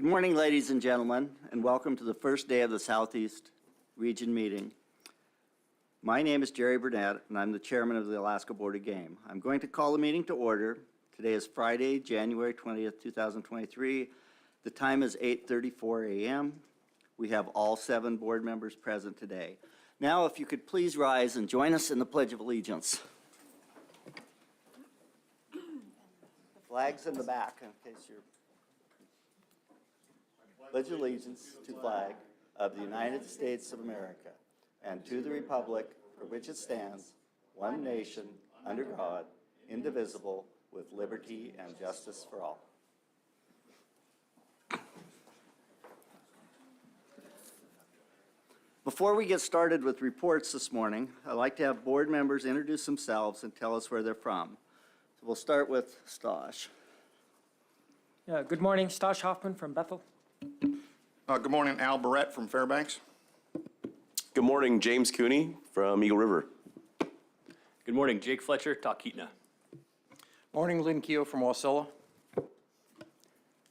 Good morning, ladies and gentlemen, and welcome to the first day of the Southeast Region meeting. My name is Jerry Burnett, and I'm the chairman of the Alaska Board of Game. I'm going to call the meeting to order. Today is Friday, January 20th, 2023. The time is 8:34 a.m. We have all 7 board members present today. Now, if you could please rise and join us in the Pledge of Allegiance. The flag's in the back, in case you're... Pledge allegiance to the flag of the United States of America and to the republic for which it stands, one nation, under God, indivisible, with liberty and justice for all. Before we get started with reports this morning, I'd like to have board members introduce themselves and tell us where they're from. So we'll start with Stosh. Yeah, good morning, Stosh Hoffman from Bethel. Good morning, Al Barrett from Fairbanks. Good morning, James Cooney from Eagle River. Good morning, Jake Fletcher, Talkeetna. Morning, Lynn Keogh from Wasilla.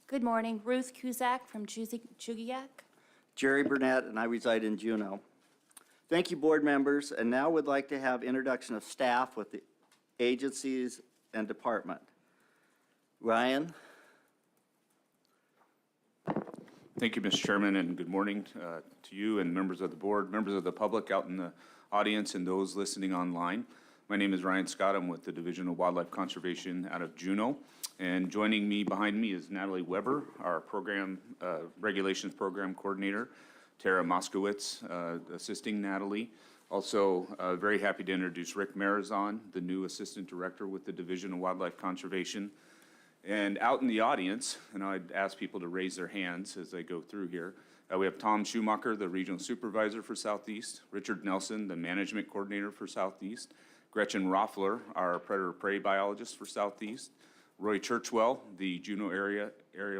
Good morning, Ruth Kuzak from Chugiak. Jerry Burnett, and I reside in Juneau. Thank you, board members, and now we'd like to have introduction of staff with the agencies and department. Ryan. Thank you, Mr. Chairman, and good morning to you and members of the board, members of the public out in the audience, and those listening online. My name is Ryan Scott. I'm with the Division of Wildlife Conservation out of Juneau. And joining me behind me is Natalie Weber, our program regulations program coordinator, Tara Moskowitz assisting Natalie. Also, very happy to introduce Rick Marazon, the new assistant director with the Division of Wildlife Conservation. And out in the audience, and I'd ask people to raise their hands as they go through here, we have Tom Schumacher, the regional supervisor for Southeast, Richard Nelson, the management coordinator for Southeast, Gretchen Roffler, our predator prey biologist for Southeast, Roy Churchwell, the Juneau area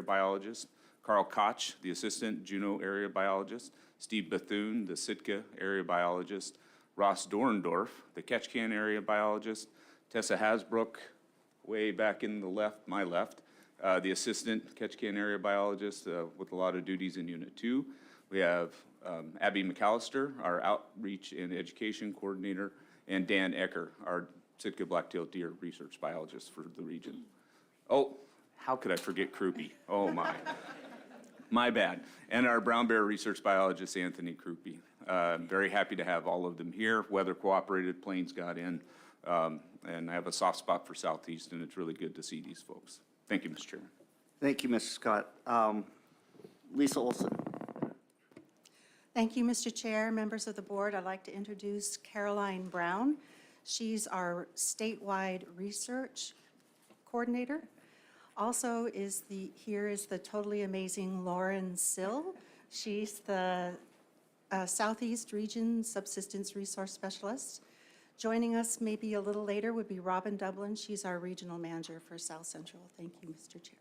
biologist, Carl Koch, the assistant Juneau area biologist, Steve Bethune, the Sitka area biologist, Ross Dorndorf, the Ketchikan area biologist, Tessa Hasbrook, way back in the left, my left, the assistant Ketchikan area biologist with a lot of duties in Unit 2. We have Abby McAllister, our outreach and education coordinator, and Dan Ecker, our Sitka black-tailed deer research biologist for the region. Oh, how could I forget Krupe? Oh my, my bad. And our brown bear research biologist, Anthony Krupe. Very happy to have all of them here. Weather cooperated, planes got in. And I have a soft spot for Southeast, and it's really good to see these folks. Thank you, Mr. Chairman. Thank you, Mr. Scott. Lisa Olson. Thank you, Mr. Chair, members of the board. I'd like to introduce Caroline Brown. She's our statewide research coordinator. Also here is the totally amazing Lauren Sill. She's the Southeast Region Subsistence Resource Specialist. Joining us maybe a little later would be Robin Dublin. She's our regional manager for South Central. Thank you, Mr. Chair.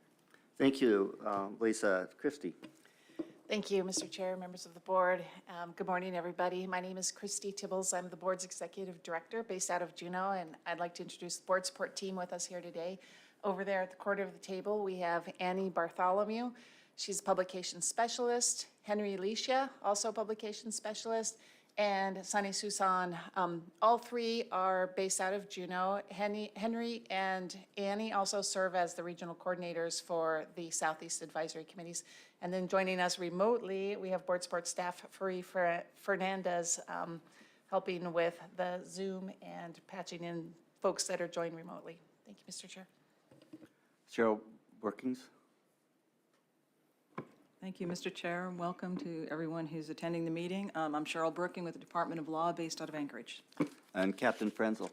Thank you, Lisa. Christy. Thank you, Mr. Chair, members of the board. Good morning, everybody. My name is Christy Tibbles. I'm the board's executive director based out of Juneau, and I'd like to introduce the board support team with us here today. Over there at the corner of the table, we have Annie Bartholomew. She's a publication specialist. Henry Alicia, also a publication specialist. And Sunny Susan. All three are based out of Juneau. Henry and Annie also serve as the regional coordinators for the Southeast Advisory Committees. And then joining us remotely, we have board support staff, Fari Fernandez, helping with the Zoom and patching in folks that are joined remotely. Thank you, Mr. Chair. Cheryl Brookings. Thank you, Mr. Chair, and welcome to everyone who's attending the meeting. I'm Cheryl Brooking with the Department of Law based out of Anchorage. And Captain Frenzel.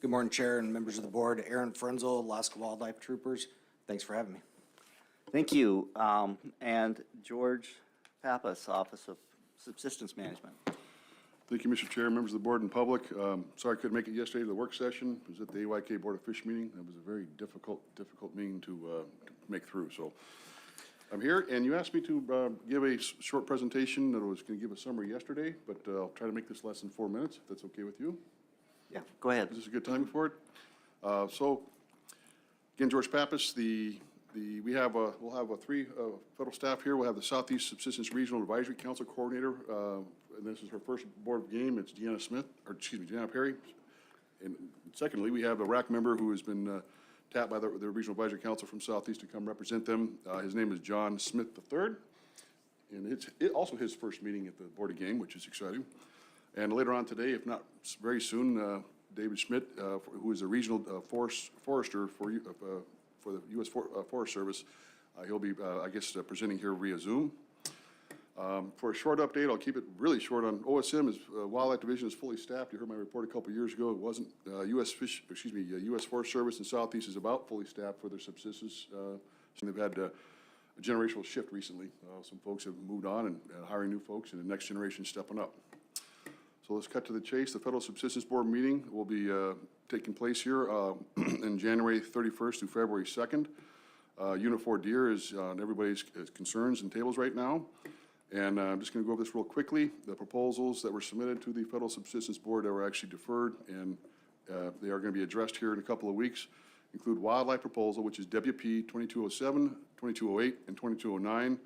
Good morning, Chair and members of the board. Aaron Frenzel, Alaska Wildlife Troopers. Thanks for having me. Thank you. And George Pappas, Office of Subsistence Management. Thank you, Mr. Chair, members of the board and public. Sorry I couldn't make it yesterday to the work session. It was at the AYK Board of Fish meeting. It was a very difficult meeting to make through. So I'm here, and you asked me to give a short presentation that I was going to give a summary yesterday, but I'll try to make this less than 4 minutes, if that's okay with you. Yeah, go ahead. Is this a good time for it? So, again, George Pappas, the We'll have three federal staff here. We'll have the Southeast Subsistence Regional Advisory Council Coordinator, and this is her first board game. It's Deanna Perry. And secondly, we have a RAC member who has been tapped by the Regional Advisory Council from Southeast to come represent them. His name is John Smith III, and it's also his first meeting at the Board of Game, which is exciting. And later on today, if not very soon, David Schmidt, who is a regional forester for the U.S. Forest Service, he'll be, presenting here via Zoom. For a short update, I'll keep it really short on OSM. Wildlife Division is fully staffed. You heard my report a couple years ago. It wasn't. U.S. Forest Service in Southeast is about fully staffed for their subsistence. They've had a generational shift recently. Some folks have moved on and hiring new folks, and the next generation is stepping up. So let's cut to the chase. The Federal Subsistence Board meeting will be taking place here in January 31st through February 2nd. Unit 4 deer is on everybody's concerns and tables right now. And I'm just going to go over this real quickly. The proposals that were submitted to the Federal Subsistence Board that were actually deferred, and they are going to be addressed here in a couple of weeks, include wildlife proposal, which is WP 2207, 2208, and 2209.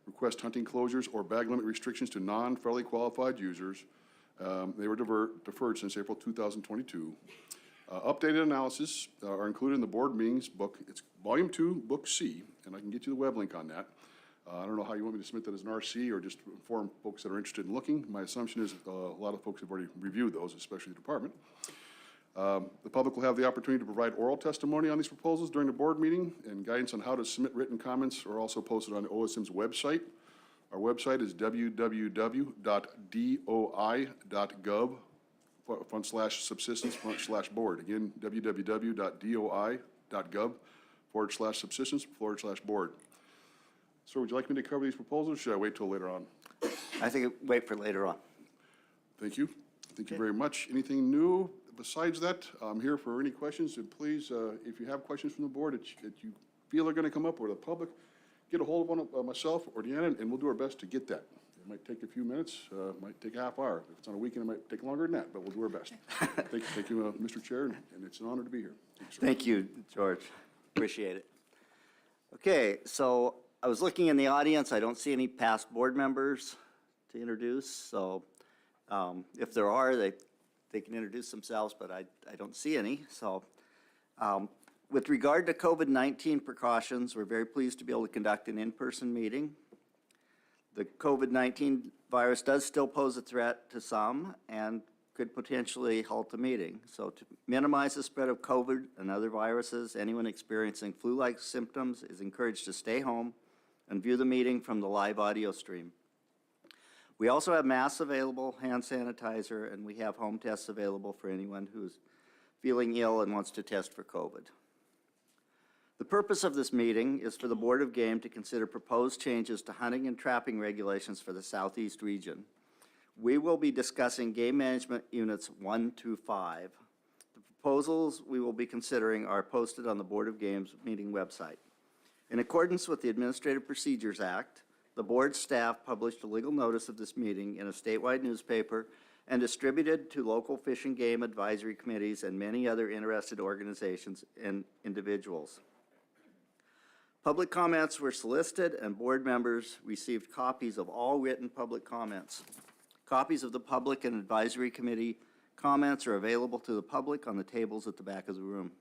Request hunting closures or bag limit restrictions to non-federally qualified users. They were deferred since April 2022. Updated analysis are included in the board meetings book. It's Volume 2, Book C, and I can get you the web link on that. I don't know how you want me to submit that as an RC or just inform folks that are interested in looking. My assumption is a lot of folks have already reviewed those, especially the department. The public will have the opportunity to provide oral testimony on these proposals during the board meeting, and guidance on how to submit written comments are also posted on OSM's website. Our website is www.doi.gov/subsistence/board. Again, www.doi.gov/subsistence/board. Sir, would you like me to cover these proposals, or should I wait till later on? I think wait for later on. Thank you. Thank you very much. Anything new besides that? I'm here for any questions, and please, if you have questions from the board that you feel are going to come up, or the public, get a hold of one of myself or Deanna, and we'll do our best to get that. It might take a few minutes, might take a half hour. If it's on a weekend, it might take longer than that, but we'll do our best. Thank you, Mr. Chair, and it's an honor to be here. Thank you, George. Appreciate it. Okay, so I was looking in the audience. I don't see any past board members to introduce, so if there are, they can introduce themselves, but I don't see any. So with regard to COVID-19 precautions, we're very pleased to be able to conduct an in-person meeting. The COVID-19 virus does still pose a threat to some and could potentially halt the meeting. So to minimize the spread of COVID and other viruses, anyone experiencing flu-like symptoms is encouraged to stay home and view the meeting from the live audio stream. We also have masks available, hand sanitizer, and we have home tests available for anyone who's feeling ill and wants to test for COVID. The purpose of this meeting is for the Board of Game to consider proposed changes to hunting and trapping regulations for the Southeast region. We will be discussing game management units 1 through 5. The proposals we will be considering are posted on the Board of Game's meeting website. In accordance with the Administrative Procedures Act, the board staff published a legal notice of this meeting in a statewide newspaper and distributed to local fish and game advisory committees and many other interested organizations and individuals. Public comments were solicited, and board members received copies of all written public comments. Copies of the public and advisory committee comments are available to the public on the tables at the back of the room,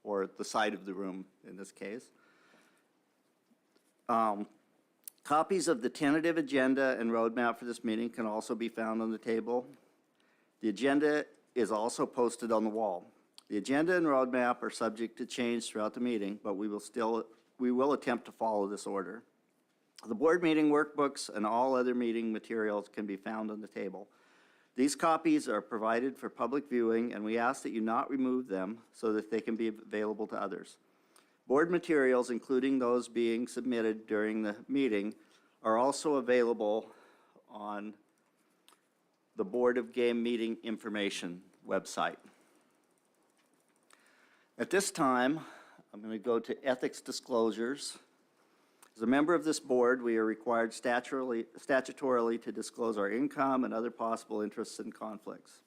or the side of the room in this case. Copies of the tentative agenda and roadmap for this meeting can also be found on the table. The agenda is also posted on the wall. The agenda and roadmap are subject to change throughout the meeting, but we will attempt to follow this order. The board meeting workbooks and all other meeting materials can be found on the table. These copies are provided for public viewing, and we ask that you not remove them so that they can be available to others. Board materials, including those being submitted during the meeting, are also available on the Board of Game meeting information website. At this time, I'm going to go to ethics disclosures. As a member of this board, we are required statutorily to disclose our income and other possible interests and conflicts.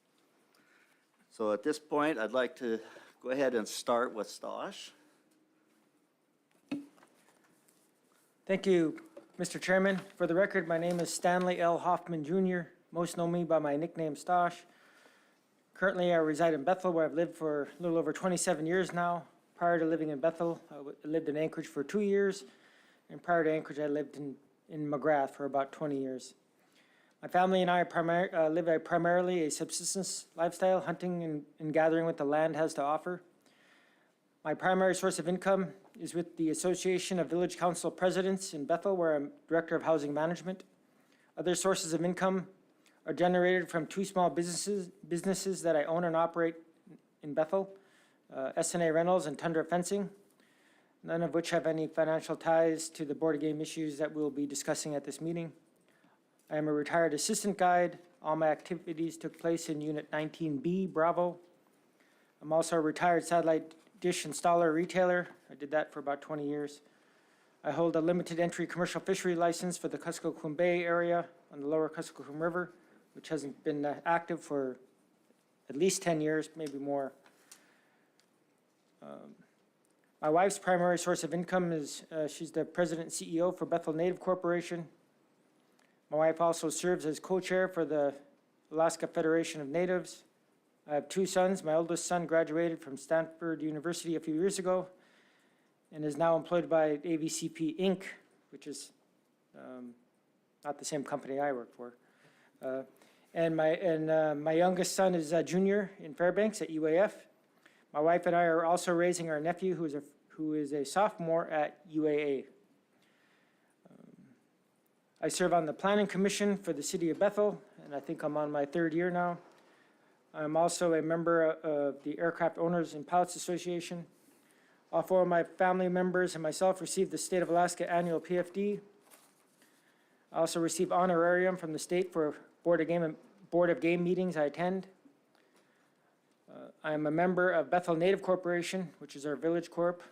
So at this point, I'd like to go ahead and start with Stosh. Thank you, Mr. Chairman. For the record, my name is Stanley L. Hoffman Jr., most know me by my nickname Stosh. Currently, I reside in Bethel, where I've lived for a little over 27 years now. Prior to living in Bethel, I lived in Anchorage for 2 years, and prior to Anchorage, I lived in McGrath for about 20 years. My family and I live primarily a subsistence lifestyle, hunting and gathering what the land has to offer. My primary source of income is with the Association of Village Council Presidents in Bethel, where I'm Director of Housing Management. Other sources of income are generated from two small businesses that I own and operate in Bethel, S&A Rentals and Tundra Fencing, none of which have any financial ties to the Board of Game issues that we'll be discussing at this meeting. I am a retired assistant guide. All my activities took place in Unit 19B, Bravo. I'm also a retired satellite dish installer retailer. I did that for about 20 years. I hold a limited entry commercial fishery license for the Kuskokwim Bay area on the lower Kuskokwim River, which hasn't been active for at least 10 years, maybe more. My wife's primary source of income is she's the president and CEO for Bethel Native Corporation. My wife also serves as co-chair for the Alaska Federation of Natives. I have two sons. My oldest son graduated from Stanford University a few years ago and is now employed by AVCP Inc., which is not the same company I work for. And my youngest son is a junior in Fairbanks at UAF. My wife and I are also raising our nephew, who is a sophomore at UAA. I serve on the Planning Commission for the City of Bethel, and I think I'm on my third year now. I'm also a member of the Aircraft Owners and Pilots Association. All four of my family members and myself received the State of Alaska Annual PFD. I also receive honorarium from the state for Board of Game meetings I attend. I am a member of Bethel Native Corporation, which is our village corp.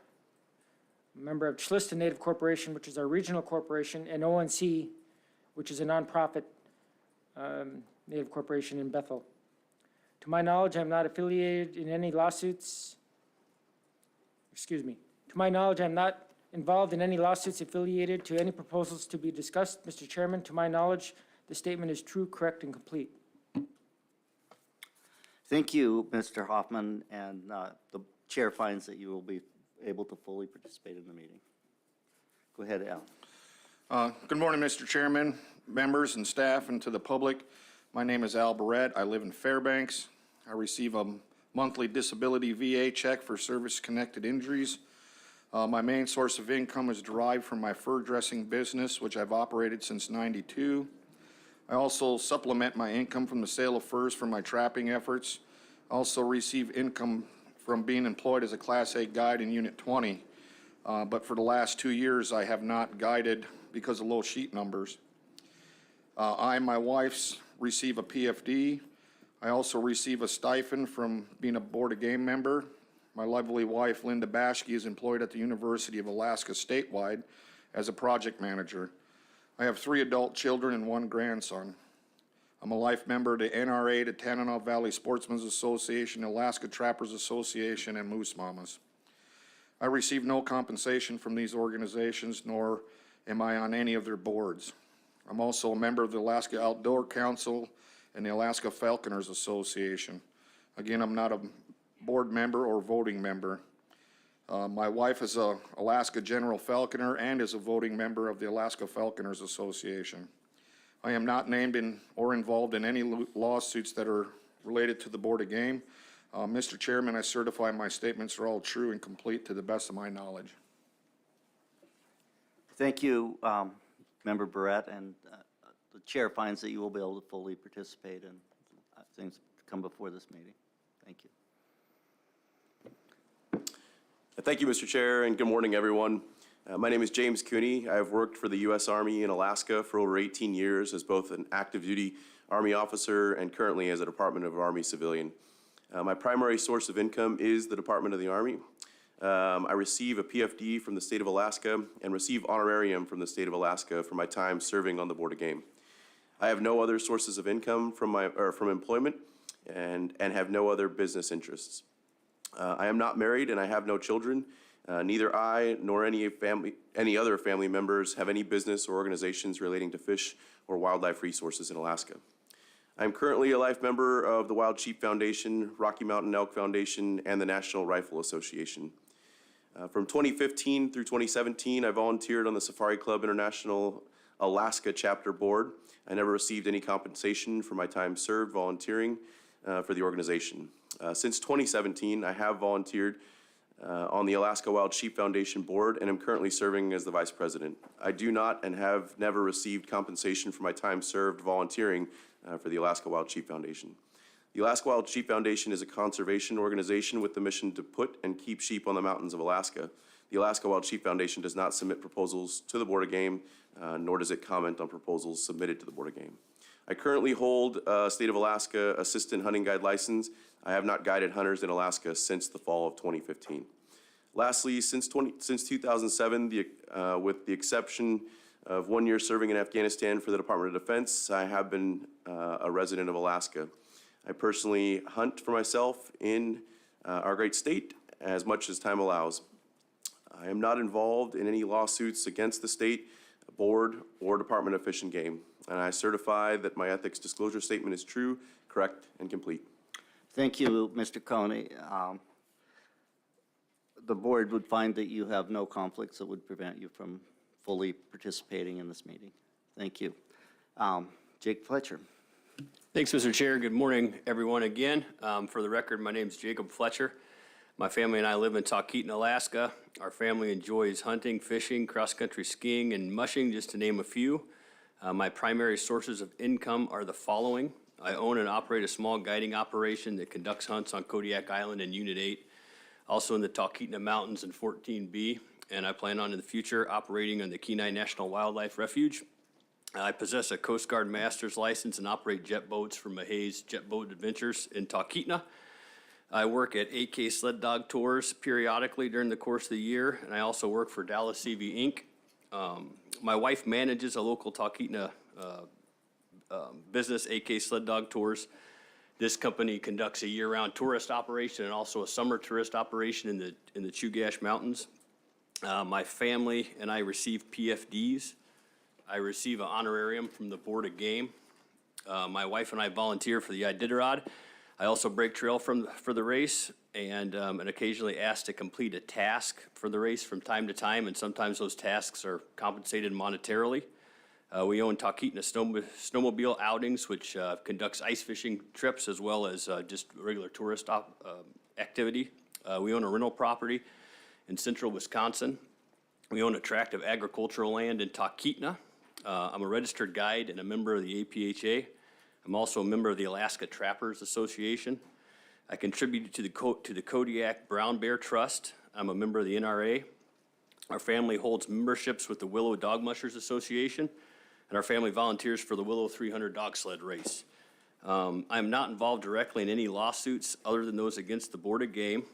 I'm a member of Schliston Native Corporation, which is our regional corporation, and ONC, which is a nonprofit Native corporation in Bethel. To my knowledge, I'm not affiliated in any lawsuits. To my knowledge, I'm not involved in any lawsuits affiliated to any proposals to be discussed. Mr. Chairman, to my knowledge, the statement is true, correct, and complete. Thank you, Mr. Hoffman, and the chair finds that you will be able to fully participate in the meeting. Go ahead, Al. Good morning, Mr. Chairman, members and staff, and to the public. My name is Al Barrett. I live in Fairbanks. I receive a monthly disability VA check for service-connected injuries. My main source of income is derived from my fur dressing business, which I've operated since '92. I also supplement my income from the sale of furs for my trapping efforts. I also receive income from being employed as a Class A guide in Unit 20. But for the last 2 years, I have not guided because of low sheet numbers. I and my wife receive a PFD. I also receive a stipend from being a Board of Game member. My lovely wife, Linda Bashke, is employed at the University of Alaska statewide as a project manager. I have 3 adult children and 1 grandson. I'm a life member of the NRA, the Tanana Valley Sportsmen's Association, Alaska Trappers Association, and Moose Mamas. I receive no compensation from these organizations, nor am I on any of their boards. I'm also a member of the Alaska Outdoor Council and the Alaska Falconers Association. Again, I'm not a board member or voting member. My wife is a Alaska General Falconer and is a voting member of the Alaska Falconers Association. I am not named in or involved in any lawsuits that are related to the Board of Game. Mr. Chairman, I certify my statements are all true and complete to the best of my knowledge. Thank you, Member Barrett, and the chair finds that you will be able to fully participate in things that come before this meeting. Thank you. Thank you, Mr. Chair, and good morning, everyone. My name is James Cooney. I've worked for the U.S. Army in Alaska for over 18 years as both an active duty Army officer and currently as a Department of Army civilian. My primary source of income is the Department of the Army. I receive a PFD from the state of Alaska and receive honorarium from the state of Alaska for my time serving on the Board of Game. I have no other sources of income from employment and have no other business interests. I am not married and I have no children. Neither I nor any other family members have any business or organizations relating to fish or wildlife resources in Alaska. I'm currently a life member of the Wild Sheep Foundation, Rocky Mountain Elk Foundation, and the National Rifle Association. From 2015 through 2017, I volunteered on the Safari Club International Alaska Chapter Board. I never received any compensation for my time served volunteering for the organization. Since 2017, I have volunteered on the Alaska Wild Sheep Foundation Board and am currently serving as the Vice President. I do not and have never received compensation for my time served volunteering for the Alaska Wild Sheep Foundation. The Alaska Wild Sheep Foundation is a conservation organization with the mission to put and keep sheep on the mountains of Alaska. The Alaska Wild Sheep Foundation does not submit proposals to the Board of Game, nor does it comment on proposals submitted to the Board of Game. I currently hold a State of Alaska Assistant Hunting Guide license. I have not guided hunters in Alaska since the fall of 2015. Lastly, since 2007, with the exception of 1 year serving in Afghanistan for the Department of Defense, I have been a resident of Alaska. I personally hunt for myself in our great state as much as time allows. I am not involved in any lawsuits against the state, board, or Department of Fish and Game, and I certify that my ethics disclosure statement is true, correct, and complete. Thank you, Mr. Coney. The board would find that you have no conflicts that would prevent you from fully participating in this meeting. Thank you. Jake Fletcher. Thanks, Mr. Chair. Good morning, everyone, again. For the record, my name is Jacob Fletcher. My family and I live in Talkeetna, Alaska. Our family enjoys hunting, fishing, cross-country skiing, and mushing, just to name a few. My primary sources of income are the following. I own and operate a small guiding operation that conducts hunts on Kodiak Island and Unit 8, also in the Talkeetna Mountains and 14B, and I plan on in the future operating on the Kenai National Wildlife Refuge. I possess a Coast Guard master's license and operate jet boats for Mahays Jet Boat Adventures in Talkeetna. I work at AK Sled Dog Tours periodically during the course of the year, and I also work for Dallas CV Inc. My wife manages a local Talkeetna business, AK Sled Dog Tours. This company conducts a year-round tourist operation and also a summer tourist operation in the Chugach Mountains. My family and I receive PFDs. I receive an honorarium from the Board of Game. My wife and I volunteer for the Iditarod. I also break trail for the race and occasionally asked to complete a task for the race from time to time, and sometimes those tasks are compensated monetarily. We own Talkeetna snowmobile outings, which conducts ice fishing trips as well as just regular tourist activity. We own a rental property in central Wisconsin. We own a tract of agricultural land in Talkeetna. I'm a registered guide and a member of the APHA. I'm also a member of the Alaska Trappers Association. I contribute to the Kodiak Brown Bear Trust. I'm a member of the NRA. Our family holds memberships with the Willow Dog Mushers Association, and our family volunteers for the Willow 300 dog sled race. I'm not involved directly in any lawsuits other than those against the Board of Game.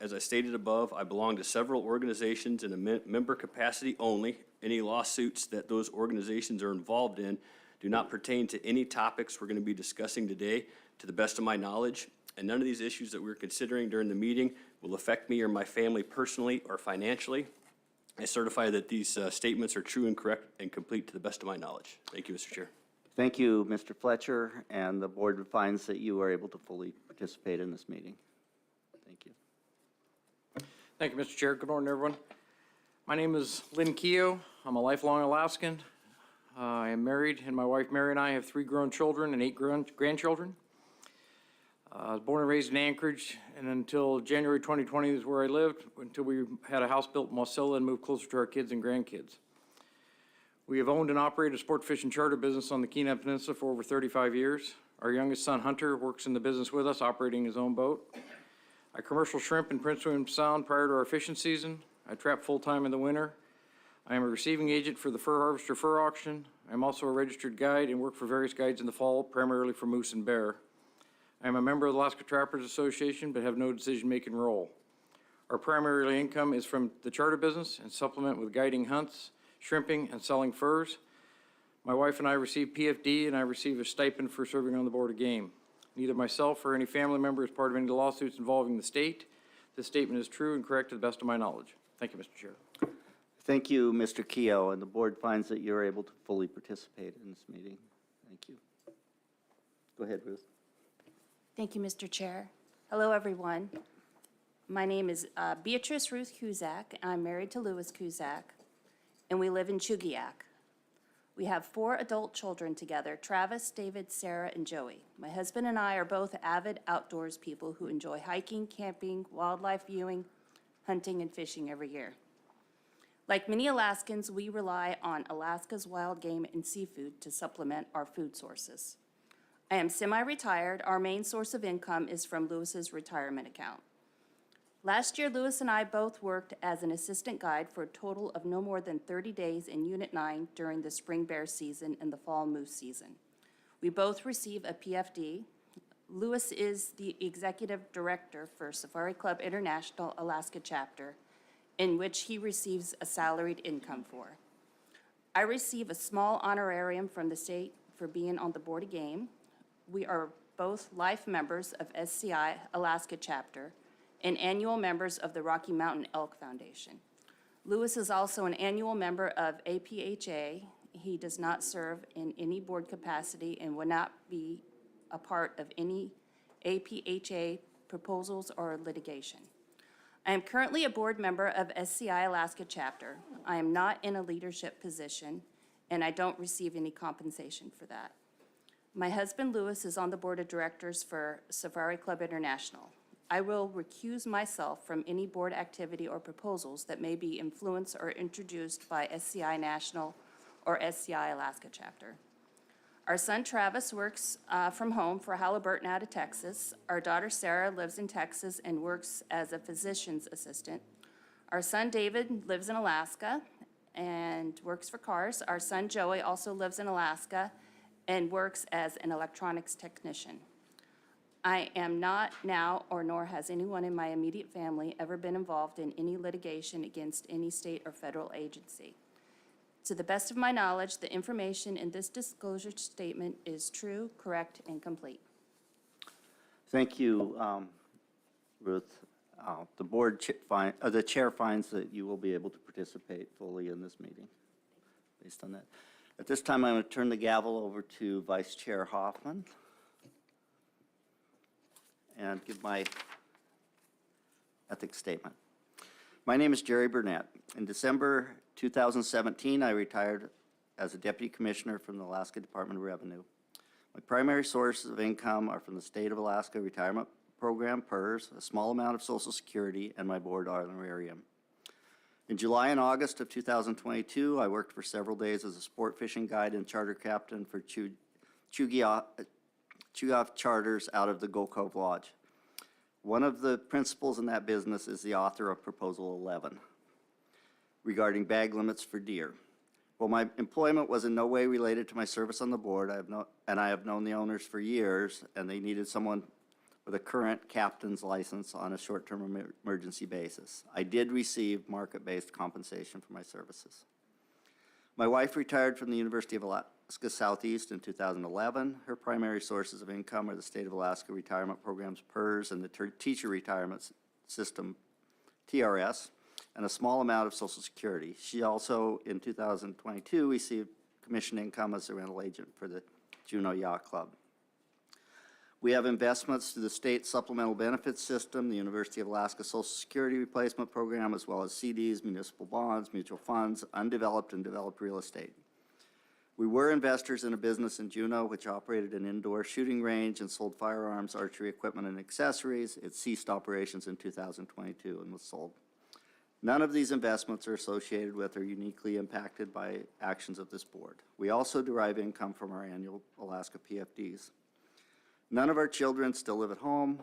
As I stated above, I belong to several organizations in a member capacity only. Any lawsuits that those organizations are involved in do not pertain to any topics we're going to be discussing today, to the best of my knowledge, and none of these issues that we're considering during the meeting will affect me or my family personally or financially. I certify that these statements are true and correct and complete to the best of my knowledge. Thank you, Mr. Chair. Thank you, Mr. Fletcher, and the board finds that you are able to fully participate in this meeting. Thank you. Thank you, Mr. Chair. Good morning, everyone. My name is Lynn Keogh. I'm a lifelong Alaskan. I am married, and my wife Mary and I have 3 grown children and 8 grandchildren. I was born and raised in Anchorage, and until January 2020 is where I lived, until we had a house built in Wasilla and moved closer to our kids and grandkids. We have owned and operated a sport fishing charter business on the Kenai Peninsula for over 35 years. Our youngest son, Hunter, works in the business with us, operating his own boat. I commercial shrimp in Prince William Sound prior to our fishing season. I trap full-time in the winter. I am a receiving agent for the Fur Harvester Fur Auction. I'm also a registered guide and work for various guides in the fall, primarily for moose and bear. I am a member of the Alaska Trappers Association, but have no decision-making role. Our primary income is from the charter business and supplement with guiding hunts, shrimping, and selling furs. My wife and I receive PFD, and I receive a stipend for serving on the Board of Game. Neither myself or any family member is part of any lawsuits involving the state, This statement is true and correct to the best of my knowledge. Thank you, Mr. Chair. Thank you, Mr. Keough, and the board finds that you're able to fully participate in this meeting. Thank you. Go ahead, Ruth. Thank you, Mr. Chair. Hello, everyone. My name is Beatrice Ruth Kuzak, and I'm married to Louis Kuzak, and we live in Chugiak. We have 4 adult children together, Travis, David, Sarah, and Joey. My husband and I are both avid outdoors people who enjoy hiking, camping, wildlife viewing, hunting, and fishing every year. Like many Alaskans, we rely on Alaska's wild game and seafood to supplement our food sources. I am semi-retired. Our main source of income is from Lewis's retirement account. Last year, Lewis and I both worked as an assistant guide for a total of no more than 30 days in Unit 9 during the spring bear season and the fall moose season. We both receive a PFD. Lewis is the executive director for Safari Club International Alaska chapter, in which he receives a salaried income for. I receive a small honorarium from the state for being on the Board of Game. We are both life members of SCI Alaska chapter and annual members of the Rocky Mountain Elk Foundation. Lewis is also an annual member of APHA. He does not serve in any board capacity and will not be a part of any APHA proposals or litigation. I am currently a board member of SCI Alaska chapter. I am not in a leadership position, and I don't receive any compensation for that. My husband, Louis, is on the board of directors for Safari Club International. I will recuse myself from any board activity or proposals that may be influenced or introduced by SCI National or SCI Alaska chapter. Our son Travis works from home for Halliburton out of Texas. Our daughter Sarah lives in Texas and works as a physician's assistant. Our son David lives in Alaska and works for cars. Our son Joey also lives in Alaska and works as an electronics technician. I am not now, or nor has anyone in my immediate family ever been involved in any litigation against any state or federal agency. To the best of my knowledge, the information in this disclosure statement is true, correct, and complete. Thank you, Ruth. The chair finds that you will be able to participate fully in this meeting based on that. At this time, I'm going to turn the gavel over to Vice Chair Hoffman and give my ethics statement. My name is Jerry Burnett. In December 2017, I retired as a Deputy Commissioner from the Alaska Department of Revenue. My primary sources of income are from the State of Alaska Retirement Program, PERS, a small amount of Social Security, and my board honorarium. In July and August of 2022, I worked for several days as a sport fishing guide and charter captain for Chugiak charters out of the Gold Cove Lodge. One of the principals in that business is the author of Proposal 11 regarding bag limits for deer. While my employment was in no way related to my service on the board, I have known the owners for years, and they needed someone with a current captain's license on a short-term emergency basis. I did receive market-based compensation for my services. My wife retired from the University of Alaska Southeast in 2011. Her primary sources of income are the State of Alaska Retirement Programs, PERS, and the Teacher Retirement System, TRS, and a small amount of Social Security. She also, in 2022, received commission income as a rental agent for the Juneau Yacht Club. We have investments through the state supplemental benefits system, the University of Alaska Social Security Replacement Program, as well as CDs, municipal bonds, mutual funds, undeveloped and developed real estate. We were investors in a business in Juneau which operated an indoor shooting range and sold firearms, archery equipment, and accessories. It ceased operations in 2022 and was sold. None of these investments are associated with or uniquely impacted by actions of this board. We also derive income from our annual Alaska PFDs. None of our children still live at home.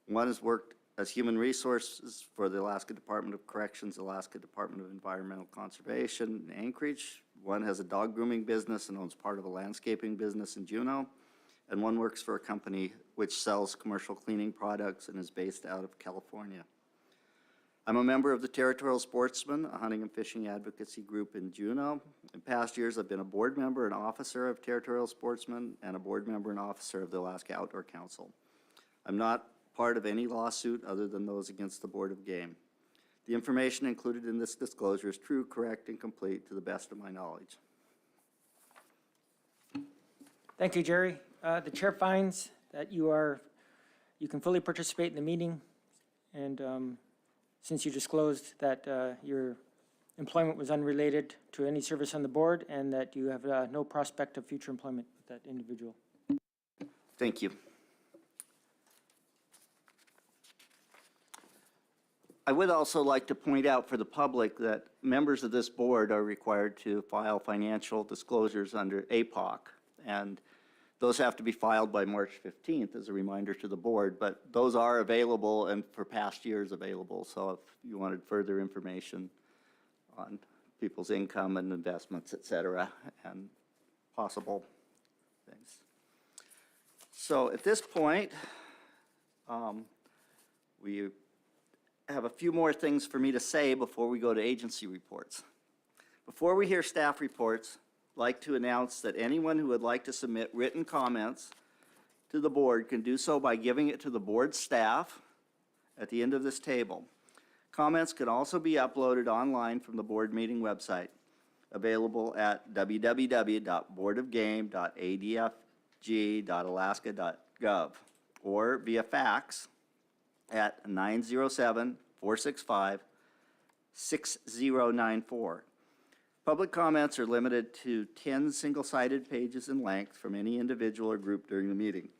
One has worked as human resources for the Alaska Department of Corrections, Alaska Department of Environmental Conservation in Anchorage. One has a dog grooming business and owns part of a landscaping business in Juneau. And one works for a company which sells commercial cleaning products and is based out of California. I'm a member of the Territorial Sportsmen, a hunting and fishing advocacy group in Juneau. In past years, I've been a board member and officer of Territorial Sportsmen and a board member and officer of the Alaska Outdoor Council. I'm not part of any lawsuit other than those against the Board of Game. The information included in this disclosure is true, correct, and complete to the best of my knowledge. Thank you, Jerry. The chair finds that you can fully participate in the meeting, and since you disclosed that your employment was unrelated to any service on the board and that you have no prospect of future employment with that individual. Thank you. I would also like to point out for the public that members of this board are required to file financial disclosures under APOC, and those have to be filed by March 15th as a reminder to the board, but those are available and for past years available, so if you wanted further information on people's income and investments, et cetera, and possible things. So at this point, we have a few more things for me to say before we go to agency reports. Before we hear staff reports, I'd like to announce that anyone who would like to submit written comments to the board can do so by giving it to the board staff at the end of this table. Comments can also be uploaded online from the board meeting website, available at www.boardofgame.adfg.alaska.gov, or via fax at 907-465-6094. Public comments are limited to 10 single-sided pages in length from any individual or group during the meeting.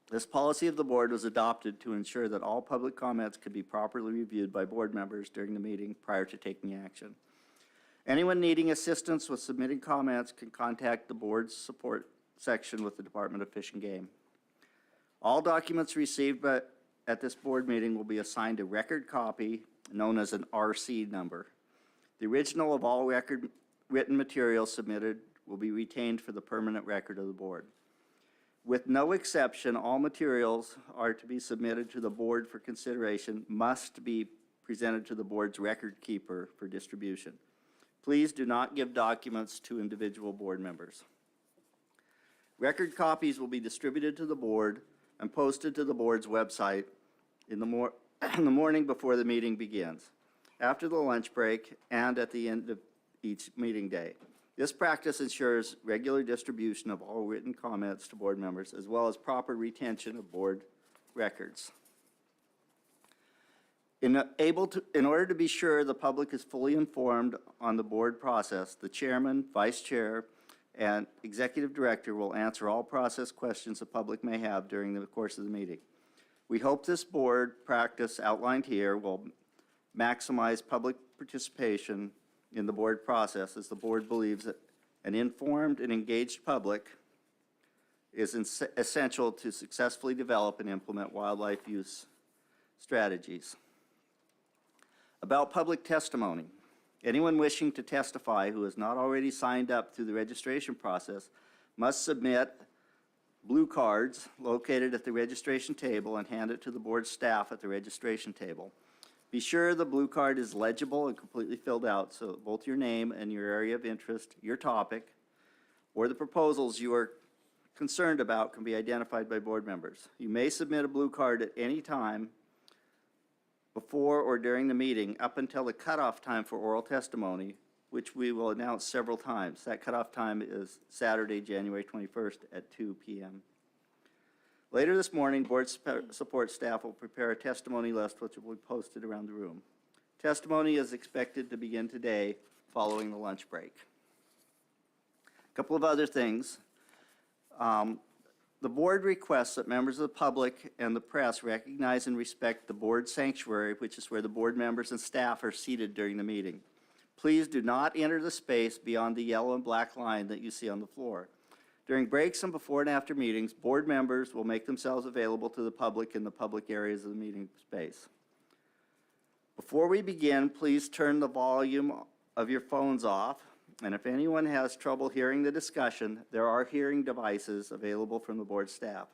This policy of the board was adopted to ensure that all public comments could be properly reviewed by board members during the meeting prior to taking action. Anyone needing assistance with submitting comments can contact the board's support section with the Department of Fish and Game. All documents received at this board meeting will be assigned a record copy known as an RC number. The original of all written materials submitted will be retained for the permanent record of the board. With no exception, all materials are to be submitted to the board for consideration, must be presented to the board's record keeper for distribution. Please do not give documents to individual board members. Record copies will be distributed to the board and posted to the board's website in the morning before the meeting begins, after the lunch break, and at the end of each meeting day. This practice ensures regular distribution of all written comments to board members, as well as proper retention of board records. In order to be sure the public is fully informed on the board process, the chairman, vice chair, and executive director will answer all process questions the public may have during the course of the meeting. We hope this board practice outlined here will maximize public participation in the board process, as the board believes that an informed and engaged public is essential to successfully develop and implement wildlife use strategies. About public testimony. Anyone wishing to testify who has not already signed up through the registration process must submit blue cards located at the registration table and hand it to the board staff at the registration table. Be sure the blue card is legible and completely filled out, so both your name and your area of interest, your topic, or the proposals you are concerned about can be identified by board members. You may submit a blue card at any time before or during the meeting up until the cutoff time for oral testimony, which we will announce several times. That cutoff time is Saturday, January 21st at 2 p.m. Later this morning, board support staff will prepare a testimony list which will be posted around the room. Testimony is expected to begin today following the lunch break. A couple of other things. The board requests that members of the public and the press recognize and respect the board sanctuary, which is where the board members and staff are seated during the meeting. Please do not enter the space beyond the yellow and black line that you see on the floor. During breaks and before and after meetings, board members will make themselves available to the public in the public areas of the meeting space. Before we begin, please turn the volume of your phones off, and if anyone has trouble hearing the discussion, there are hearing devices available from the board staff.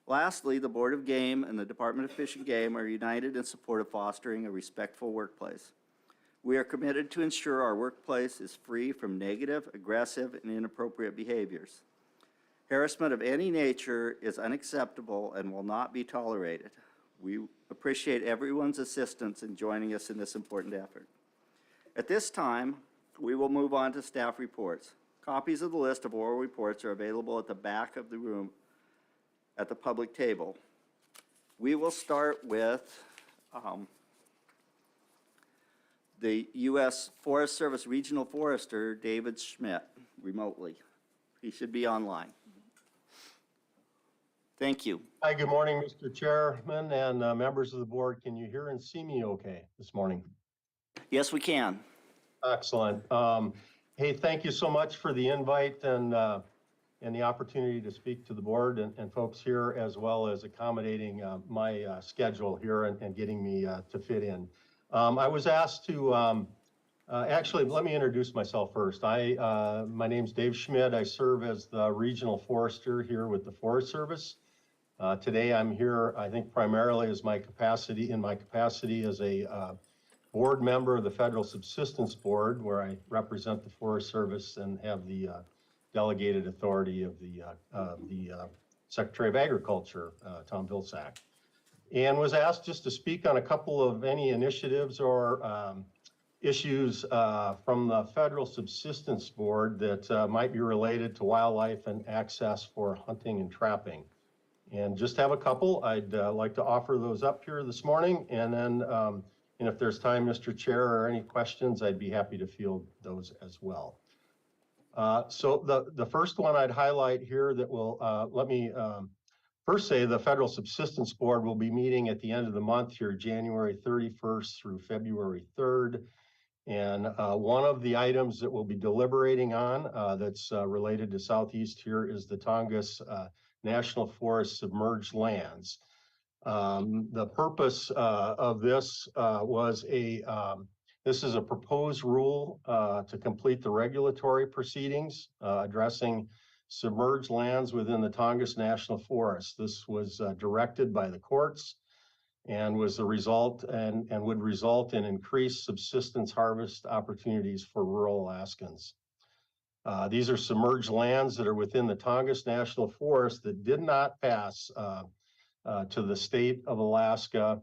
Lastly, the Board of Game and the Department of Fish and Game are united in support of fostering a respectful workplace. We are committed to ensure our workplace is free from negative, aggressive, and inappropriate behaviors. Harassment of any nature is unacceptable and will not be tolerated. We appreciate everyone's assistance in joining us in this important effort. At this time, we will move on to staff reports. Copies of the list of oral reports are available at the back of the room at the public table. We will start with the U.S. Forest Service Regional Forester, David Schmidt, remotely. He should be online. Thank you. Hi, good morning, Mr. Chairman and members of the board. Can you hear and see me okay this morning? Yes, we can. Excellent. Hey, thank you so much for the invite and the opportunity to speak to the board and folks here, as well as accommodating my schedule here and getting me to fit in. I was asked to, actually, let me introduce myself first. My name's Dave Schmidt. I serve as the regional forester here with the Forest Service. Today I'm here, I think, primarily as my capacity as a board member of the Federal Subsistence Board, where I represent the Forest Service and have the delegated authority of the Secretary of Agriculture, Tom Vilsack, and was asked just to speak on a couple of any initiatives or issues from the Federal Subsistence Board that might be related to wildlife and access for hunting and trapping. And just have a couple. I'd like to offer those up here this morning. And then and if there's time, Mr. Chair, or any questions, I'd be happy to field those as well. So the first one I'd highlight here that will, let me first say the Federal Subsistence Board will be meeting at the end of the month here, January 31st through February 3rd. And one of the items that we'll be deliberating on that's related to Southeast here is the Tongass National Forest submerged lands. The purpose of this was this is a proposed rule to complete the regulatory proceedings addressing submerged lands within the Tongass National Forest. This was directed by the courts and was the result and would result in increased subsistence harvest opportunities for rural Alaskans. These are submerged lands that are within the Tongass National Forest that did not pass to the state of Alaska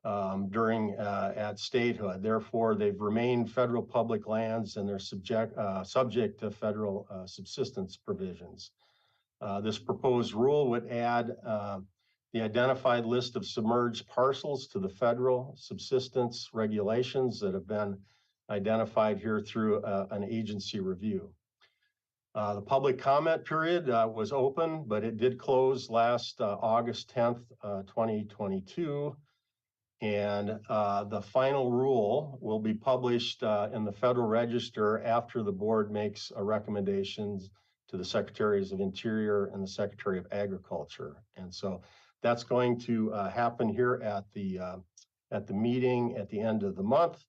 at statehood. Therefore, they've remained federal public lands and they're subject to federal subsistence provisions. This proposed rule would add the identified list of submerged parcels to the federal subsistence regulations that have been identified here through an agency review. The public comment period was open, but it did close last August 10th, 2022. And the final rule will be published in the Federal Register after the board makes recommendations to the Secretaries of Interior and the Secretary of Agriculture. And so that's going to happen here at the meeting at the end of the month.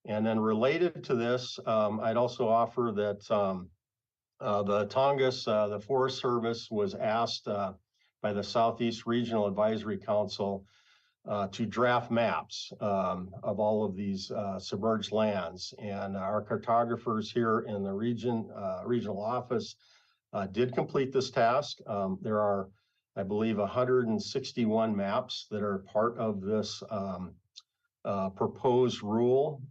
And then related to this, I'd also offer that the Tongass, the Forest Service was asked by the Southeast Regional Advisory Council to draft maps of all of these submerged lands. And our cartographers here in the regional office did complete this task. There are, I believe, 161 maps that are part of this proposed rule.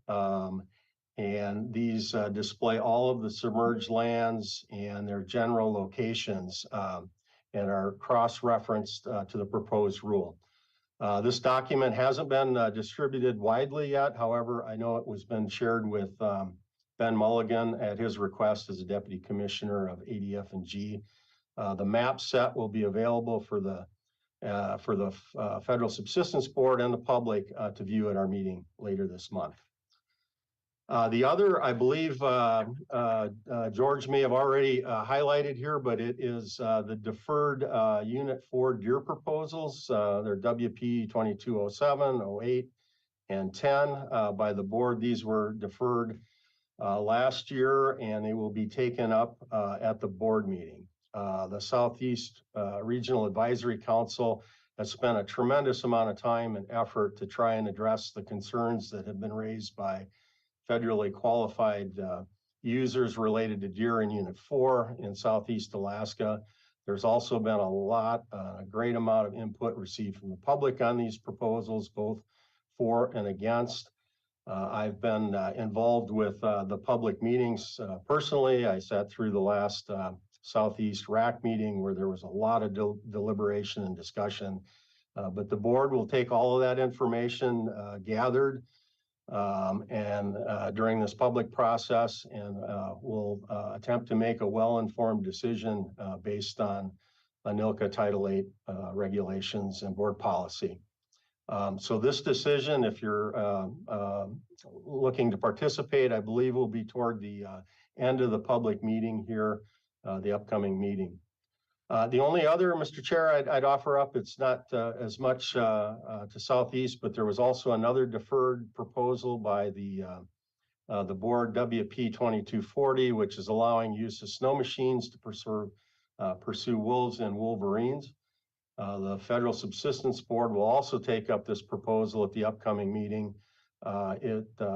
And these display all of the submerged lands and their general locations and are cross-referenced to the proposed rule. This document hasn't been distributed widely yet. However, I know it was been shared with Ben Mulligan at his request as a Deputy Commissioner of ADF&G. The map set will be available for the Federal Subsistence Board and the public to view at our meeting later this month. The other, I believe, George may have already highlighted here, but it is the deferred Unit 4 deer proposals. They're WP 2207, 08, and 10 by the board. These were deferred last year, and they will be taken up at the board meeting. The Southeast Regional Advisory Council has spent a tremendous amount of time and effort to try and address the concerns that have been raised by federally qualified users related to deer in Unit 4 in Southeast Alaska. There's also been a great amount of input received from the public on these proposals, both for and against. I've been involved with the public meetings personally. I sat through the last Southeast RAC meeting where there was a lot of deliberation and discussion. But the board will take all of that information gathered and during this public process, and we'll attempt to make a well-informed decision based on ANILCA Title VIII regulations and board policy. So this decision, if you're looking to participate, I believe will be toward the end of the public meeting here, the upcoming meeting. The only other, Mr. Chair, I'd offer up, it's not as much to Southeast, but there was also another deferred proposal by the board, WP 2240, which is allowing use of snow machines to pursue wolves and wolverines. The Federal Subsistence Board will also take up this proposal at the upcoming meeting.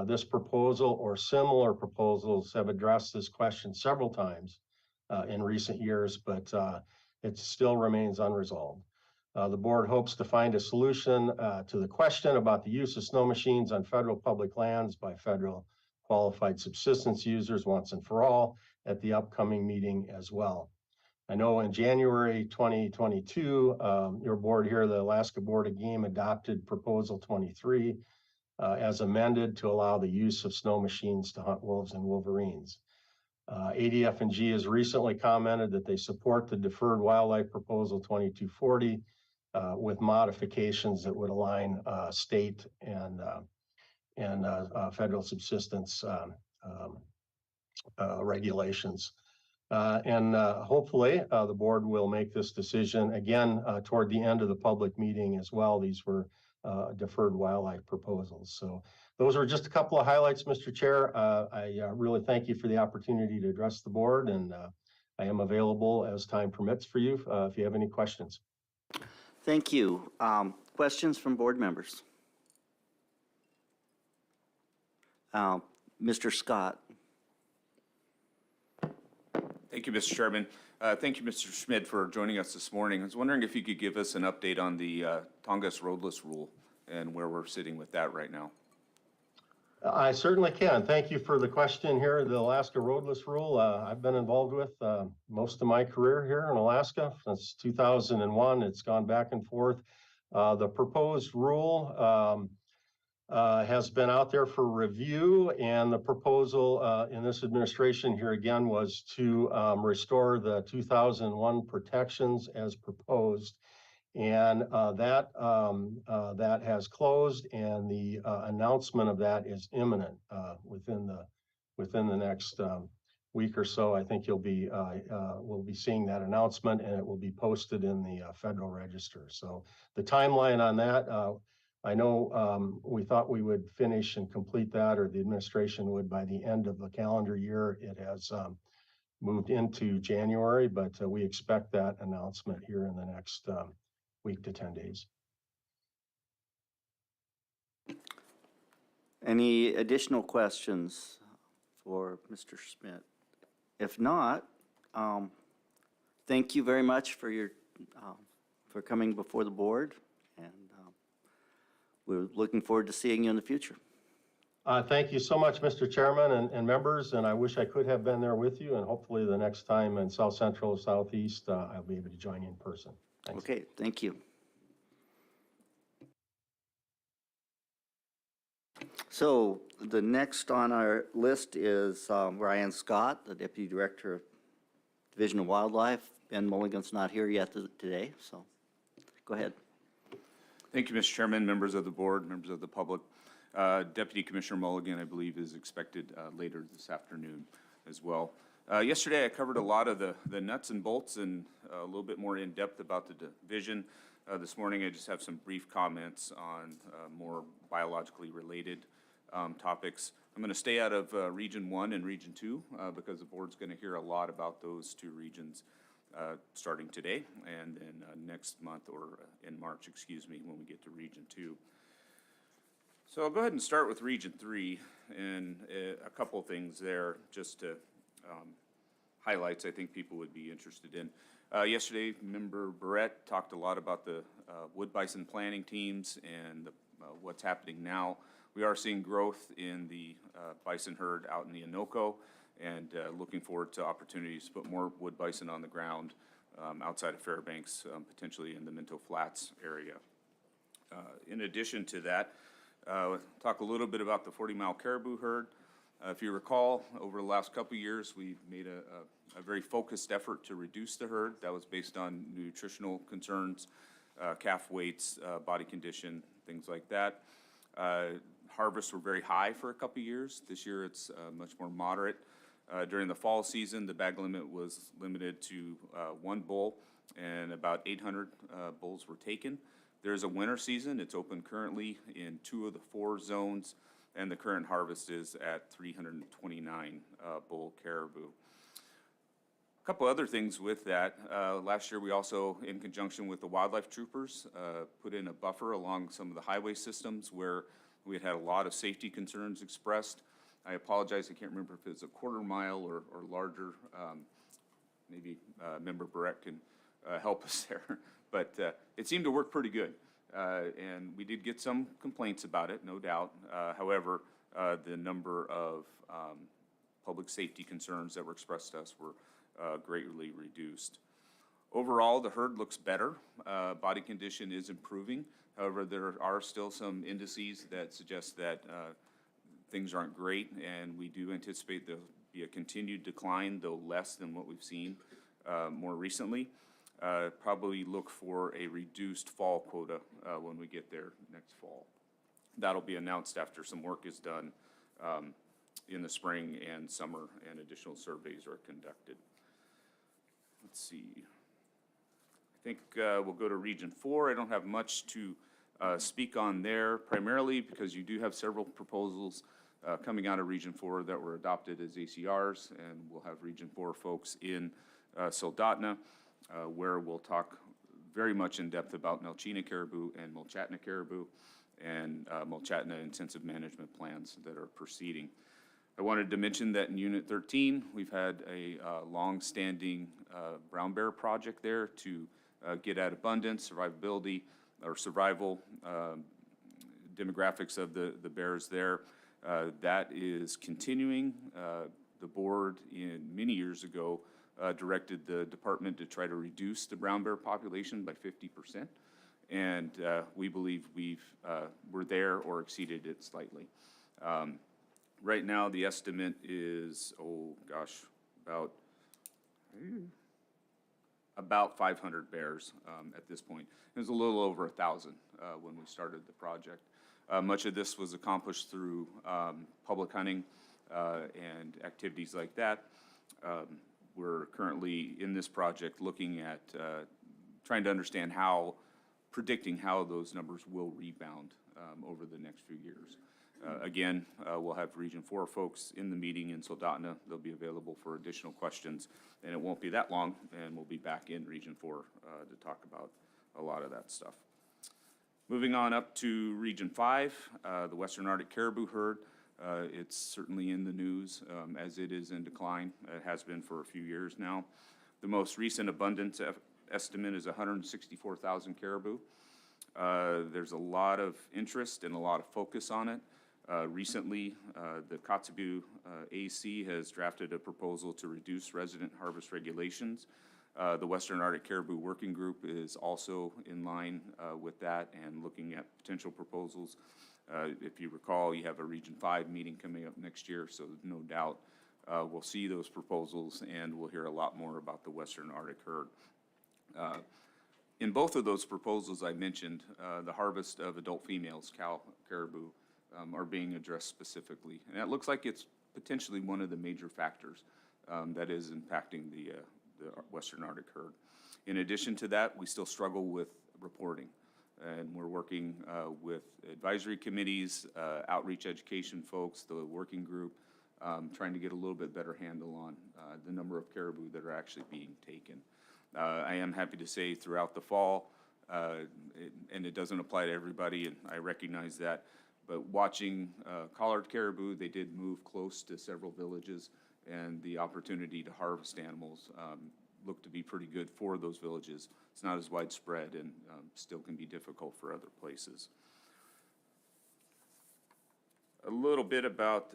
This proposal or similar proposals have addressed this question several times in recent years, but it still remains unresolved. The board hopes to find a solution to the question about the use of snow machines on federal public lands by federal qualified subsistence users once and for all at the upcoming meeting as well. I know in January 2022, your board here, the Alaska Board of Game, adopted Proposal 23 as amended to allow the use of snow machines to hunt wolves and wolverines. ADF&G has recently commented that they support the Deferred Wildlife Proposal 2240 with modifications that would align state and federal subsistence regulations. Hopefully the board will make this decision again toward the end of the public meeting as well. These were deferred wildlife proposals. So those are just a couple of highlights, Mr. Chair. I really thank you for the opportunity to address the board, and I am available as time permits for you if you have any questions. Thank you. Questions from board members? Mr. Scott. Thank you, Mr. Chairman. Thank you, Mr. Schmidt, for joining us this morning. I was wondering if you could give us an update on the Tongass roadless rule and where we're sitting with that right now. I certainly can. Thank you for the question here. The Alaska roadless rule, I've been involved with most of my career here in Alaska. Since 2001, it's gone back and forth. The proposed rule has been out there for review, and the proposal in this administration here again was to restore the 2001 protections as proposed. And that has closed, and the announcement of that is imminent within the next week or so. I think we'll be seeing that announcement, and it will be posted in the Federal Register. So the timeline on that, I know we thought we would finish and complete that, or the administration would, by the end of the calendar year. It has moved into January, but we expect that announcement here in the next week to 10 days. Any additional questions for Mr. Schmidt? If not, thank you very much for your for coming before the board, and we're looking forward to seeing you in the future. Thank you so much, Mr. Chairman and members, and I wish I could have been there with you, and hopefully the next time in South Central or Southeast, I'll be able to join you in person. Thanks. Okay, thank you. So the next on our list is Ryan Scott, the Deputy Director of Division of Wildlife. Ben Mulligan's not here yet today, so go ahead. Thank you, Mr. Chairman, members of the board, members of the public. Deputy Commissioner Mulligan, I believe, is expected later this afternoon as well. Yesterday, I covered a lot of the nuts and bolts and a little bit more in depth about the division. This morning, I just have some brief comments on more biologically related topics. I'm going to stay out of Region 1 and Region 2 because the board's going to hear a lot about those two regions starting today and then next month, or in March, excuse me, when we get to Region 2. So I'll go ahead and start with Region 3, and a couple things there just to highlights I think people would be interested in. Yesterday, Member Barrett talked a lot about the wood bison planning teams and what's happening now. We are seeing growth in the bison herd out in the Anoco, and looking forward to opportunities to put more wood bison on the ground outside of Fairbanks, potentially in the Minto Flats area. In addition to that, talk a little bit about the 40-mile caribou herd. If you recall, over the last couple of years, we've made a very focused effort to reduce the herd. That was based on nutritional concerns, calf weights, body condition, things like that. Harvests were very high for a couple of years. This year, it's much more moderate. During the fall season, the bag limit was limited to 1 bull, and about 800 bulls were taken. There's a winter season. It's open currently in 2 of the 4 zones, and the current harvest is at 329 bull caribou. A couple other things with that. Last year, we also, in conjunction with the wildlife troopers, put in a buffer along some of the highway systems where we had a lot of safety concerns expressed. I apologize, I can't remember if it's a quarter mile or larger. Maybe Member Barrett can help us there. But it seemed to work pretty good. And we did get some complaints about it, no doubt. However, the number of public safety concerns that were expressed to us were greatly reduced. Overall, the herd looks better. Body condition is improving. However, there are still some indices that suggest that things aren't great, and we do anticipate there'll be a continued decline, though less than what we've seen more recently. Probably look for a reduced fall quota when we get there next fall. That'll be announced after some work is done in the spring and summer, and additional surveys are conducted. Let's see. I think we'll go to Region 4. I don't have much to speak on there, primarily because you do have several proposals coming out of Region 4 that were adopted as ACRs, and we'll have Region 4 folks in Soldotna, where we'll talk very much in depth about Melchina caribou and Mulchatna caribou, and Mulchatna intensive management plans that are proceeding. I wanted to mention that in Unit 13, we've had a long-standing brown bear project there to get at abundance, survivability, or survival demographics of the bears there. That is continuing. The board many years ago directed the department to try to reduce the brown bear population by 50%. And we believe we're there or exceeded it slightly. Right now, the estimate is, about 500 bears at this point. It was a little over 1,000 when we started the project. Much of this was accomplished through public hunting and activities like that. We're currently in this project looking at trying to understand predicting how those numbers will rebound over the next few years. Again, we'll have Region 4 folks in the meeting in Soldotna. They'll be available for additional questions, and it won't be that long, and we'll be back in Region 4 to talk about a lot of that stuff. Moving on up to Region 5, the Western Arctic caribou herd. It's certainly in the news as it is in decline. It has been for a few years now. The most recent abundance estimate is 164,000 caribou. There's a lot of interest and a lot of focus on it. Recently, the Kotzebue AC has drafted a proposal to reduce resident harvest regulations. The Western Arctic Caribou Working Group is also in line with that and looking at potential proposals. If you recall, you have a Region 5 meeting coming up next year, so no doubt we'll see those proposals and we'll hear a lot more about the Western Arctic herd. In both of those proposals I mentioned, the harvest of adult females, cow caribou, are being addressed specifically. And it looks like it's potentially one of the major factors that is impacting the Western Arctic herd. In addition to that, we still struggle with reporting. And we're working with advisory committees, outreach education folks, the working group, trying to get a little bit better handle on the number of caribou that are actually being taken. I am happy to say throughout the fall, and it doesn't apply to everybody, and I recognize that, but watching collared caribou, they did move close to several villages, and the opportunity to harvest animals look to be pretty good for those villages. It's not as widespread and still can be difficult for other places. A little bit about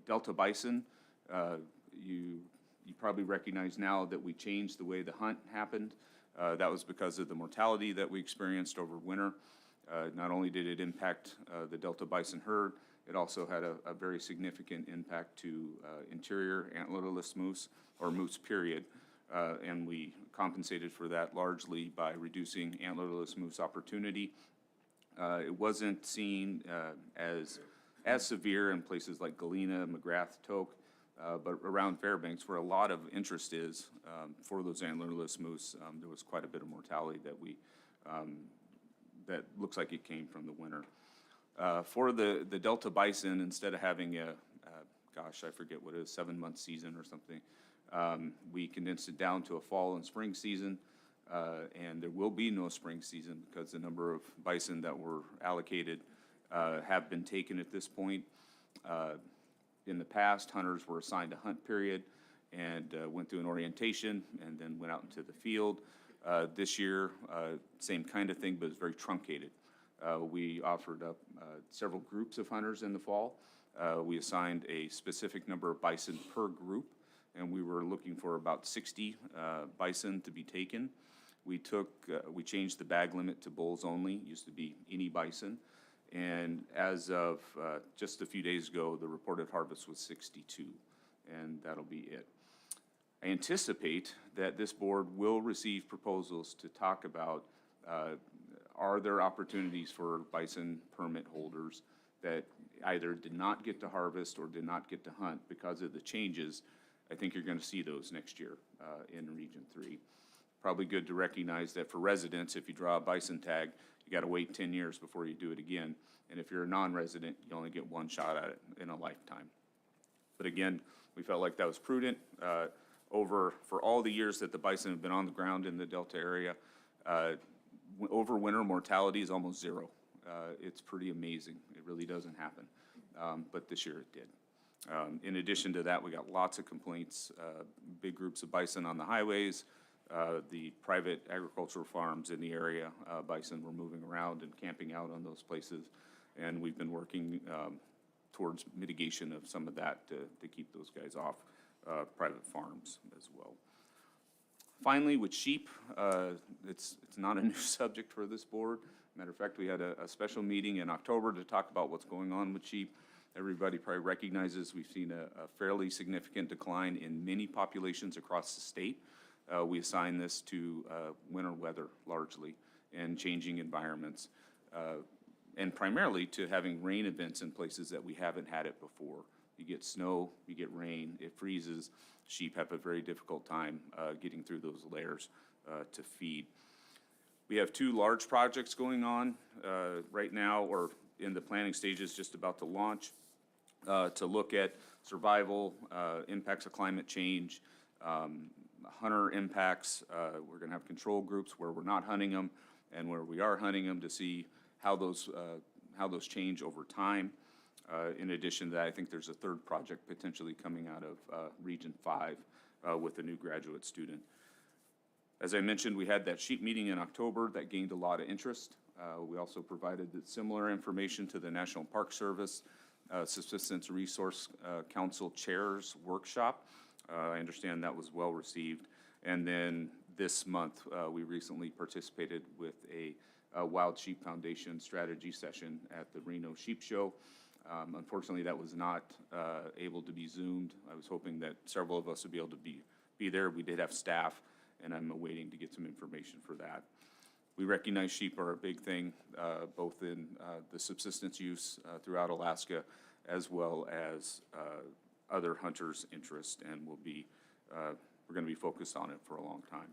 Delta bison. You probably recognize now that we changed the way the hunt happened. That was because of the mortality that we experienced over winter. Not only did it impact the Delta bison herd, it also had a very significant impact to interior antlerless moose, or moose period. And we compensated for that largely by reducing antlerless moose opportunity. It wasn't seen as severe in places like Galena, McGrath, Tok, but around Fairbanks, where a lot of interest is for those antlerless moose, there was quite a bit of mortality that looks like it came from the winter. For the Delta bison, instead of having gosh, I forget what it is, 7-month season or something, we condensed it down to a fall and spring season. And there will be no spring season because the number of bison that were allocated have been taken at this point. In the past, hunters were assigned a hunt period and went through an orientation and then went out into the field. This year, same kind of thing, but it's very truncated. We offered up several groups of hunters in the fall. We assigned a specific number of bison per group, and we were looking for about 60 bison to be taken. We changed the bag limit to bulls only. It used to be any bison. And as of just a few days ago, the reported harvest was 62, and that'll be it. I anticipate that this board will receive proposals to talk about are there opportunities for bison permit holders that either did not get to harvest or did not get to hunt because of the changes. I think you're going to see those next year in Region 3. Probably good to recognize that for residents, if you draw a bison tag, you got to wait 10 years before you do it again. And if you're a non-resident, you only get one shot at it in a lifetime. But again, we felt like that was prudent. For all the years that the bison have been on the ground in the Delta area, over winter mortality is almost zero. It's pretty amazing. It really doesn't happen. But this year it did. In addition to that, we got lots of complaints, big groups of bison on the highways, the private agricultural farms in the area. Bison were moving around and camping out on those places. And we've been working towards mitigation of some of that to keep those guys off private farms as well. Finally, with sheep, it's not a new subject for this board. Matter of fact, we had a special meeting in October to talk about what's going on with sheep. Everybody probably recognizes we've seen a fairly significant decline in many populations across the state. We assign this to winter weather largely and changing environments, and primarily to having rain events in places that we haven't had it before. You get snow, you get rain, it freezes. Sheep have a very difficult time getting through those layers to feed. We have 2 large projects going on right now, or in the planning stages, just about to launch, to look at survival, impacts of climate change, hunter impacts. We're going to have control groups where we're not hunting them and where we are hunting them to see how those change over time. In addition to that, I think there's a 3rd project potentially coming out of Region 5 with a new graduate student. As I mentioned, we had that sheep meeting in October that gained a lot of interest. We also provided similar information to the National Park Service Subsistence Resource Council Chairs Workshop. I understand that was well received. And then this month, we recently participated with a Wild Sheep Foundation strategy session at the Reno Sheep Show. Unfortunately, that was not able to be Zoomed. I was hoping that several of us would be able to be there. We did have staff, and I'm awaiting to get some information for that. We recognize sheep are a big thing, both in the subsistence use throughout Alaska, as well as other hunters' interest, and we're going to be focused on it for a long time.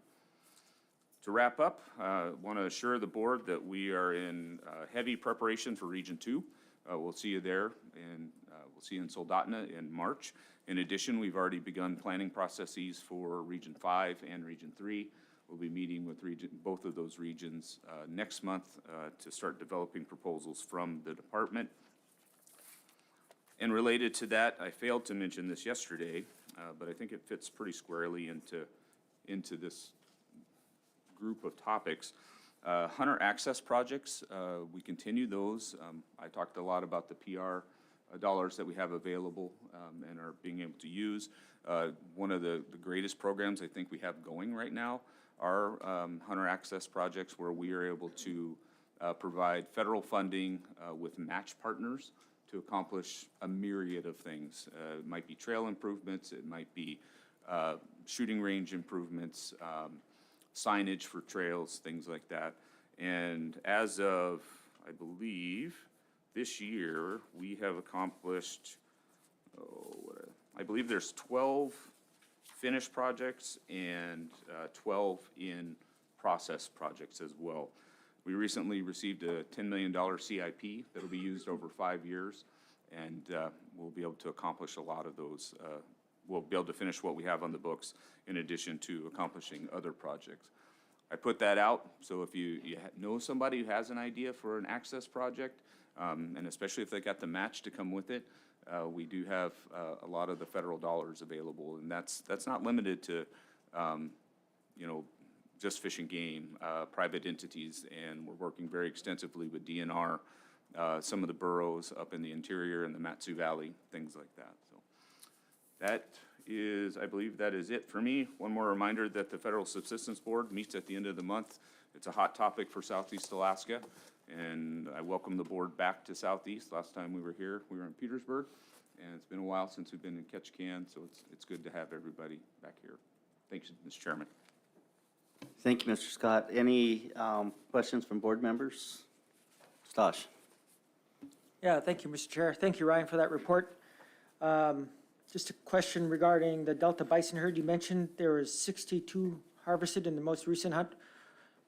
To wrap up, I want to assure the board that we are in heavy preparation for Region 2. We'll see you there, and we'll see you in Soldotna in March. In addition, we've already begun planning processes for Region 5 and Region 3. We'll be meeting with both of those regions next month to start developing proposals from the department. And related to that, I failed to mention this yesterday, but I think it fits pretty squarely into this group of topics. Hunter access projects, we continue those. I talked a lot about the PR dollars that we have available and are being able to use. One of the greatest programs I think we have going right now are hunter access projects where we are able to provide federal funding with match partners to accomplish a myriad of things. It might be trail improvements, it might be shooting range improvements, signage for trails, things like that. And as of, I believe, this year, we have accomplished, I believe there's 12 finished projects and 12 in process projects as well. We recently received a $10 million CIP that'll be used over 5 years, and we'll be able to accomplish a lot of those. We'll be able to finish what we have on the books in addition to accomplishing other projects. I put that out, so if you know somebody who has an idea for an access project, and especially if they got the match to come with it, we do have a lot of the federal dollars available, and that's not limited to, you know, just Fish and Game, private entities, and we're working very extensively with DNR, some of the boroughs up in the interior and the Matsu Valley, things like that. So that is, I believe that is it for me. One more reminder that the Federal Subsistence Board meets at the end of the month. It's a hot topic for Southeast Alaska, and I welcome the board back to Southeast. Last time we were here, we were in Petersburg, and it's been a while since we've been in Ketchikan, so it's good to have everybody back here. Thanks, Mr. Chairman. Thank you, Mr. Scott. Any questions from board members? Stosh. Yeah, thank you, Mr. Chair. Thank you, Ryan, for that report. Just a question regarding the Delta bison herd. You mentioned there was 62 harvested in the most recent hunt.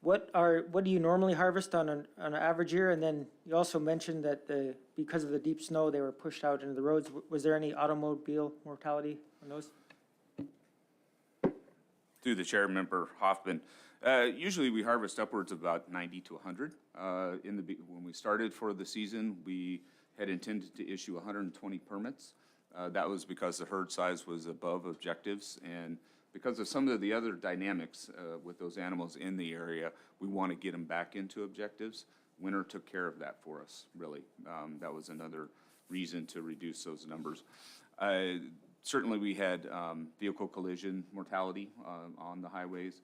What do you normally harvest on an average year? And then you also mentioned that because of the deep snow, they were pushed out into the roads. Was there any automobile mortality on those? Through the chair, Member Hoffman, usually we harvest upwards of about 90 to 100. When we started for the season, we had intended to issue 120 permits. That was because the herd size was above objectives, and because of some of the other dynamics with those animals in the area, we want to get them back into objectives. Winter took care of that for us, really. That was another reason to reduce those numbers. Certainly, we had vehicle collision mortality on the highways,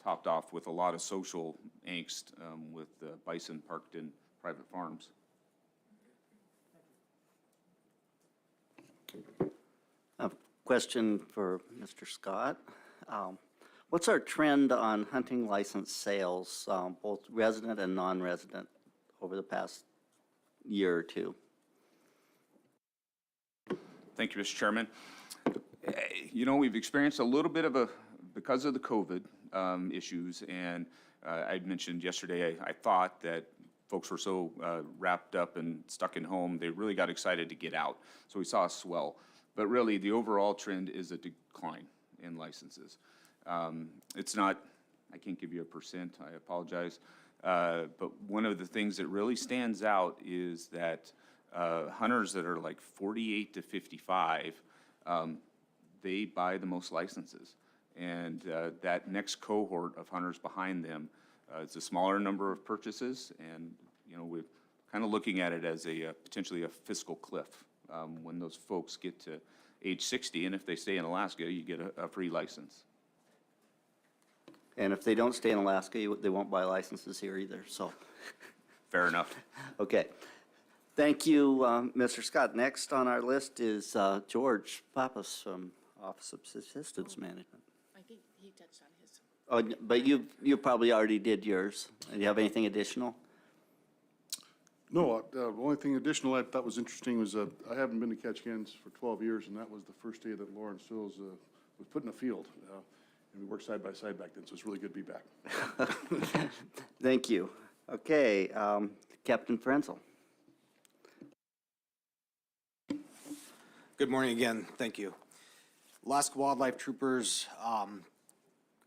topped off with a lot of social angst with bison parked in private farms. A question for Mr. Scott. What's our trend on hunting license sales, both resident and non-resident, over the past year or two? Thank you, Mr. Chairman. You know, we've experienced a little bit of because of the COVID issues, and I mentioned yesterday, I thought that folks were so wrapped up and stuck in home, they really got excited to get out. So we saw a swell. But really, the overall trend is a decline in licenses. It's not, I can't give you a percent, I apologize. But one of the things that really stands out is that hunters that are like 48 to 55, they buy the most licenses. And that next cohort of hunters behind them, it's a smaller number of purchases, and you know, we're kind of looking at it as potentially a fiscal cliff. When those folks get to age 60, and if they stay in Alaska, you get a free license. And if they don't stay in Alaska, they won't buy licenses here either, so. Fair enough. Okay. Thank you, Mr. Scott. Next on our list is George Pappas from Office of Subsistence Management. I think he touched on his. Oh, but you probably already did yours. Do you have anything additional? No, the only thing additional I thought was interesting was I haven't been to Ketchikans for 12 years, and that was the first day that Lauren Stills was put in a field. And we worked side by side back then, so it's really good to be back. Thank you. Okay, Captain Frenzel. Good morning again. Thank you. Alaska Wildlife Troopers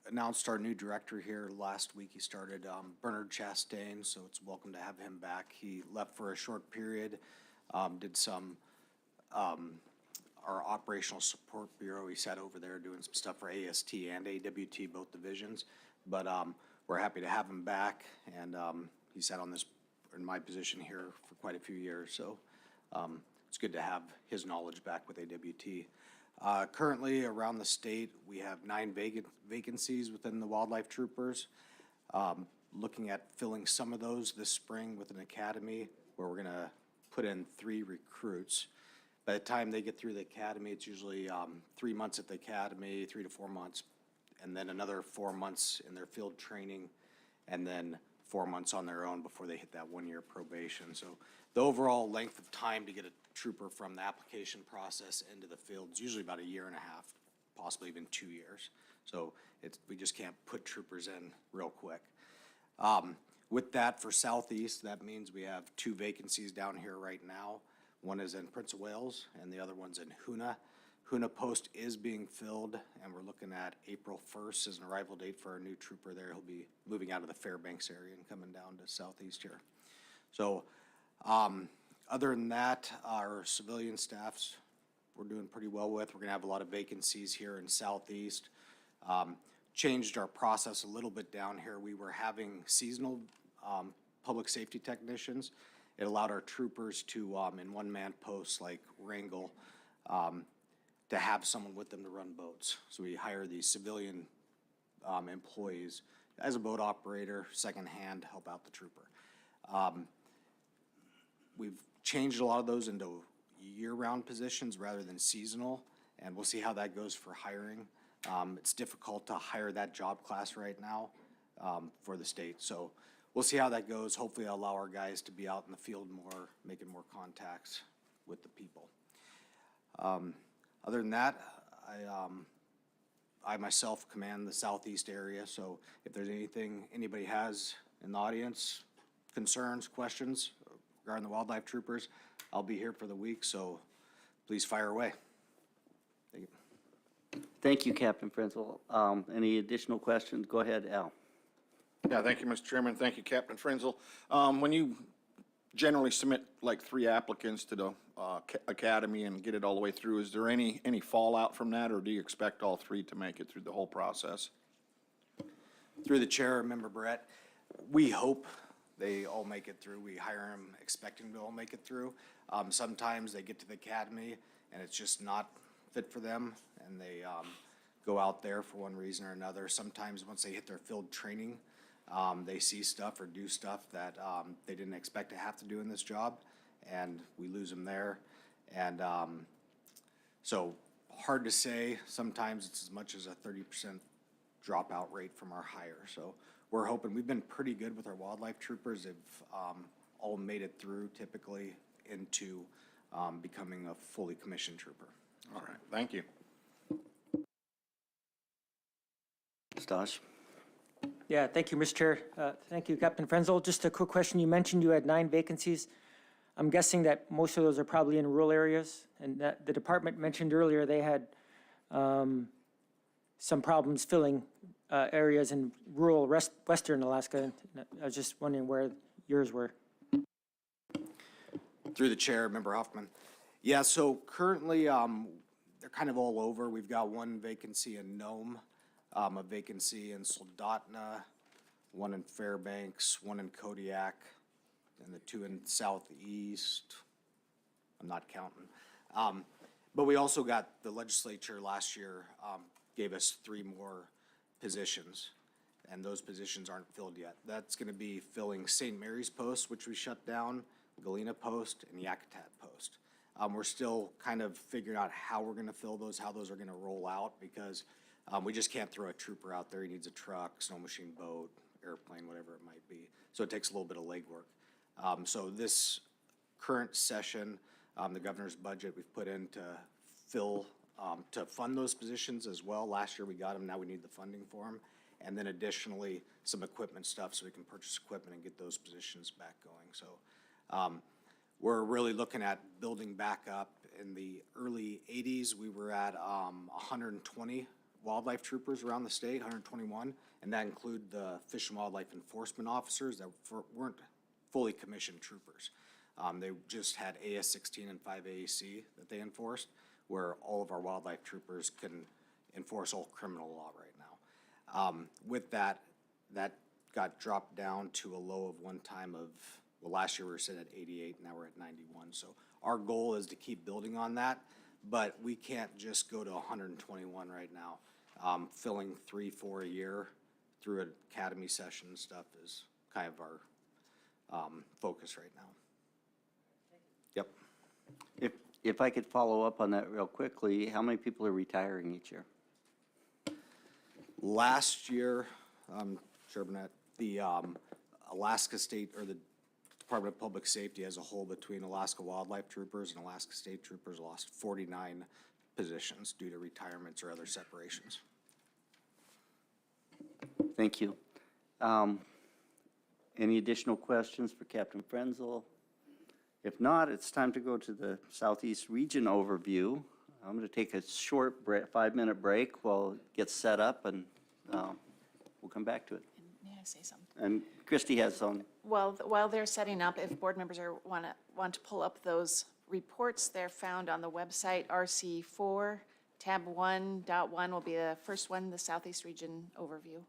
announced our new director here last week. He started Bernard Chastain, so it's welcome to have him back. He left for a short period, did some our Operational Support Bureau. He sat over there doing some stuff for AST and AWT, both divisions. But we're happy to have him back, and he sat on this, in my position here for quite a few years. So it's good to have his knowledge back with AWT. Currently, around the state, we have 9 vacancies within the wildlife troopers. Looking at filling some of those this spring with an academy where we're gonna put in 3 recruits. By the time they get through the academy, it's usually 3 months at the academy, 3 to 4 months, and then another 4 months in their field training, and then 4 months on their own before they hit that 1-year probation. So the overall length of time to get a trooper from the application process into the field is usually about 1.5 years, possibly even 2 years. So we just can't put troopers in real quick. With that, for Southeast, that means we have 2 vacancies down here right now. One is in Prince of Wales and the other one's in Hoona. Hoona post is being filled, and we're looking at April 1st as an arrival date for our new trooper there. He'll be moving out of the Fairbanks area and coming down to Southeast here. So other than that, our civilian staffs we're doing pretty well with. We're gonna have a lot of vacancies here in Southeast. Changed our process a little bit down here. We were having seasonal public safety technicians. It allowed our troopers to, in one-man posts like Wrangell, to have someone with them to run boats. So we hire these civilian employees as a boat operator, secondhand, help out the trooper. We've changed a lot of those into year-round positions rather than seasonal, and we'll see how that goes for hiring. It's difficult to hire that job class right now for the state. So we'll see how that goes. Hopefully I'll allow our guys to be out in the field more, making more contacts with the people. Other than that, I myself command the Southeast area, so if there's anything anybody has in the audience, concerns, questions regarding the wildlife troopers, I'll be here for the week, so please fire away. Thank you. Thank you, Captain Frenzel. Any additional questions? Go ahead, Al. Yeah, thank you, Mr. Chairman. Thank you, Captain Frenzel. When you generally submit like 3 applicants to the academy and get it all the way through, is there any fallout from that, or do you expect all 3 to make it through the whole process? Through the chair, Member Brett, we hope they all make it through. We hire them expecting to all make it through. Sometimes they get to the academy and it's just not fit for them, and they go out there for one reason or another. Sometimes once they hit their field training, they see stuff or do stuff that they didn't expect to have to do in this job, and we lose them there. And so hard to say. Sometimes it's as much as a 30% dropout rate from our hire. So we're hoping, we've been pretty good with our wildlife troopers. They've all made it through typically into becoming a fully commissioned trooper. All right, thank you. Stosh? Yeah, thank you, Mr. Chair. Thank you, Captain Frenzel. Just a quick question. You mentioned you had 9 vacancies. I'm guessing that most of those are probably in rural areas, and that the department mentioned earlier they had some problems filling areas in rural western Alaska. I was just wondering where yours were. Through the chair, Member Hoffman. Yeah, so currently they're kind of all over. We've got 1 vacancy in Nome, a vacancy in Soldotna, 1 in Fairbanks, 1 in Kodiak, and the 2 in Southeast. I'm not counting. But we also got, the legislature last year gave us 3 more positions, and those positions aren't filled yet. That's gonna be filling St. Mary's Post, which we shut down, Galena Post, and Yakutat Post. We're still kind of figuring out how we're gonna fill those, how those are gonna roll out, because we just can't throw a trooper out there. He needs a truck, snow machine, boat, airplane, whatever it might be. So it takes a little bit of legwork. So this current session, the governor's budget we've put in to fill, to fund those positions as well. Last year we got them, now we need the funding for them. And then additionally, some equipment stuff so we can purchase equipment and get those positions back going. So we're really looking at building back up. In the early 80s, we were at 120 wildlife troopers around the state, 121, and that included the Fish and Wildlife Enforcement officers that weren't fully commissioned troopers. They just had AS-16 and 5 AAC that they enforced. where all of our wildlife troopers can enforce all criminal law right now. With that, that got dropped down to a low of one time of, well, last year we were sitting at 88, now we're at 91. So our goal is to keep building on that, but we can't just go to 121 right now. Filling 3-4 a year through an academy session and stuff is kind of our focus right now. Yep. If I could follow up on that real quickly, how many people are retiring each year? Last year, Chair Burnett, the Alaska State, or the Department of Public Safety as a whole, between Alaska Wildlife Troopers and Alaska State Troopers, lost 49 positions due to retirements or other separations. Thank you. Any additional questions for Captain Frenzel? If not, it's time to go to the Southeast Region overview. I'm going to take a short 5-minute break while it gets set up, and we'll come back to it. May I say something? And Christie has some. While they're setting up, if board members want to pull up those reports, they're found on the website, RC4, tab 1.1 will be the first one, the Southeast Region overview.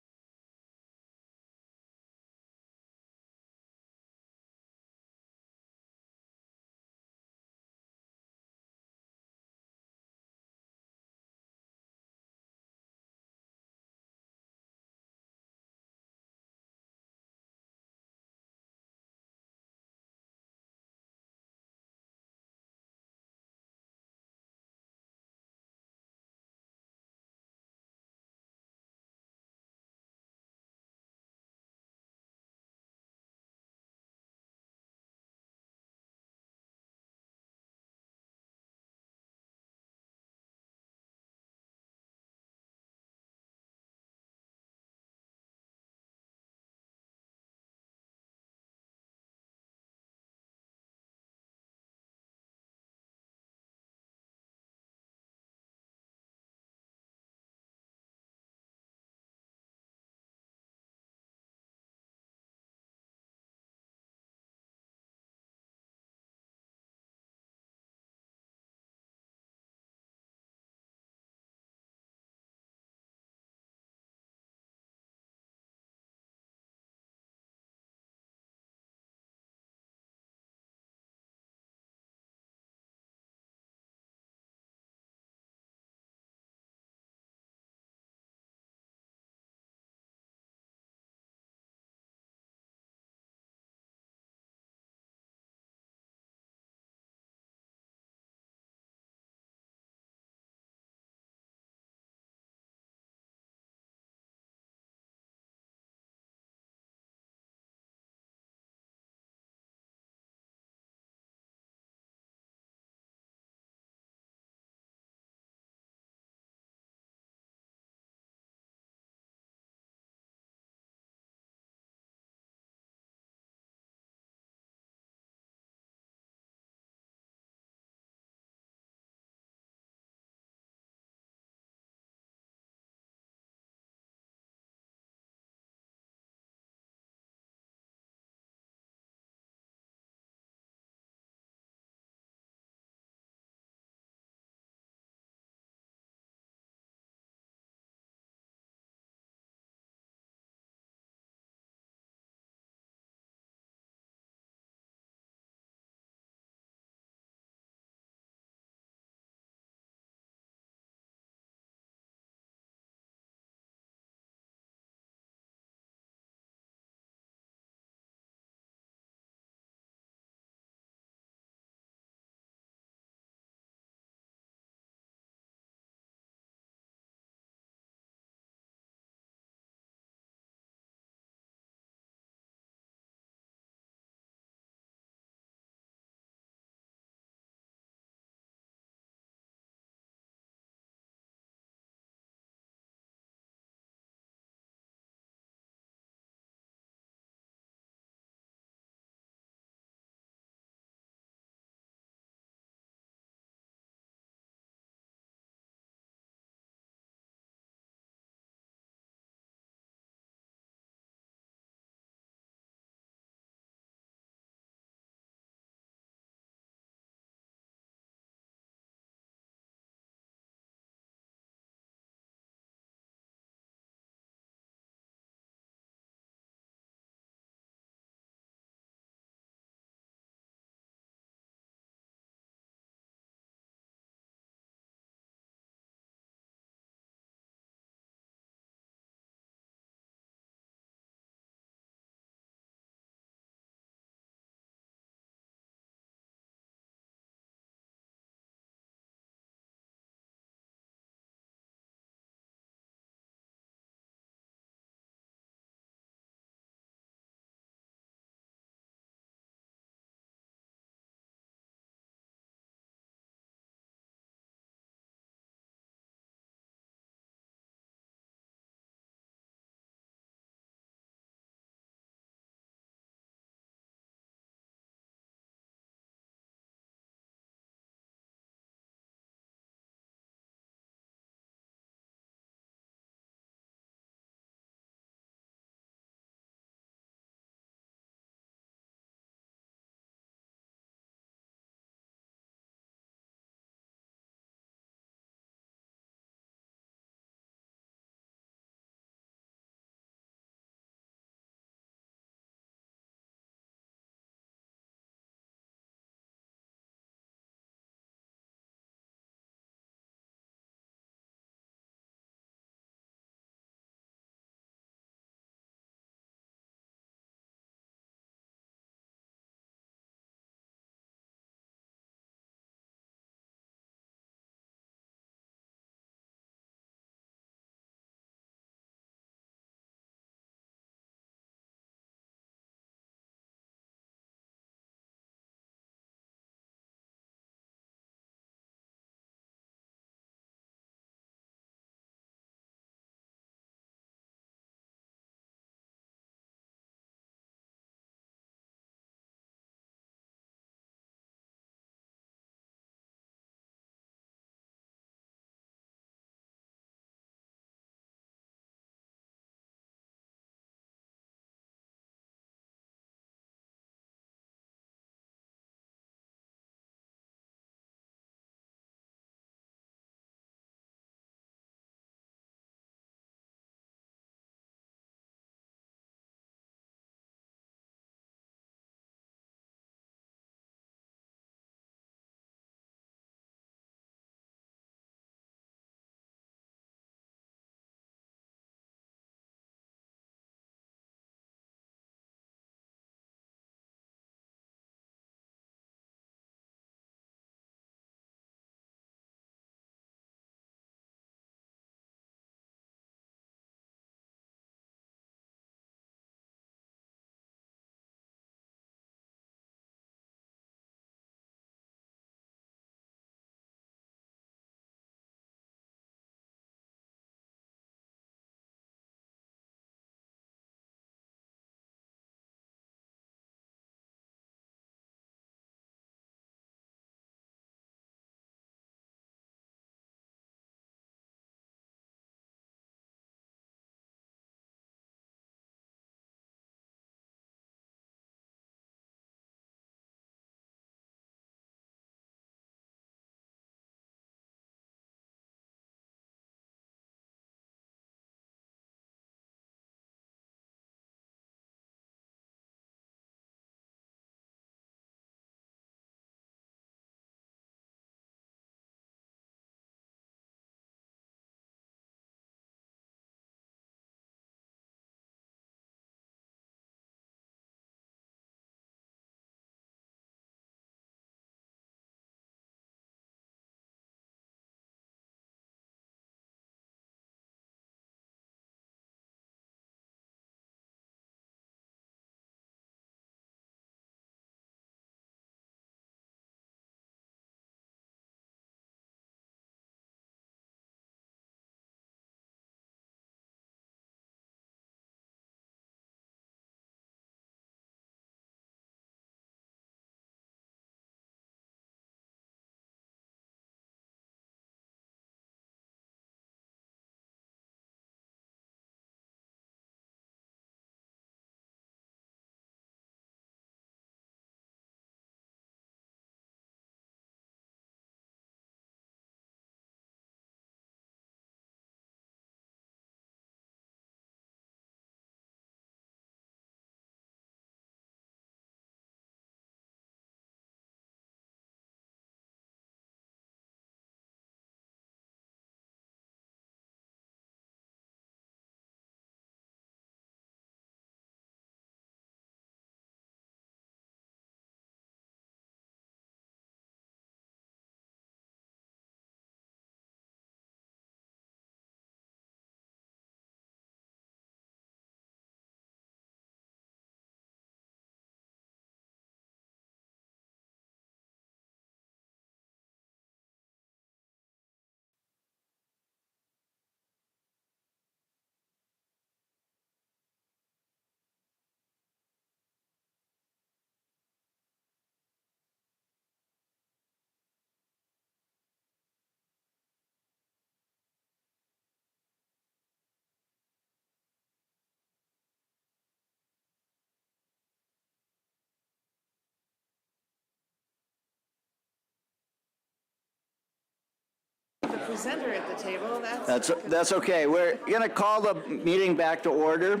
presenter at the table. That's okay. We're going to call the meeting back to order.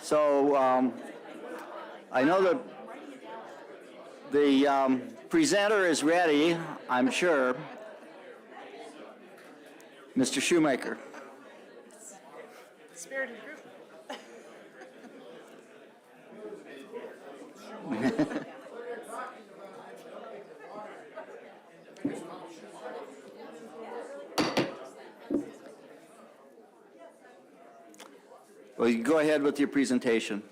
So I know that the presenter is ready, I'm sure. Mr. Shoemaker. Spirited group. Well, you can go ahead with your presentation.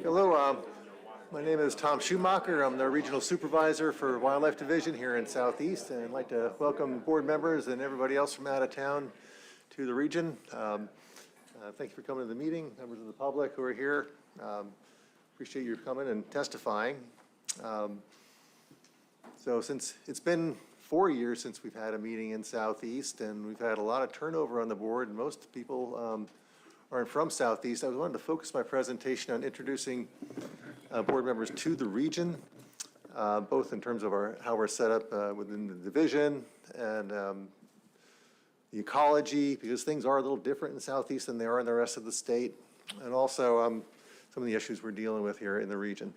Hello, my name is Tom Schumacher. I'm the Regional Supervisor for Wildlife Division here in Southeast, and I'd like to welcome board members and everybody else from out of town to the region. Thank you for coming to the meeting, members of the public who are here. Appreciate you coming and testifying. So since it's been 4 years since we've had a meeting in Southeast, and we've had a lot of turnover on the board, and most people aren't from Southeast, I wanted to focus my presentation on introducing board members to the region, both in terms of how we're set up within the division and the ecology, because things are a little different in Southeast than they are in the rest of the state, and also some of the issues we're dealing with here in the region.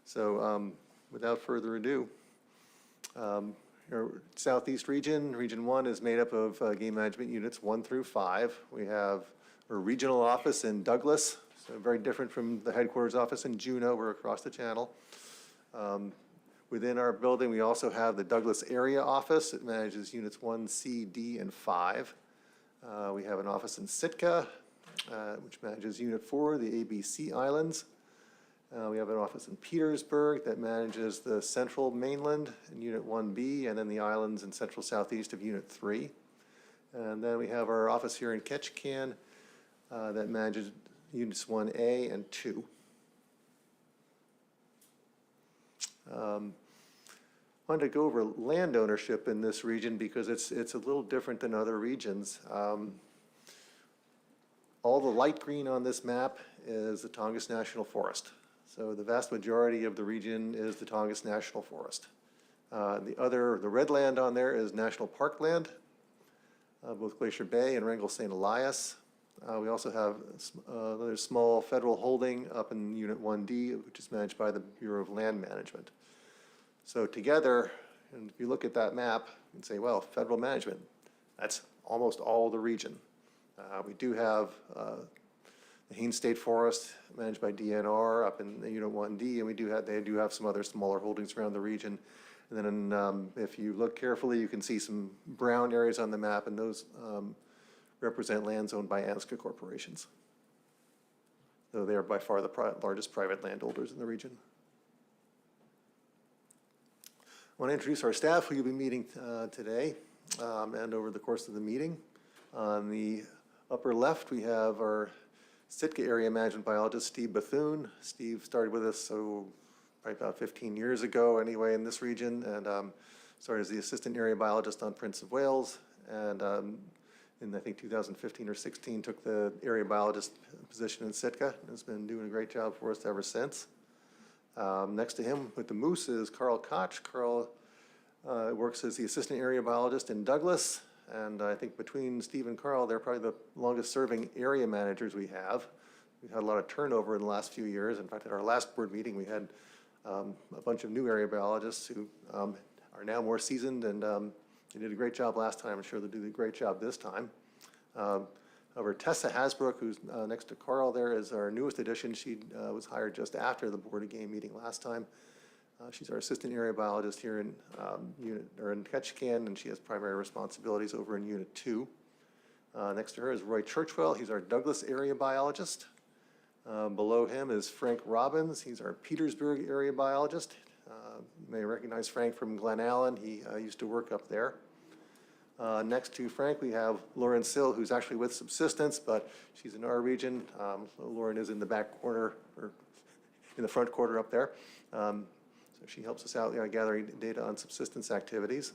So without further ado, our Southeast region, Region 1 is made up of game management units 1 through 5. We have a regional office in Douglas, so very different from the headquarters office in Juneau. We're across the channel. Within our building, we also have the Douglas area office. It manages units 1, C, D, and 5. We have an office in Sitka, which manages unit 4, the ABC Islands. We have an office in Petersburg that manages the central mainland in Unit 1B, and then the islands in central southeast of Unit 3. And then we have our office here in Ketchikan that manages Units 1A and 2. Wanted to go over land ownership in this region because it's a little different than other regions. All the light green on this map is the Tongass National Forest. So the vast majority of the region is the Tongass National Forest. The red land on there is national park land, both Glacier Bay and Wrangell St. Elias. We also have another small federal holding up in Unit 1D, which is managed by the Bureau of Land Management. So together, and if you look at that map and say, well, federal management, that's almost all the region. We do have the Haines State Forest managed by DNR up in Unit 1D, and they do have some other smaller holdings around the region. And then if you look carefully, you can see some brown areas on the map, and those represent lands owned by ANSCA corporations. So they are by far the largest private landholders in the region. I want to introduce our staff who you'll be meeting today and over the course of the meeting. On the upper left, we have our Sitka area management biologist, Steve Bethune. Steve started with us probably about 15 years ago anyway in this region, and started as the assistant area biologist on Prince of Wales, and in I think 2015 or 16 took the area biologist position in Sitka, and has been doing a great job for us ever since. Next to him with the moose is Carl Koch. Carl works as the assistant area biologist in Douglas, and I think between Steve and Carl, they're probably the longest serving area managers we have. We've had a lot of turnover in the last few years. In fact, at our last board meeting, we had a bunch of new area biologists who are now more seasoned, and they did a great job last time. I'm sure they'll do a great job this time. However, Tessa Hasbrook, who's next to Carl there, is our newest addition. She was hired just after the Board of Game meeting last time. She's our assistant area biologist here in Ketchikan, and she has primary responsibilities over in Unit 2. Next to her is Roy Churchwell. He's our Douglas area biologist. Below him is Frank Robbins. He's our Petersburg area biologist. You may recognize Frank from Glen Allen. He used to work up there. Next to Frank, we have Lauren Sill, who's actually with Subsistence, but she's in our region. So Lauren is in the back corner, or in the front quarter up there. So she helps us out gathering data on subsistence activities.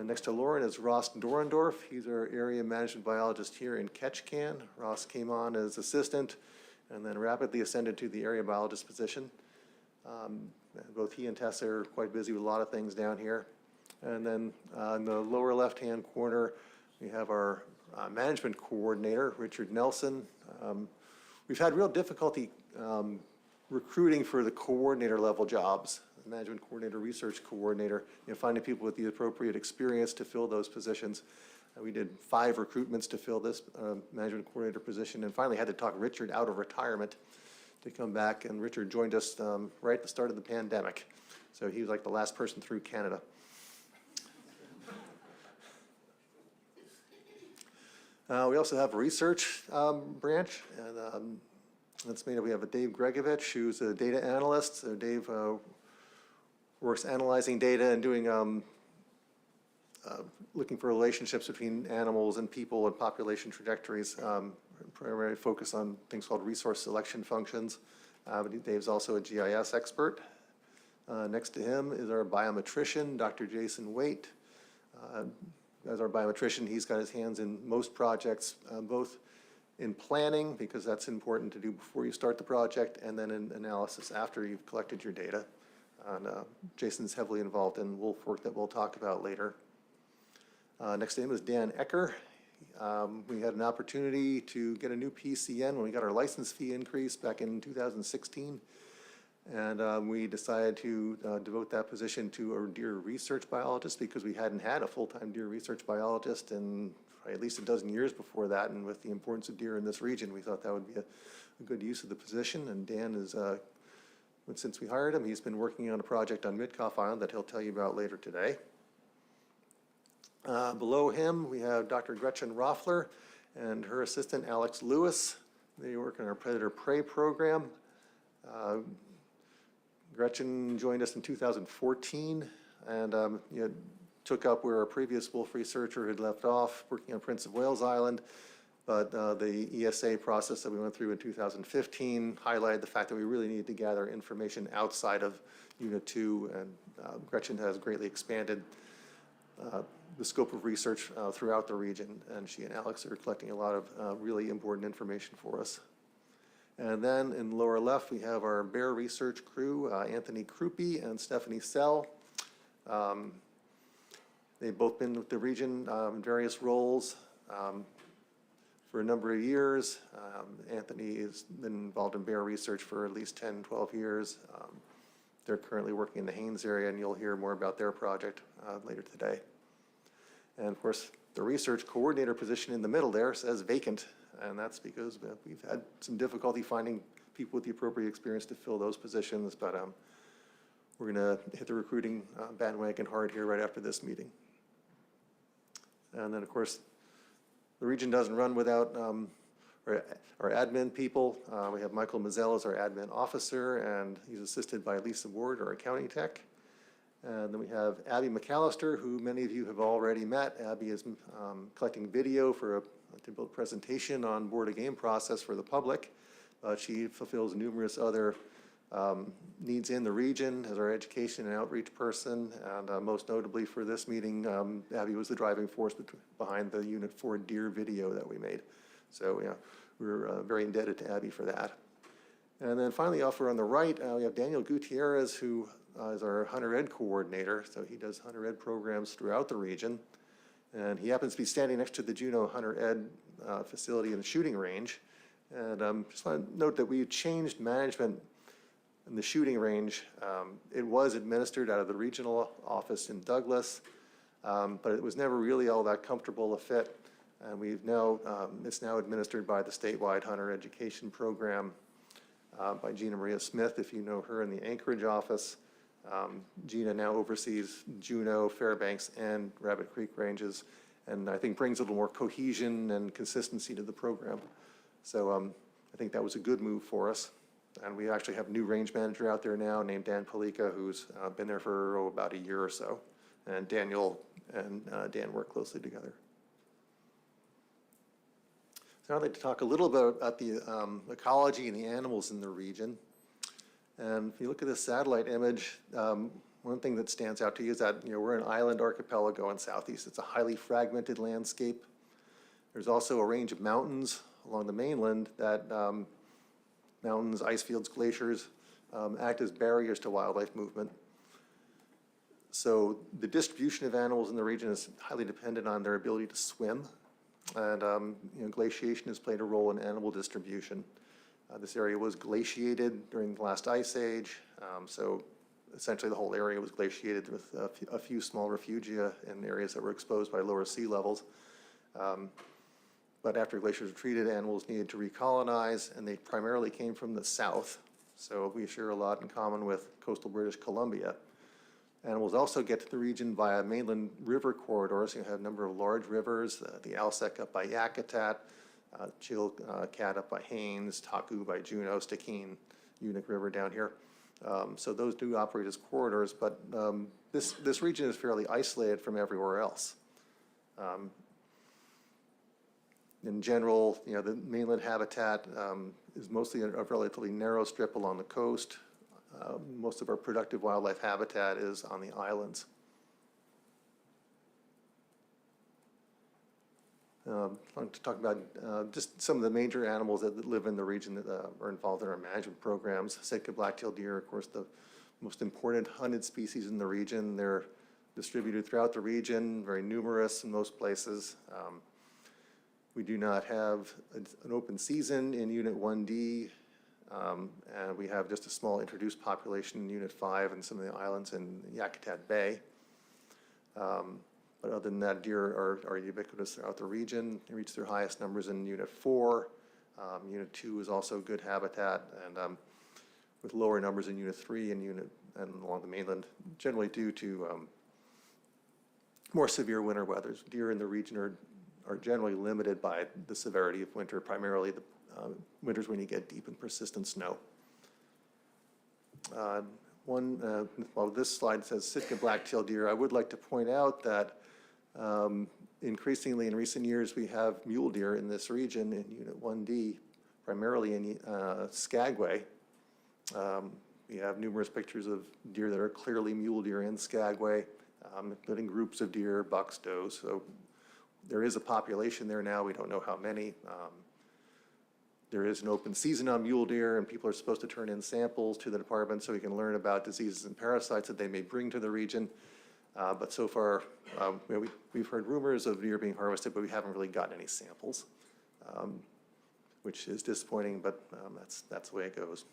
Next to Lauren is Ross Dorendorf. He's our area management biologist here in Ketchikan. Ross came on as assistant and then rapidly ascended to the area biologist position. Both he and Tessa are quite busy with a lot of things down here. And then in the lower left-hand corner, we have our management coordinator, Richard Nelson. We've had real difficulty recruiting for the coordinator level jobs, the management coordinator, research coordinator, finding people with the appropriate experience to fill those positions. We did 5 recruitments to fill this management coordinator position, and finally had to talk Richard out of retirement to come back, and Richard joined us right at the start of the pandemic. So he was like the last person through Canada. We also have a research branch, and that's made up, we have a Dave Gregovich, who's a data analyst. So Dave works analyzing data and doing, looking for relationships between animals and people and population trajectories, primarily focus on things called resource selection functions. But Dave's also a GIS expert. Next to him is our biometrician, Dr. Jason Waite. As our biometrician, he's got his hands in most projects, both in planning, because that's important to do before you start the project, and then in analysis after you've collected your data. And Jason's heavily involved in wolf work that we'll talk about later. Next to him is Dan Ecker. We had an opportunity to get a new PCN when we got our license fee increase back in 2016. And we decided to devote that position to a deer research biologist, because we hadn't had a full-time deer research biologist in at least a dozen years before that. And with the importance of deer in this region, we thought that would be a good use of the position. And Dan is, since we hired him, he's been working on a project on Midcoff Island that he'll tell you about later today. Below him, we have Dr. Gretchen Roffler and her assistant, Alex Lewis. They work in our Predator Prey program. Gretchen joined us in 2014 and took up where our previous wolf researcher had left off, working on Prince of Wales Island. But the ESA process that we went through in 2015 highlighted the fact that we really needed to gather information outside of Unit 2, and Gretchen has greatly expanded the scope of research throughout the region, and she and Alex are collecting a lot of really important information for us. And then in the lower left, we have our bear research crew, Anthony Krupe and Stephanie Sell. They've both been with the region in various roles for a number of years. Anthony has been involved in bear research for at least 10, 12 years. They're currently working in the Haines area, and you'll hear more about their project later today. And of course, the research coordinator position in the middle there says vacant, and that's because we've had some difficulty finding people with the appropriate experience to fill those positions, but we're gonna hit the recruiting bandwagon hard here right after this meeting. And then of course, the region doesn't run without our admin people. We have Michael Mazzell as our admin officer, and he's assisted by Lisa Ward, our accounting tech. And then we have Abby McAllister, who many of you have already met. Abby is collecting video for a typical presentation on board a game process for the public. She fulfills numerous other needs in the region as our education and outreach person. And most notably for this meeting, Abby was the driving force behind the Unit 4 deer video that we made. So yeah, we're very indebted to Abby for that. And then finally, over on the right, we have Daniel Gutierrez, who is our Hunter Ed coordinator. So he does Hunter Ed programs throughout the region. And he happens to be standing next to the Juneau Hunter Ed facility in the shooting range. And just want to note that we changed management in the shooting range. It was administered out of the regional office in Douglas, but it was never really all that comfortable a fit. And we've now, it's now administered by the statewide hunter education program by Gina Maria Smith, if you know her, in the Anchorage office. Gina now oversees Juneau, Fairbanks, and Rabbit Creek ranges, and I think brings a little more cohesion and consistency to the program. So I think that was a good move for us. And we actually have a new range manager out there now named Dan Palika, who's been there for about a year or so. And Daniel and Dan work closely together. So I'd like to talk a little bit about the ecology and the animals in the region. And if you look at this satellite image, one thing that stands out to you is that we're an island archipelago in Southeast. It's a highly fragmented landscape. There's also a range of mountains along the mainland that mountains, ice fields, glaciers act as barriers to wildlife movement. So the distribution of animals in the region is highly dependent on their ability to swim. And glaciation has played a role in animal distribution. This area was glaciated during the last ice age. So essentially the whole area was glaciated with a few small refugia in areas that were exposed by lower sea levels. But after glaciers retreated, animals needed to recolonize, and they primarily came from the south. So we share a lot in common with coastal British Columbia. Animals also get to the region via mainland river corridors. You have a number of large rivers, the Alsek up by Yakutat, Chilkat up by Haines, Taku by Juneau, Stikine, Unic River down here. So those do operate as corridors, but this region is fairly isolated from everywhere else. In general, the mainland habitat is mostly a relatively narrow strip along the coast. Most of our productive wildlife habitat is on the islands. I'd like to talk about just some of the major animals that live in the region that are involved in our management programs. Sitka black-tailed deer, of course, the most important hunted species in the region. They're distributed throughout the region, very numerous in most places. We do not have an open season in Unit 1D, and we have just a small introduced population in Unit 5 and some of the islands in Yakutat Bay. But other than that, deer are ubiquitous throughout the region. They reach their highest numbers in Unit 4. Unit 2 is also good habitat, and with lower numbers in Unit 3 and along the mainland, generally due to more severe winter weather. Deer in the region are generally limited by the severity of winter, primarily the winters when you get deep and persistent snow. Well, this slide says Sitka black-tailed deer. I would like to point out that increasingly in recent years, we have mule deer in this region in Unit 1D, primarily in Skagway. We have numerous pictures of deer that are clearly mule deer in Skagway, including groups of deer, bucks, does. So there is a population there now. We don't know how many. There is an open season on mule deer, and people are supposed to turn in samples to the department so we can learn about diseases and parasites that they may bring to the region. But so far, we've heard rumors of deer being harvested, but we haven't really gotten any samples, which is disappointing, but that's the way it goes.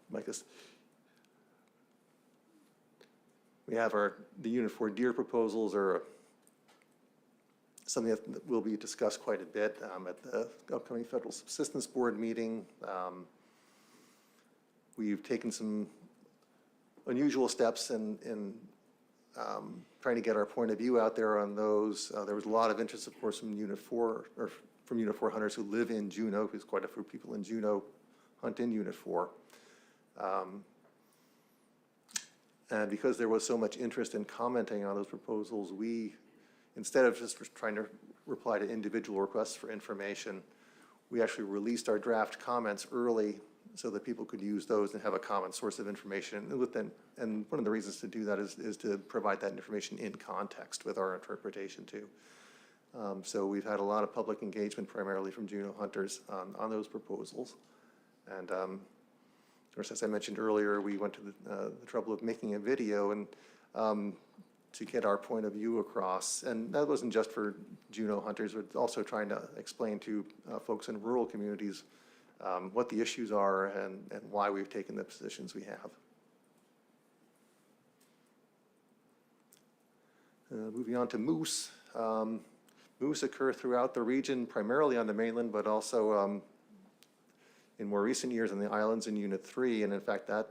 Like this, we have the Unit 4 deer proposals are something that will be discussed quite a bit at the upcoming Federal Subsistence Board meeting. We've taken some unusual steps in trying to get our point of view out there on those. There was a lot of interest, of course, from Unit 4 hunters who live in Juneau, because quite a few people in Juneau hunt in Unit 4. And because there was so much interest in commenting on those proposals, we, instead of just trying to reply to individual requests for information, we actually released our draft comments early so that people could use those and have a common source of information. And one of the reasons to do that is to provide that information in context with our interpretation too. So we've had a lot of public engagement, primarily from Juneau hunters, on those proposals. And of course, as I mentioned earlier, we went to the trouble of making a video and to get our point of view across. And that wasn't just for Juneau hunters, but also trying to explain to folks in rural communities what the issues are and why we've taken the positions we have. Moving on to moose. Moose occur throughout the region, primarily on the mainland, but also in more recent years on the islands in Unit 3. And in fact, that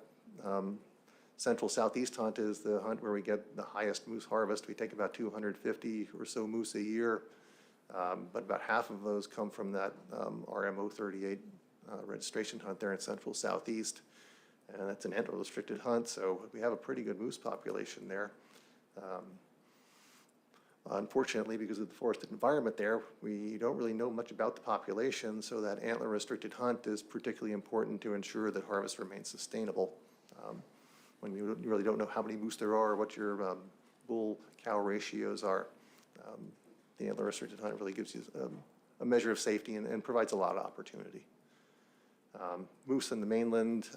central southeast hunt is the hunt where we get the highest moose harvest. We take about 250 or so moose a year, but about half of those come from that RMO 38 registration hunt there in central southeast. And that's an antler restricted hunt, so we have a pretty good moose population there. Unfortunately, because of the forested environment there, we don't really know much about the population, so that antler-restricted hunt is particularly important to ensure that harvest remains sustainable. When you really don't know how many moose there are, what your bull-cow ratios are, the antler-restricted hunt really gives you a measure of safety and provides a lot of opportunity. Moose in the mainland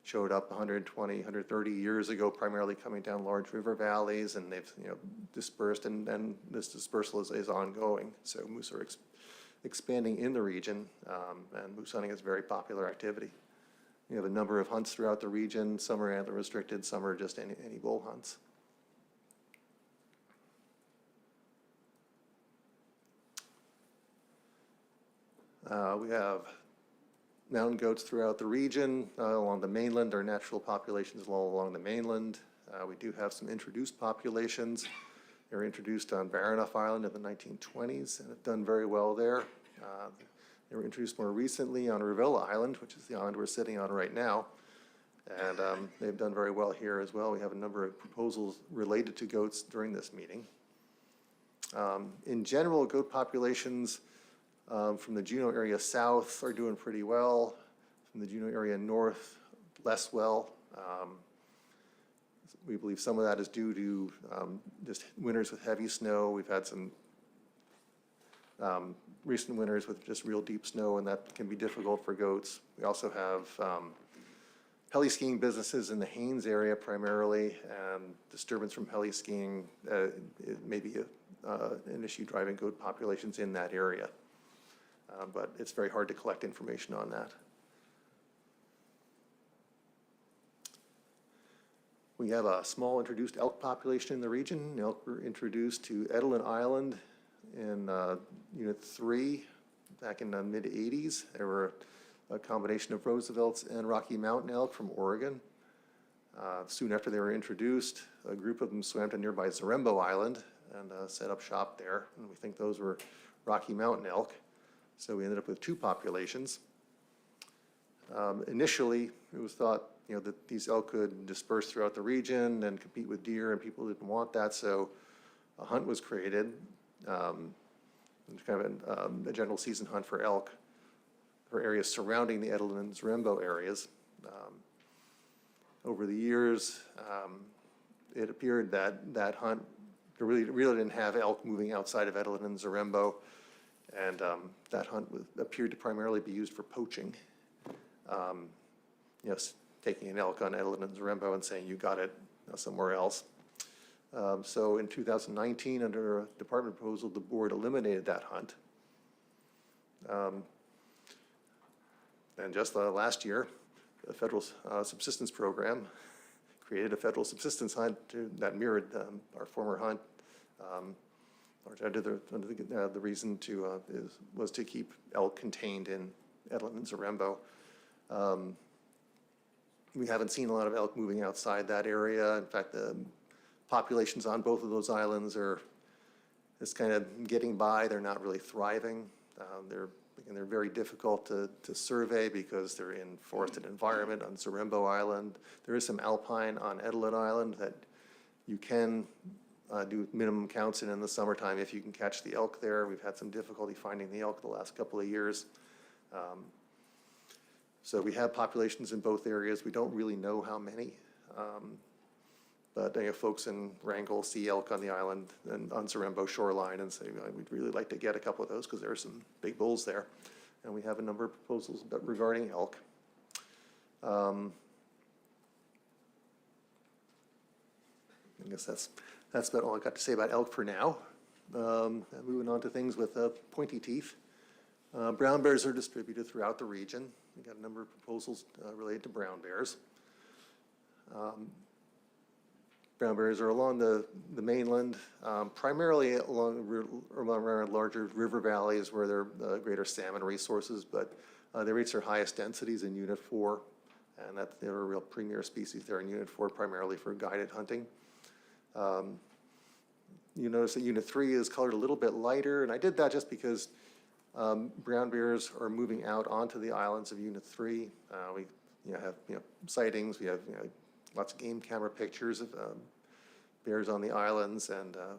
showed up 120, 130 years ago, primarily coming down large river valleys, and they've dispersed, and this dispersal is ongoing. So moose are expanding in the region, and moose hunting is a very popular activity. We have a number of hunts throughout the region. Some are antler restricted, some are just any bull hunts. We have mountain goats throughout the region, along the mainland. Our natural populations all along the mainland. We do have some introduced populations. They were introduced on Baranof Island in the 1920s and have done very well there. They were introduced more recently on Revilla Island, which is the island we're sitting on right now. And they've done very well here as well. We have a number of proposals related to goats during this meeting. In general, goat populations from the Juneau area south are doing pretty well. From the Juneau area north, less well. We believe some of that is due to just winters with heavy snow. We've had some recent winters with just real deep snow, and that can be difficult for goats. We also have heli skiing businesses in the Haines area primarily, and disturbance from heli skiing may be an issue driving goat populations in that area. But it's very hard to collect information on that. We have a small introduced elk population in the region. Elk were introduced to Edelin Island in Unit 3 back in the mid-'80s. There were a combination of Roosevelt's and Rocky Mountain elk from Oregon. Soon after they were introduced, a group of them swam to nearby Zarembo Island and set up shop there. And we think those were Rocky Mountain elk. So we ended up with two populations. Initially, it was thought that these elk could disperse throughout the region and compete with deer, and people didn't want that, so a hunt was created, kind of a general season hunt for elk for areas surrounding the Edelin and Zarembo areas. Over the years, it appeared that that hunt really didn't have elk moving outside of Edelin and Zarembo. And that hunt appeared to primarily be used for poaching. Taking an elk on Edelin and Zarembo and saying you got it somewhere else. So in 2019, under a department proposal, the board eliminated that hunt. And just last year, the federal subsistence program created a federal subsistence hunt that mirrored our former hunt. The reason was to keep elk contained in Edelin and Zarembo. We haven't seen a lot of elk moving outside that area. In fact, the populations on both of those islands are just kind of getting by. They're not really thriving. They're very difficult to survey because they're in forested environment on Zarembo Island. There is some alpine on Edelin Island that you can do minimum counts in the summertime if you can catch the elk there. We've had some difficulty finding the elk the last couple of years. So we have populations in both areas. We don't really know how many. But folks in Wrangell see elk on the island and on Zarembo shoreline and say, we'd really like to get a couple of those because there are some big bulls there. And we have a number of proposals regarding elk. I guess that's about all I got to say about elk for now. Moving on to things with pointy teeth. Brown bears are distributed throughout the region. We got a number of proposals related to brown bears. Brown bears are along the mainland, primarily around larger river valleys where there are greater salmon resources, but they reach their highest densities in Unit 4, and they're a real premier species there in Unit 4, primarily for guided hunting. You notice that Unit 3 is colored a little bit lighter, and I did that just because brown bears are moving out onto the islands of Unit 3. We have sightings, we have lots of game camera pictures of bears on the islands, and a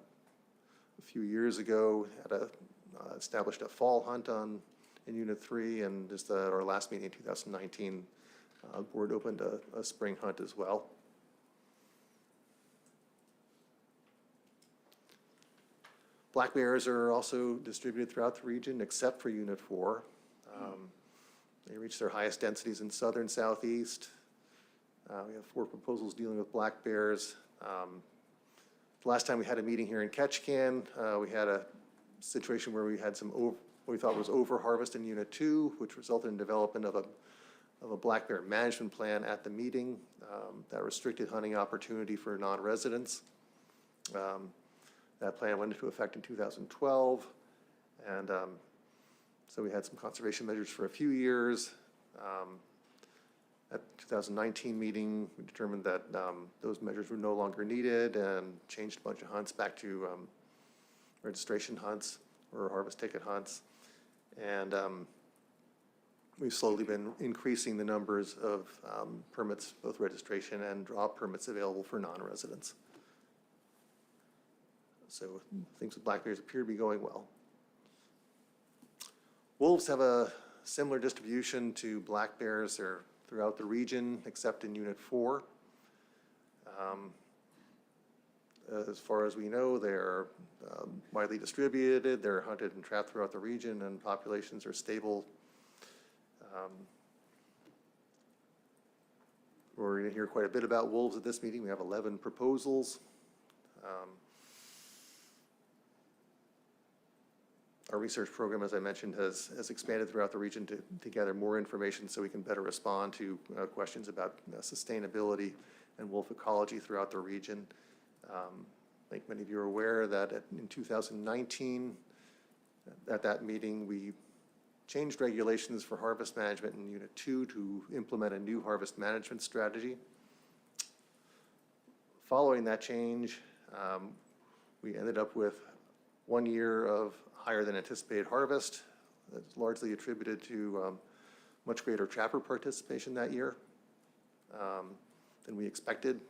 few years ago had established a fall hunt in Unit 3, and just at our last meeting in 2019, the board opened a spring hunt as well. Black bears are also distributed throughout the region except for Unit 4. They reached their highest densities in southern southeast. We have 4 proposals dealing with black bears. The last time we had a meeting here in Ketchikan, we had a situation where we had some what we thought was over harvest in Unit 2, which resulted in development of a black bear management plan at the meeting that restricted hunting opportunity for non-residents. That plan went into effect in 2012, and so we had some conservation measures for a few years. At the 2019 meeting, we determined that those measures were no longer needed and changed a bunch of hunts back to registration hunts or harvest ticket hunts. And we've slowly been increasing the numbers of permits, both registration and drop permits available for non-residents. So things with black bears appear to be going well. Wolves have a similar distribution to black bears. They're throughout the region, except in Unit 4. As far as we know, they're widely distributed. They're hunted and trapped throughout the region, and populations are stable. We're going to hear quite a bit about wolves at this meeting. We have 11 proposals. Our research program, as I mentioned, has expanded throughout the region to gather more information so we can better respond to questions about sustainability and wolf ecology throughout the region. I think many of you are aware that in 2019, at that meeting, we changed regulations for harvest management in Unit 2 to implement a new harvest management strategy. Following that change, we ended up with 1 year of higher than anticipated harvest. That's largely attributed to much greater trapper participation that year than we expected.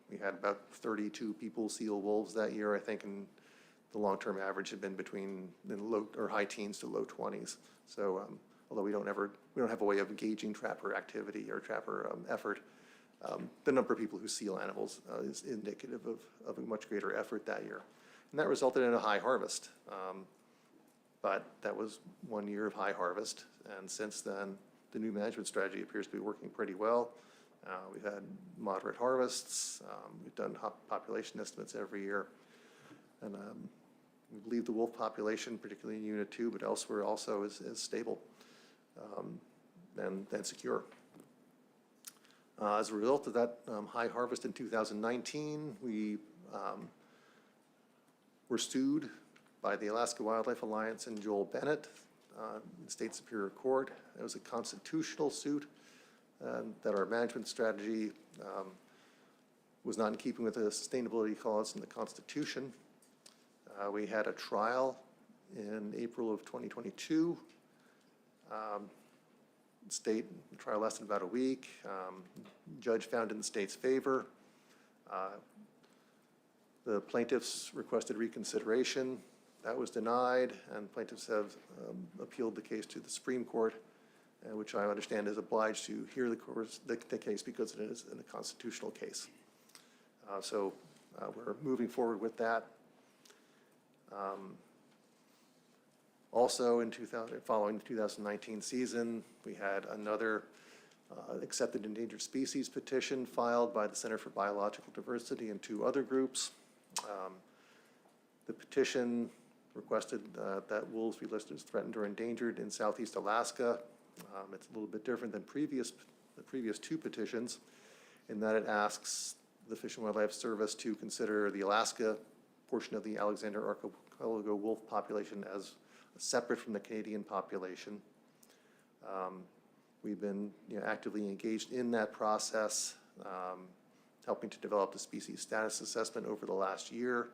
We had about 32 people seal wolves that year, I think, and the long-term average had been between the low or high teens to low 20s. So although we don't have a way of gauging trapper activity or trapper effort, the number of people who seal animals is indicative of a much greater effort that year. And that resulted in a high harvest. But that was 1 year of high harvest, and since then, the new management strategy appears to be working pretty well. We've had moderate harvests. We've done population estimates every year, and we believe the wolf population, particularly in Unit 2, but elsewhere also, is stable and secure. As a result of that high harvest in 2019, we were sued by the Alaska Wildlife Alliance and Joel Bennett in State Superior Court. It was a constitutional suit that our management strategy was not in keeping with the sustainability clause in the Constitution. We had a trial in April of 2022. The trial lasted about a week. Judge found in the state's favor. The plaintiffs requested reconsideration. That was denied, and plaintiffs have appealed the case to the Supreme Court, which I understand is obliged to hear the case because it is a constitutional case. So we're moving forward with that. Also, following the 2019 season, we had another accepted endangered species petition filed by the Center for Biological Diversity and 2 other groups. The petition requested that wolves be listed as threatened or endangered in southeast Alaska. It's a little bit different than the previous 2 petitions in that it asks the Fish and Wildlife Service to consider the Alaska portion of the Alexander Archipelago wolf population as separate from the Canadian population. We've been actively engaged in that process, helping to develop the species status assessment over the last year.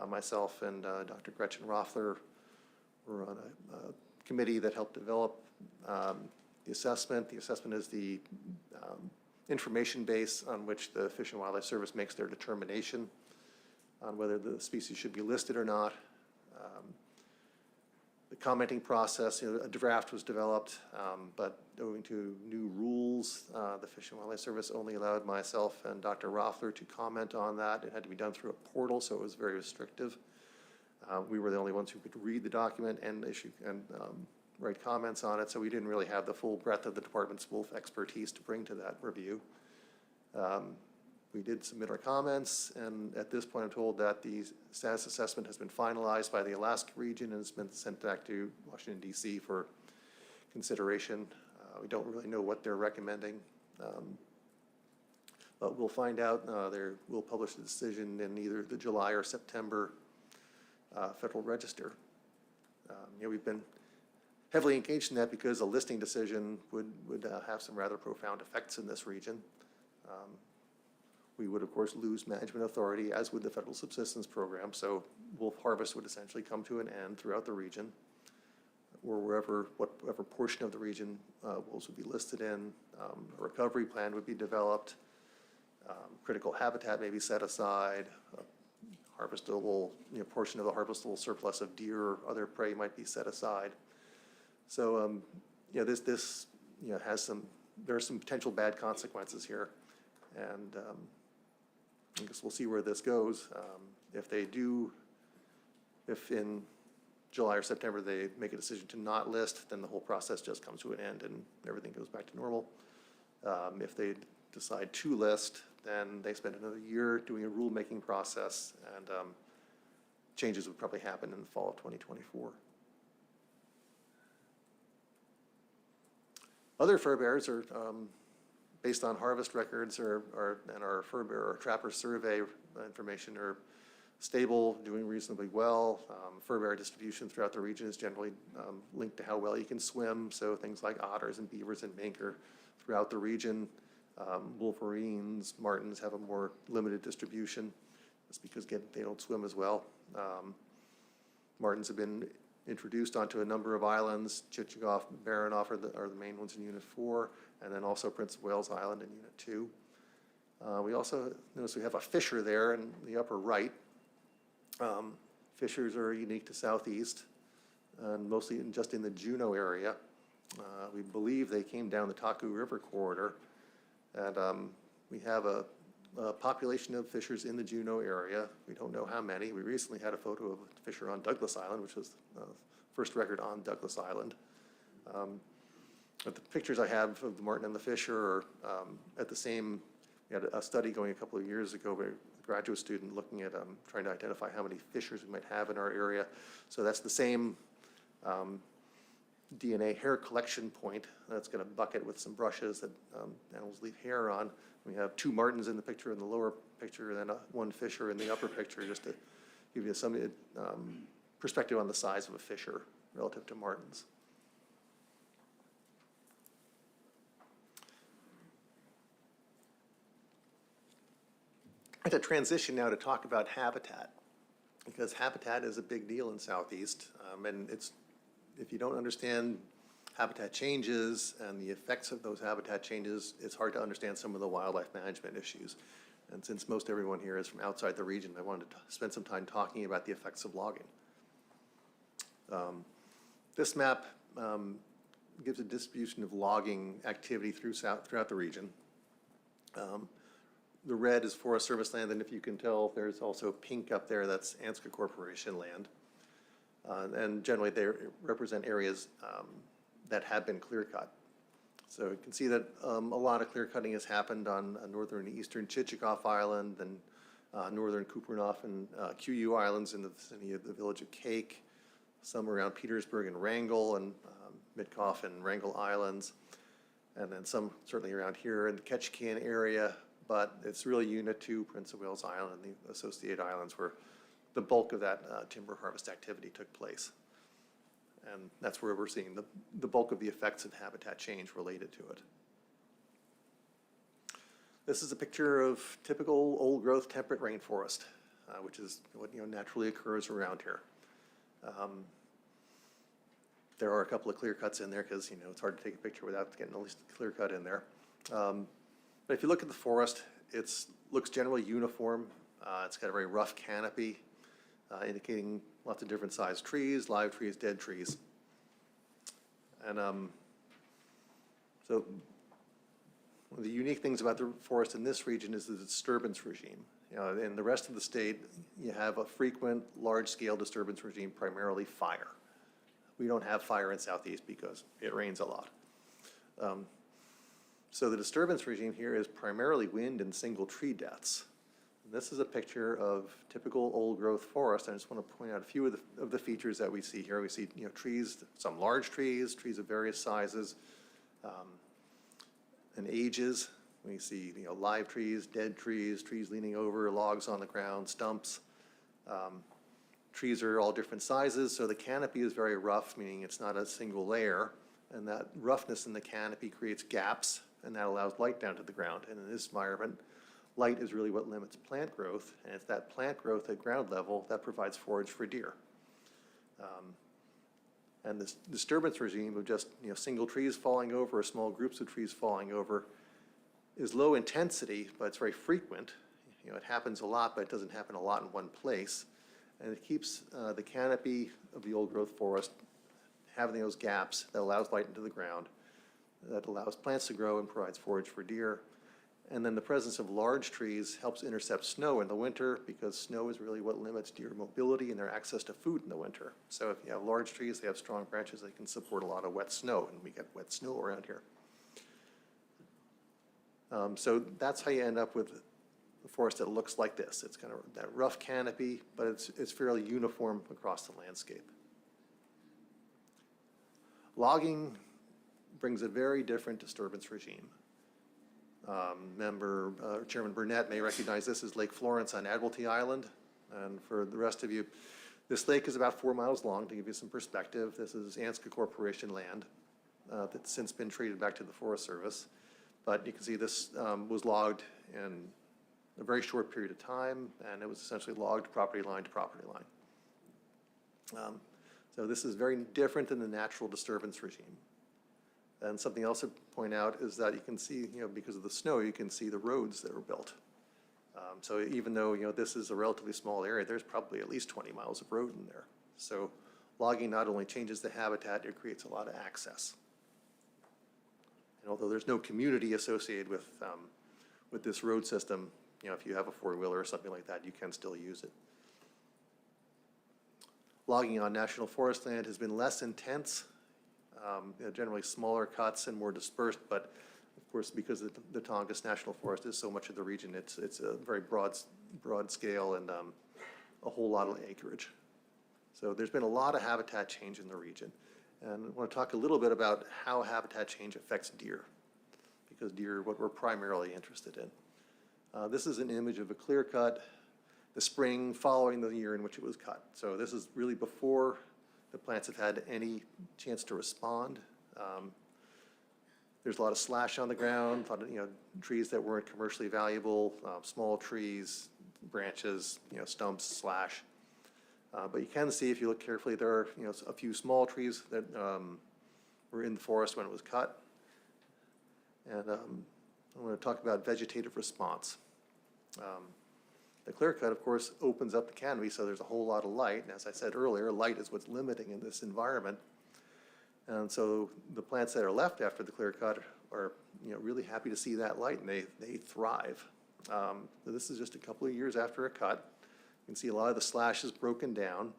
Myself and Dr. Gretchen Roffler were on a committee that helped develop the assessment. The assessment is the information base on which the Fish and Wildlife Service makes their determination on whether the species should be listed or not. The commenting process, a draft was developed, but owing to new rules, the Fish and Wildlife Service only allowed myself and Dr. Roffler to comment on that. It had to be done through a portal, so it was very restrictive. We were the only ones who could read the document and write comments on it, so we didn't really have the full breadth of the department's wolf expertise to bring to that review. We did submit our comments, and at this point, I'm told that the status assessment has been finalized by the Alaska region and has been sent back to Washington DC for consideration. We don't really know what they're recommending, but we'll find out. We'll publish the decision in either the July or September Federal Register. We've been heavily engaged in that because a listing decision would have some rather profound effects in this region. We would, of course, lose management authority, as would the Federal Subsistence Program, so wolf harvest would essentially come to an end throughout the region, or whatever portion of the region wolves would be listed in. A recovery plan would be developed. Critical habitat may be set aside. Harvestable, portion of the harvestable surplus of deer or other prey might be set aside. So, this there are some potential bad consequences here, and I guess we'll see where this goes. If in July or September they make a decision to not list, then the whole process just comes to an end and everything goes back to normal. If they decide to list, then they spend another year doing a rulemaking process, and changes would probably happen in the fall of 2024. Other fur bearers are, based on harvest records and our fur bearer or trapper survey information, are stable, doing reasonably well. Fur bearer distribution throughout the region is generally linked to how well you can swim, so things like otters and beavers and mink are throughout the region. Wolverines, martens have a more limited distribution. That's because they don't swim as well. Martens have been introduced onto a number of islands. Chichagof, Baranof are the main ones in Unit 4, and then also Prince of Wales Island in Unit 2. We also notice we have a fissure there in the upper right. Fissures are unique to Southeast, and mostly just in the Juneau area. We believe they came down the Taku River corridor, and we have a population of fissures in the Juneau area. We don't know how many. We recently had a photo of a fissure on Douglas Island, which was the first record on Douglas Island. But the pictures I have of the marten and the fissure are at the same. We had a study going a couple of years ago by a graduate student looking at trying to identify how many fissures we might have in our area. So that's the same DNA hair collection point. That's got a bucket with some brushes that animals leave hair on. We have two martens in the picture in the lower picture, and then one fissure in the upper picture, just to give you some perspective on the size of a fissure relative to martens. I'd like to transition now to talk about habitat, because habitat is a big deal in Southeast, and if you don't understand habitat changes and the effects of those habitat changes, it's hard to understand some of the wildlife management issues. And since most everyone here is from outside the region, I wanted to spend some time talking about the effects of logging. This map gives a distribution of logging activity throughout the region. The red is Forest Service land, and if you can tell, there's also pink up there, that's Ansca Corporation land. And generally they represent areas that have been clear cut. So you can see that a lot of clear cutting has happened on northern and eastern Chichagof Island and northern Kupernof and QU Islands in the vicinity of the village of Cake, some around Petersburg and Wrangell and Mitkoff and Wrangell Islands, and then some certainly around here in the Ketchikan area, but it's really Unit 2, Prince of Wales Island, and the associated islands where the bulk of that timber harvest activity took place. And that's where we're seeing the bulk of the effects of habitat change related to it. This is a picture of typical old growth temperate rainforest, which is what naturally occurs around here. There are a couple of clear cuts in there because it's hard to take a picture without getting at least a clear cut in there. But if you look at the forest, it looks generally uniform. It's got a very rough canopy, indicating lots of different sized trees, live trees, dead trees. And so one of the unique things about the forest in this region is the disturbance regime. In the rest of the state, you have a frequent large-scale disturbance regime, primarily fire. We don't have fire in Southeast because it rains a lot. So the disturbance regime here is primarily wind and single tree deaths. This is a picture of typical old-growth forest. I just want to point out a few of the features that we see here. We see, trees, some large trees, trees of various sizes and ages. We see, live trees, dead trees, trees leaning over, logs on the ground, stumps. Trees are all different sizes, so the canopy is very rough, meaning it's not a single layer. And that roughness in the canopy creates gaps, and that allows light down to the ground. And in this environment, light is really what limits plant growth, and it's that plant growth at ground level that provides forage for deer. And this disturbance regime of just, single trees falling over or small groups of trees falling over is low intensity, but it's very frequent. It happens a lot, but it doesn't happen a lot in one place. And it keeps the canopy of the old growth forest having those gaps that allows light into the ground, that allows plants to grow and provides forage for deer. And then the presence of large trees helps intercept snow in the winter, because snow is really what limits deer mobility and their access to food in the winter. So if you have large trees, they have strong branches, they can support a lot of wet snow, and we get wet snow around here. So that's how you end up with a forest that looks like this. It's kind of that rough canopy, but it's fairly uniform across the landscape. Logging brings a very different disturbance regime. Chairman Burnett may recognize this as Lake Florence on Admiralty Island. And for the rest of you, this lake is about 4 miles long, to give you some perspective. This is Ansca Corporation land that's since been traded back to the Forest Service. But you can see this was logged in a very short period of time, and it was essentially logged property line to property line. So this is very different than the natural disturbance regime. And something else to point out is that you can see, because of the snow, you can see the roads that were built. So even though, this is a relatively small area, there's probably at least 20 miles of road in there. So logging not only changes the habitat, it creates a lot of access. And although there's no community associated with this road system, if you have a four-wheeler or something like that, you can still use it. Logging on national forest land has been less intense, generally smaller cuts and more dispersed, but of course, because the Tongass National Forest is so much of the region, it's a very broad scale and a whole lot of acreage. So there's been a lot of habitat change in the region. And I want to talk a little bit about how habitat change affects deer, because deer are what we're primarily interested in. This is an image of a clear cut, the spring following the year in which it was cut. So this is really before the plants have had any chance to respond. There's a lot of slash on the ground, a lot of trees that weren't commercially valuable, small trees, branches, stumps, slash. But you can see, if you look carefully, there are a few small trees that were in the forest when it was cut. And I want to talk about vegetative response. The clear cut, of course, opens up the canopy, so there's a whole lot of light. And as I said earlier, light is what's limiting in this environment. And so the plants that are left after the clear cut are really happy to see that light, and they thrive. So this is just a couple of years after a cut. You can see a lot of the slash is broken down,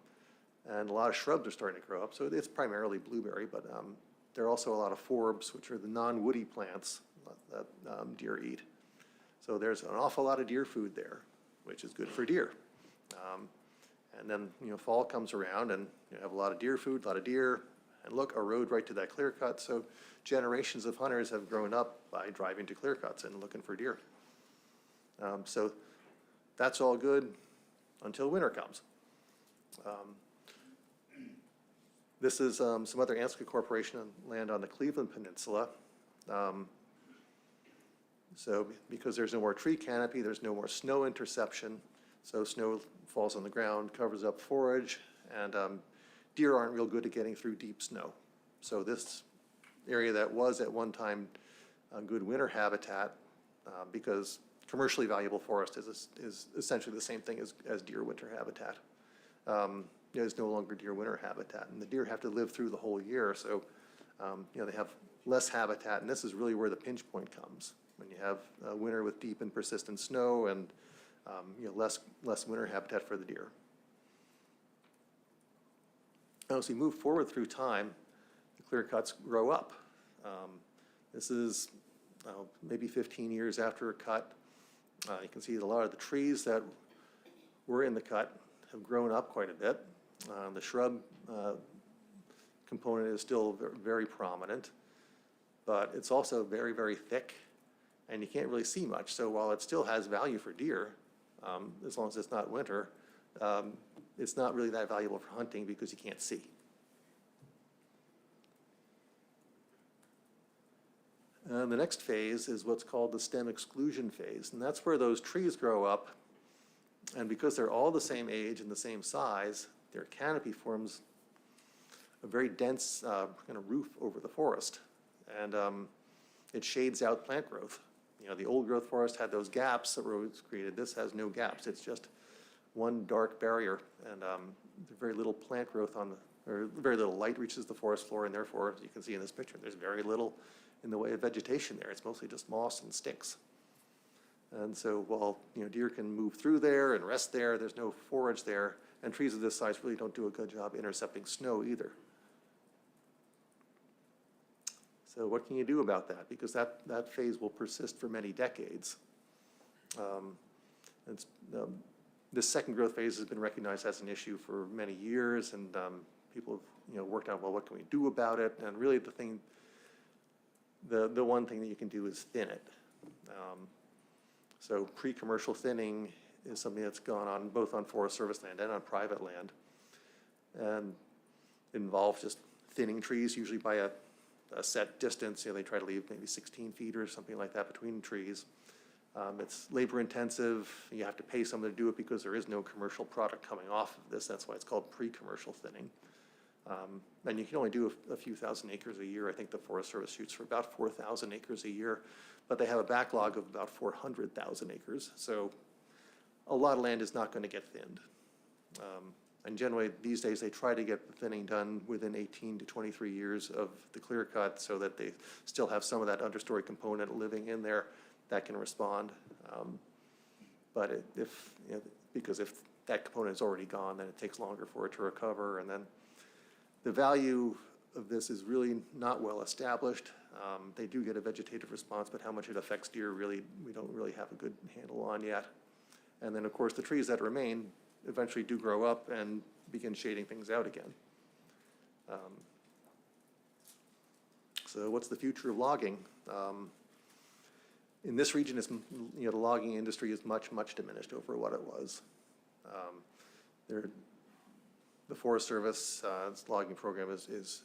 and a lot of shrubs are starting to grow up. So it's primarily blueberry, but there are also a lot of forbs, which are the non-woody plants that deer eat. So there's an awful lot of deer food there, which is good for deer. And then fall comes around, and you have a lot of deer food, a lot of deer, and look, a road right to that clear cut. So generations of hunters have grown up by driving to clear cuts and looking for deer. So that's all good until winter comes. This is some other Ansca Corporation land on the Cleveland Peninsula. So because there's no more tree canopy, there's no more snow interception. So snow falls on the ground, covers up forage, and deer aren't real good at getting through deep snow. So this area that was at one time a good winter habitat, because commercially valuable forest is essentially the same thing as deer winter habitat. It's no longer deer winter habitat, and the deer have to live through the whole year. So they have less habitat, and this is really where the pinch point comes. When you have a winter with deep and persistent snow and less winter habitat for the deer. As we move forward through time, the clear cuts grow up. This is maybe 15 years after a cut. You can see that a lot of the trees that were in the cut have grown up quite a bit. The shrub component is still very prominent, but it's also very, very thick, and you can't really see much. So while it still has value for deer, as long as it's not winter, it's not really that valuable for hunting because you can't see. The next phase is what's called the stem exclusion phase, and that's where those trees grow up, and because they're all the same age and the same size, their canopy forms a very dense kind of roof over the forest, and it shades out plant growth. You know, the old growth forest had those gaps that roads created. This has no gaps. It's just one dark barrier, and very little plant growth or very little light reaches the forest floor, and therefore, as you can see in this picture, there's very little in the way of vegetation there. It's mostly just moss and sticks. And so while, you know, deer can move through there and rest there, there's no forage there, and trees of this size really don't do a good job intercepting snow either. So what can you do about that? Because that phase will persist for many decades. This second growth phase has been recognized as an issue for many years, and people have, you know, worked out, well, what can we do about it? And really the one thing that you can do is thin it. So pre-commercial thinning is something that's gone on both on Forest Service land and on private land. And it involves just thinning trees, usually by a set distance. You know, they try to leave maybe 16 feet or something like that between trees. It's labor intensive. You have to pay someone to do it because there is no commercial product coming off of this. That's why it's called pre-commercial thinning. And you can only do a few thousand acres a year. I think the Forest Service shoots for about 4,000 acres a year, but they have a backlog of about 400,000 acres. So a lot of land is not going to get thinned. And generally, these days, they try to get the thinning done within 18 to 23 years of the clear cut so that they still have some of that understory component living in there that can respond. But because if that component is already gone, then it takes longer for it to recover. And then the value of this is really not well established. They do get a vegetative response, but how much it affects deer really, we don't really have a good handle on yet. And then, of course, the trees that remain eventually do grow up and begin shading things out again. So what's the future of logging? In this region, the logging industry is much, much diminished over what it was. The Forest Service logging program is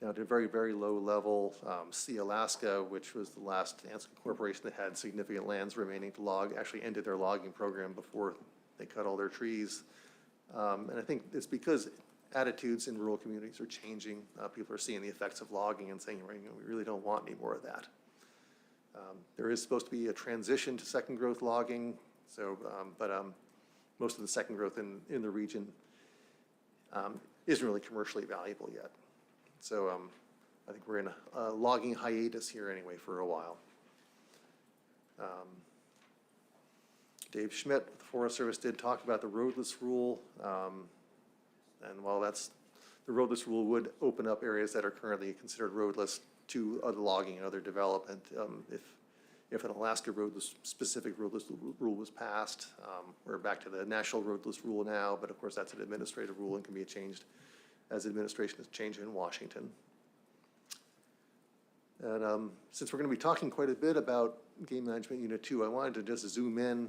down to a very, very low level. See Alaska, which was the last ANSCO corporation that had significant lands remaining to log, actually ended their logging program before they cut all their trees. And I think it's because attitudes in rural communities are changing. People are seeing the effects of logging and saying, we really don't want any more of that. There is supposed to be a transition to second growth logging, but most of the second growth in the region isn't really commercially valuable yet. So I think we're in a logging hiatus here anyway for a while. Dave Schmidt with the Forest Service did talk about the roadless rule. And while the roadless rule would open up areas that are currently considered roadless to other logging and other development, if an Alaska specific roadless rule was passed. We're back to the national roadless rule now, but of course that's an administrative rule and can be changed as administration is changing in Washington. And since we're going to be talking quite a bit about Game Management Unit 2, I wanted to just zoom in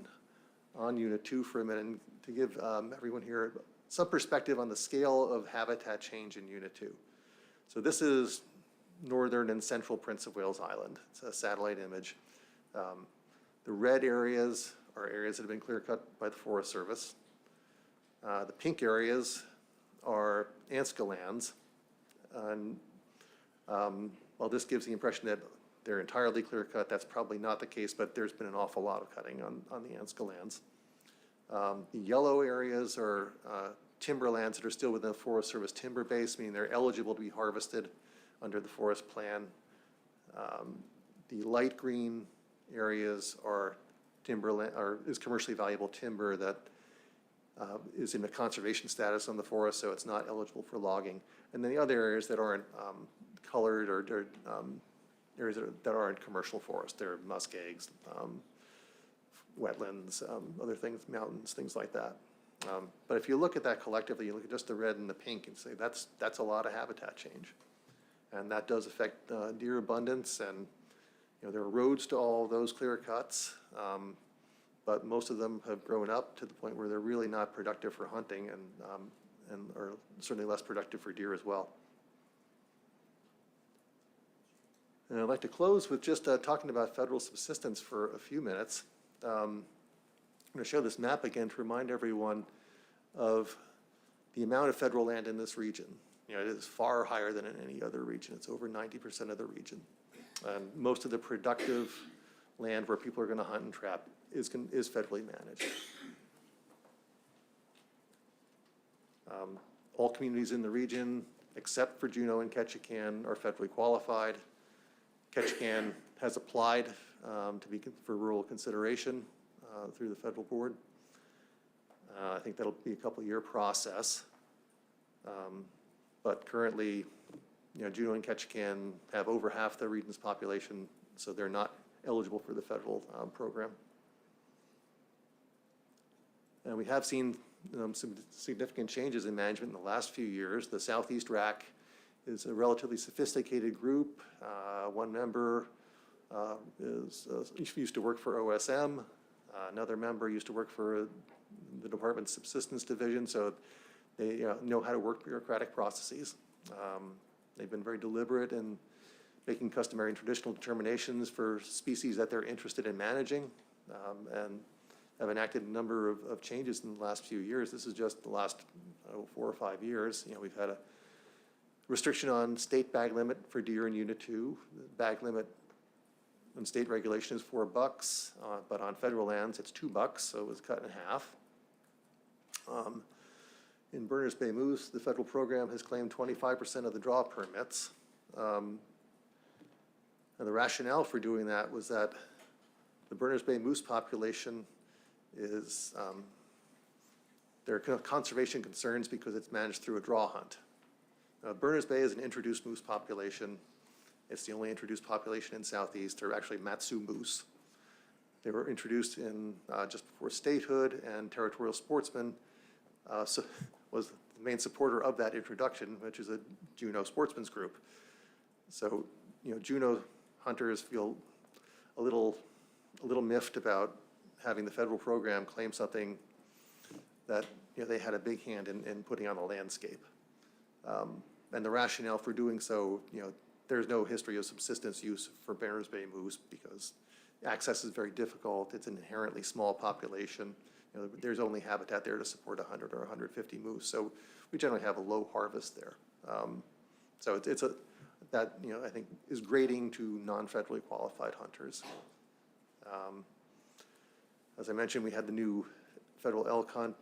on Unit 2 for a minute and to give everyone here some perspective on the scale of habitat change in Unit 2. So this is northern and central Prince of Wales Island. It's a satellite image. The red areas are areas that have been clear cut by the Forest Service. The pink areas are ANSCO lands. And while this gives the impression that they're entirely clear cut, that's probably not the case, but there's been an awful lot of cutting on the ANSCO lands. The yellow areas are timberlands that are still within the Forest Service timber base, meaning they're eligible to be harvested under the forest plan. The light green areas are timberland, is commercially valuable timber that is in a conservation status on the forest, so it's not eligible for logging. And then the other areas that aren't colored or areas that aren't commercial forest, they're muskegs, wetlands, other things, mountains, things like that. But if you look at that collectively, you look at just the red and the pink and say that's a lot of habitat change. And that does affect deer abundance, and there are roads to all those clear cuts, but most of them have grown up to the point where they're really not productive for hunting and are certainly less productive for deer as well. And I'd like to close with just talking about federal subsistence for a few minutes. I'm going to show this map again to remind everyone of the amount of federal land in this region. It is far higher than in any other region. It's over 90% of the region. And most of the productive land where people are going to hunt and trap is federally managed. All communities in the region, except for Juneau and Ketchikan, are federally qualified. Ketchikan has applied for rural consideration through the federal board. I think that'll be a couple-year process. But currently, Juneau and Ketchikan have over half the region's population, so they're not eligible for the federal program. And we have seen some significant changes in management in the last few years. The Southeast RAC is a relatively sophisticated group. One member used to work for OSM. Another member used to work for the Department's Subsistence Division, so they know how to work bureaucratic processes. They've been very deliberate in making customary and traditional determinations for species that they're interested in managing, and have enacted a number of changes in the last few years. This is just the last 4 or 5 years. We've had a restriction on state bag limit for deer in Unit 2. The bag limit on state regulation is $4, but on federal lands it's $2, so it was cut in half. In Berners Bay Moose, the federal program has claimed 25% of the draw permits. And the rationale for doing that was that the Berners Bay Moose population is, there are conservation concerns because it's managed through a draw hunt. Berners Bay is an introduced moose population. It's the only introduced population in Southeast. They're actually Matsu moose. They were introduced in just before statehood, and Territorial Sportsman was the main supporter of that introduction, which is a Juneau Sportsman's group. So, Juneau hunters feel a little miffed about having the federal program claim something that they had a big hand in putting on the landscape. And the rationale for doing so, there's no history of subsistence use for Berners Bay moose because access is very difficult. It's an inherently small population. There's only habitat there to support 100 or 150 moose. So we generally have a low harvest there. So that I think is grating to non-federally qualified hunters. As I mentioned, we had the new federal elk hunt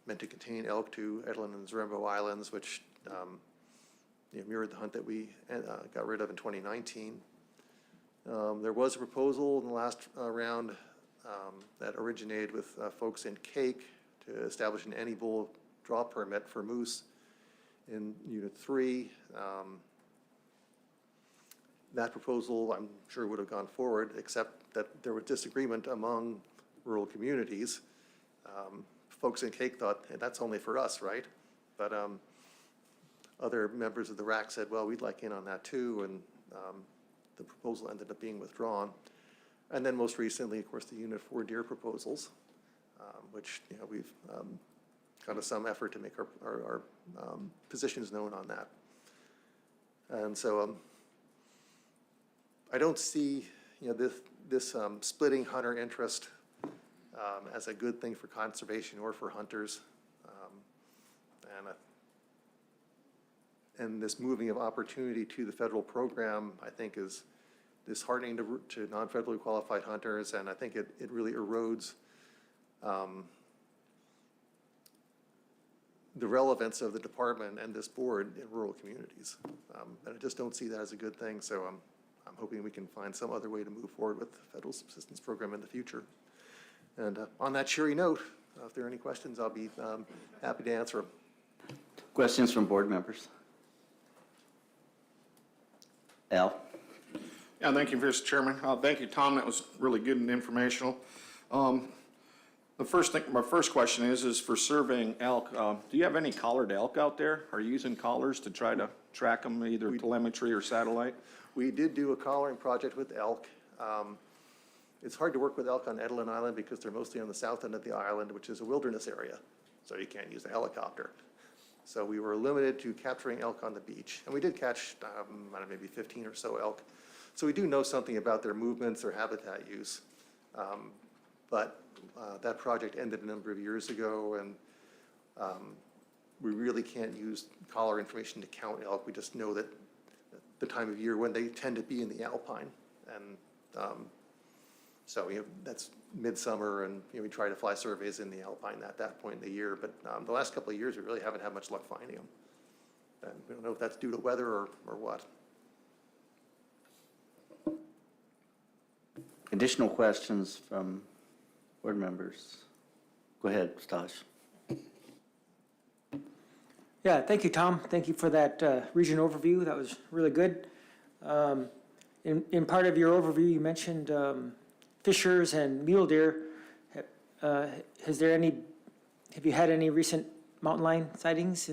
meant to contain elk to Edelin and Zarembo Islands, which mirrored the hunt that we got rid of in 2019. There was a proposal in the last round that originated with folks in Cake to establish an any bull draw permit for moose in Unit 3. That proposal, I'm sure, would have gone forward, except that there was disagreement among rural communities. Folks in Cake thought, hey, that's only for us, right? But other members of the RAC said, well, we'd like in on that too, and the proposal ended up being withdrawn. And then most recently, of course, the Unit 4 deer proposals, which we've got some effort to make our positions known on that. And so I don't see this splitting hunter interest as a good thing for conservation or for hunters. And this moving of opportunity to the federal program, I think, is disheartening to non-federally qualified hunters, and I think it really erodes the relevance of the department and this board in rural communities. And I just don't see that as a good thing, so I'm hoping we can find some other way to move forward with the federal subsistence program in the future. And on that cheery note, if there are any questions, I'll be happy to answer them. Questions from board members? Al? Yeah, thank you, Mr. Chairman. Thank you, Tom. That was really good and informational. My first question is for surveying elk. Do you have any collared elk out there? Are you using collars to try to track them, either telemetry or satellite? We did do a collaring project with elk. It's hard to work with elk on Edelin Island because they're mostly on the south end of the island, which is a wilderness area, so you can't use a helicopter. So we were limited to capturing elk on the beach, and we did catch, I don't know, maybe 15 or so elk. So we do know something about their movements, their habitat use. But that project ended a number of years ago, and we really can't use collar information to count elk. We just know that the time of year when they tend to be in the alpine. And so that's midsummer, and we try to fly surveys in the alpine at that point in the year. But the last couple of years, we really haven't had much luck finding them. And we don't know if that's due to weather or what. Additional questions from board members? Go ahead, Stash. Yeah, thank you, Tom. Thank you for that region overview. That was really good. In part of your overview, you mentioned fishers and mule deer. Have you had any recent mountain lion sightings?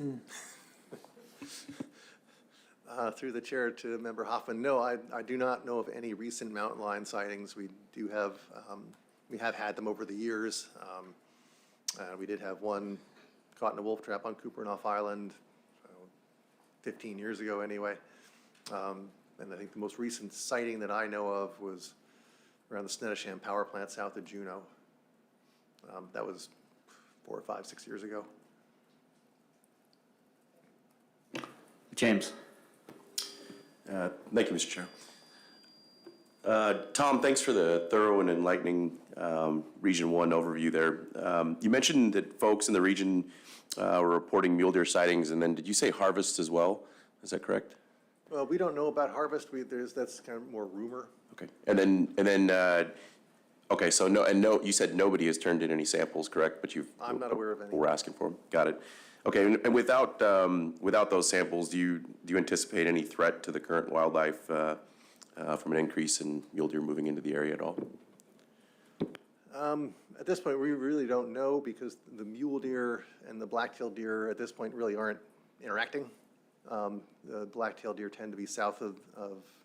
Through the chair to Member Hoffman, no, I do not know of any recent mountain lion sightings. We have had them over the years. We did have one caught in a wolf trap on Kupernoff Island 15 years ago anyway. And I think the most recent sighting that I know of was around the Snettisham power plant south of Juneau. That was 4 or 5, 6 years ago. James? Thank you, Mr. Chair. Tom, thanks for the thorough and enlightening Region 1 overview there. You mentioned that folks in the region were reporting mule deer sightings, and then did you say harvest as well? Is that correct? Well, we don't know about harvest. That's kind of more rumor. Okay. And then okay, so no, you said nobody has turned in any samples, correct? But I'm not aware of any. We're asking for them. Got it. Okay, and without those samples, do you anticipate any threat to the current wildlife from an increase in mule deer moving into the area at all? At this point, we really don't know because the mule deer and the black-tailed deer at this point really aren't interacting. The black-tailed deer tend to be south of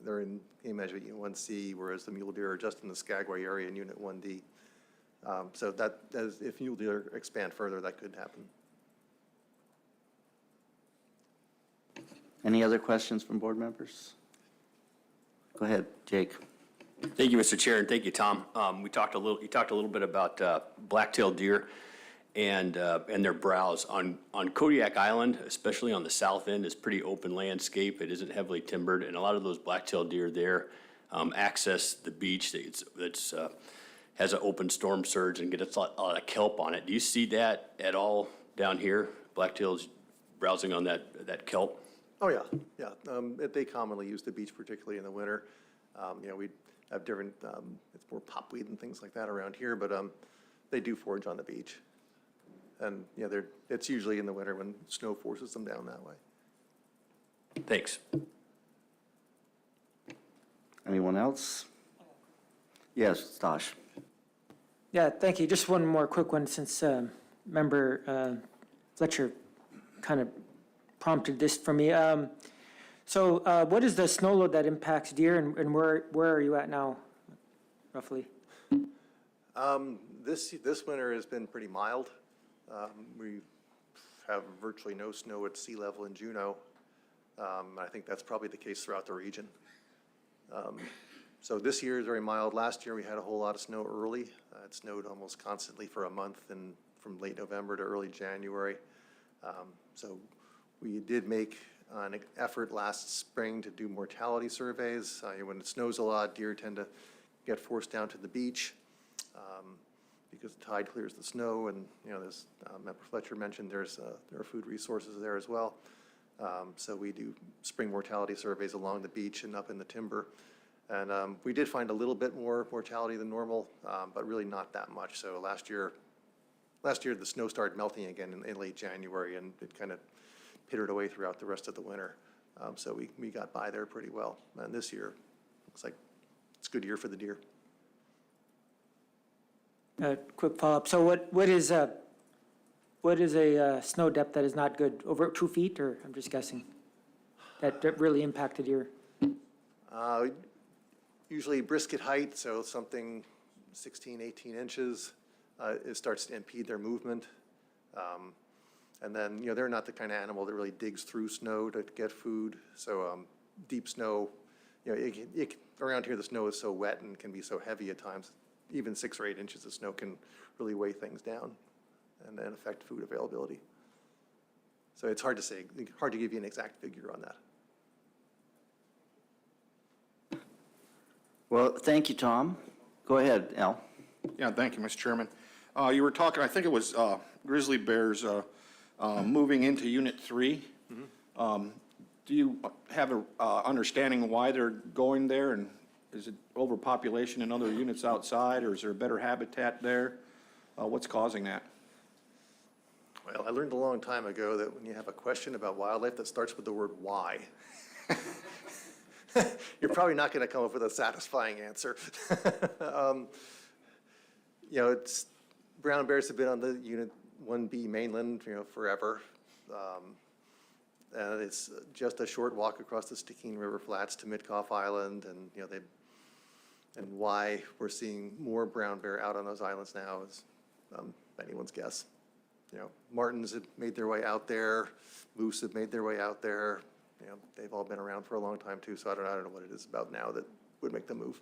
they're in game measurement Unit 1C, whereas the mule deer are just in the Skagway area in Unit 1D. So if mule deer expand further, that could happen. Any other questions from board members? Go ahead, Jake. Thank you, Mr. Chair, and thank you, Tom. You talked a little bit about black-tailed deer and their browse. On Kodiak Island, especially on the south end, is pretty open landscape. It isn't heavily timbered, and a lot of those black-tailed deer there access the beach that's has an open storm surge and gets a lot of kelp on it. Do you see that at all down here? Black-tails browsing on that kelp? Oh, yeah. They commonly use the beach, particularly in the winter. We have different, it's more popweed and things like that around here, but they do forage on the beach. And, it's usually in the winter when snow forces them down that way. Thanks. Anyone else? Yes, Stash. Yeah, thank you. Just one more quick one since Member Fletcher kind of prompted this for me. So what is the snow load that impacts deer, and where are you at now, roughly? This winter has been pretty mild. We have virtually no snow at sea level in Juneau. I think that's probably the case throughout the region. So this year is very mild. Last year we had a whole lot of snow early. It snowed almost constantly for a month, and from late November to early January. So we did make an effort last spring to do mortality surveys. When it snows a lot, deer tend to get forced down to the beach because the tide clears the snow, and as Member Fletcher mentioned, there are food resources there as well. So we do spring mortality surveys along the beach and up in the timber. And we did find a little bit more mortality than normal, but really not that much. So last year, last year the snow started melting again in late January, and it kind of pittered away throughout the rest of the winter. So we got by there pretty well. And this year, looks like it's a good year for the deer. Quick follow-up. So what is a snow depth that is not good? Over 2 feet, or I'm just guessing? That really impacted your, Usually brisket height, so something 16, 18 inches, it starts to impede their movement. And then, you know, they're not the kind of animal that really digs through snow to get food. So deep snow, you know, around here the snow is so wet and can be so heavy at times. Even 6 or 8 inches of snow can really weigh things down and then affect food availability. So it's hard to say, hard to give you an exact figure on that. Well, thank you, Tom. Go ahead, Al. Yeah, thank you, Mr. Chairman. You were talking, I think it was grizzly bears moving into Unit 3. Do you have an understanding why they're going there? And is it overpopulation in other units outside, or is there better habitat there? What's causing that? Well, I learned a long time ago that when you have a question about wildlife that starts with the word why, you're probably not going to come up with a satisfying answer. You know, brown bears have been on the Unit 1B mainland, you know, forever. And it's just a short walk across the Stickeen River Flats to Mitkoff Island, and you know and why we're seeing more brown bear out on those islands now is anyone's guess. You know, martens have made their way out there, moose have made their way out there. You know, they've all been around for a long time too, so I don't know what it is about now that would make them move.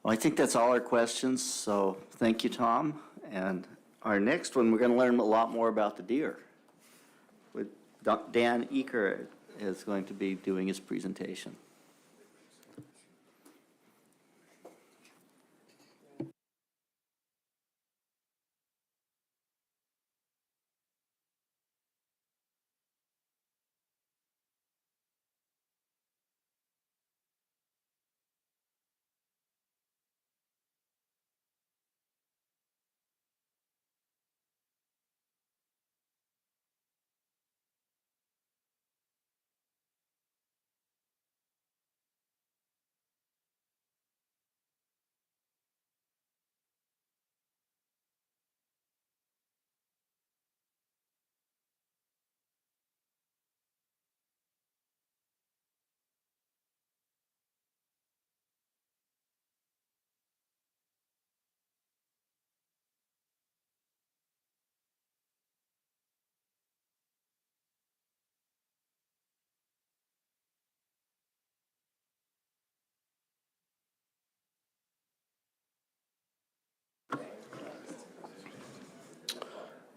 Well, I think that's all our questions, so thank you, Tom. And our next one, we're going to learn a lot more about the deer. Dan Eaker is going to be doing his presentation.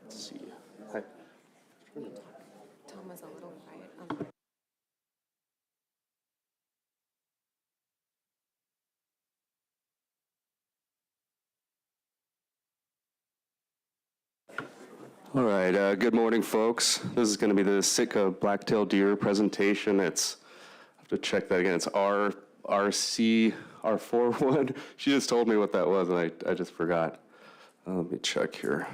Let's see. Hi. Tom was a little quiet. All right, good morning, folks. This is going to be the Sitka black-tailed deer presentation. I have to check that again. It's R41. She just told me what that was, and I just forgot. Let me check here.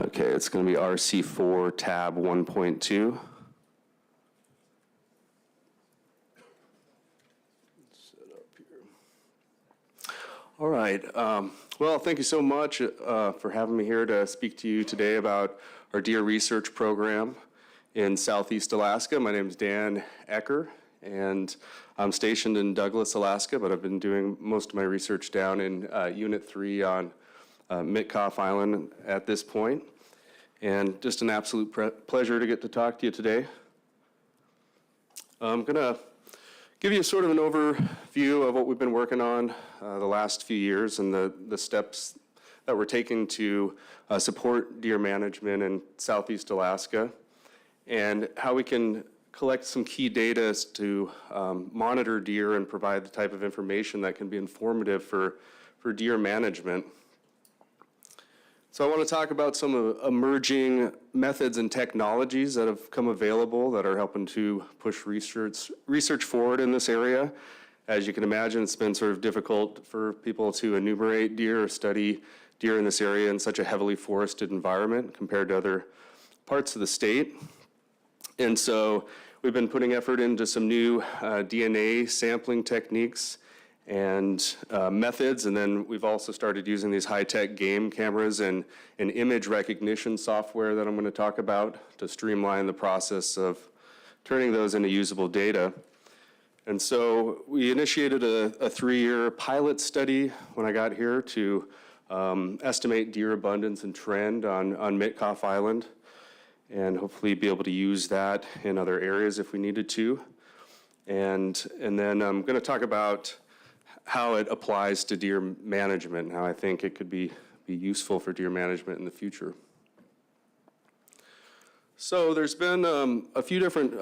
Okay, it's going to be RC4 tab 1.2. All right. Well, thank you so much for having me here to speak to you today about our deer research program in Southeast Alaska. My name is Dan Ecker, and I'm stationed in Douglas, Alaska, but I've been doing most of my research down in Unit 3 on Mitkoff Island at this point. And just an absolute pleasure to get to talk to you today. I'm going to give you sort of an overview of what we've been working on the last few years and the steps that we're taking to support deer management in Southeast Alaska, and how we can collect some key data to monitor deer and provide the type of information that can be informative for deer management. So I want to talk about some emerging methods and technologies that have come available that are helping to push research forward in this area. As you can imagine, it's been sort of difficult for people to enumerate deer or study deer in this area in such a heavily forested environment compared to other parts of the state. And so we've been putting effort into some new DNA sampling techniques and methods, and then we've also started using these high-tech game cameras and image recognition software that I'm going to talk about to streamline the process of turning those into usable data. And so we initiated a 3-year pilot study when I got here to estimate deer abundance and trend on Mitkoff Island, and hopefully be able to use that in other areas if we needed to. And then I'm going to talk about how it applies to deer management, and how I think it could be useful for deer management in the future. So there's been a few different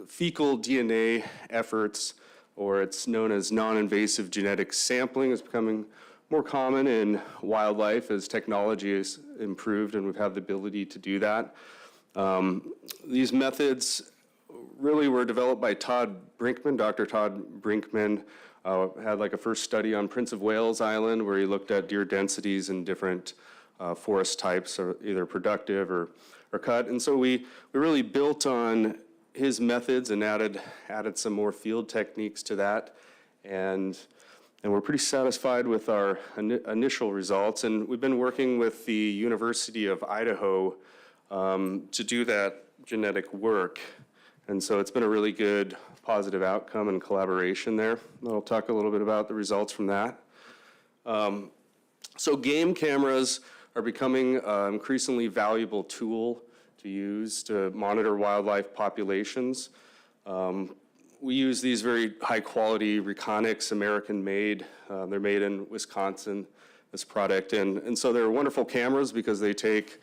fecal DNA efforts, or it's known as non-invasive genetic sampling, is becoming more common in wildlife as technology has improved and we've had the ability to do that. These methods really were developed by Todd Brinkman. Dr. Todd Brinkman had like a first study on Prince of Wales Island where he looked at deer densities in different forest types, or either productive or cut. And so we really built on his methods and added some more field techniques to that. And we're pretty satisfied with our initial results. And we've been working with the University of Idaho to do that genetic work. And so it's been a really good positive outcome and collaboration there. I'll talk a little bit about the results from that. So game cameras are becoming an increasingly valuable tool to use to monitor wildlife populations. We use these very high quality Reconyx, American made. They're made in Wisconsin, this product. And so they're wonderful cameras because they take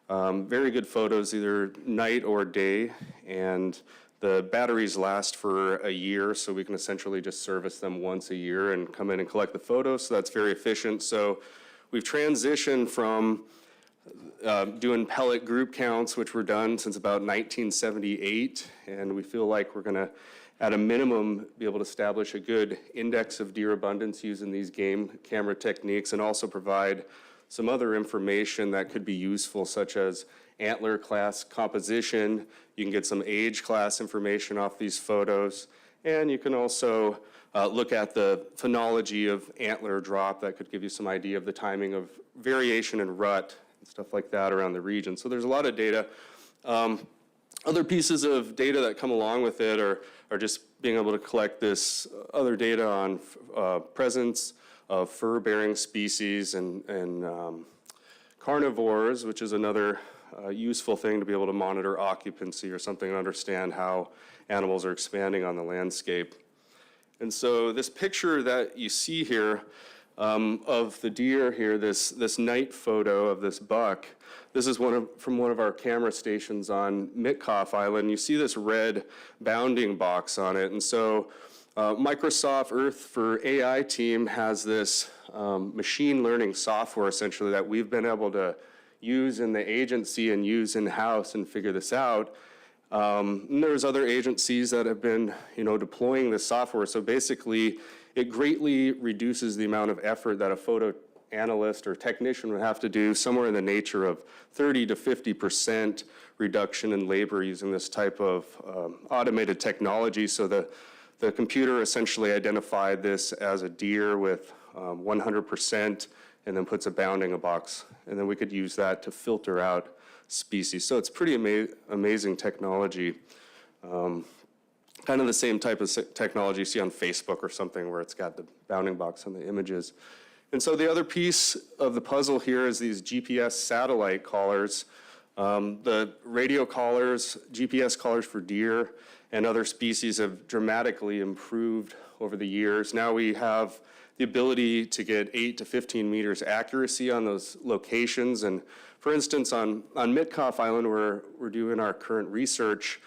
very good photos either night or day. And the batteries last for a year, so we can essentially just service them once a year and come in and collect the photos. So that's very efficient. So we've transitioned from doing pellet group counts, which were done since about 1978. And we feel like we're going to, at a minimum, be able to establish a good index of deer abundance using these game camera techniques, and also provide some other information that could be useful, such as antler class composition. You can get some age class information off these photos. And you can also look at the phenology of antler drop. That could give you some idea of the timing of variation in rut and stuff like that around the region. So there's a lot of data. Other pieces of data that come along with it are just being able to collect this other data on presence of fur-bearing species and carnivores, which is another useful thing to be able to monitor occupancy or something, and understand how animals are expanding on the landscape. And so this picture that you see here of the deer here, this night photo of this buck, this is from one of our camera stations on Mitkoff Island. You see this red bounding box on it. And so Microsoft Earth for AI team has this machine learning software essentially that we've been able to use in the agency and use in-house and figure this out. And there's other agencies that have been, deploying this software. So basically, it greatly reduces the amount of effort that a photo analyst or technician would have to do, somewhere in the nature of 30 to 50% reduction in labor using this type of automated technology. So the computer essentially identified this as a deer with 100%, and then puts a bounding box. And then we could use that to filter out species. So it's pretty amazing technology. Kind of the same type of technology you see on Facebook or something, where it's got the bounding box on the images. And so the other piece of the puzzle here is these GPS satellite collars. The radio collars, GPS collars for deer and other species have dramatically improved over the years. Now we have the ability to get 8 to 15 meters accuracy on those locations. And for instance, on Mitkoff Island, where we're doing our current research,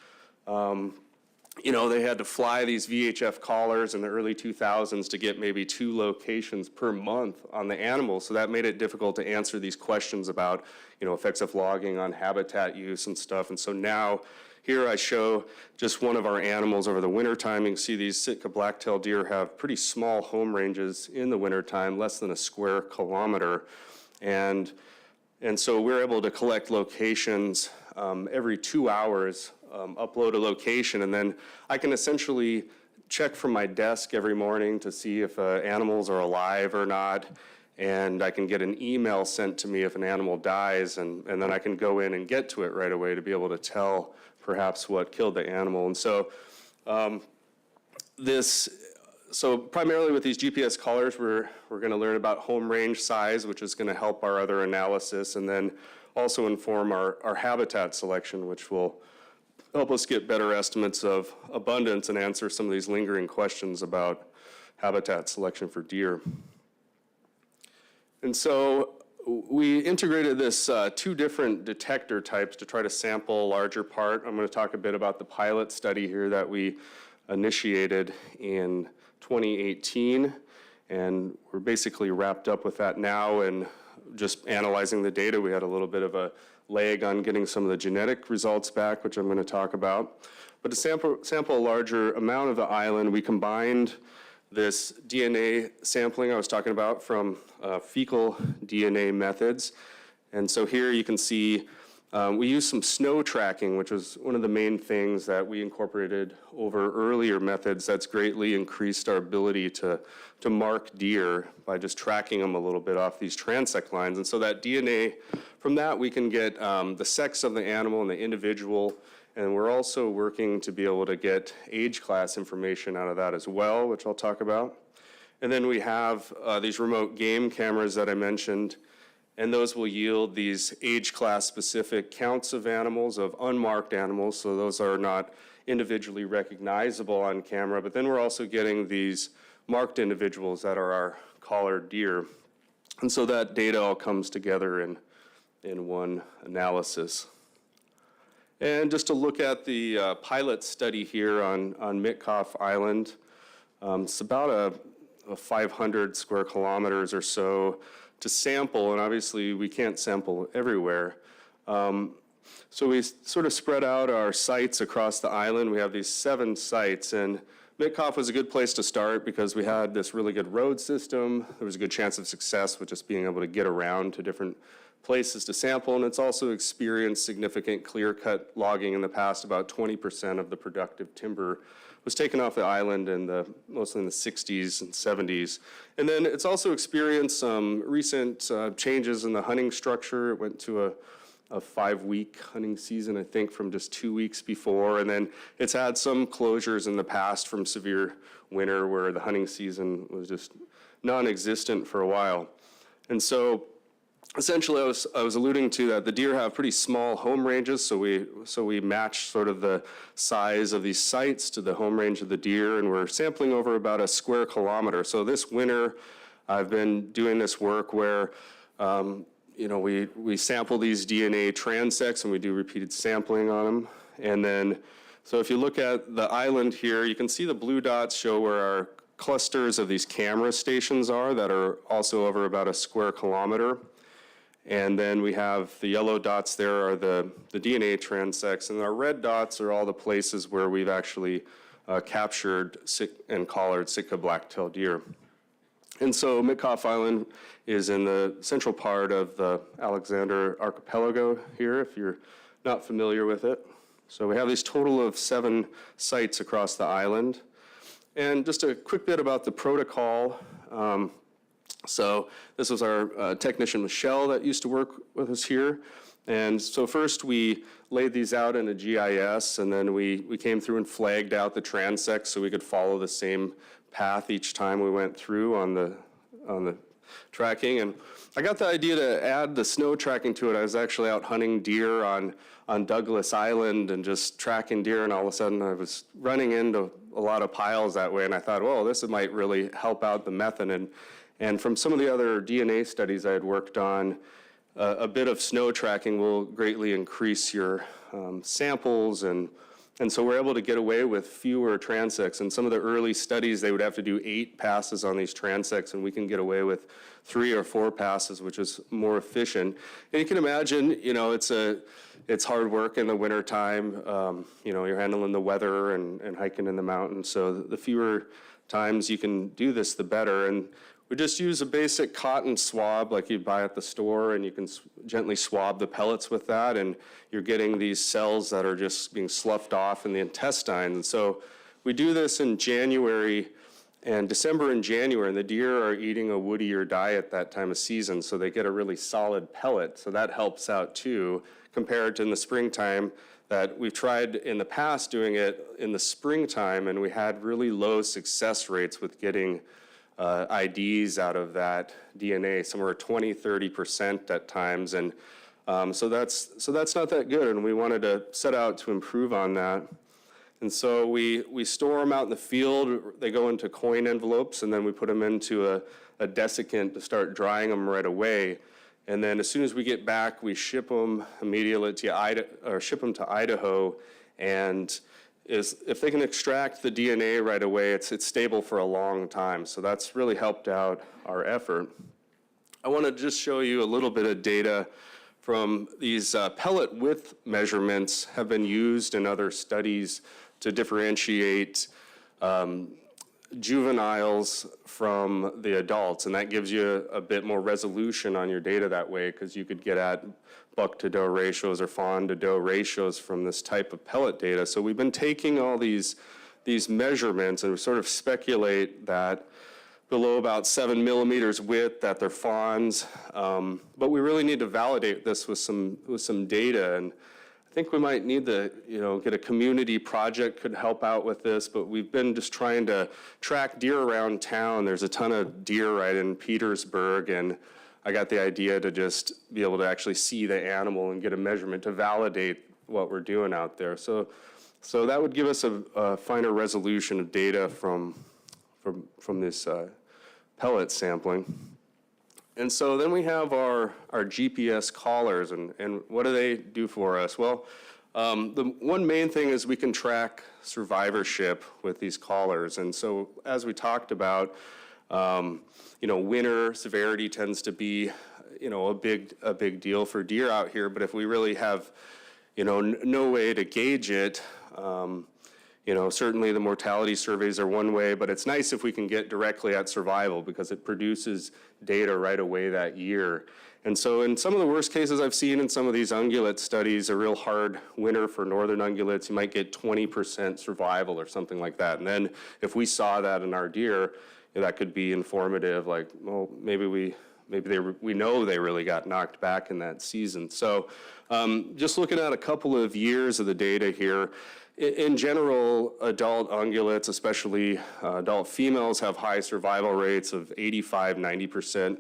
they had to fly these VHF collars in the early 2000s to get maybe 2 locations per month on the animals. So that made it difficult to answer these questions about, effects of logging on habitat use and stuff. And so now here I show just one of our animals over the wintertime. You can see these Sitka black-tailed deer have pretty small home ranges in the wintertime, less than a square kilometer. And so we're able to collect locations every 2 hours, upload a location, and then I can essentially check from my desk every morning to see if animals are alive or not, and I can get an email sent to me if an animal dies, and then I can go in and get to it right away to be able to tell perhaps what killed the animal. And so so primarily with these GPS collars, we're going to learn about home range size, which is going to help our other analysis, and then also inform our habitat selection, which will help us get better estimates of abundance and answer some of these lingering questions about habitat selection for deer. And so we integrated this 2 different detector types to try to sample a larger part. I'm going to talk a bit about the pilot study here that we initiated in 2018, and we're basically wrapped up with that now and just analyzing the data. We had a little bit of a lag on getting some of the genetic results back, which I'm going to talk about. But to sample a larger amount of the island, we combined this DNA sampling I was talking about from fecal DNA methods. And so here you can see we used some snow tracking, which was one of the main things that we incorporated over earlier methods that's greatly increased our ability to mark deer by just tracking them a little bit off these transect lines. And so that DNA, from that we can get the sex of the animal and the individual, and we're also working to be able to get age class information out of that as well, which I'll talk about. And then we have these remote game cameras that I mentioned, and those will yield these age class specific counts of animals, of unmarked animals, so those are not individually recognizable on camera, but then we're also getting these marked individuals that are our collared deer. And so that data all comes together in one analysis. And just to look at the pilot study here on Mitkoff Island, it's about a 500 square kilometers or so to sample, and obviously we can't sample everywhere. So we sort of spread out our sites across the island. We have these 7 sites, and Mitkoff was a good place to start because we had this really good road system. There was a good chance of success with just being able to get around to different places to sample, and it's also experienced significant clear-cut logging in the past. About 20% of the productive timber was taken off the island mostly in the 60s and 70s. And then it's also experienced some recent changes in the hunting structure. It went to a 5-week hunting season, I think, from just 2 weeks before. And then it's had some closures in the past from severe winter where the hunting season was just non-existent for a while. And so essentially, I was alluding to that the deer have pretty small home ranges, so we match sort of the size of these sites to the home range of the deer, and we're sampling over about a square kilometer. So this winter, I've been doing this work where we sample these DNA transects and we do repeated sampling on them. And then, so if you look at the island here, you can see the blue dots show where our clusters of these camera stations are that are also over about a square kilometer. And then we have the yellow dots there are the DNA transects, and our red dots are all the places where we've actually captured and collared Sitka black-tailed deer. And so Mitkoff Island is in the central part of the Alexander Archipelago here, if you're not familiar with it. So we have these total of 7 sites across the island. And just a quick bit about the protocol. So this was our technician, Michelle, that used to work with us here. And so first we laid these out in a GIS, and then we came through and flagged out the transects so we could follow the same path each time we went through on the tracking. And I got the idea to add the snow tracking to it. I was actually out hunting deer on Douglas Island and just tracking deer, and all of a sudden I was running into a lot of piles that way, and I thought, well, this might really help out the method. And from some of the other DNA studies I had worked on, a bit of snow tracking will greatly increase your samples and And so we're able to get away with fewer transects. In some of the early studies, they would have to do 8 passes on these transects, and we can get away with 3 or 4 passes, which is more efficient. And you can imagine, you know, it's hard work in the wintertime. You know, you're handling the weather and hiking in the mountains. So the fewer times you can do this, the better. And we just use a basic cotton swab like you'd buy at the store, and you can gently swab the pellets with that, and you're getting these cells that are just being sloughed off in the intestine. And so we do this in January and December and January, and the deer are eating a woodier diet that time of season, so they get a really solid pellet. So that helps out too, compared to in the springtime that we've tried in the past doing it in the springtime, and we had really low success rates with getting IDs out of that DNA, somewhere 20-30% at times, and so that's not that good, and we wanted to set out to improve on that. And so we store them out in the field. They go into coin envelopes, and then we put them into a desiccant to start drying them right away. And then as soon as we get back, we ship them immediately to Idaho, and if they can extract the DNA right away, it's stable for a long time. So that's really helped out our effort. I want to just show you a little bit of data from these pellet width measurements have been used in other studies to differentiate juveniles from the adults, and that gives you a bit more resolution on your data that way, because you could get at buck to doe ratios or fawn to doe ratios from this type of pellet data. So we've been taking all these measurements and we sort of speculate that below about 7 millimeters width that they're fawns, but we really need to validate this with some data, and I think we might need to, get a community project could help out with this, but we've been just trying to track deer around town. There's a ton of deer right in Petersburg, and I got the idea to just be able to actually see the animal and get a measurement to validate what we're doing out there. So that would give us a finer resolution of data from this pellet sampling. And so then we have our GPS collars, and what do they do for us? Well, the one main thing is we can track survivorship with these collars. And so as we talked about, winter severity tends to be, a big deal for deer out here. But if we really have, no way to gauge it, certainly the mortality surveys are one way, but it's nice if we can get directly at survival because it produces data right away that year. And so in some of the worst cases I've seen in some of these ungulate studies, a real hard winter for northern ungulates, you might get 20% survival or something like that. And then if we saw that in our deer, that could be informative, like, well, maybe we know they really got knocked back in that season. So just looking at a couple of years of the data here, in general, adult ungulates, especially adult females, have high survival rates of 85-90%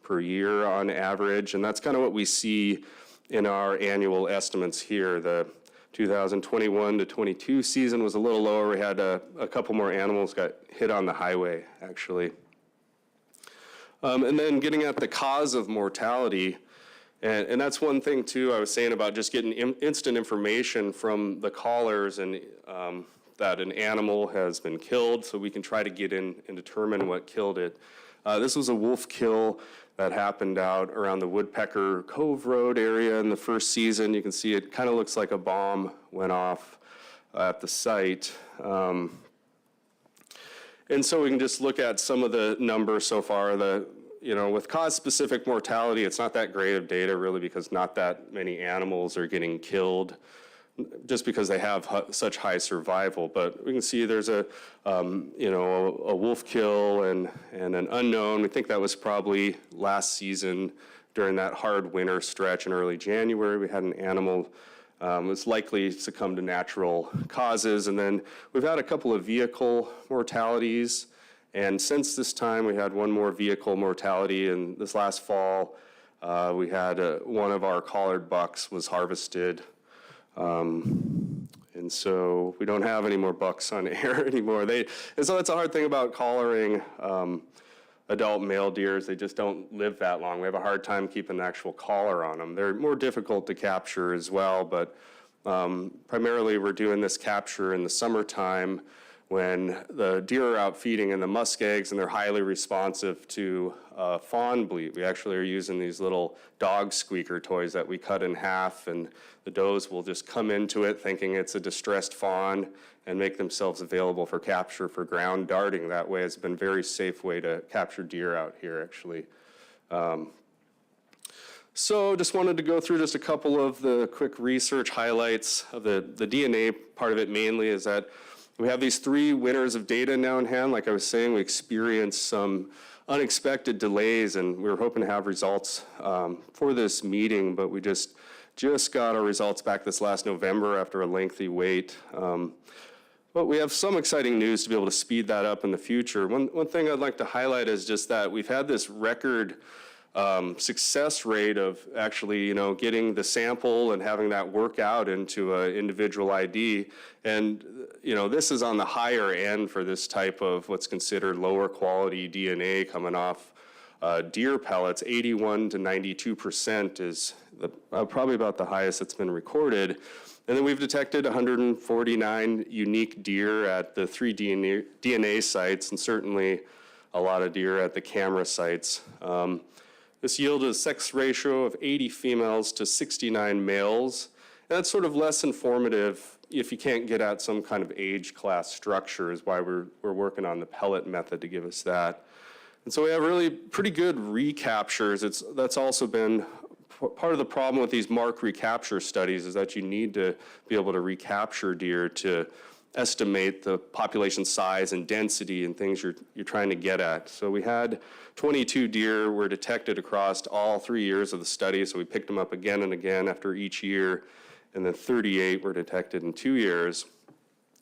per year on average, and that's kind of what we see in our annual estimates here. The 2021 to 22 season was a little lower. We had a couple more animals got hit on the highway, actually. And then getting at the cause of mortality, and that's one thing, too, I was saying about just getting instant information from the collars and that an animal has been killed, so we can try to get in and determine what killed it. This was a wolf kill that happened out around the Woodpecker Cove Road area in the first season. You can see it kind of looks like a bomb went off at the site. And so we can just look at some of the numbers so far. With cause-specific mortality, it's not that great of data, really, because not that many animals are getting killed just because they have such high survival. But we can see there's a wolf kill and an unknown. We think that was probably last season during that hard winter stretch in early January. We had an animal was likely succumbed to natural causes. And then we've had a couple of vehicle mortalities. And since this time, we had one more vehicle mortality. And this last fall, we had one of our collared bucks was harvested. And so we don't have any more bucks on air anymore. And so that's a hard thing about collaring adult male deers. They just don't live that long. We have a hard time keeping an actual collar on them. They're more difficult to capture as well, but Primarily, we're doing this capture in the summertime when the deer are out feeding in the muskegs and they're highly responsive to fawn bleat. We actually are using these little dog squeaker toys that we cut in half, and the does will just come into it thinking it's a distressed fawn and make themselves available for capture for ground darting. That way, it's been a very safe way to capture deer out here, actually. So just wanted to go through just a couple of the quick research highlights of the DNA part of it. Mainly is that we have these 3 winners of data now in hand. Like I was saying, we experienced some unexpected delays, and we were hoping to have results for this meeting, but we just got our results back this last November after a lengthy wait. But we have some exciting news to be able to speed that up in the future. One thing I'd like to highlight is just that we've had this record success rate of actually, getting the sample and having that work out into an individual ID. And, this is on the higher end for this type of what's considered lower quality DNA coming off deer pellets. 81 to 92% is probably about the highest that's been recorded. And then we've detected 149 unique deer at the 3 DNA sites, and certainly a lot of deer at the camera sites. This yielded a sex ratio of 80 females to 69 males. And that's sort of less informative if you can't get at some kind of age class structure, is why we're working on the pellet method to give us that. And so we have really pretty good recaptures. That's also been part of the problem with these mark recapture studies, is that you need to be able to recapture deer to estimate the population size and density and things you're trying to get at. So we had 22 deer were detected across all 3 years of the study, so we picked them up again and again after each year, and then 38 were detected in 2 years.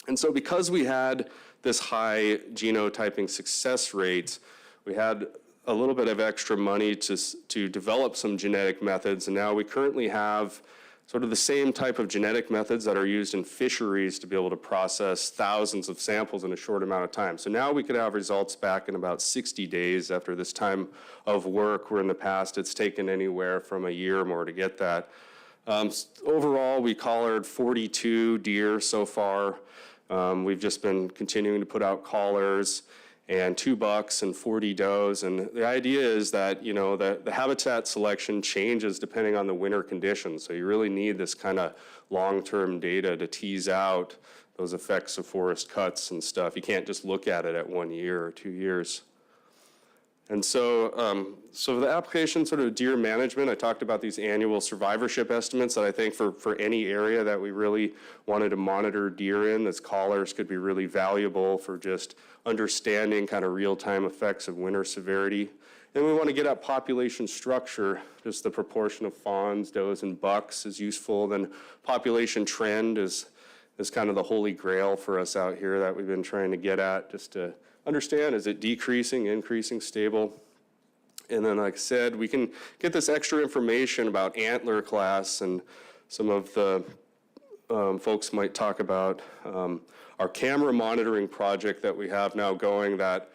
And so because we had this high genotyping success rate, we had a little bit of extra money to develop some genetic methods, and now we currently have sort of the same type of genetic methods that are used in fisheries to be able to process thousands of samples in a short amount of time. So now we could have results back in about 60 days after this time of work, where in the past it's taken anywhere from a year or more to get that. Overall, we collared 42 deer so far. We've just been continuing to put out collars, and 2 bucks and 40 does. And the idea is that, the habitat selection changes depending on the winter conditions. So you really need this kind of long-term data to tease out those effects of forest cuts and stuff. You can't just look at it at 1 year or 2 years. And so, the application sort of deer management, I talked about these annual survivorship estimates that I think for any area that we really wanted to monitor deer in, this collars could be really valuable for just understanding kind of real-time effects of winter severity. And we want to get at population structure, just the proportion of fawns, does, and bucks is useful. Then population trend is kind of the holy grail for us out here that we've been trying to get at, just to understand, is it decreasing, increasing, stable? And then, like I said, we can get this extra information about antler class, and some of the folks might talk about our camera monitoring project that we have now going that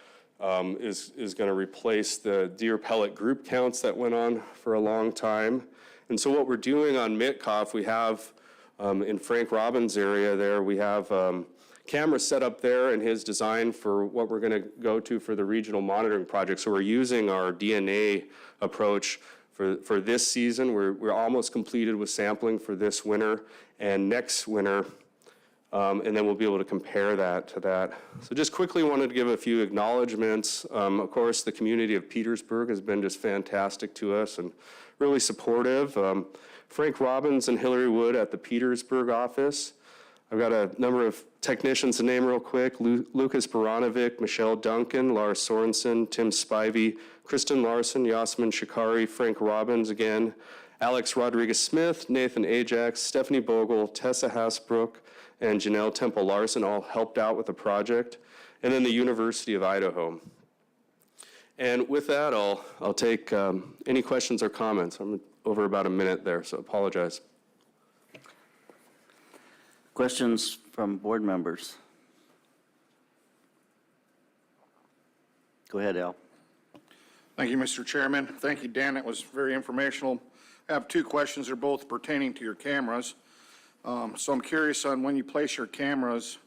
is going to replace the deer pellet group counts that went on for a long time. And so what we're doing on Mitkoff, we have in Frank Robbins' area there, we have camera set up there in his design for what we're going to go to for the regional monitoring project. So we're using our DNA approach for this season. We're almost completed with sampling for this winter and next winter, and then we'll be able to compare that to that. So just quickly wanted to give a few acknowledgements. Of course, the community of Petersburg has been just fantastic to us and really supportive. Frank Robbins and Hillary Wood at the Petersburg office. I've got a number of technicians to name real quick: Lucas Baranovic, Michelle Duncan, Lars Sorensen, Tim Spivey, Kristen Larson, Yasmin Shikari, Frank Robbins again, Alex Rodriguez-Smith, Nathan Ajax, Stephanie Bogle, Tessa Hasbrook, and Janelle Temple Larson all helped out with the project, and then the University of Idaho. And with that, I'll take any questions or comments. I'm over about a minute there, so apologize. Questions from board members? Go ahead, Al. Thank you, Mr. Chairman. Thank you, Dan. That was very informational. I have 2 questions. They're both pertaining to your cameras. So I'm curious on when you place your cameras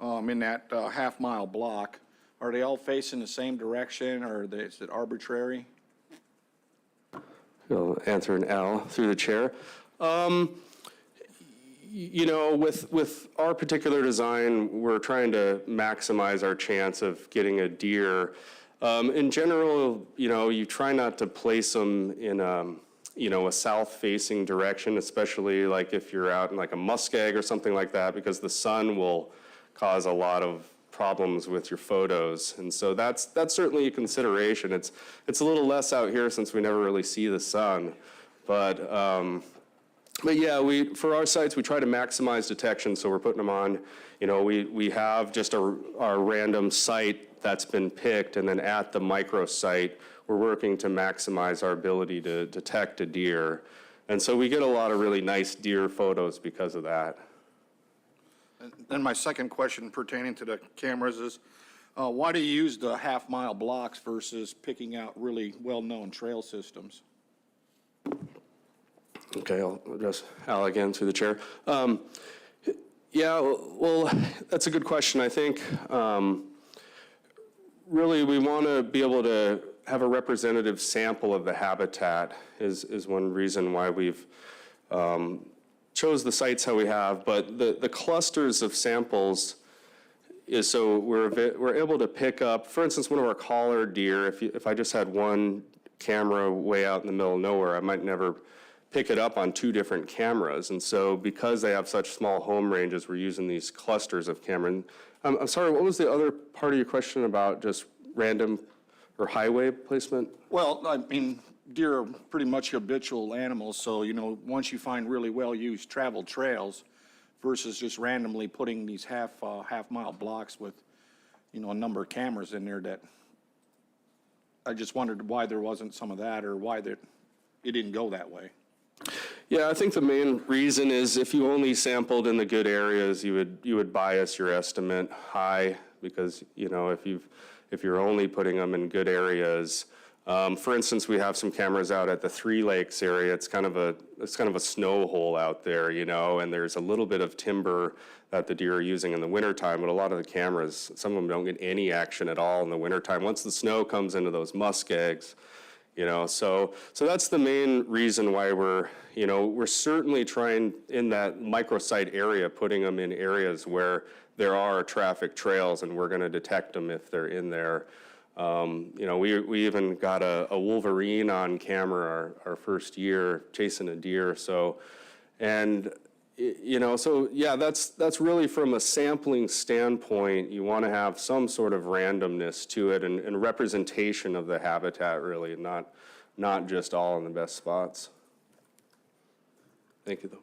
in that half-mile block, are they all facing the same direction, or is it arbitrary? I'll answer an L through the chair. You know, with our particular design, we're trying to maximize our chance of getting a deer. In general, you know, you try not to place them in you know, a south-facing direction, especially like if you're out in like a muskeg or something like that, because the sun will cause a lot of problems with your photos. And so that's certainly a consideration. It's a little less out here since we never really see the sun. But yeah, for our sites, we try to maximize detection, so we're putting them on, you know, we have just our random site that's been picked, and then at the microsite, we're working to maximize our ability to detect a deer. And so we get a lot of really nice deer photos because of that. And then my second question pertaining to the cameras is, why do you use the half-mile blocks versus picking out really well-known trail systems? Okay, I'll address Al again through the chair. Yeah, well, that's a good question. I think really we want to be able to have a representative sample of the habitat is one reason why we've chose the sites how we have. But the clusters of samples is so we're able to pick up, for instance, one of our collared deer. If I just had one camera way out in the middle of nowhere, I might never pick it up on two different cameras. And so because they have such small home ranges, we're using these clusters of camera. I'm sorry, what was the other part of your question about just random or highway placement? Well, I mean, deer are pretty much habitual animals, so, you know, once you find really well-used traveled trails versus just randomly putting these half-mile blocks with, you know, a number of cameras in there, that I just wondered why there wasn't some of that, or why it didn't go that way. Yeah, I think the main reason is if you only sampled in the good areas, you would bias your estimate high, because, you know, if you're only putting them in good areas. For instance, we have some cameras out at the Three Lakes area. It's kind of a snow hole out there, you know, and there's a little bit of timber that the deer are using in the wintertime, but a lot of the cameras, some of them don't get any action at all in the wintertime. Once the snow comes into those muskegs, you know, so that's the main reason why we're certainly trying in that microsite area, putting them in areas where there are traffic trails, and we're going to detect them if they're in there. You know, we even got a wolverine on camera our first year chasing a deer. So, and you know, so yeah, that's really from a sampling standpoint. You want to have some sort of randomness to it and representation of the habitat, really, not just all in the best spots. Thank you, though.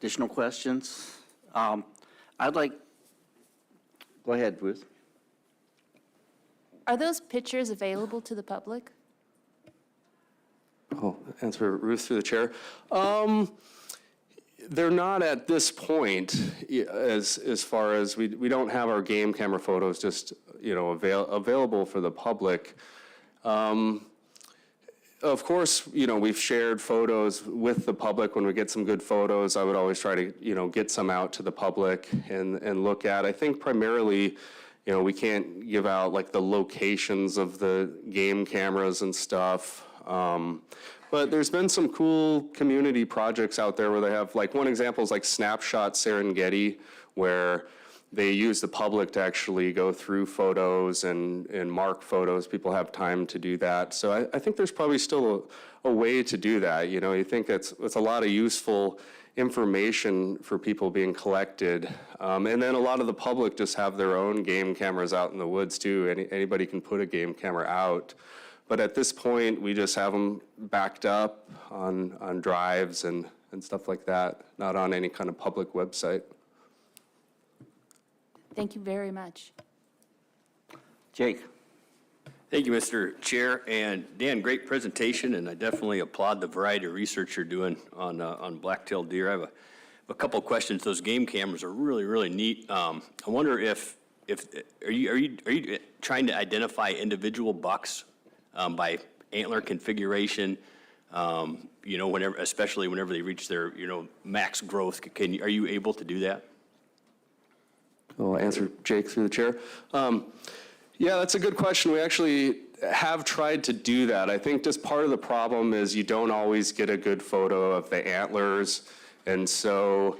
Additional questions? Go ahead, Ruth. Are those pictures available to the public? Oh, answer Ruth through the chair. They're not at this point, as far as we don't have our game camera photos just, you know, available for the public. Of course, you know, we've shared photos with the public. When we get some good photos, I would always try to, you know, get some out to the public and look at. I think primarily, you know, we can't give out like the locations of the game cameras and stuff. But there's been some cool community projects out there where they have, like, one example is like Snapshot Serengeti, where they use the public to actually go through photos and mark photos. People have time to do that. So I think there's probably still a way to do that. You know, you think it's a lot of useful information for people being collected. And then a lot of the public just have their own game cameras out in the woods too. Anybody can put a game camera out. But at this point, we just have them backed up on drives and stuff like that, not on any kind of public website. Thank you very much. Jake. Thank you, Mr. Chair. And Dan, great presentation, and I definitely applaud the variety of research you're doing on black-tailed deer. I have a couple of questions. Those game cameras are really, really neat. I wonder if are you trying to identify individual bucks by antler configuration? You know, whenever, especially whenever they reach their, max growth. Are you able to do that? I'll answer Jake through the chair. Yeah, that's a good question. We actually have tried to do that. I think just part of the problem is you don't always get a good photo of the antlers. And so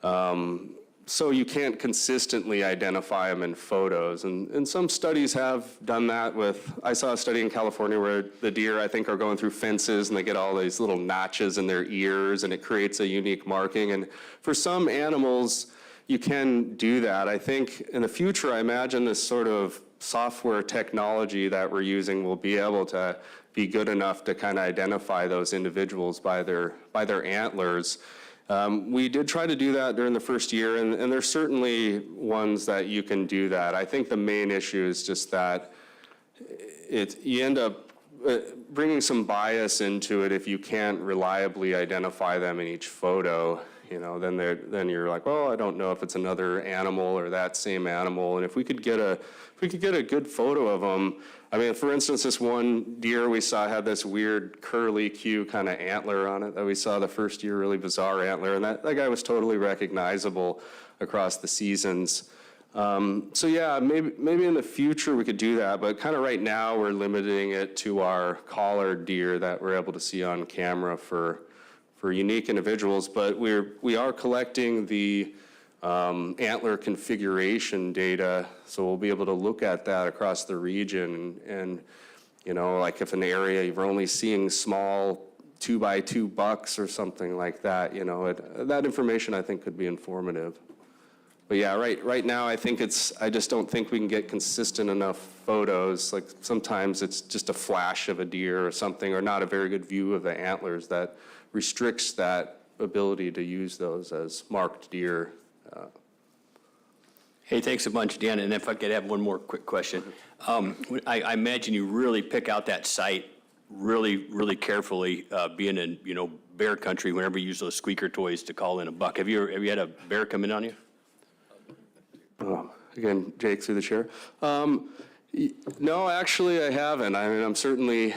you can't consistently identify them in photos. And some studies have done that with, I saw a study in California where the deer, I think, are going through fences and they get all these little notches in their ears and it creates a unique marking. And for some animals, you can do that. I think in the future, I imagine this sort of software technology that we're using will be able to be good enough to kind of identify those individuals by their antlers. We did try to do that during the first year, and there's certainly ones that you can do that. I think the main issue is just that you end up bringing some bias into it if you can't reliably identify them in each photo. Then you're like, well, I don't know if it's another animal or that same animal. And if we could get a good photo of them, I mean, for instance, this one deer we saw had this weird curly Q kind of antler on it that we saw the first year, really bizarre antler, and that guy was totally recognizable across the seasons. So yeah, maybe in the future we could do that, but kind of right now we're limiting it to our collared deer that we're able to see on camera for unique individuals, but we are collecting the antler configuration data, so we'll be able to look at that across the region. And like if an area you're only seeing small 2x2 bucks or something like that, that information I think could be informative. But yeah, right now I just don't think we can get consistent enough photos. Like sometimes it's just a flash of a deer or something, or not a very good view of the antlers that restricts that ability to use those as marked deer. Hey, thanks a bunch, Dan. And if I could have one more quick question. I imagine you really pick out that site really, really carefully, being in, bear country, whenever you use those squeaker toys to call in a buck. Have you had a bear come in on you? Again, Jake through the chair. No, actually I haven't. I mean, I'm certainly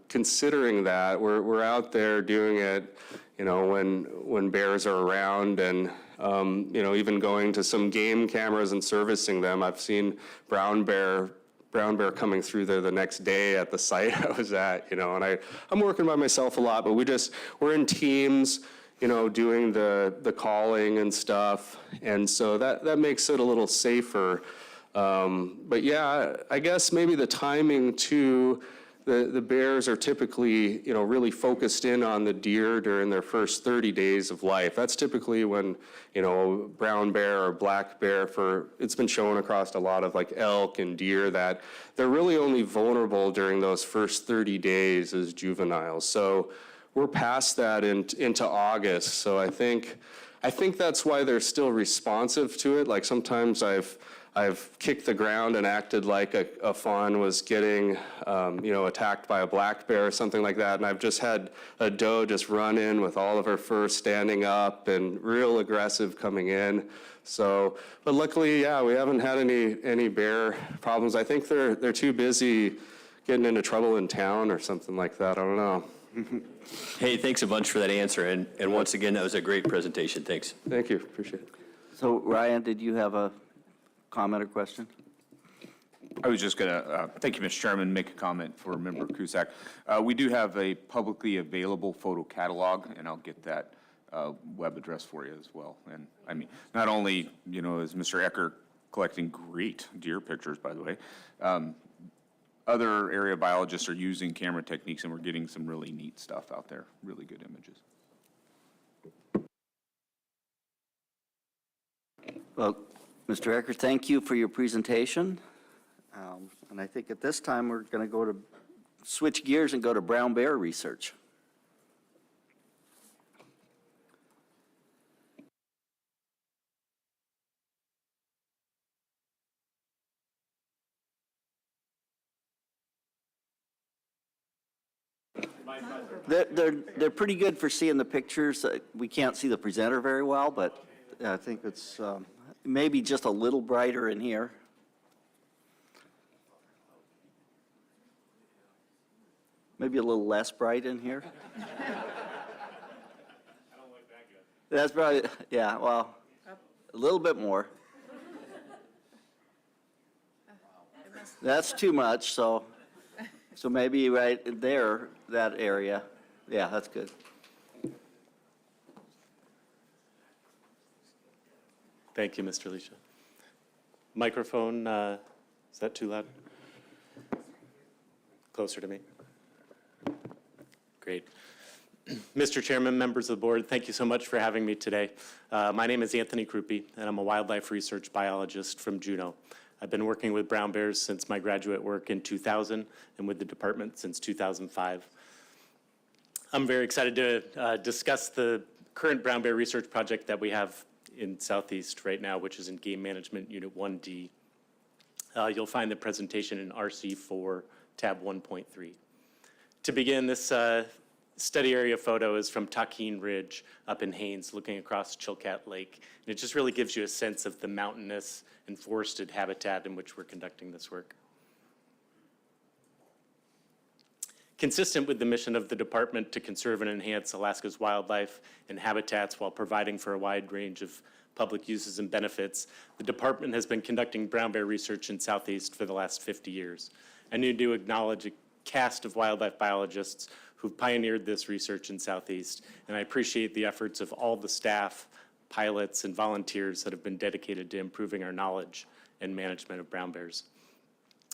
considering that. We're out there doing it, when bears are around, and even going to some game cameras and servicing them. I've seen brown bear coming through there the next day at the site I was at, and I'm working by myself a lot, but we're in teams, doing the calling and stuff, and so that makes it a little safer. But yeah, I guess maybe the timing too, the bears are typically, really focused in on the deer during their first 30 days of life. That's typically when, brown bear or black bear, it's been shown across a lot of like elk and deer that they're really only vulnerable during those first 30 days as juveniles. So we're past that into August. So I think that's why they're still responsive to it. Like sometimes I've kicked the ground and acted like a fawn was getting, attacked by a black bear or something like that. And I've just had a doe just run in with all of her fur standing up and real aggressive coming in. So, but luckily, yeah, we haven't had any bear problems. I think they're too busy getting into trouble in town or something like that. I don't know. Hey, thanks a bunch for that answer. And once again, that was a great presentation. Thanks. Thank you. Appreciate it. So Ryan, did you have a comment or question? I was just going to, thank you, Mr. Chairman, make a comment for Member Cusack. We do have a publicly available photo catalog, and I'll get that web address for you as well. And I mean, not only, is Mr. Ecker collecting great deer pictures, by the way, other area biologists are using camera techniques, and we're getting some really neat stuff out there, really good images. Well, Mr. Ecker, thank you for your presentation. And I think at this time, we're going to switch gears and go to brown bear research. They're pretty good for seeing the pictures. We can't see the presenter very well, but I think it's maybe just a little brighter in here. Maybe a little less bright in here? I don't like that good. That's probably, yeah, well, a little bit more. That's too much, so maybe right there, that area. Yeah, that's good. Thank you, Mr. Leisha. Microphone, is that too loud? Closer to me. Great. Mr. Chairman, members of the board, thank you so much for having me today. My name is Anthony Krupe, and I'm a wildlife research biologist from Juneau. I've been working with brown bears since my graduate work in 2000 and with the department since 2005. I'm very excited to discuss the current brown bear research project that we have in Southeast right now, which is in Game Management Unit 1D. You'll find the presentation in RC4, tab 1.3. To begin, this study area photo is from Taquin Ridge up in Haines, looking across Chilkat Lake. And it just really gives you a sense of the mountainous and forested habitat in which we're conducting this work. Consistent with the mission of the department to conserve and enhance Alaska's wildlife and habitats while providing for a wide range of public uses and benefits, the department has been conducting brown bear research in Southeast for the last 50 years. I need to acknowledge a cast of wildlife biologists who've pioneered this research in Southeast, and I appreciate the efforts of all the staff, pilots, and volunteers that have been dedicated to improving our knowledge and management of brown bears.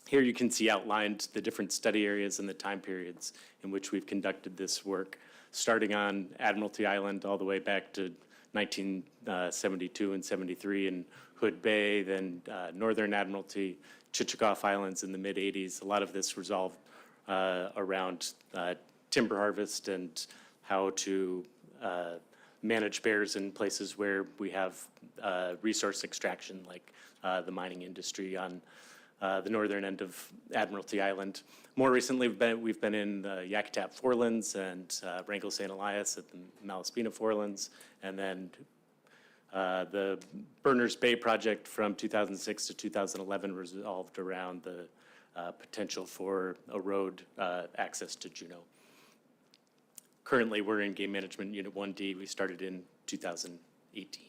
Here you can see outlined the different study areas and the time periods in which we've conducted this work, starting on Admiralty Island all the way back to 1972 and 73 in Hood Bay, then Northern Admiralty, Chichagof Islands in the mid-'80s. A lot of this resolved around timber harvest and how to manage bears in places where we have resource extraction, like the mining industry on the northern end of Admiralty Island. More recently, we've been in the Yakutat Forelands and Wrangell St. Elias at the Malaspina Forelands, and then the Berners Bay project from 2006 to 2011 resolved around the potential for a road access to Juneau. Currently, we're in Game Management Unit 1D. We started in 2018.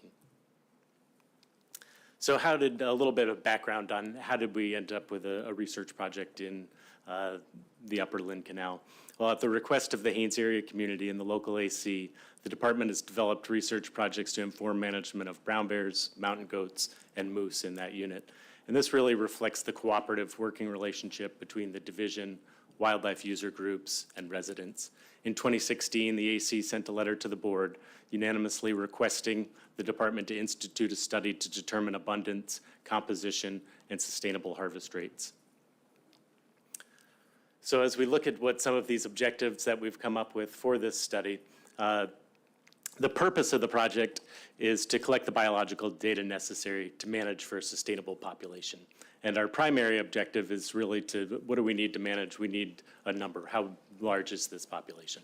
So how did, a little bit of background on how did we end up with a research project in the Upper Lynn Canal? Well, at the request of the Haines area community and the local AC, the department has developed research projects to inform management of brown bears, mountain goats, and moose in that unit. And this really reflects the cooperative working relationship between the division, wildlife user groups, and residents. In 2016, the AC sent a letter to the board unanimously requesting the department to institute a study to determine abundance, composition, and sustainable harvest rates. So as we look at what some of these objectives that we've come up with for this study, the purpose of the project is to collect the biological data necessary to manage for a sustainable population. And our primary objective is really to, what do we need to manage? We need a number. How large is this population?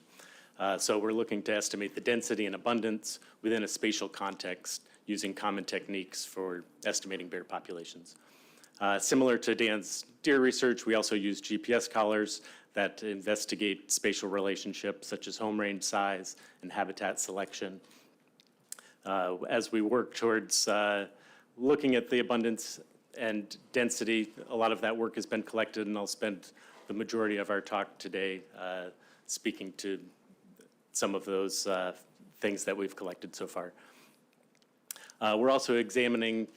So we're looking to estimate the density and abundance within a spatial context using common techniques for estimating bear populations. Similar to Dan's deer research, we also use GPS collars that investigate spatial relationships such as home range size and habitat selection. As we work towards looking at the abundance and density, a lot of that work has been collected, and I'll spend the majority of our talk today speaking to some of those things that we've collected so far. We're also examining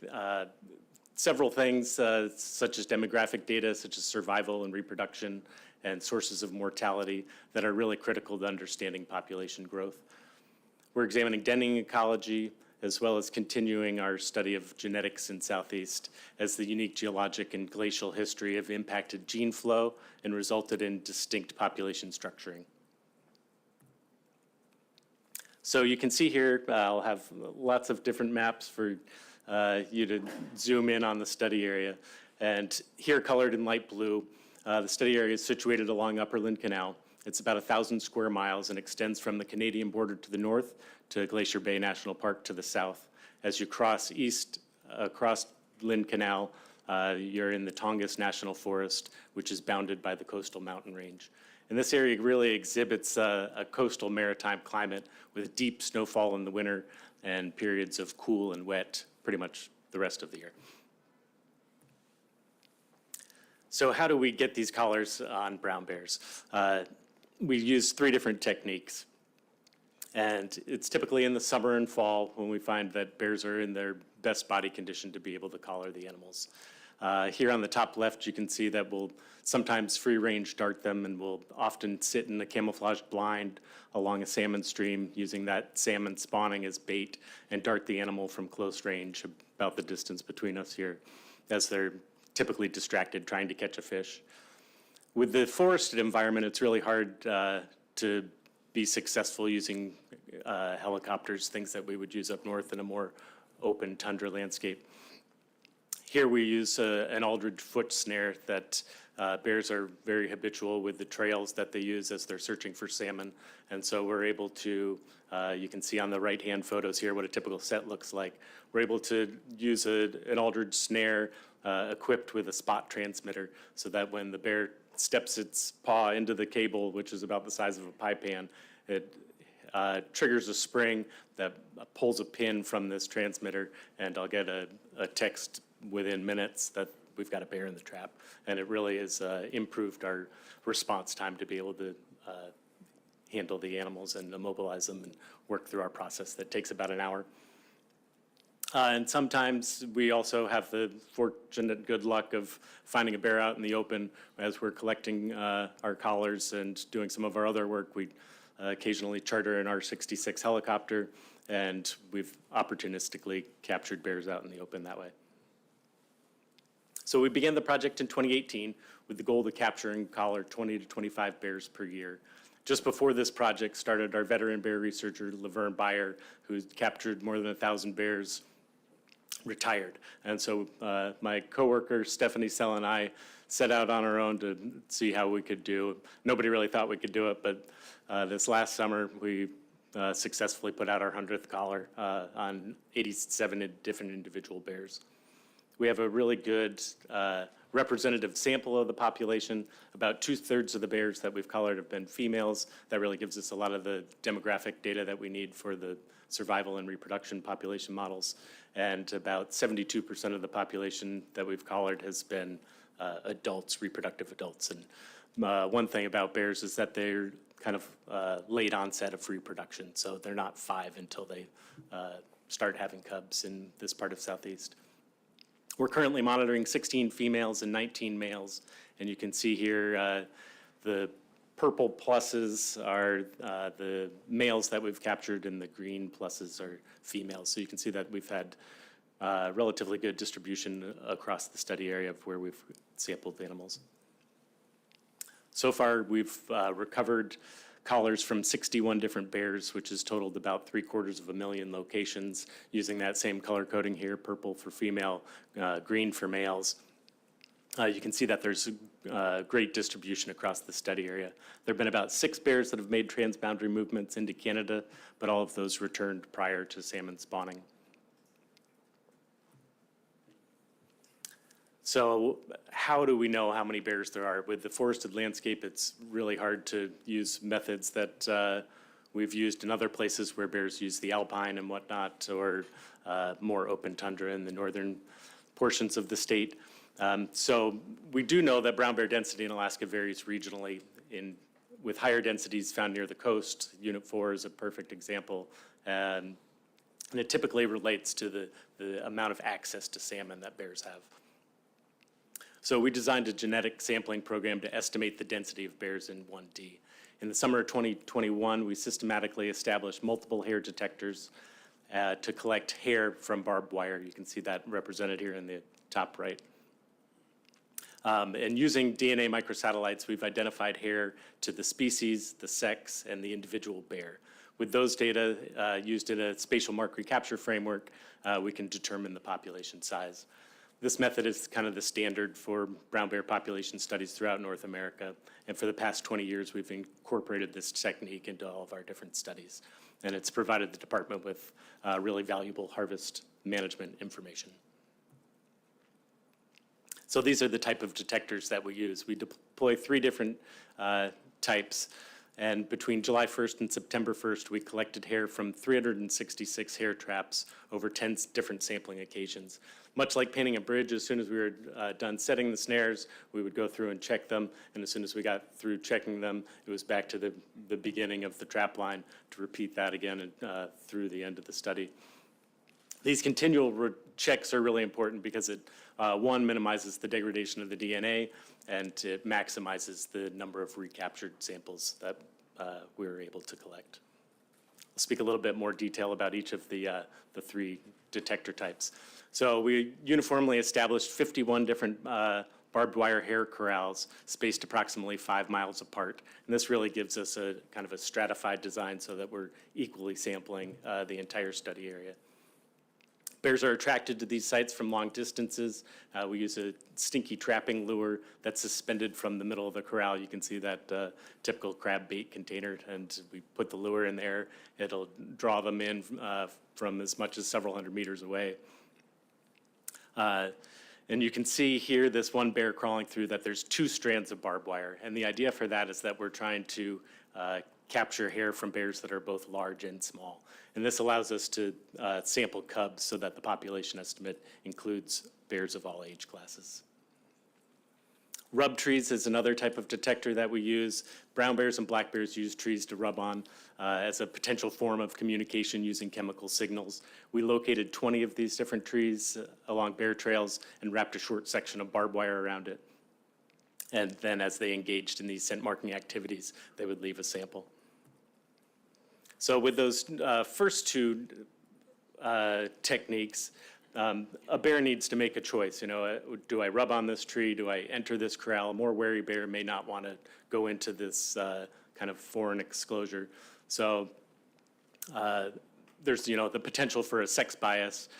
several things such as demographic data, such as survival and reproduction, and sources of mortality that are really critical to understanding population growth. We're examining denning ecology, as well as continuing our study of genetics in Southeast, as the unique geologic and glacial history have impacted gene flow and resulted in distinct population structuring. So you can see here, I'll have lots of different maps for you to zoom in on the study area. And here, colored in light blue, the study area is situated along Upper Lynn Canal. It's about 1,000 square miles and extends from the Canadian border to the north to Glacier Bay National Park to the south. As you cross east across Lynn Canal, you're in the Tongass National Forest, which is bounded by the coastal mountain range. And this area really exhibits a coastal maritime climate with deep snowfall in the winter and periods of cool and wet pretty much the rest of the year. So how do we get these collars on brown bears? We use 3 different techniques. And it's typically in the summer and fall when we find that bears are in their best body condition to be able to collar the animals. Here on the top left, you can see that we'll sometimes free range dart them, and we'll often sit in a camouflaged blind along a salmon stream using that salmon spawning as bait and dart the animal from close range, about the distance between us here, as they're typically distracted trying to catch a fish. With the forested environment, it's really hard to be successful using helicopters, things that we would use up north in a more open tundra landscape. Here we use an Aldridge foot snare that bears are very habitual with the trails that they use as they're searching for salmon. And so we're able to, you can see on the right-hand photos here what a typical set looks like. We're able to use an Aldridge snare equipped with a spot transmitter so that when the bear steps its paw into the cable, which is about the size of a pie pan, it triggers a spring that pulls a pin from this transmitter, and I'll get a text within minutes that we've got a bear in the trap. And it really has improved our response time to be able to handle the animals and immobilize them and work through our process that takes about an hour. And sometimes we also have the fortunate good luck of finding a bear out in the open as we're collecting our collars and doing some of our other work. We occasionally charter an R-66 helicopter, and we've opportunistically captured bears out in the open that way. So we began the project in 2018 with the goal to capture and collar 20 to 25 bears per year. Just before this project started, our veteran bear researcher, Laverne Beyer, who's captured more than 1,000 bears, retired. And so my coworker, Stephanie Sell, and I set out on our own to see how we could do. Nobody really thought we could do it, but this last summer, we successfully put out our 100th collar on 87 different individual bears. We have a really good representative sample of the population. About 2/3 of the bears that we've collared have been females. That really gives us a lot of the demographic data that we need for the survival and reproduction population models. And about 72% of the population that we've collared has been adults, reproductive adults. And one thing about bears is that they're kind of late onset of reproduction. So they're not 5 until they start having cubs in this part of Southeast. We're currently monitoring 16 females and 19 males, and you can see here the purple pluses are the males that we've captured, and the green pluses are females. So you can see that we've had relatively good distribution across the study area of where we've sampled the animals. So far, we've recovered collars from 61 different bears, which has totaled about 750,000 locations using that same color coding here, purple for female, green for males. You can see that there's great distribution across the study area. There have been about 6 bears that have made transboundary movements into Canada, but all of those returned prior to salmon spawning. So how do we know how many bears there are? With the forested landscape, it's really hard to use methods that we've used in other places where bears use the alpine and whatnot, or more open tundra in the northern portions of the state. So we do know that brown bear density in Alaska varies regionally. With higher densities found near the coast, Unit 4 is a perfect example. And it typically relates to the amount of access to salmon that bears have. So we designed a genetic sampling program to estimate the density of bears in 1D. In the summer of 2021, we systematically established multiple hair detectors to collect hair from barbed wire. You can see that represented here in the top right. And using DNA microsatellites, we've identified hair to the species, the sex, and the individual bear. With those data used in a spatial mark recapture framework, we can determine the population size. This method is kind of the standard for brown bear population studies throughout North America. And for the past 20 years, we've incorporated this technique into all of our different studies. And it's provided the department with really valuable harvest management information. So these are the type of detectors that we use. We deploy 3 different types. And between July 1st and September 1st, we collected hair from 366 hair traps over 10 different sampling occasions. Much like painting a bridge, as soon as we were done setting the snares, we would go through and check them. And as soon as we got through checking them, it was back to the beginning of the trap line to repeat that again through the end of the study. These continual checks are really important because it, one, minimizes the degradation of the DNA, and it maximizes the number of recaptured samples that we were able to collect. I'll speak a little bit more detail about each of the 3 detector types. So we uniformly established 51 different barbed wire hair corrals spaced approximately 5 miles apart. And this really gives us a kind of a stratified design so that we're equally sampling the entire study area. Bears are attracted to these sites from long distances. We use a stinky trapping lure that's suspended from the middle of the corral. You can see that typical crab bait container, and we put the lure in there. It'll draw them in from as much as several hundred meters away. And you can see here this one bear crawling through that there's 2 strands of barbed wire. And the idea for that is that we're trying to capture hair from bears that are both large and small. And this allows us to sample cubs so that the population estimate includes bears of all age classes. Rub trees is another type of detector that we use. Brown bears and black bears use trees to rub on as a potential form of communication using chemical signals. We located 20 of these different trees along bear trails and wrapped a short section of barbed wire around it. And then as they engaged in these scent marking activities, they would leave a sample. So with those first 2 techniques, a bear needs to make a choice. You know, do I rub on this tree? Do I enter this corral? A more wary bear may not want to go into this kind of foreign exclosure. So there's, you know, the potential for a sex bias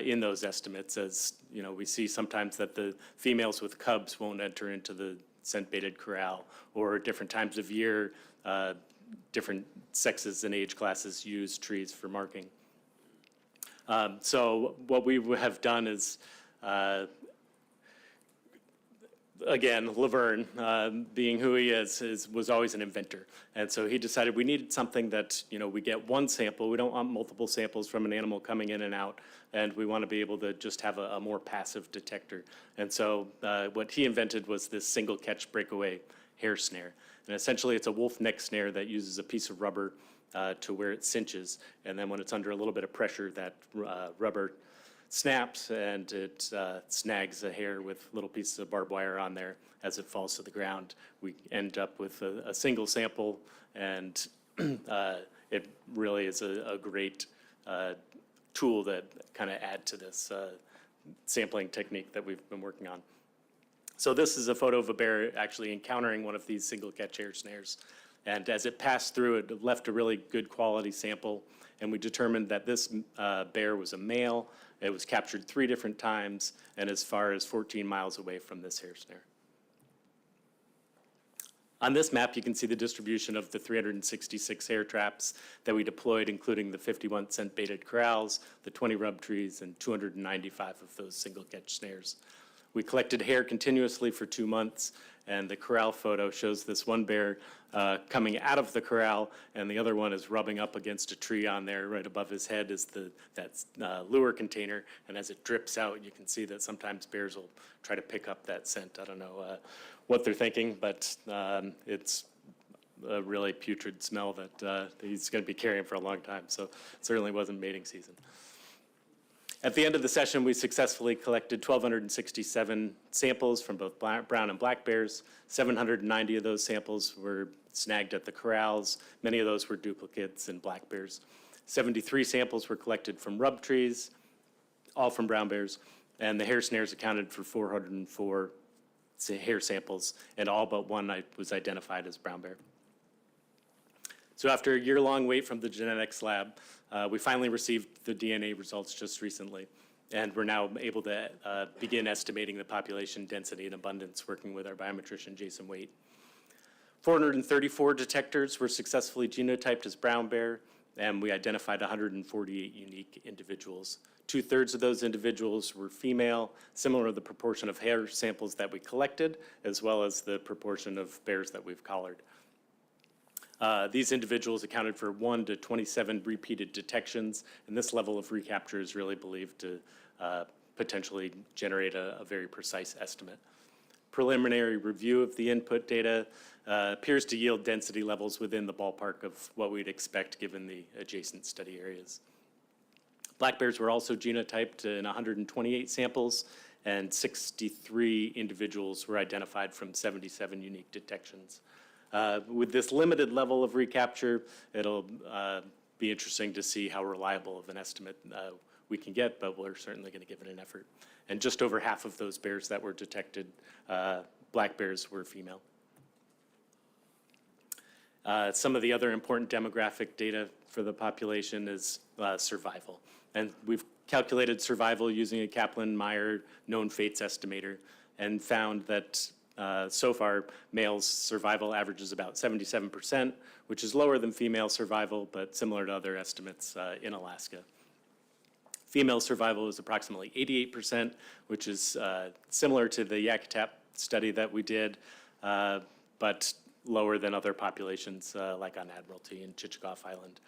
in those estimates, as, you know, we see sometimes that the females with cubs won't enter into the scent-baited corral, or different times of year, different sexes and age classes use trees for marking. So what we have done is, again, Laverne, being who he is, was always an inventor. And so he decided we needed something that, you know, we get one sample. We don't want multiple samples from an animal coming in and out. And we want to be able to just have a more passive detector. And so what he invented was this single catch breakaway hair snare. And essentially it's a wolf neck snare that uses a piece of rubber to where it cinches. And then when it's under a little bit of pressure, that rubber snaps and it snags a hair with little pieces of barbed wire on there as it falls to the ground. We end up with a single sample, and it really is a great tool that kind of add to this sampling technique that we've been working on. So this is a photo of a bear actually encountering one of these single catch hair snares. And as it passed through, it left a really good quality sample. And we determined that this bear was a male. It was captured 3 different times and as far as 14 miles away from this hair snare. On this map, you can see the distribution of the 366 hair traps that we deployed, including the 51 scent-baited corrals, the 20 rub trees, and 295 of those single catch snares. We collected hair continuously for 2 months, and the corral photo shows this one bear coming out of the corral, and the other one is rubbing up against a tree on there. Right above his head is that lure container, and as it drips out, you can see that sometimes bears will try to pick up that scent. I don't know what they're thinking, but it's a really putrid smell that he's going to be carrying for a long time, so it certainly wasn't mating season. At the end of the session, we successfully collected 1,267 samples from both brown and black bears. 790 of those samples were snagged at the corrals. Many of those were duplicates in black bears. 73 samples were collected from rub trees, all from brown bears, and the hair snares accounted for 404 hair samples, and all but one was identified as brown bear. So after a year-long wait from the genetics lab, we finally received the DNA results just recently, and we're now able to begin estimating the population density and abundance working with our biometrician, Jason Waite. 434 detectors were successfully genotyped as brown bear, and we identified 148 unique individuals. 2/3 of those individuals were female, similar to the proportion of hair samples that we collected, as well as the proportion of bears that we've collared. These individuals accounted for 1 to 27 repeated detections, and this level of recapture is really believed to potentially generate a very precise estimate. Preliminary review of the input data appears to yield density levels within the ballpark of what we'd expect given the adjacent study areas. Black bears were also genotyped in 128 samples, and 63 individuals were identified from 77 unique detections. With this limited level of recapture, it'll be interesting to see how reliable of an estimate we can get, but we're certainly going to give it an effort. And just over half of those bears that were detected, black bears, were female. Some of the other important demographic data for the population is survival. And we've calculated survival using a Kaplan-Meier known fates estimator and found that so far, males' survival averages about 77%, which is lower than female survival, but similar to other estimates in Alaska. Female survival is approximately 88%, which is similar to the Yakutat study that we did, but lower than other populations like on Admiralty and Chichagof Island.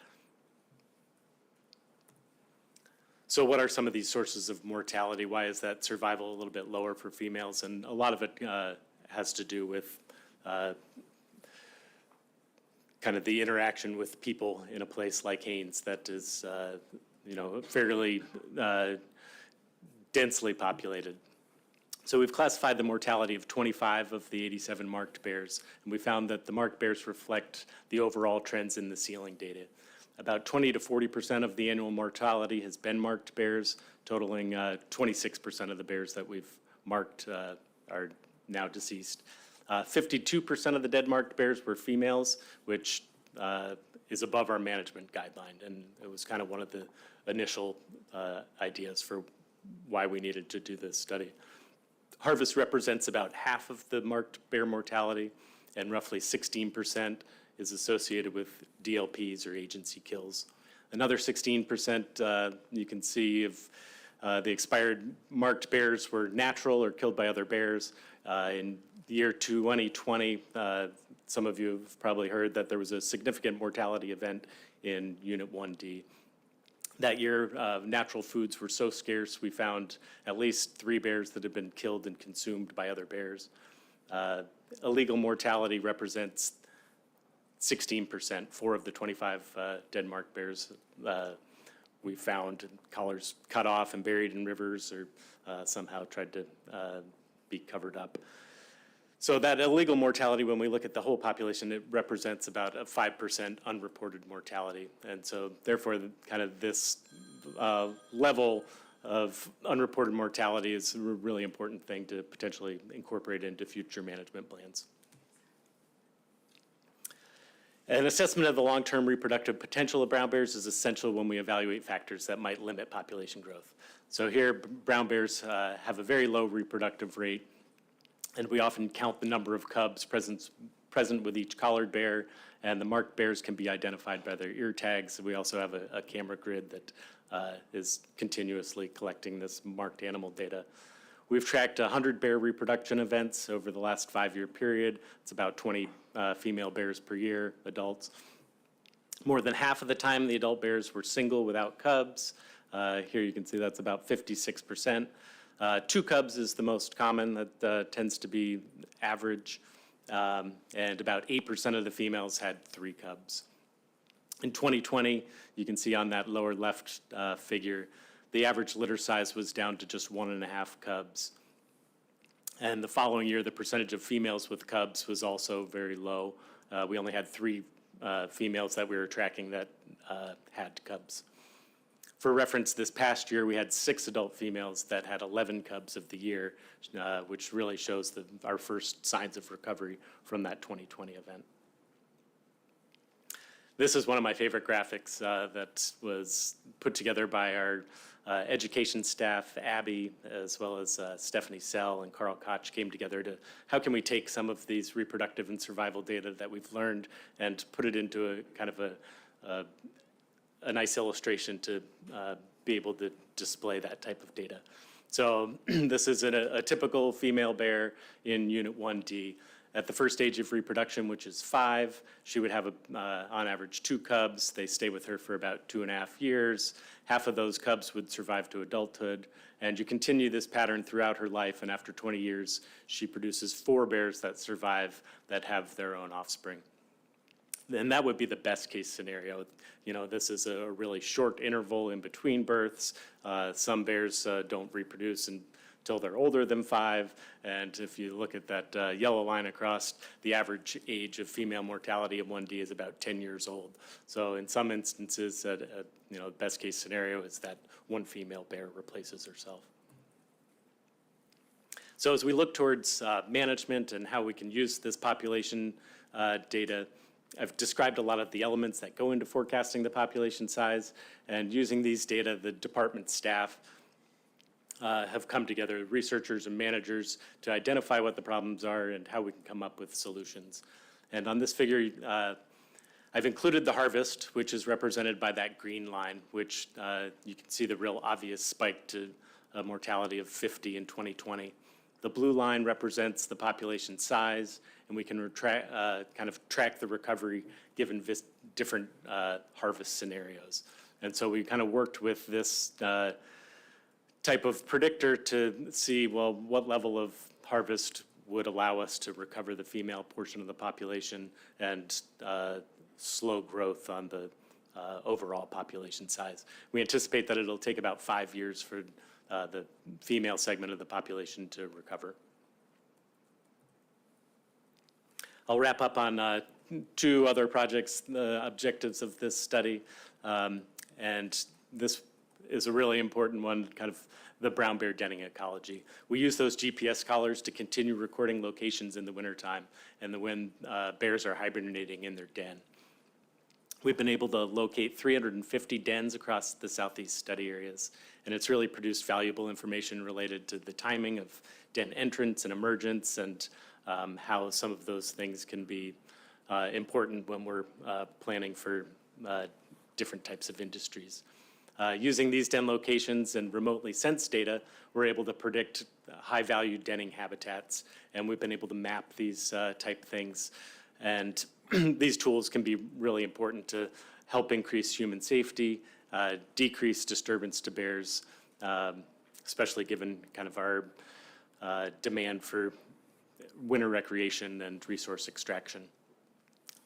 So what are some of these sources of mortality? Why is that survival a little bit lower for females? And a lot of it has to do with kind of the interaction with people in a place like Haines that is, fairly densely populated. So we've classified the mortality of 25 of the 87 marked bears, and we found that the marked bears reflect the overall trends in the ceiling data. About 20 to 40% of the annual mortality has been marked bears, totaling 26% of the bears that we've marked are now deceased. 52% of the dead marked bears were females, which is above our management guideline, and it was kind of one of the initial ideas for why we needed to do this study. Harvest represents about half of the marked bear mortality, and roughly 16% is associated with DLPs or agency kills. Another 16% you can see of the expired marked bears were natural or killed by other bears. In the year 2020, some of you have probably heard that there was a significant mortality event in Unit 1D. That year, natural foods were so scarce, we found at least 3 bears that had been killed and consumed by other bears. Illegal mortality represents 16%. 4 of the 25 dead marked bears we found collars cut off and buried in rivers or somehow tried to be covered up. So that illegal mortality, when we look at the whole population, it represents about a 5% unreported mortality. And so therefore, kind of this level of unreported mortality is a really important thing to potentially incorporate into future management plans. An assessment of the long-term reproductive potential of brown bears is essential when we evaluate factors that might limit population growth. So here, brown bears have a very low reproductive rate, and we often count the number of cubs present with each collared bear, and the marked bears can be identified by their ear tags. We also have a camera grid that is continuously collecting this marked animal data. We've tracked 100 bear reproduction events over the last 5-year period. It's about 20 female bears per year, adults. More than half of the time, the adult bears were single without cubs. Here you can see that's about 56%. 2 cubs is the most common. That tends to be average. And about 8% of the females had 3 cubs. In 2020, you can see on that lower left figure, the average litter size was down to just 1.5 cubs. And the following year, the percentage of females with cubs was also very low. We only had 3 females that we were tracking that had cubs. For reference, this past year, we had 6 adult females that had 11 cubs of the year, which really shows our first signs of recovery from that 2020 event. This is one of my favorite graphics that was put together by our education staff. Abby, as well as Stephanie Sell and Carl Koch came together to, how can we take some of these reproductive and survival data that we've learned and put it into a kind of a nice illustration to be able to display that type of data. So this is a typical female bear in Unit 1D. At the first stage of reproduction, which is 5, she would have, on average, 2 cubs. They stay with her for about 2.5 years. Half of those cubs would survive to adulthood. And you continue this pattern throughout her life, and after 20 years, she produces 4 bears that survive that have their own offspring. And that would be the best case scenario. You know, this is a really short interval in between births. Some bears don't reproduce until they're older than 5. And if you look at that yellow line across, the average age of female mortality of 1D is about 10 years old. So in some instances, you know, the best case scenario is that one female bear replaces herself. So as we look towards management and how we can use this population data, I've described a lot of the elements that go into forecasting the population size, and using these data, the department staff have come together, researchers and managers, to identify what the problems are and how we can come up with solutions. And on this figure, I've included the harvest, which is represented by that green line, which you can see the real obvious spike to a mortality of 50 in 2020. The blue line represents the population size, and we can kind of track the recovery given different harvest scenarios. And so we kind of worked with this type of predictor to see, well, what level of harvest would allow us to recover the female portion of the population and slow growth on the overall population size. We anticipate that it'll take about 5 years for the female segment of the population to recover. I'll wrap up on 2 other projects, the objectives of this study, and this is a really important one, kind of the brown bear denning ecology. We use those GPS collars to continue recording locations in the wintertime and when bears are hibernating in their den. We've been able to locate 350 dens across the southeast study areas, and it's really produced valuable information related to the timing of den entrance and emergence and how some of those things can be important when we're planning for different types of industries. Using these den locations and remotely sensed data, we're able to predict high-value denning habitats, and we've been able to map these type things. And these tools can be really important to help increase human safety, decrease disturbance to bears, especially given kind of our demand for winter recreation and resource extraction.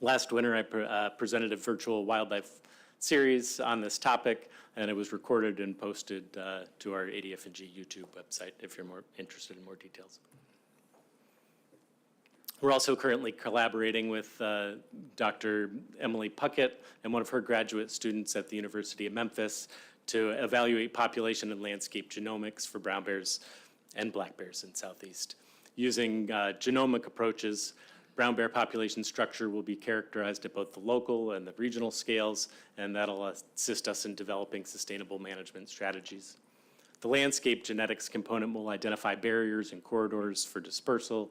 Last winter, I presented a virtual wildlife series on this topic, and it was recorded and posted to our ADF&G YouTube website if you're more interested in more details. We're also currently collaborating with Dr. Emily Puckett and one of her graduate students at the University of Memphis to evaluate population and landscape genomics for brown bears and black bears in Southeast. Using genomic approaches, brown bear population structure will be characterized at both the local and the regional scales, and that'll assist us in developing sustainable management strategies. The landscape genetics component will identify barriers and corridors for dispersal.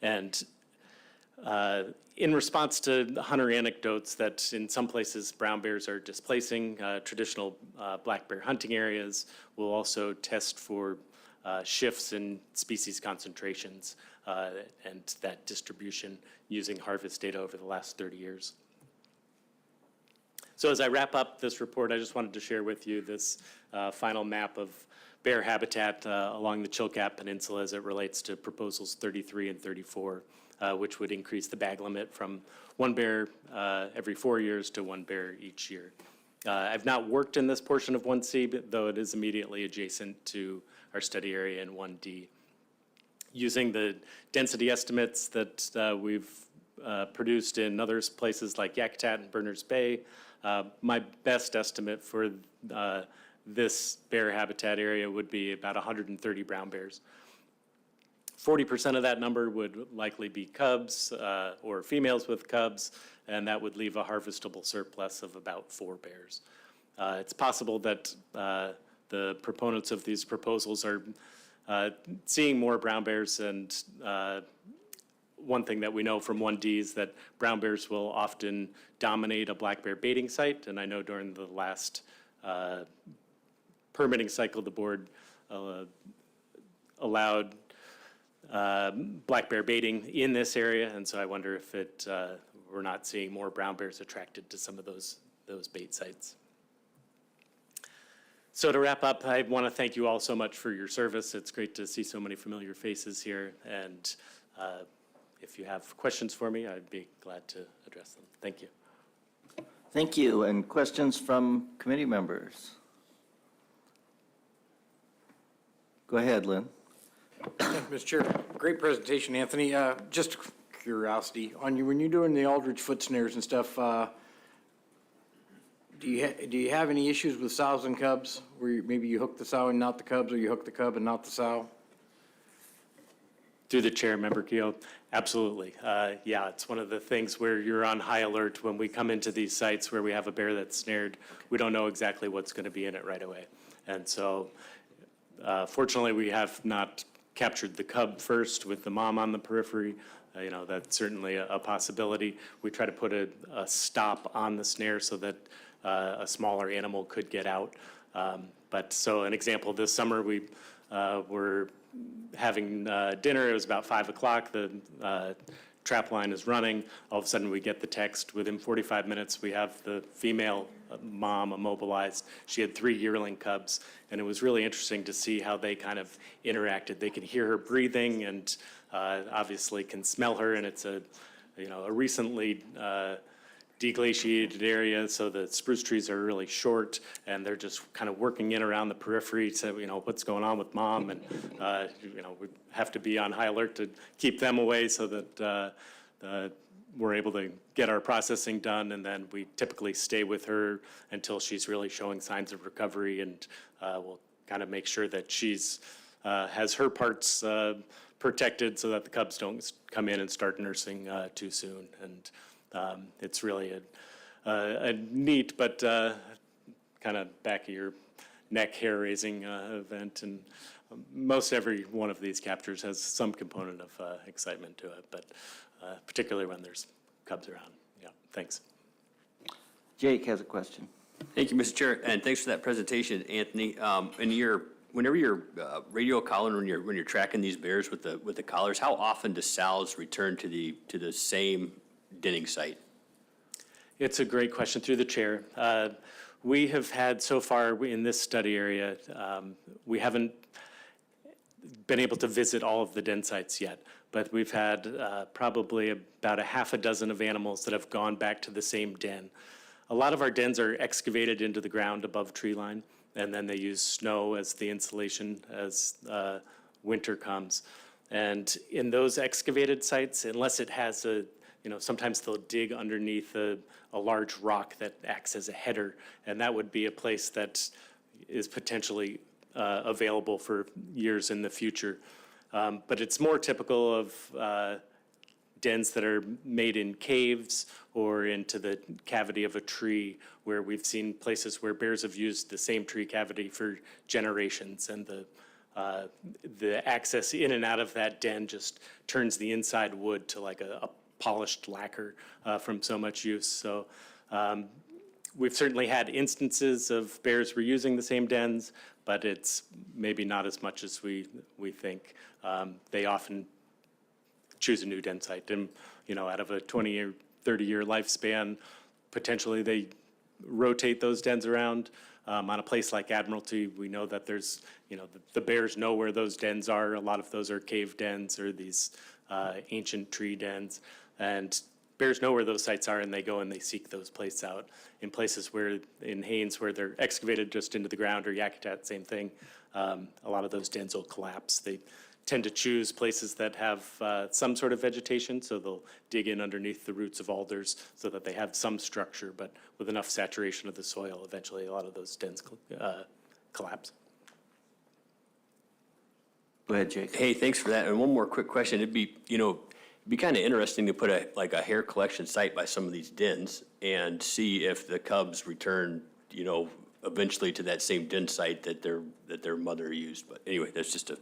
And in response to hunter anecdotes that in some places brown bears are displacing traditional black bear hunting areas, we'll also test for shifts in species concentrations and that distribution using harvest data over the last 30 years. So as I wrap up this report, I just wanted to share with you this final map of bear habitat along the Chilkat Peninsula as it relates to proposals 33 and 34, which would increase the bag limit from 1 bear every 4 years to 1 bear each year. I've not worked in this portion of 1C, though it is immediately adjacent to our study area in 1D. Using the density estimates that we've produced in other places like Yakutat and Berners Bay, my best estimate for this bear habitat area would be about 130 brown bears. 40% of that number would likely be cubs or females with cubs, and that would leave a harvestable surplus of about 4 bears. It's possible that the proponents of these proposals are seeing more brown bears, and one thing that we know from 1D is that brown bears will often dominate a black bear baiting site, and I know during the last permitting cycle, the board allowed black bear baiting in this area, and so I wonder if we're not seeing more brown bears attracted to some of those bait sites. So to wrap up, I want to thank you all so much for your service. It's great to see so many familiar faces here, and if you have questions for me, I'd be glad to address them. Thank you. Thank you. And questions from committee members? Go ahead, Lynn. Thank you, Mr. Chair. Great presentation, Anthony. Just curiosity, when you're doing the Aldrich foot snares and stuff, do you have any issues with sows and cubs, where maybe you hook the sow and not the cubs, or you hook the cub and not the sow? Through the chair, Member Keough, absolutely. Yeah, it's one of the things where you're on high alert when we come into these sites where we have a bear that's snared. We don't know exactly what's going to be in it right away. And so fortunately, we have not captured the cub first with the mom on the periphery. That's certainly a possibility. We try to put a stop on the snare so that a smaller animal could get out. But so an example, this summer we were having dinner. It was about 5 o'clock. The trap line is running. All of a sudden we get the text. Within 45 minutes we have the female mom immobilized. She had 3 yearling cubs, and it was really interesting to see how they kind of interacted. They can hear her breathing and obviously can smell her, and it's a recently deglaciated area, so the spruce trees are really short, and they're just kind of working in around the periphery to, what's going on with mom, and, we have to be on high alert to keep them away so that we're able to get our processing done, and then we typically stay with her until she's really showing signs of recovery, and we'll kind of make sure that she's has her parts protected so that the cubs don't come in and start nursing too soon. And it's really a neat but kind of back of your neck hair raising event, and most every one of these captures has some component of excitement to it, but particularly when there's cubs around. Yeah, thanks. Jake has a question. Thank you, Mr. Chair, and thanks for that presentation, Anthony. Whenever you're radio calling, when you're tracking these bears with the collars, how often do sows return to the same denning site? It's a great question through the chair. We have had so far in this study area, we haven't been able to visit all of the den sites yet, but we've had probably about a half a dozen of animals that have gone back to the same den. A lot of our dens are excavated into the ground above tree line, and then they use snow as the insulation as winter comes. And in those excavated sites, unless it has sometimes they'll dig underneath a large rock that acts as a header, and that would be a place that is potentially available for years in the future. But it's more typical of dens that are made in caves or into the cavity of a tree, where we've seen places where bears have used the same tree cavity for generations, and the access in and out of that den just turns the inside wood to like a polished lacquer from so much use. So we've certainly had instances of bears reusing the same dens, but it's maybe not as much as we think. They often choose a new den site, and out of a 20 or 30-year lifespan, potentially they rotate those dens around. On a place like Admiralty, we know that there's, the bears know where those dens are. A lot of those are cave dens or these ancient tree dens. And bears know where those sites are, and they go and they seek those places out. In places where, in Haines, where they're excavated just into the ground, or Yakutat, same thing, a lot of those dens will collapse. They tend to choose places that have some sort of vegetation, so they'll dig in underneath the roots of alders so that they have some structure, but with enough saturation of the soil, eventually a lot of those dens collapse. Go ahead, Jake. Hey, thanks for that. And one more quick question. It'd be kind of interesting to put a hair collection site by some of these dens and see if the cubs return, eventually to that same den site that their mother used. But anyway, that's just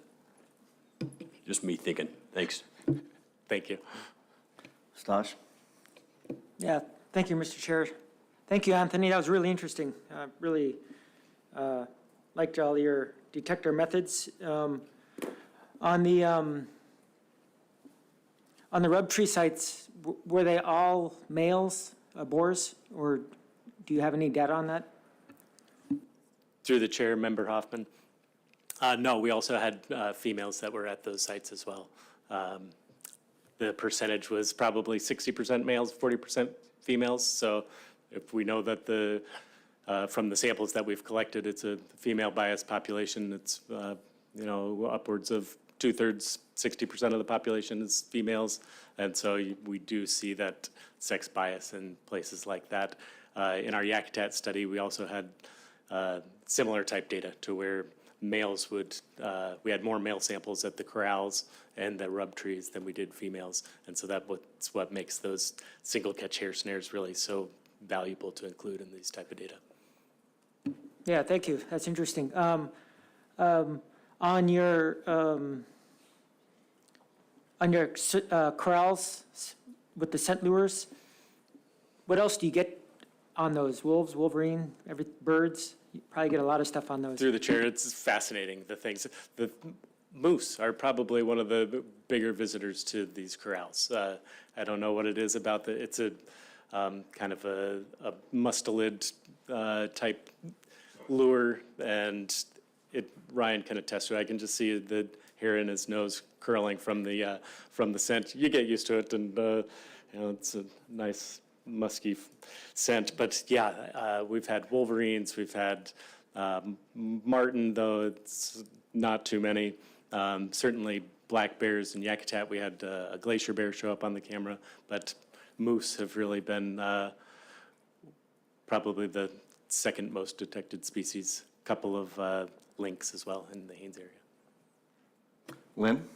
me thinking. Thanks. Thank you. Stosh? Yeah, thank you, Mr. Chair. Thank you, Anthony. That was really interesting. Really liked all your detector methods. On the On the rub tree sites, were they all males, boars, or do you have any data on that? Through the chair, Member Hoffman. No, we also had females that were at those sites as well. The percentage was probably 60% males, 40% females. So if we know that from the samples that we've collected, it's a female biased population, it's upwards of 2/3, 60% of the population is females. And so we do see that sex bias in places like that. In our Yakutat study, we also had similar type data to where males we had more male samples at the corrals and the rub trees than we did females. And so that's what makes those single catch hair snares really so valuable to include in these type of data. Yeah, thank you. That's interesting. On your corrals with the scent lures, what else do you get on those? Wolves, wolverine, birds? You probably get a lot of stuff on those. Through the chair, it's fascinating, the things. The moose are probably one of the bigger visitors to these corrals. I don't know what it is about it's a kind of a mustelid type lure, and Ryan can attest to it. I can just see the hair in his nose curling from the scent. You get used to it, and it's a nice musky scent. But yeah, we've had wolverines, we've had marten, though it's not too many. Certainly black bears and Yakutat. We had a glacier bear show up on the camera, but moose have really been probably the second most detected species. Couple of lynx as well in the Haines area. Lynn?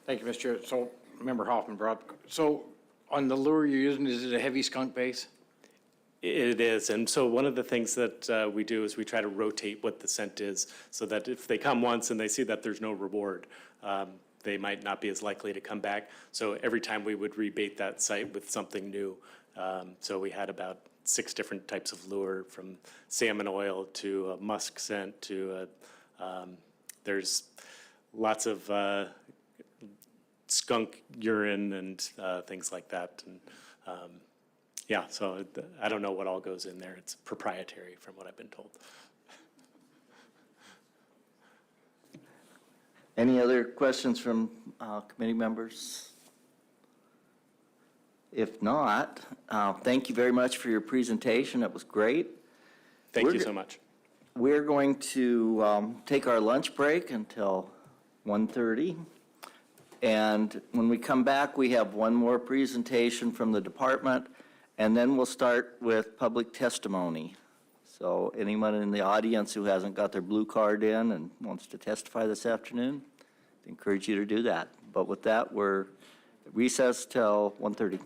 Thank you, Mr. Chair. So, Member Hoffman brought, so on the lure you're using, is it a heavy skunk base? It is, and so one of the things that we do is we try to rotate what the scent is, so that if they come once and they see that there's no reward, they might not be as likely to come back. So every time we would rebait that site with something new. So we had about 6 different types of lure, from salmon oil to a musk scent to there's lots of skunk urine and things like that. And yeah, so I don't know what all goes in there. It's proprietary from what I've been told. Any other questions from committee members? If not, thank you very much for your presentation. It was great. Thank you so much. We're going to take our lunch break until 1:30. And when we come back, we have one more presentation from the department, and then we'll start with public testimony. So anyone in the audience who hasn't got their blue card in and wants to testify this afternoon, I encourage you to do that. But with that, we're recessed till 1:30.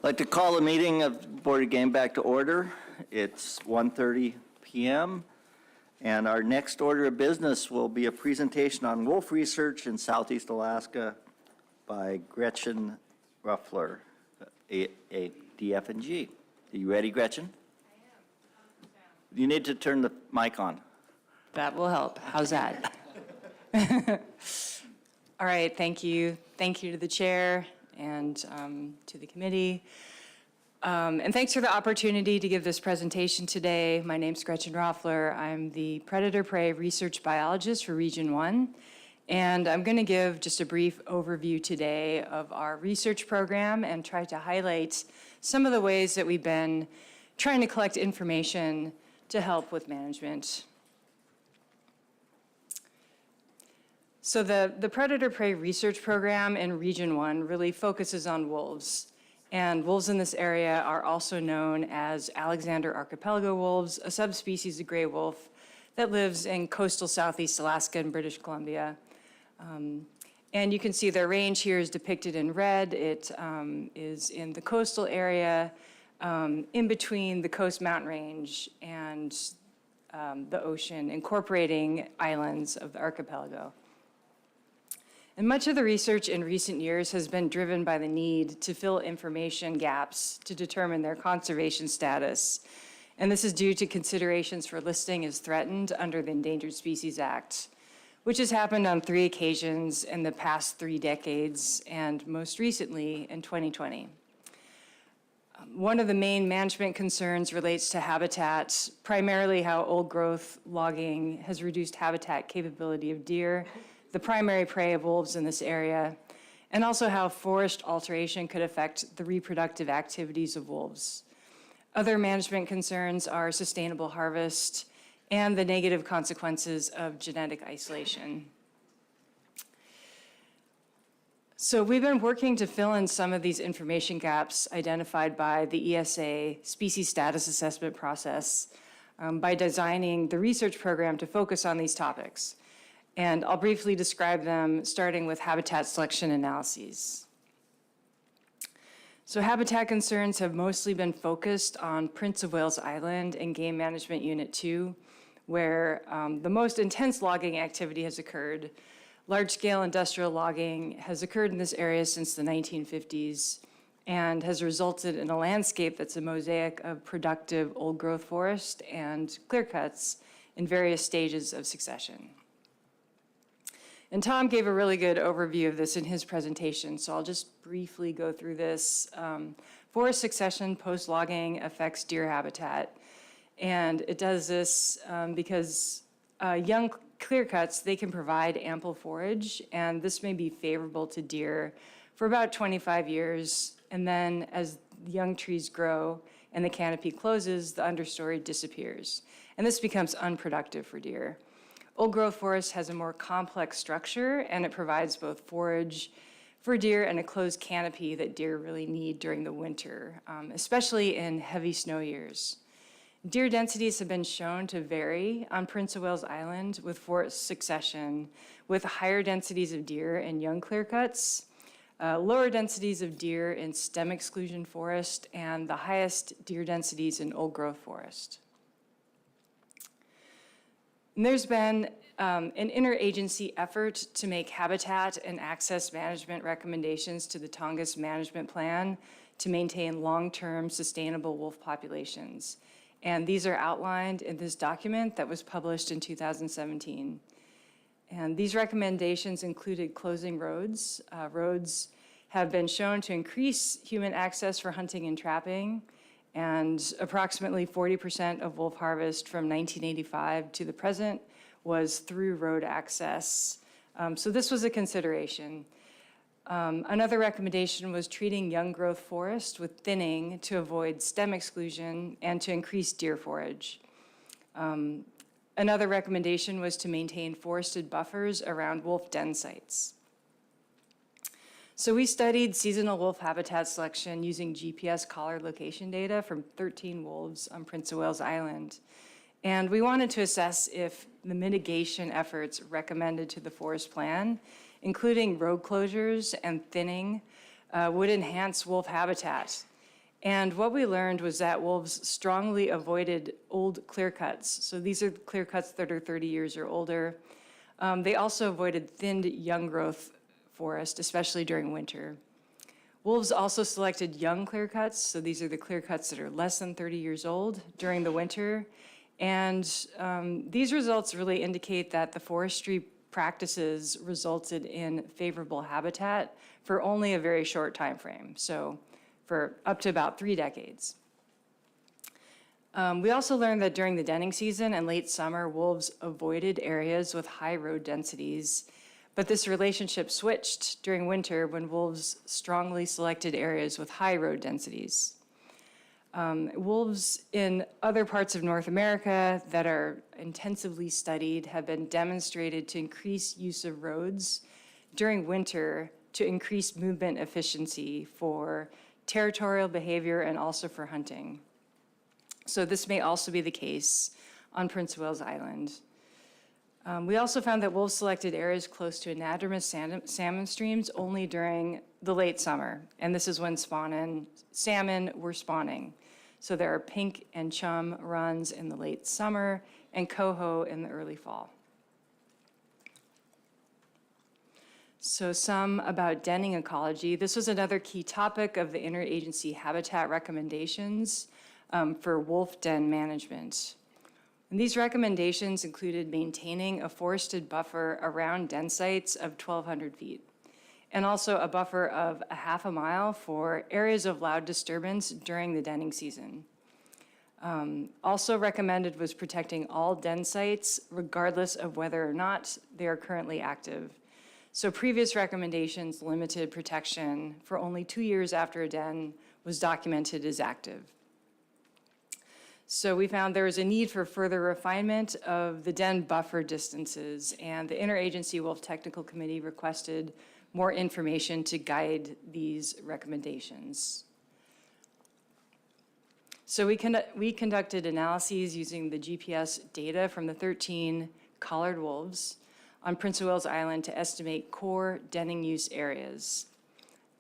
I'd like to call the meeting of the Board of Game back to order. It's 1:30 p.m. And our next order of business will be a presentation on wolf research in Southeast Alaska by Gretchen Ruffler, a DF&G. Are you ready, Gretchen? I am. You need to turn the mic on. That will help. How's that? All right, thank you. Thank you to the chair and to the committee. And thanks for the opportunity to give this presentation today. My name's Gretchen Roffler. I'm the predator-prey research biologist for Region 1. And I'm going to give just a brief overview today of our research program and try to highlight some of the ways that we've been trying to collect information to help with management. So the predator-prey research program in Region 1 really focuses on wolves. And wolves in this area are also known as Alexander archipelago wolves, a subspecies of gray wolf that lives in coastal Southeast Alaska and British Columbia. And you can see their range here is depicted in red. It is in the coastal area, in between the Coast Mountain Range and the ocean, incorporating islands of the archipelago. And much of the research in recent years has been driven by the need to fill information gaps to determine their conservation status. And this is due to considerations for listing as threatened under the Endangered Species Act, which has happened on 3 occasions in the past 3 decades, and most recently in 2020. One of the main management concerns relates to habitat, primarily how old growth logging has reduced habitat capability of deer, the primary prey of wolves in this area, and also how forest alteration could affect the reproductive activities of wolves. Other management concerns are sustainable harvest and the negative consequences of genetic isolation. So we've been working to fill in some of these information gaps identified by the ESA species status assessment process by designing the research program to focus on these topics. And I'll briefly describe them, starting with habitat selection analyses. So habitat concerns have mostly been focused on Prince of Wales Island and Game Management Unit 2, where the most intense logging activity has occurred. Large-scale industrial logging has occurred in this area since the 1950s and has resulted in a landscape that's a mosaic of productive old-growth forest and clear-cuts in various stages of succession. And Tom gave a really good overview of this in his presentation, so I'll just briefly go through this. Forest succession post-logging affects deer habitat, and it does this because young clear-cuts, they can provide ample forage, and this may be favorable to deer for about 25 years, and then as young trees grow and the canopy closes, the understory disappears, and this becomes unproductive for deer. Old-growth forest has a more complex structure, and it provides both forage for deer and a closed canopy that deer really need during the winter, especially in heavy snow years. Deer densities have been shown to vary on Prince of Wales Island with forest succession, with higher densities of deer in young clear-cuts, lower densities of deer in stem exclusion forest, and the highest deer densities in old-growth forest. And there's been an interagency effort to make habitat and access management recommendations to the Tongass Management Plan to maintain long-term sustainable wolf populations. And these are outlined in this document that was published in 2017. And these recommendations included closing roads. Roads have been shown to increase human access for hunting and trapping, and approximately 40% of wolf harvest from 1985 to the present was through road access. So this was a consideration. Another recommendation was treating young growth forest with thinning to avoid stem exclusion and to increase deer forage. Another recommendation was to maintain forested buffers around wolf den sites. So we studied seasonal wolf habitat selection using GPS collar location data from 13 wolves on Prince of Wales Island. And we wanted to assess if the mitigation efforts recommended to the forest plan, including road closures and thinning, would enhance wolf habitat. And what we learned was that wolves strongly avoided old clear cuts. So these are clear cuts that are 30 years or older. They also avoided thinned young growth forest, especially during winter. Wolves also selected young clear cuts. So these are the clear cuts that are less than 30 years old during the winter. And these results really indicate that the forestry practices resulted in favorable habitat for only a very short time frame. So for up to about 3 decades. We also learned that during the denning season and late summer, wolves avoided areas with high road densities, but this relationship switched during winter when wolves strongly selected areas with high road densities. Wolves in other parts of North America that are intensively studied have been demonstrated to increase use of roads during winter to increase movement efficiency for territorial behavior and also for hunting. So this may also be the case on Prince of Wales Island. We also found that wolves selected areas close to anadromous salmon streams only during the late summer, and this is when salmon were spawning. So there are pink and chum runs in the late summer and coho in the early fall. So some about denning ecology. This was another key topic of the interagency habitat recommendations for wolf den management. And these recommendations included maintaining a forested buffer around den sites of 1,200 feet, and also a buffer of a half a mile for areas of loud disturbance during the denning season. Also recommended was protecting all den sites regardless of whether or not they are currently active. So previous recommendations limited protection for only 2 years after a den was documented as active. So we found there was a need for further refinement of the den buffer distances, and the Interagency Wolf Technical Committee requested more information to guide these recommendations. So we conducted analyses using the GPS data from the 13 collared wolves on Prince of Wales Island to estimate core denning use areas.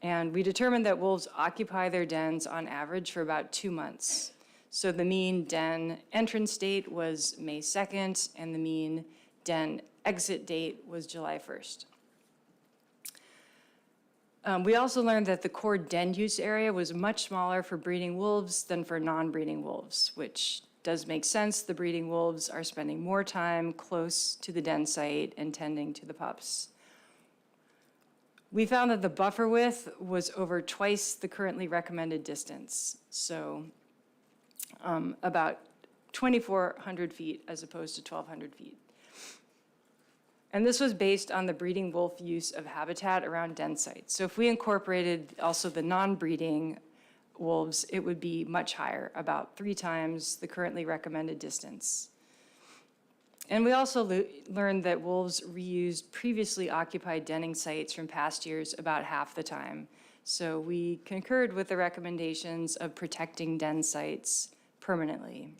And we determined that wolves occupy their dens on average for about 2 months. So the mean den entrance date was May 2nd, and the mean den exit date was July 1st. We also learned that the core den use area was much smaller for breeding wolves than for non-breeding wolves, which does make sense. The breeding wolves are spending more time close to the den site and tending to the pups. We found that the buffer width was over twice the currently recommended distance, so about 2,400 feet as opposed to 1,200 feet. And this was based on the breeding wolf use of habitat around den sites. So if we incorporated also the non-breeding wolves, it would be much higher, about 3 times the currently recommended distance. And we also learned that wolves reused previously occupied denning sites from past years about half the time. So we concurred with the recommendations of protecting den sites permanently.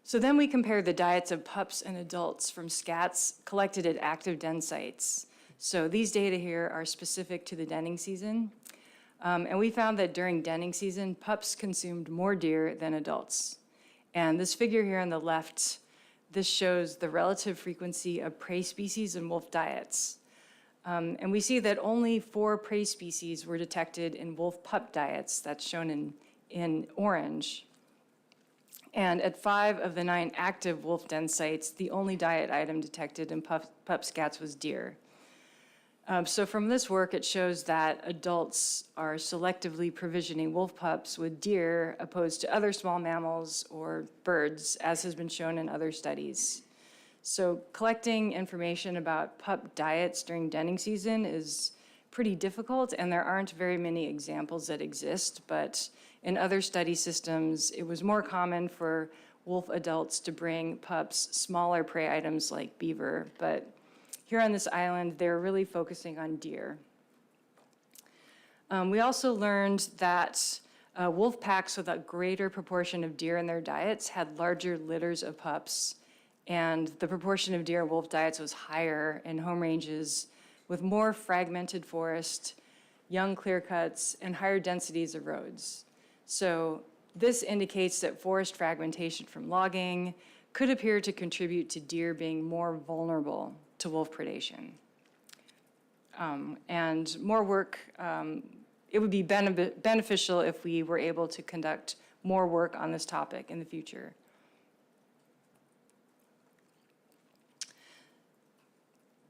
So then we compared the diets of pups and adults from scats collected at active den sites. So these data here are specific to the denning season. And we found that during denning season, pups consumed more deer than adults. And this figure here on the left, this shows the relative frequency of prey species in wolf diets. And we see that only 4 prey species were detected in wolf pup diets, that's shown in orange. And at 5 of the 9 active wolf den sites, the only diet item detected in pup scats was deer. So from this work, it shows that adults are selectively provisioning wolf pups with deer opposed to other small mammals or birds, as has been shown in other studies. So collecting information about pup diets during denning season is pretty difficult, and there aren't very many examples that exist, but in other study systems, it was more common for wolf adults to bring pups smaller prey items like beaver, but here on this island, they're really focusing on deer. We also learned that wolf packs with a greater proportion of deer in their diets had larger litters of pups, and the proportion of deer in wolf diets was higher in home ranges with more fragmented forest, young clear cuts, and higher densities of roads. So this indicates that forest fragmentation from logging could appear to contribute to deer being more vulnerable to wolf predation. And more work, it would be beneficial if we were able to conduct more work on this topic in the future.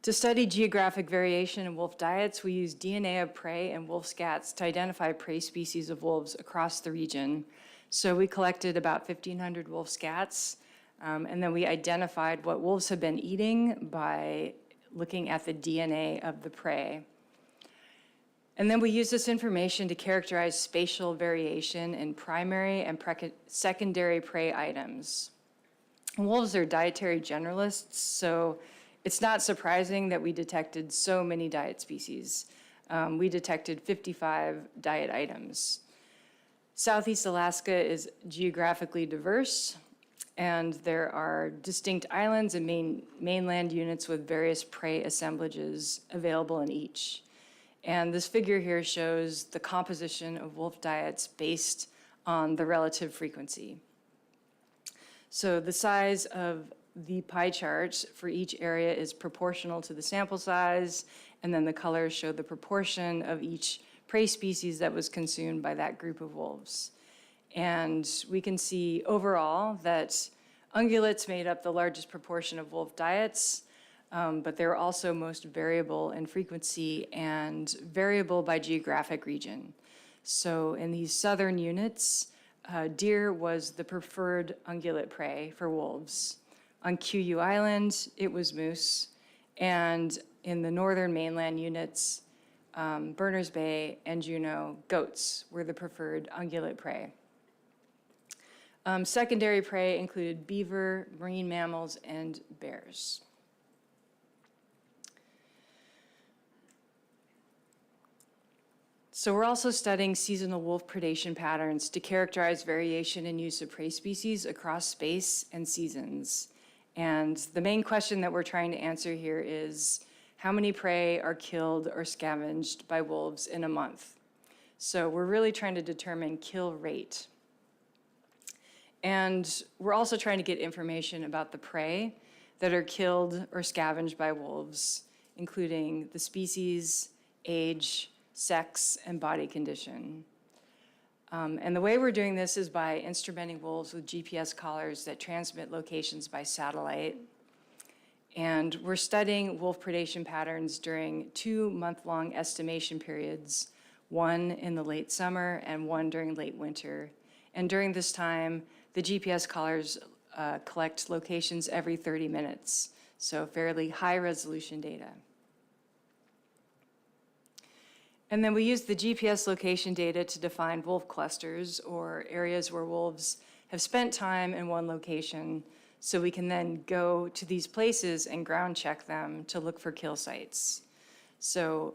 To study geographic variation in wolf diets, we use DNA of prey and wolf scats to identify prey species of wolves across the region. So we collected about 1,500 wolf scats, and then we identified what wolves have been eating by looking at the DNA of the prey. And then we use this information to characterize spatial variation in primary and secondary prey items. Wolves are dietary generalists, so it's not surprising that we detected so many diet species. We detected 55 diet items. Southeast Alaska is geographically diverse, and there are distinct islands and mainland units with various prey assemblages available in each. And this figure here shows the composition of wolf diets based on the relative frequency. So the size of the pie charts for each area is proportional to the sample size, and then the colors show the proportion of each prey species that was consumed by that group of wolves. And we can see overall that ungulates made up the largest proportion of wolf diets, but they're also most variable in frequency and variable by geographic region. So in these southern units, deer was the preferred ungulate prey for wolves. On QU Island, it was moose, and in the northern mainland units, Berners Bay and Juneau, goats were the preferred ungulate prey. Secondary prey included beaver, marine mammals, and bears. So we're also studying seasonal wolf predation patterns to characterize variation in use of prey species across space and seasons. And the main question that we're trying to answer here is, how many prey are killed or scavenged by wolves in a month? So we're really trying to determine kill rate. And we're also trying to get information about the prey that are killed or scavenged by wolves, including the species, age, sex, and body condition. And the way we're doing this is by instrumenting wolves with GPS collars that transmit locations by satellite. And we're studying wolf predation patterns during 2 month-long estimation periods, one in the late summer and one during late winter. And during this time, the GPS collars collect locations every 30 minutes, so fairly high-resolution data. And then we use the GPS location data to define wolf clusters, or areas where wolves have spent time in one location, so we can then go to these places and ground check them to look for kill sites. So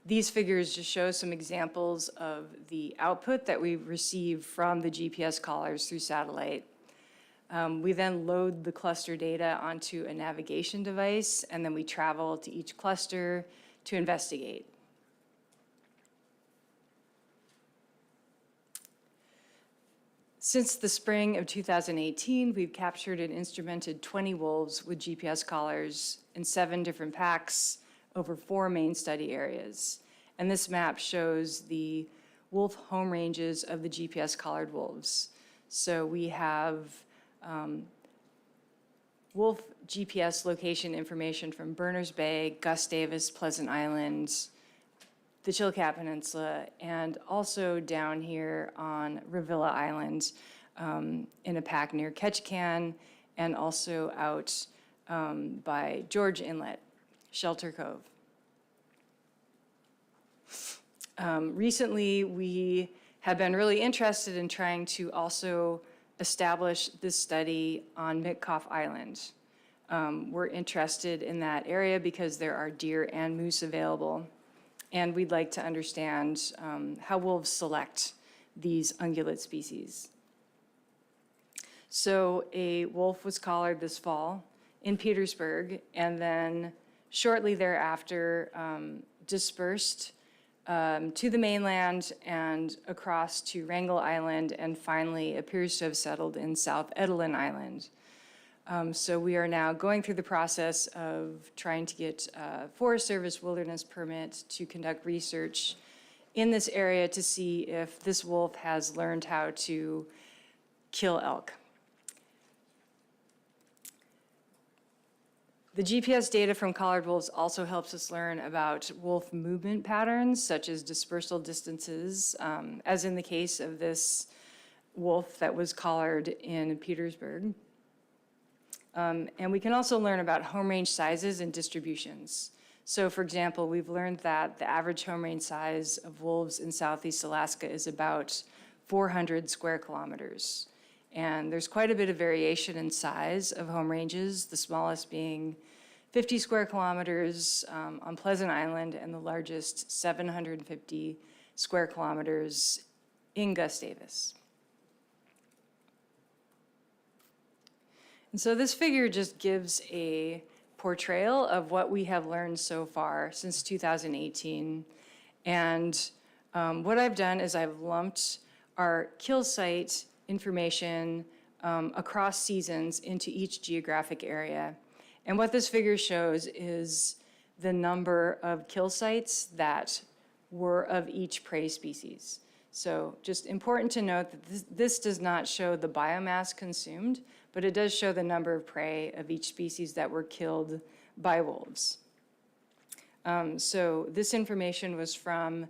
these figures just show some examples of the output that we receive from the GPS collars through satellite. We then load the cluster data onto a navigation device, and then we travel to each cluster to investigate. Since the spring of 2018, we've captured and instrumented 20 wolves with GPS collars in 7 different packs over 4 main study areas. And this map shows the wolf home ranges of the GPS collared wolves. So we have wolf GPS location information from Berners Bay, Gus Davis, Pleasant Island, the Chilkat Peninsula, and also down here on Revilla Island in a pack near Ketchikan, and also out by George Inlet, Shelter Cove. Recently, we have been really interested in trying to also establish this study on Mitkoff Island. We're interested in that area because there are deer and moose available. And we'd like to understand how wolves select these ungulate species. So a wolf was collared this fall in Petersburg, and then shortly thereafter dispersed to the mainland and across to Wrangel Island, and finally appears to have settled in South Edelin Island. So we are now going through the process of trying to get a Forest Service wilderness permit to conduct research in this area to see if this wolf has learned how to kill elk. The GPS data from collared wolves also helps us learn about wolf movement patterns, such as dispersal distances, as in the case of this wolf that was collared in Petersburg. And we can also learn about home range sizes and distributions. So for example, we've learned that the average home range size of wolves in Southeast Alaska is about 400 square kilometers. And there's quite a bit of variation in size of home ranges, the smallest being 50 square kilometers on Pleasant Island, and the largest 750 square kilometers in Gustavus. And so this figure just gives a portrayal of what we have learned so far since 2018. And what I've done is I've lumped our kill site information across seasons into each geographic area. And what this figure shows is the number of kill sites that were of each prey species. So just important to note that this does not show the biomass consumed, but it does show the number of prey of each species that were killed by wolves. So this information was from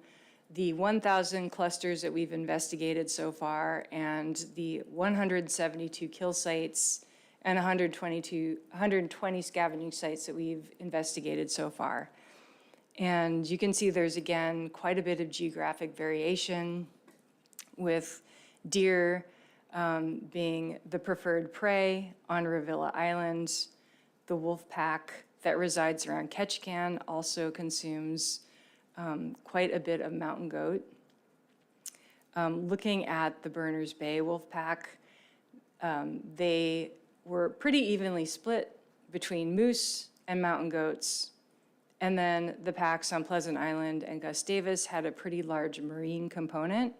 the 1,000 clusters that we've investigated so far, and the 172 kill sites and 120 scavenging sites that we've investigated so far. And you can see there's, again, quite a bit of geographic variation, with deer being the preferred prey on Revilla Island. The wolf pack that resides around Ketchikan also consumes quite a bit of mountain goat. Looking at the Berners Bay wolf pack, they were pretty evenly split between moose and mountain goats. And then the packs on Pleasant Island and Gustavus had a pretty large marine component,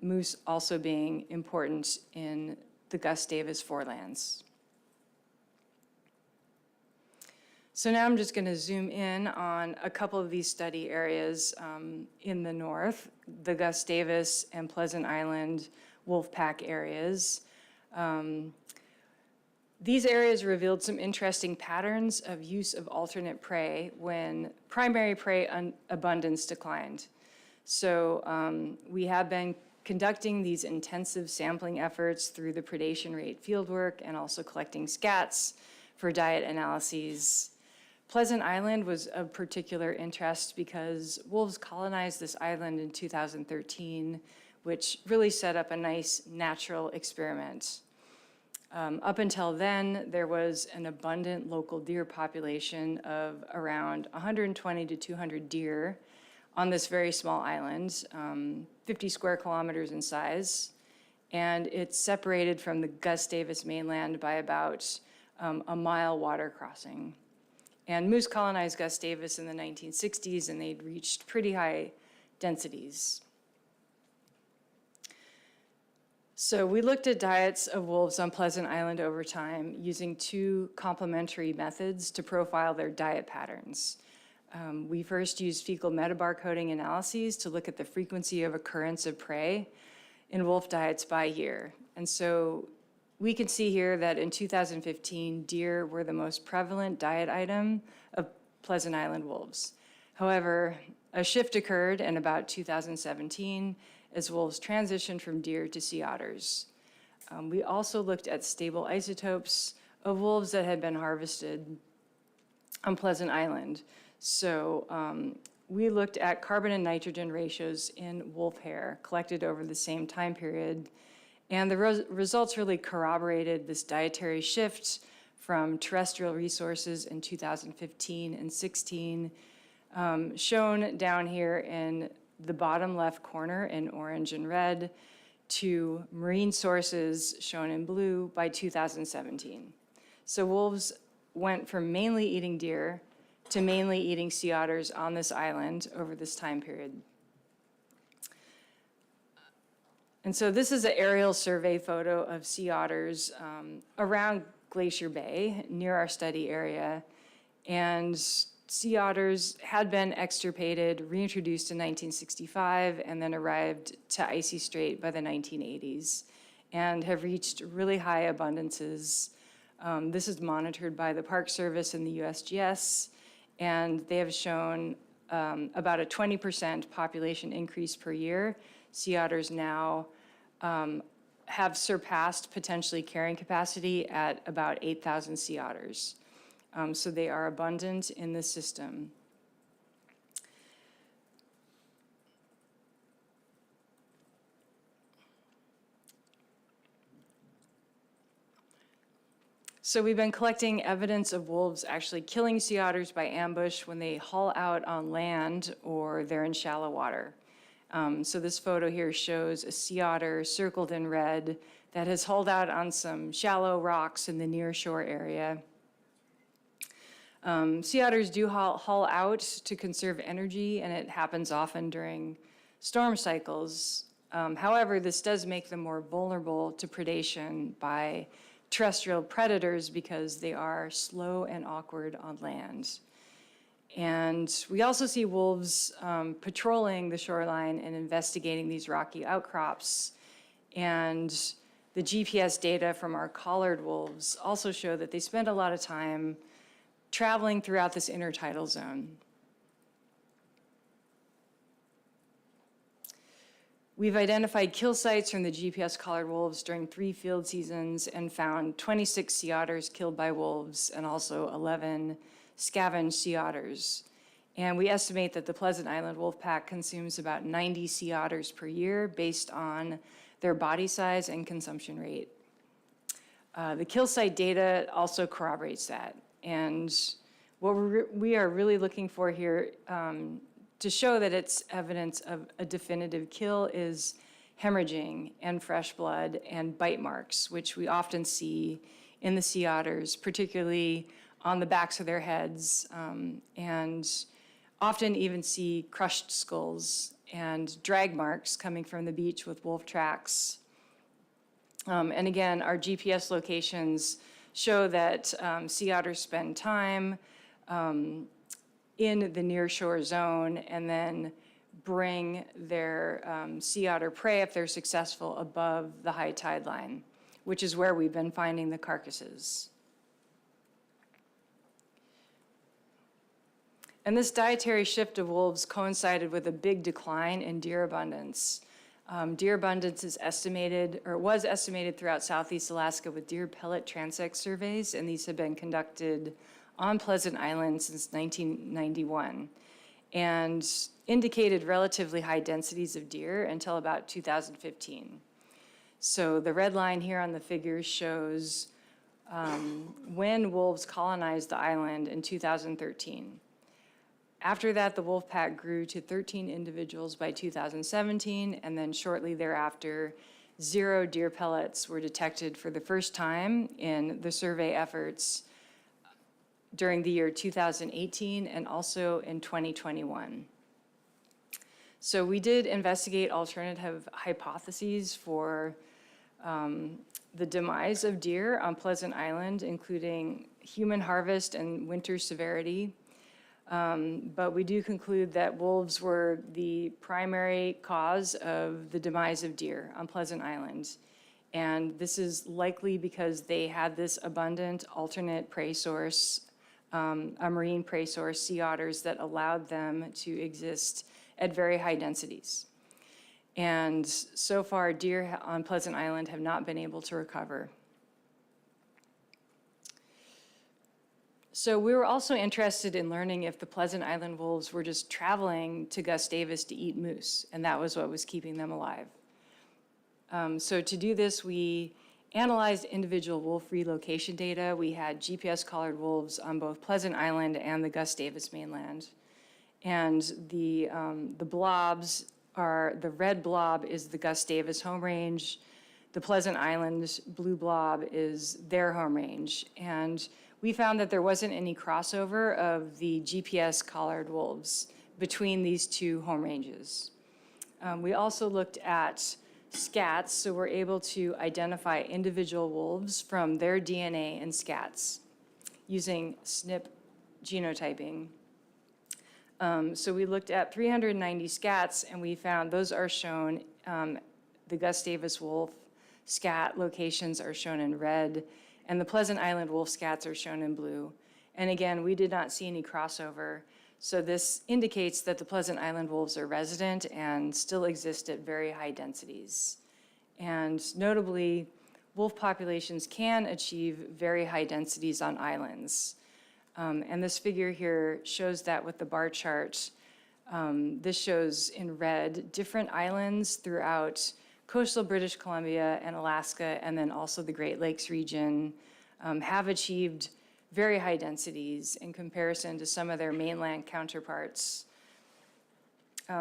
moose also being important in the Gustavus forelands. So now I'm just going to zoom in on a couple of these study areas in the north, the Gustavus and Pleasant Island wolfpack areas. These areas revealed some interesting patterns of use of alternate prey when primary prey abundance declined. So we have been conducting these intensive sampling efforts through the predation rate fieldwork and also collecting scats for diet analyses. Pleasant Island was of particular interest because wolves colonized this island in 2013, which really set up a nice natural experiment. Up until then, there was an abundant local deer population of around 120 to 200 deer on this very small island, 50 square kilometers in size. And it's separated from the Gustavus mainland by about a mile water crossing. And moose colonized Gustavus in the 1960s, and they'd reached pretty high densities. So we looked at diets of wolves on Pleasant Island over time using two complementary methods to profile their diet patterns. We first used fecal metabarcoding analyses to look at the frequency of occurrence of prey in wolf diets by year. And so we can see here that in 2015, deer were the most prevalent diet item of Pleasant Island wolves. However, a shift occurred in about 2017 as wolves transitioned from deer to sea otters. We also looked at stable isotopes of wolves that had been harvested on Pleasant Island. So we looked at carbon and nitrogen ratios in wolf hair collected over the same time period. And the results really corroborated this dietary shift from terrestrial resources in 2015 and 16, shown down here in the bottom left corner in orange and red, to marine sources shown in blue by 2017. So wolves went from mainly eating deer to mainly eating sea otters on this island over this time period. And so this is an aerial survey photo of sea otters around Glacier Bay near our study area. And sea otters had been extirpated, reintroduced in 1965, and then arrived to Icy Strait by the 1980s and have reached really high abundances. This is monitored by the Park Service and the USGS, and they have shown about a 20% population increase per year. Sea otters now have surpassed potentially carrying capacity at about 8,000 sea otters. So they are abundant in the system. So we've been collecting evidence of wolves actually killing sea otters by ambush when they haul out on land or they're in shallow water. So this photo here shows a sea otter circled in red that has hauled out on some shallow rocks in the near shore area. Sea otters do haul out to conserve energy, and it happens often during storm cycles. However, this does make them more vulnerable to predation by terrestrial predators because they are slow and awkward on land. And we also see wolves patrolling the shoreline and investigating these rocky outcrops. And the GPS data from our collared wolves also show that they spend a lot of time traveling throughout this intertidal zone. We've identified kill sites from the GPS collared wolves during 3 field seasons and found 26 sea otters killed by wolves and also 11 scavenged sea otters. And we estimate that the Pleasant Island wolf pack consumes about 90 sea otters per year based on their body size and consumption rate. The kill site data also corroborates that. And what we are really looking for here to show that it's evidence of a definitive kill is hemorrhaging and fresh blood and bite marks, which we often see in the sea otters, particularly on the backs of their heads, and often even see crushed skulls and drag marks coming from the beach with wolf tracks. And again, our GPS locations show that sea otters spend time in the nearshore zone and then bring their sea otter prey, if they're successful, above the high tide line, which is where we've been finding the carcasses. And this dietary shift of wolves coincided with a big decline in deer abundance. Deer abundance is estimated, or was estimated throughout Southeast Alaska with deer pellet transect surveys, and these have been conducted on Pleasant Island since 1991, and indicated relatively high densities of deer until about 2015. So the red line here on the figures shows when wolves colonized the island in 2013. After that, the wolf pack grew to 13 individuals by 2017, and then shortly thereafter, 0 deer pellets were detected for the first time in the survey efforts during the year 2018 and also in 2021. So we did investigate alternative hypotheses for the demise of deer on Pleasant Island, including human harvest and winter severity. But we do conclude that wolves were the primary cause of the demise of deer on Pleasant Island. And this is likely because they had this abundant alternate prey source, a marine prey source, sea otters, that allowed them to exist at very high densities. And so far, deer on Pleasant Island have not been able to recover. So we were also interested in learning if the Pleasant Island wolves were just traveling to Gus Davis to eat moose, and that was what was keeping them alive. So to do this, we analyzed individual wolf relocation data. We had GPS collared wolves on both Pleasant Island and the Gus Davis mainland. And the blobs are, the red blob is the Gus Davis home range. The Pleasant Island blue blob is their home range. And we found that there wasn't any crossover of the GPS collared wolves between these two home ranges. We also looked at scats, so we're able to identify individual wolves from their DNA and scats using SNP genotyping. So we looked at 390 scats, and we found those are shown, the Gustavus wolf scat locations are shown in red, and the Pleasant Island wolf scats are shown in blue. And again, we did not see any crossover. So this indicates that the Pleasant Island wolves are resident and still exist at very high densities. And notably, wolf populations can achieve very high densities on islands. And this figure here shows that with the bar chart. This shows in red different islands throughout coastal British Columbia and Alaska, and then also the Great Lakes region, have achieved very high densities in comparison to some of their mainland counterparts.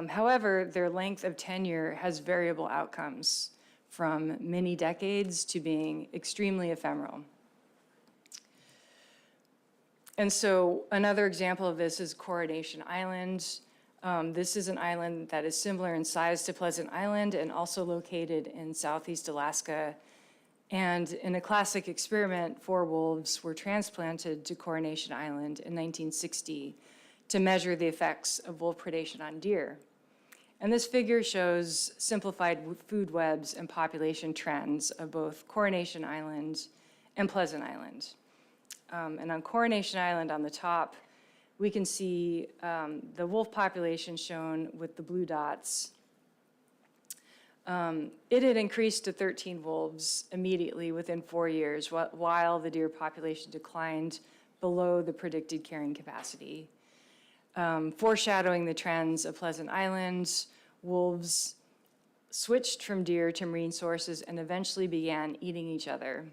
However, their length of tenure has variable outcomes, from many decades to being extremely ephemeral. And so another example of this is Coronation Island. This is an island that is similar in size to Pleasant Island and also located in Southeast Alaska. And in a classic experiment, 4 wolves were transplanted to Coronation Island in 1960 to measure the effects of wolf predation on deer. And this figure shows simplified food webs and population trends of both Coronation Island and Pleasant Island. And on Coronation Island on the top, we can see the wolf population shown with the blue dots. It had increased to 13 wolves immediately within 4 years, while the deer population declined below the predicted carrying capacity. Foreshadowing the trends of Pleasant Island, wolves switched from deer to marine sources and eventually began eating each other.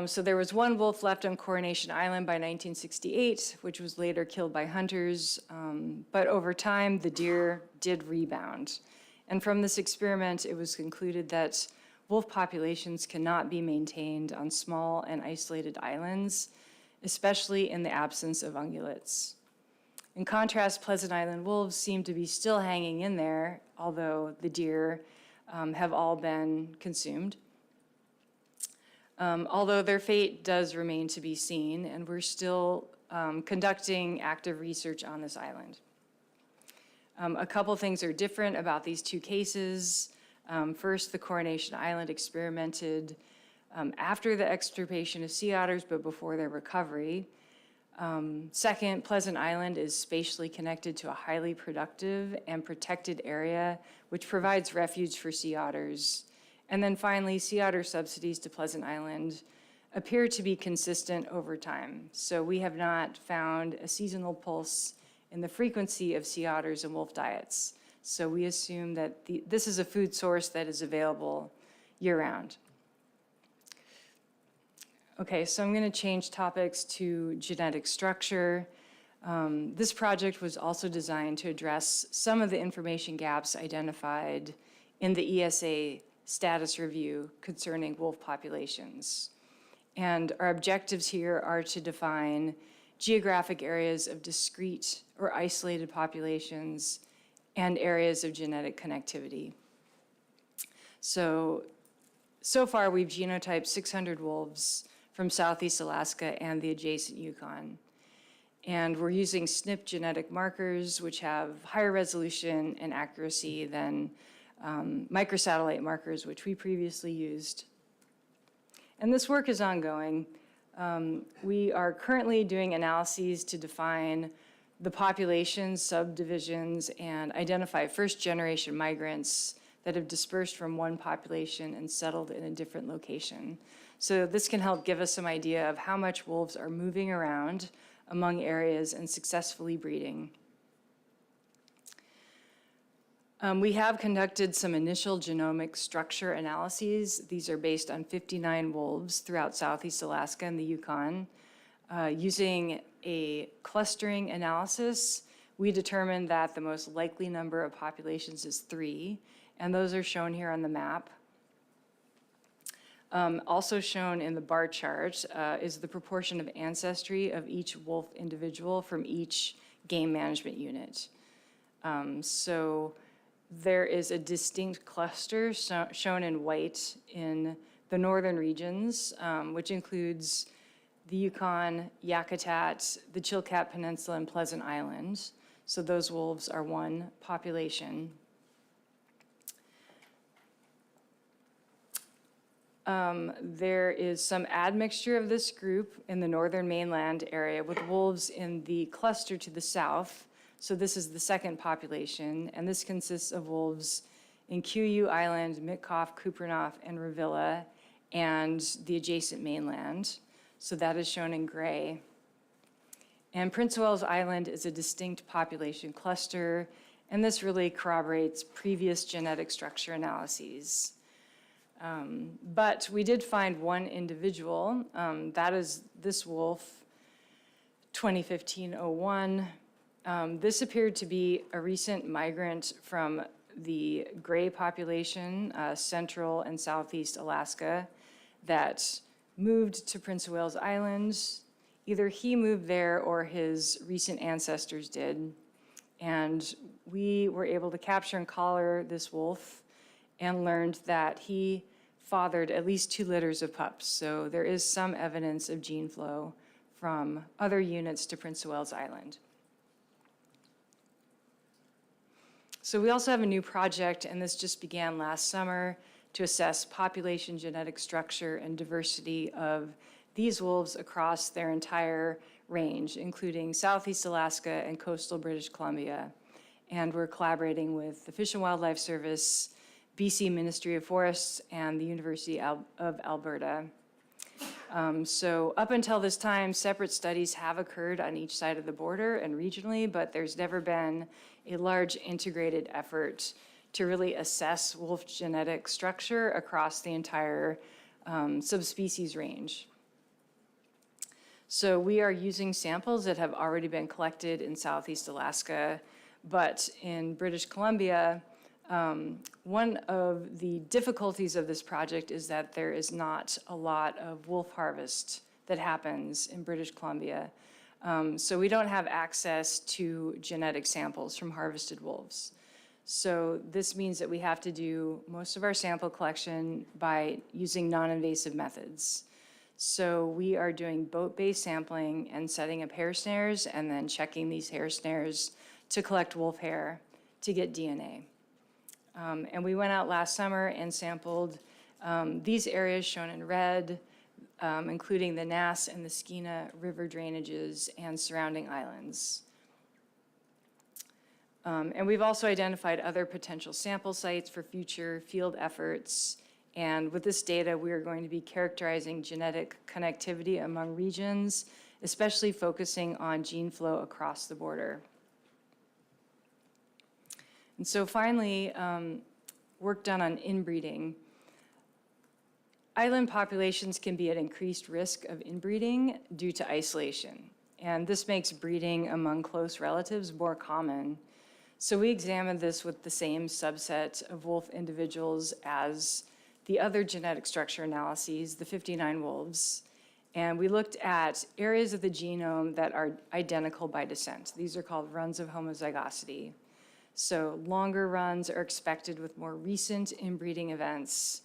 So there was 1 wolf left on Coronation Island by 1968, which was later killed by hunters. But over time, the deer did rebound. And from this experiment, it was concluded that wolf populations cannot be maintained on small and isolated islands, especially in the absence of ungulates. In contrast, Pleasant Island wolves seem to be still hanging in there, although the deer have all been consumed. Although their fate does remain to be seen, and we're still conducting active research on this island. A couple things are different about these 2 cases. First, the Coronation Island experimented after the extirpation of sea otters, but before their recovery. Second, Pleasant Island is spatially connected to a highly productive and protected area, which provides refuge for sea otters. And then finally, sea otter subsidies to Pleasant Island appear to be consistent over time. So we have not found a seasonal pulse in the frequency of sea otters and wolf diets. So we assume that this is a food source that is available year-round. Okay, so I'm going to change topics to genetic structure. This project was also designed to address some of the information gaps identified in the ESA status review concerning wolf populations. And our objectives here are to define geographic areas of discrete or isolated populations and areas of genetic connectivity. So far we've genotyped 600 wolves from Southeast Alaska and the adjacent Yukon. And we're using SNP genetic markers, which have higher resolution and accuracy than microsatellite markers, which we previously used. And this work is ongoing. We are currently doing analyses to define the populations, subdivisions, and identify first-generation migrants that have dispersed from one population and settled in a different location. So this can help give us some idea of how much wolves are moving around among areas and successfully breeding. We have conducted some initial genomic structure analyses. These are based on 59 wolves throughout Southeast Alaska and the Yukon. Using a clustering analysis, we determined that the most likely number of populations is 3, and those are shown here on the map. Also shown in the bar chart is the proportion of ancestry of each wolf individual from each game management unit. So there is a distinct cluster shown in white in the northern regions, which includes the Yukon, Yakutat, the Chilkat Peninsula, and Pleasant Island. So those wolves are one population. There is some admixture of this group in the northern mainland area with wolves in the cluster to the south. So this is the second population, and this consists of wolves in Qiuyu Island, Mitkof, Kupreanof, and Revilla, and the adjacent mainland. So that is shown in gray. And Prince of Wales Island is a distinct population cluster, and this really corroborates previous genetic structure analyses. But we did find one individual, that is this wolf, 2015-01. This appeared to be a recent migrant from the gray population, central and southeast Alaska, that moved to Prince of Wales Island. Either he moved there or his recent ancestors did. And we were able to capture and collar this wolf and learned that he fathered at least 2 litters of pups. So there is some evidence of gene flow from other units to Prince of Wales Island. So we also have a new project, and this just began last summer, to assess population genetic structure and diversity of these wolves across their entire range, including Southeast Alaska and coastal British Columbia. And we're collaborating with the Fish and Wildlife Service, BC Ministry of Forests, and the University of Alberta. So up until this time, separate studies have occurred on each side of the border and regionally, but there's never been a large integrated effort to really assess wolf genetic structure across the entire subspecies range. So we are using samples that have already been collected in Southeast Alaska, but in British Columbia, one of the difficulties of this project is that there is not a lot of wolf harvest that happens in British Columbia. So we don't have access to genetic samples from harvested wolves. So this means that we have to do most of our sample collection by using non-invasive methods. So we are doing boat-based sampling and setting up hair snares and then checking these hair snares to collect wolf hair to get DNA. And we went out last summer and sampled these areas shown in red, including the Nass and the Skeena river drainages and surrounding islands. And we've also identified other potential sample sites for future field efforts. And with this data, we are going to be characterizing genetic connectivity among regions, especially focusing on gene flow across the border. And so finally, work done on inbreeding. Island populations can be at increased risk of inbreeding due to isolation. And this makes breeding among close relatives more common. So we examined this with the same subset of wolf individuals as the other genetic structure analyses, the 59 wolves. And we looked at areas of the genome that are identical by descent. These are called runs of homozygosity. So longer runs are expected with more recent inbreeding events.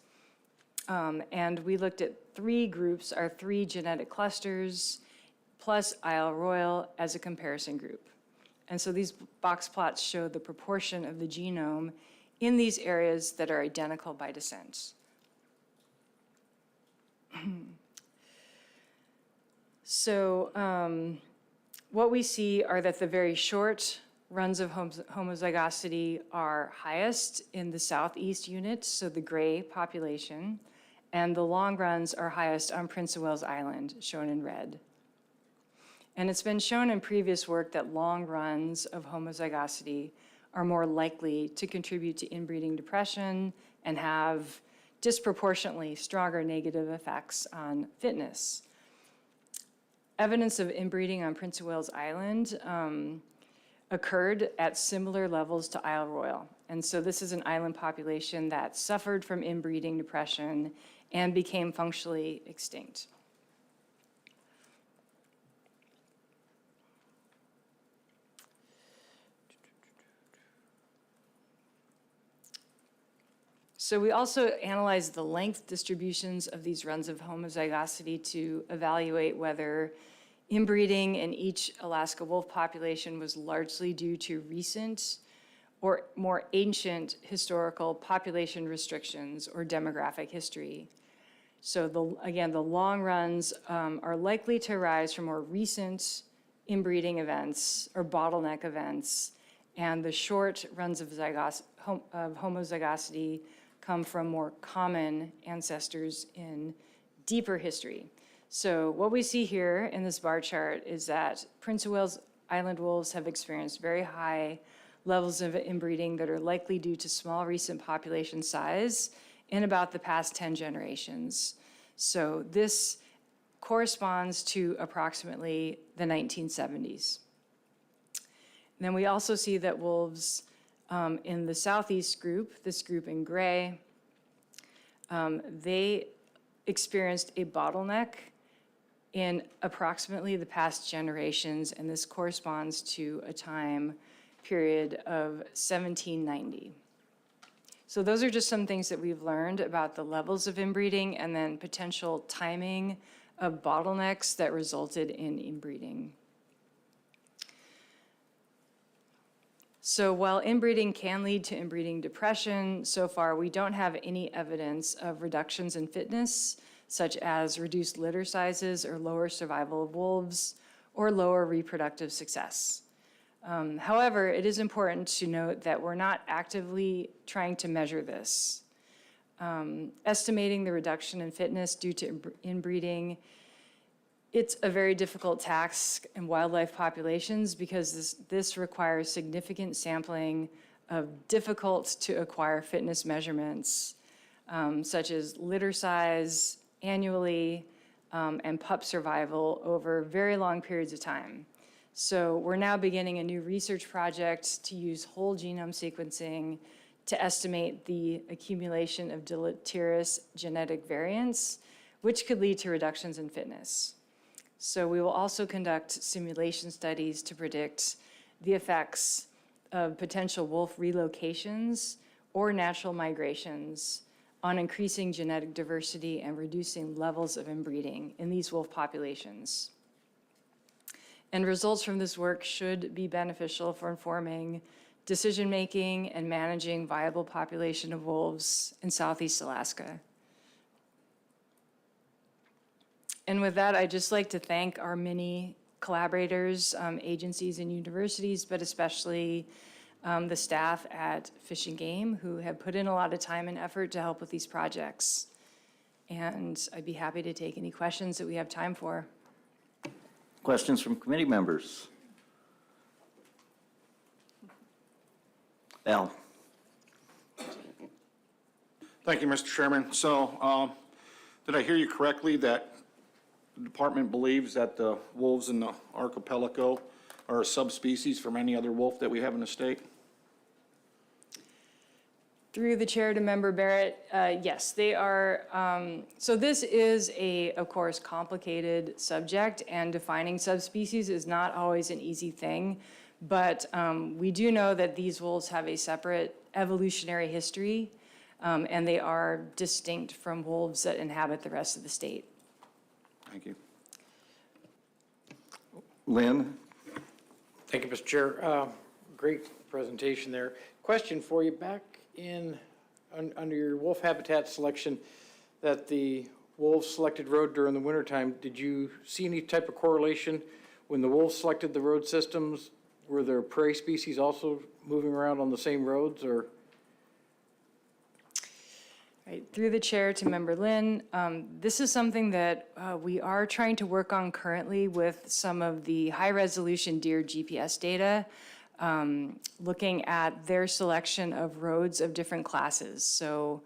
And we looked at 3 groups, our 3 genetic clusters, plus Isle Royale as a comparison group. And so these box plots show the proportion of the genome in these areas that are identical by descent. So what we see are that the very short runs of homozygosity are highest in the southeast unit, so the gray population, and the long runs are highest on Prince of Wales Island, shown in red. And it's been shown in previous work that long runs of homozygosity are more likely to contribute to inbreeding depression and have disproportionately stronger negative effects on fitness. Evidence of inbreeding on Prince of Wales Island occurred at similar levels to Isle Royale. And so this is an island population that suffered from inbreeding depression and became functionally extinct. So we also analyzed the length distributions of these runs of homozygosity to evaluate whether inbreeding in each Alaska wolf population was largely due to recent or more ancient historical population restrictions or demographic history. So again, the long runs are likely to arise from more recent inbreeding events or bottleneck events, and the short runs of homozygosity come from more common ancestors in deeper history. So what we see here in this bar chart is that Prince of Wales Island wolves have experienced very high levels of inbreeding that are likely due to small recent population size in about the past 10 generations. So this corresponds to approximately the 1970s. And then we also see that wolves in the southeast group, this group in gray, they experienced a bottleneck in approximately the past generations, and this corresponds to a time period of 1790. So those are just some things that we've learned about the levels of inbreeding and then potential timing of bottlenecks that resulted in inbreeding. So while inbreeding can lead to inbreeding depression, so far we don't have any evidence of reductions in fitness, such as reduced litter sizes or lower survival of wolves or lower reproductive success. However, it is important to note that we're not actively trying to measure this. Estimating the reduction in fitness due to inbreeding, it's a very difficult task in wildlife populations because this requires significant sampling of difficult to acquire fitness measurements, such as litter size annually and pup survival over very long periods of time. So we're now beginning a new research project to use whole genome sequencing to estimate the accumulation of deleterious genetic variants, which could lead to reductions in fitness. So we will also conduct simulation studies to predict the effects of potential wolf relocations or natural migrations on increasing genetic diversity and reducing levels of inbreeding in these wolf populations. And results from this work should be beneficial for informing decision-making and managing viable population of wolves in Southeast Alaska. And with that, I'd just like to thank our many collaborators, agencies and universities, but especially the staff at Fish and Game who have put in a lot of time and effort to help with these projects. And I'd be happy to take any questions that we have time for. Questions from committee members? Al. Thank you, Mr. Chairman. So, did I hear you correctly that the department believes that the wolves in the archipelago are a subspecies from any other wolf that we have in the state? Through the chair to Member Barrett, yes, they are. So this is of course, complicated subject, and defining subspecies is not always an easy thing. But we do know that these wolves have a separate evolutionary history, and they are distinct from wolves that inhabit the rest of the state. Thank you. Lynn? Thank you, Mr. Chair. Great presentation there. Question for you. Back under your wolf habitat selection, that the wolves selected road during the wintertime, did you see any type of correlation when the wolves selected the road systems? Were there prey species also moving around on the same roads, or? Right, through the chair to Member Lynn, this is something that we are trying to work on currently with some of the high-resolution deer GPS data, looking at their selection of roads of different classes. So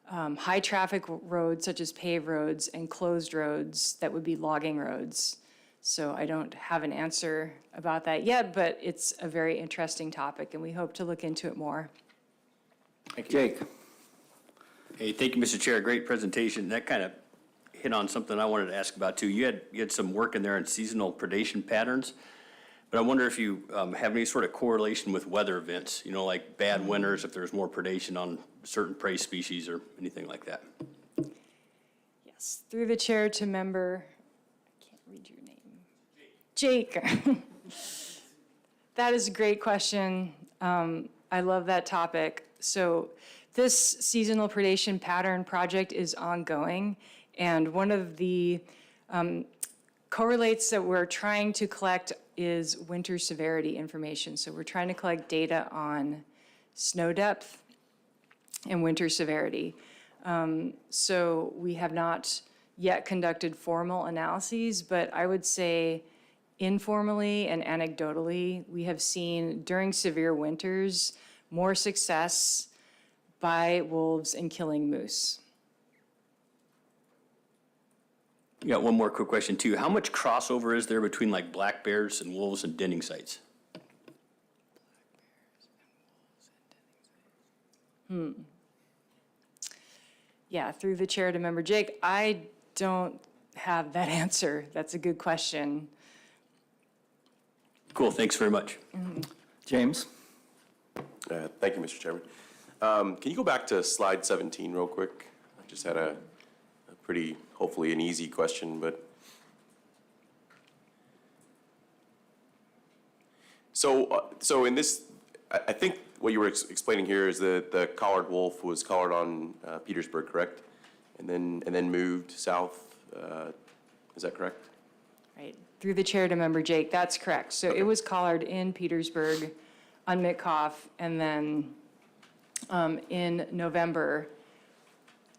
high-traffic roads such as paved roads and closed roads that would be logging roads. So I don't have an answer about that yet, but it's a very interesting topic, and we hope to look into it more. Jake? Hey, thank you, Mr. Chair. Great presentation. That kind of hit on something I wanted to ask about too. You had some work in there on seasonal predation patterns, but I wonder if you have any sort of correlation with weather events, you know, like bad winters, if there's more predation on certain prey species or anything like that. Yes, through the chair to member, I can't read your name. Jake. That is a great question. I love that topic. So this seasonal predation pattern project is ongoing, and one of the correlates that we're trying to collect is winter severity information. So we're trying to collect data on snow depth and winter severity. So we have not yet conducted formal analyses, but I would say informally and anecdotally, we have seen during severe winters more success by wolves in killing moose. You got one more quick question too. How much crossover is there between like black bears and wolves and denning sites? Yeah, through the chair to member Jake, I don't have that answer. That's a good question. Cool, thanks very much. James? Thank you, Mr. Chairman. Can you go back to slide 17 real quick? I just had a pretty, hopefully an easy question, but. So in this, I think what you were explaining here is that the collared wolf was collared on Petersburg, correct? And then moved south, is that correct? Right, through the chair to member Jake, that's correct. So it was collared in Petersburg on Mitkoff, and then in November,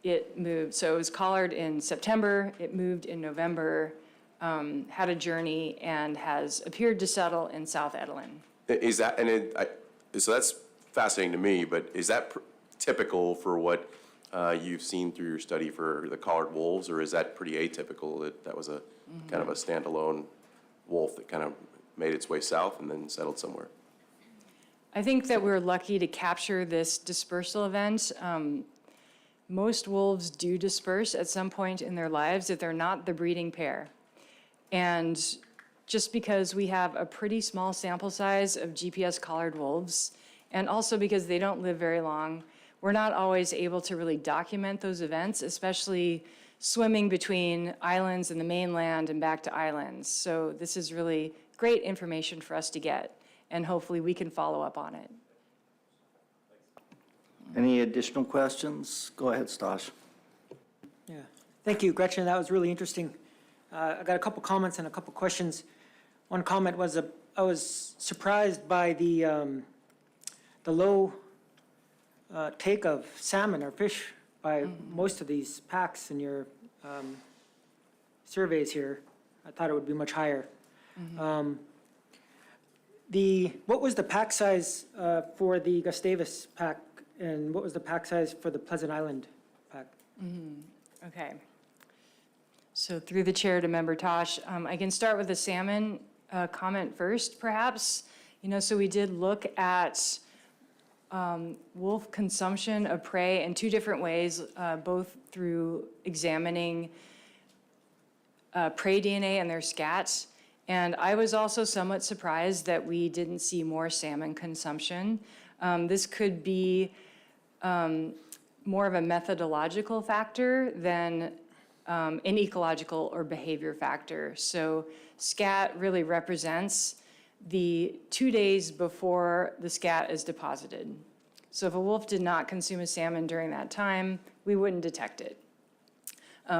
it moved. So it was collared in September, it moved in November, had a journey, and has appeared to settle in South Edelin. Is that, so that's fascinating to me, but is that typical for what you've seen through your study for the collared wolves, or is that pretty atypical that was a kind of a standalone wolf that kind of made its way south and then settled somewhere? I think that we're lucky to capture this dispersal event. Most wolves do disperse at some point in their lives if they're not the breeding pair. And just because we have a pretty small sample size of GPS collared wolves, and also because they don't live very long, we're not always able to really document those events, especially swimming between islands and the mainland and back to islands. So this is really great information for us to get, and hopefully we can follow up on it. Any additional questions? Go ahead, Stosh. Yeah, thank you, Gretchen. That was really interesting. I got a couple comments and a couple questions. One comment was I was surprised by the low take of salmon or fish by most of these packs in your surveys here. I thought it would be much higher. What was the pack size for the Gustavus pack, and what was the pack size for the Pleasant Island pack? Okay. So through the chair to member Tosh, I can start with the salmon comment first, perhaps. You know, so we did look at wolf consumption of prey in two different ways, both through examining prey DNA and their scats. And I was also somewhat surprised that we didn't see more salmon consumption. This could be more of a methodological factor than an ecological or behavior factor. So scat really represents the 2 days before the scat is deposited. So if a wolf did not consume a salmon during that time, we wouldn't detect it.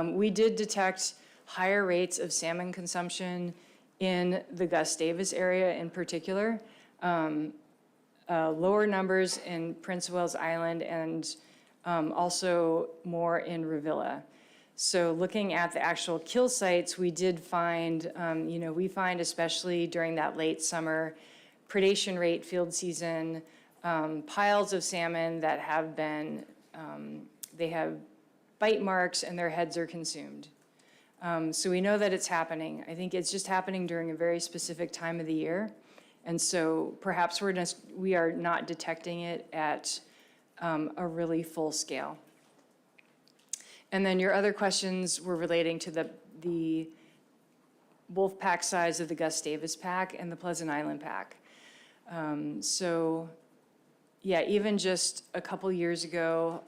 We did detect higher rates of salmon consumption in the Gustavus area in particular, lower numbers in Prince of Wales Island, and also more in Revilla. So looking at the actual kill sites, we did find, we find especially during that late summer predation rate field season, piles of salmon that have been, they have bite marks and their heads are consumed. So we know that it's happening. I think it's just happening during a very specific time of the year. And so perhaps we are not detecting it at a really full scale. And then your other questions were relating to the wolf pack size of the Gustavus pack and the Pleasant Island pack. So yeah, even just a couple years ago,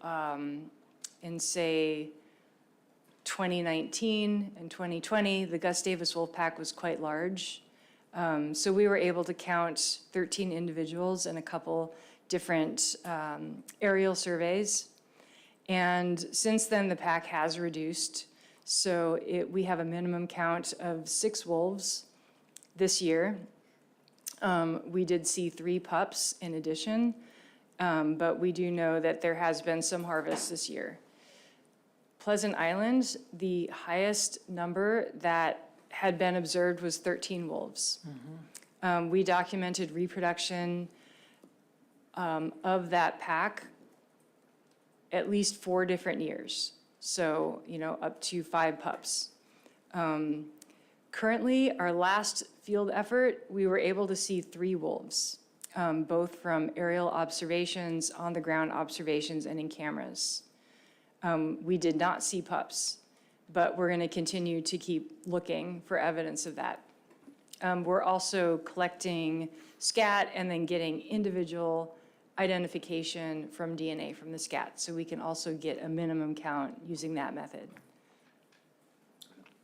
in say 2019 and 2020, the Gustavus wolf pack was quite large. So we were able to count 13 individuals in a couple different aerial surveys. And since then, the pack has reduced. So we have a minimum count of 6 wolves this year. We did see 3 pups in addition, but we do know that there has been some harvest this year. Pleasant Island, the highest number that had been observed was 13 wolves. We documented reproduction of that pack at least 4 different years. So, up to 5 pups. Currently, our last field effort, we were able to see 3 wolves, both from aerial observations, on the ground observations, and in cameras. We did not see pups, but we're gonna continue to keep looking for evidence of that. We're also collecting scat and then getting individual identification from DNA from the scat, so we can also get a minimum count using that method.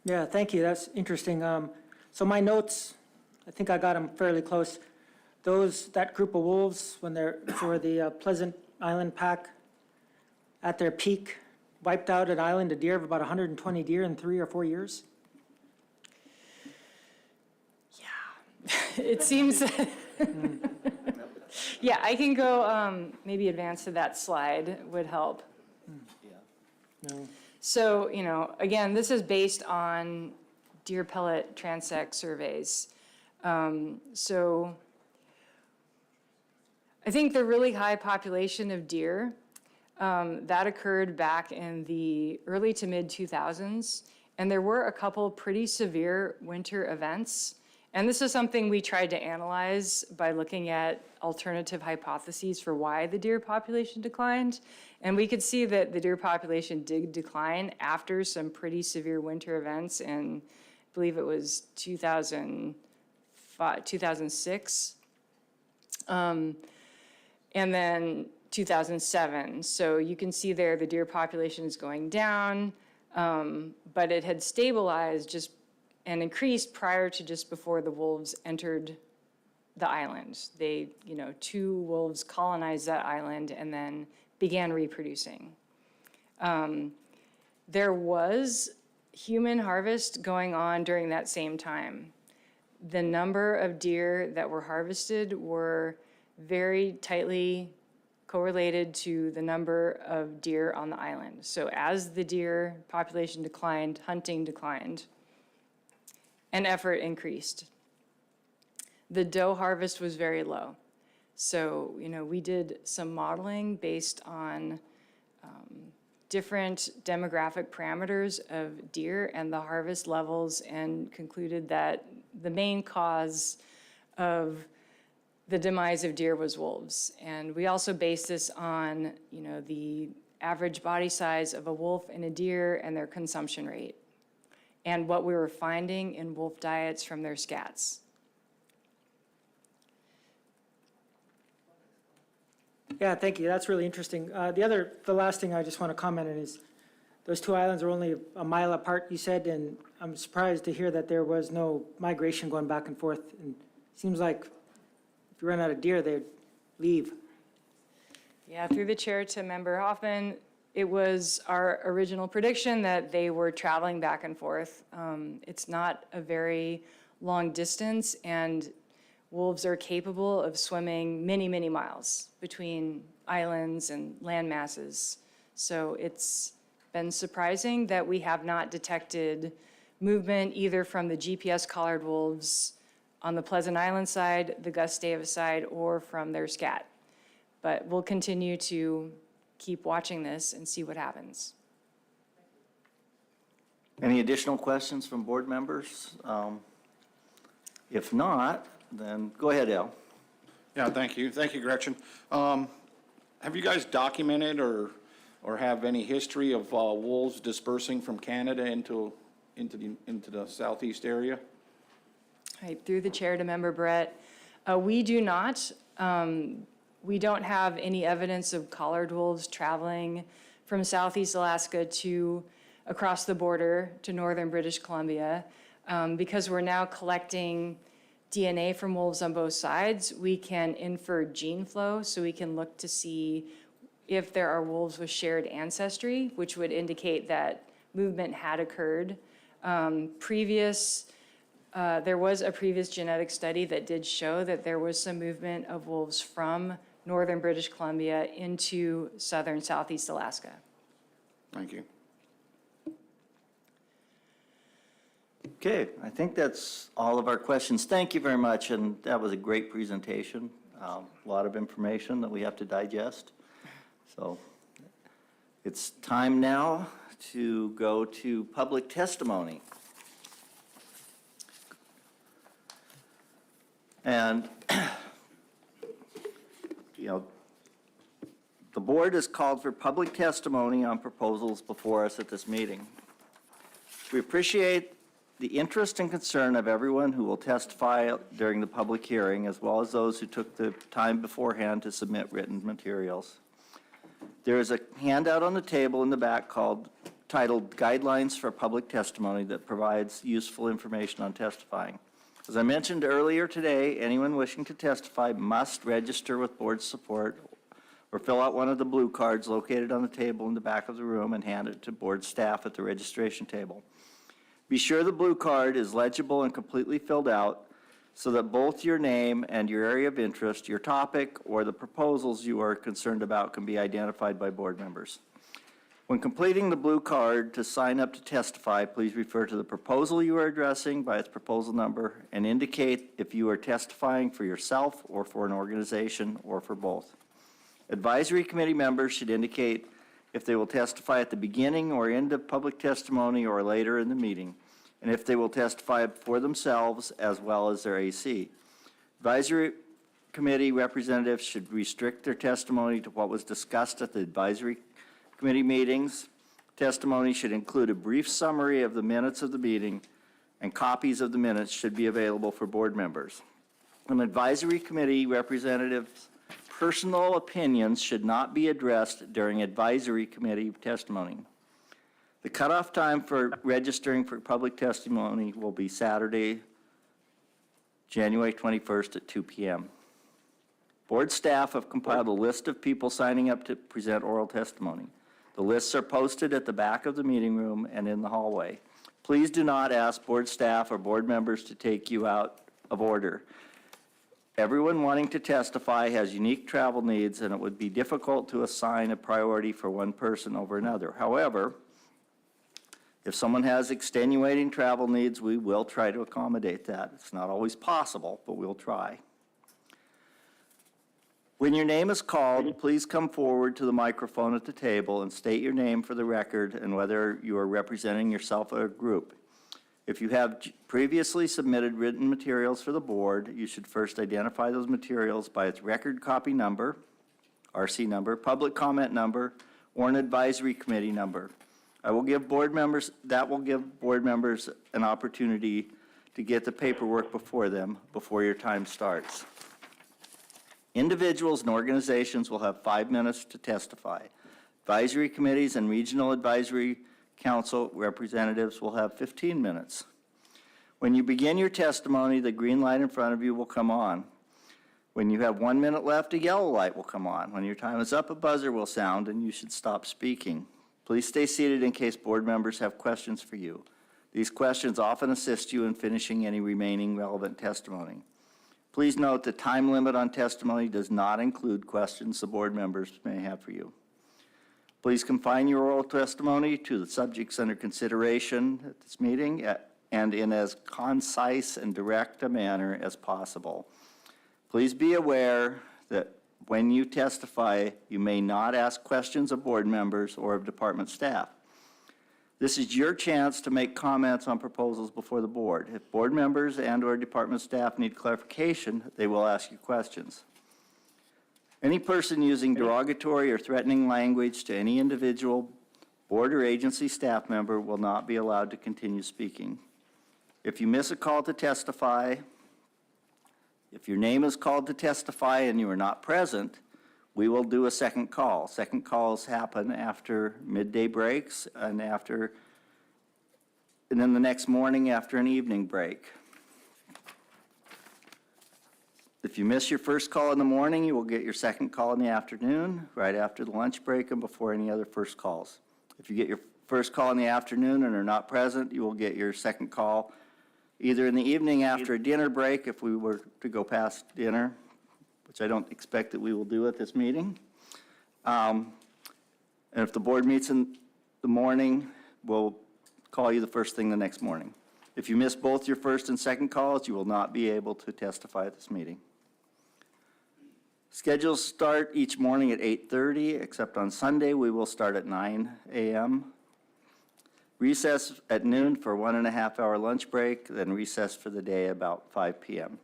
Yeah, thank you. That's interesting. So my notes, I think I got them fairly close. That group of wolves, when they're for the Pleasant Island pack, at their peak, wiped out an island of deer of about 120 deer in 3 or 4 years. Yeah, it seems. Yeah, I can go, maybe advance to that slide would help. No. So, again, this is based on deer pellet transect surveys. So I think the really high population of deer, that occurred back in the early to mid 2000s. And there were a couple pretty severe winter events. And this is something we tried to analyze by looking at alternative hypotheses for why the deer population declined. And we could see that the deer population did decline after some pretty severe winter events in, I believe it was 2006, and then 2007. So you can see there the deer population is going down, but it had stabilized and increased prior to just before the wolves entered the island. They, 2 wolves colonized that island and then began reproducing. There was human harvest going on during that same time. The number of deer that were harvested were very tightly correlated to the number of deer on the island. So as the deer population declined, hunting declined, and effort increased. The doe harvest was very low. So, we did some modeling based on different demographic parameters of deer and the harvest levels, and concluded that the main cause of the demise of deer was wolves. And we also based this on, the average body size of a wolf and a deer and their consumption rate, and what we were finding in wolf diets from their scats. Yeah, thank you. That's really interesting. The last thing I just want to comment on is those 2 islands are only a mile apart, you said, and I'm surprised to hear that there was no migration going back and forth. And it seems like if you run out of deer, they'd leave. Yeah, through the chair to Member Hoffman, it was our original prediction that they were traveling back and forth. It's not a very long distance, and wolves are capable of swimming many, many miles between islands and land masses. So it's been surprising that we have not detected movement either from the GPS collared wolves on the Pleasant Island side, the Gustavus side, or from their scat. But we'll continue to keep watching this and see what happens. Any additional questions from board members? If not, then go ahead, Al. Yeah, thank you. Thank you, Gretchen. Have you guys documented or have any history of wolves dispersing from Canada into the southeast area? Right, through the chair to Member Brett. We do not. We don't have any evidence of collared wolves traveling from Southeast Alaska to across the border to northern British Columbia. Because we're now collecting DNA from wolves on both sides, we can infer gene flow, so we can look to see if there are wolves with shared ancestry, which would indicate that movement had occurred. There was a previous genetic study that did show that there was some movement of wolves from northern British Columbia into southern Southeast Alaska. Thank you. Okay, I think that's all of our questions. Thank you very much, and that was a great presentation. A lot of information that we have to digest. So it's time now to go to public testimony. And, the board has called for public testimony on proposals before us at this meeting. We appreciate the interest and concern of everyone who will testify during the public hearing, as well as those who took the time beforehand to submit written materials. There is a handout on the table in the back titled Guidelines for Public Testimony that provides useful information on testifying. As I mentioned earlier today, anyone wishing to testify must register with board support or fill out one of the blue cards located on the table in the back of the room and hand it to board staff at the registration table. Be sure the blue card is legible and completely filled out so that both your name and your area of interest, your topic, or the proposals you are concerned about can be identified by board members. When completing the blue card to sign up to testify, please refer to the proposal you are addressing by its proposal number and indicate if you are testifying for yourself or for an organization or for both. Advisory committee members should indicate if they will testify at the beginning or end of public testimony or later in the meeting, and if they will testify for themselves as well as their AC. Advisory committee representatives should restrict their testimony to what was discussed at the advisory committee meetings. Testimony should include a brief summary of the minutes of the meeting, and copies of the minutes should be available for board members. An advisory committee representative's personal opinions should not be addressed during advisory committee testimony. The cutoff time for registering for public testimony will be Saturday, January 21st at 2 p.m. Board staff have compiled a list of people signing up to present oral testimony. The lists are posted at the back of the meeting room and in the hallway. Please do not ask board staff or board members to take you out of order. Everyone wanting to testify has unique travel needs, and it would be difficult to assign a priority for one person over another. However, if someone has extenuating travel needs, we will try to accommodate that. It's not always possible, but we'll try. When your name is called, please come forward to the microphone at the table and state your name for the record and whether you are representing yourself or a group. If you have previously submitted written materials for the board, you should first identify those materials by its record copy number, RC number, public comment number, or an advisory committee number. That will give board members an opportunity to get the paperwork before them before your time starts. Individuals and organizations will have 5 minutes to testify. Advisory committees and regional advisory council representatives will have 15 minutes. When you begin your testimony, the green light in front of you will come on. When you have 1 minute left, a yellow light will come on. When your time is up, a buzzer will sound and you should stop speaking. Please stay seated in case board members have questions for you. These questions often assist you in finishing any remaining relevant testimony. Please note the time limit on testimony does not include questions the board members may have for you. Please confine your oral testimony to the subjects under consideration at this meeting and in as concise and direct a manner as possible. Please be aware that when you testify, you may not ask questions of board members or of department staff. This is your chance to make comments on proposals before the board. If board members and/or department staff need clarification, they will ask you questions. Any person using derogatory or threatening language to any individual, board or agency staff member will not be allowed to continue speaking. If you miss a call to testify, if your name is called to testify and you are not present, we will do a second call. Second calls happen after midday breaks and then the next morning after an evening break. If you miss your first call in the morning, you will get your second call in the afternoon, right after the lunch break and before any other first calls. If you get your first call in the afternoon and are not present, you will get your second call either in the evening after a dinner break, if we were to go past dinner, which I don't expect that we will do at this meeting. And if the board meets in the morning, we'll call you the first thing the next morning. If you miss both your first and second calls, you will not be able to testify at this meeting. Schedules start each morning at 8:30, except on Sunday, we will start at 9 a.m. Recess at noon for 1.5-hour lunch break, then recess for the day about 5 p.m.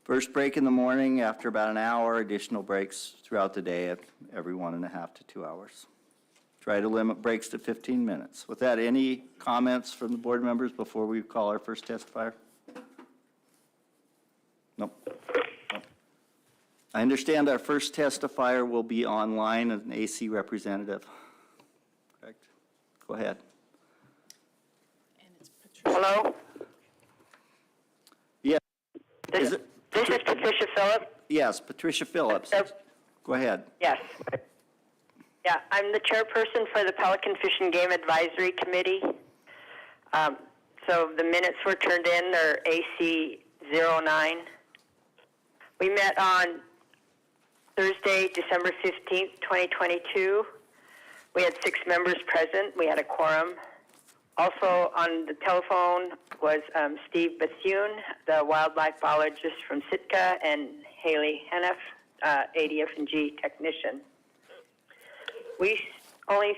First break in the morning after about an hour, additional breaks throughout the day at every 1.5 to 2 hours. Try to limit breaks to 15 minutes. With that, any comments from the board members before we call our first testifier? Nope. I understand our first testifier will be online as an AC representative. Correct? Go ahead. Hello? Yeah. This is Patricia Phillips. Yes, Patricia Phillips. Go ahead. Yes. Yeah, I'm the chairperson for the Pelican Fish and Game Advisory Committee. So the minutes were turned in. They're AC 09. We met on Thursday, December 15th, 2022. We had 6 members present. We had a quorum. Also on the telephone was Steve Bethune, the wildlife biologist from Sitka, and Haley Hennef, ADF&G technician. We only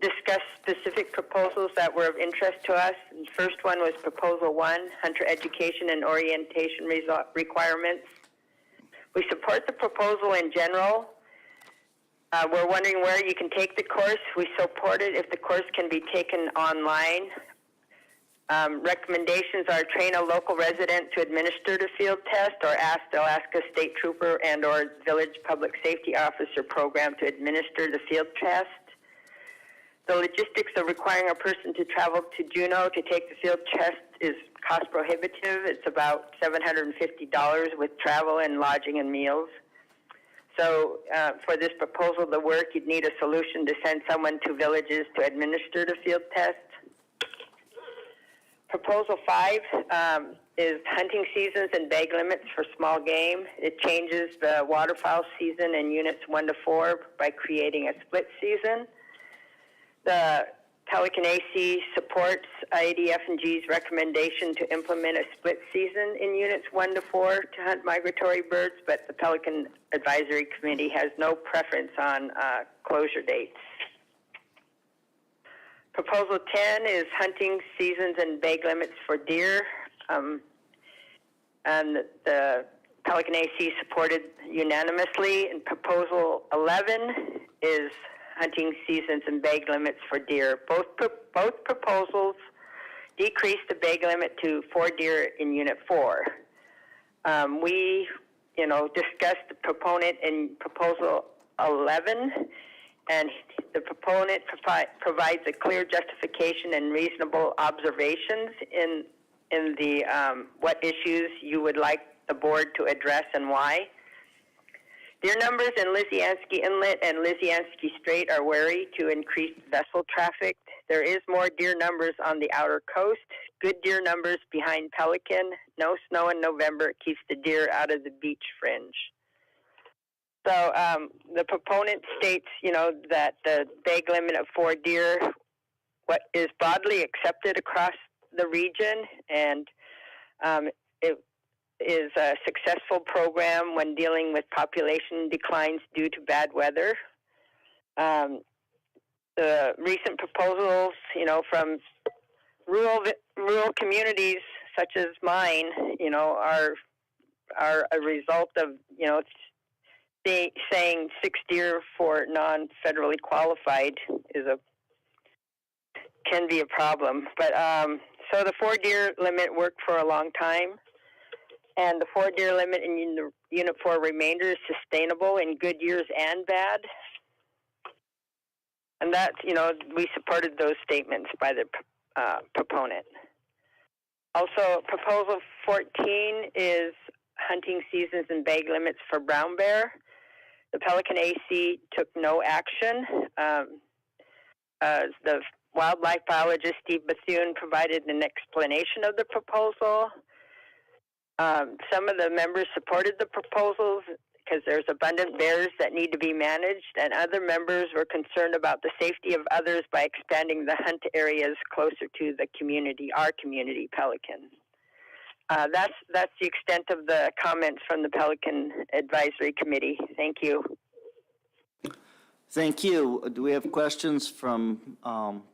discussed specific proposals that were of interest to us. The first one was Proposal 1, Hunter Education and Orientation Requirements. We support the proposal in general. We're wondering where you can take the course. We support it if the course can be taken online. Recommendations are train a local resident to administer the field test or ask the Alaska State Trooper and or Village Public Safety Officer program to administer the field test. The logistics of requiring a person to travel to Juneau to take the field test is cost prohibitive. It's about $750 with travel and lodging and meals. So for this proposal to work, you'd need a solution to send someone to villages to administer the field test. Proposal 5 is hunting seasons and bag limits for small game. It changes the waterfowl season in units 1 to 4 by creating a split season. The Pelican AC supports ADF&G's recommendation to implement a split season in units 1 to 4 to hunt migratory birds, but the Pelican Advisory Committee has no preference on closure dates. Proposal 10 is hunting seasons and bag limits for deer. And the Pelican AC supported unanimously. And Proposal 11 is hunting seasons and bag limits for deer. Both proposals decrease the bag limit to 4 deer in Unit 4. We, discussed the proponent in Proposal 11, and the proponent provides a clear justification and reasonable observations in the what issues you would like the board to address and why. Deer numbers in Lisiansky Inlet and Lisiansky Strait are wary to increased vessel traffic. There is more deer numbers on the outer coast, good deer numbers behind Pelican. No snow in November keeps the deer out of the beach fringe. So the proponent states, that the bag limit of 4 deer what is broadly accepted across the region, and it is a successful program when dealing with population declines due to bad weather. the recent proposals, from rural communities such as mine, are a result of, saying 6 deer for non-federally qualified can be a problem. But so the 4 deer limit worked for a long time, and the 4 deer limit in Unit 4 remainder is sustainable in good years and bad. And that's, we supported those statements by the proponent. Also, Proposal 14 is hunting seasons and bag limits for brown bear. The Pelican AC took no action. The wildlife biologist Steve Bethune provided an explanation of the proposal. Some of the members supported the proposals because there's abundant bears that need to be managed, and other members were concerned about the safety of others by expanding the hunt areas closer to the community, our community, Pelican. That's the extent of the comments from the Pelican Advisory Committee. Thank you. Thank you. Do we have questions from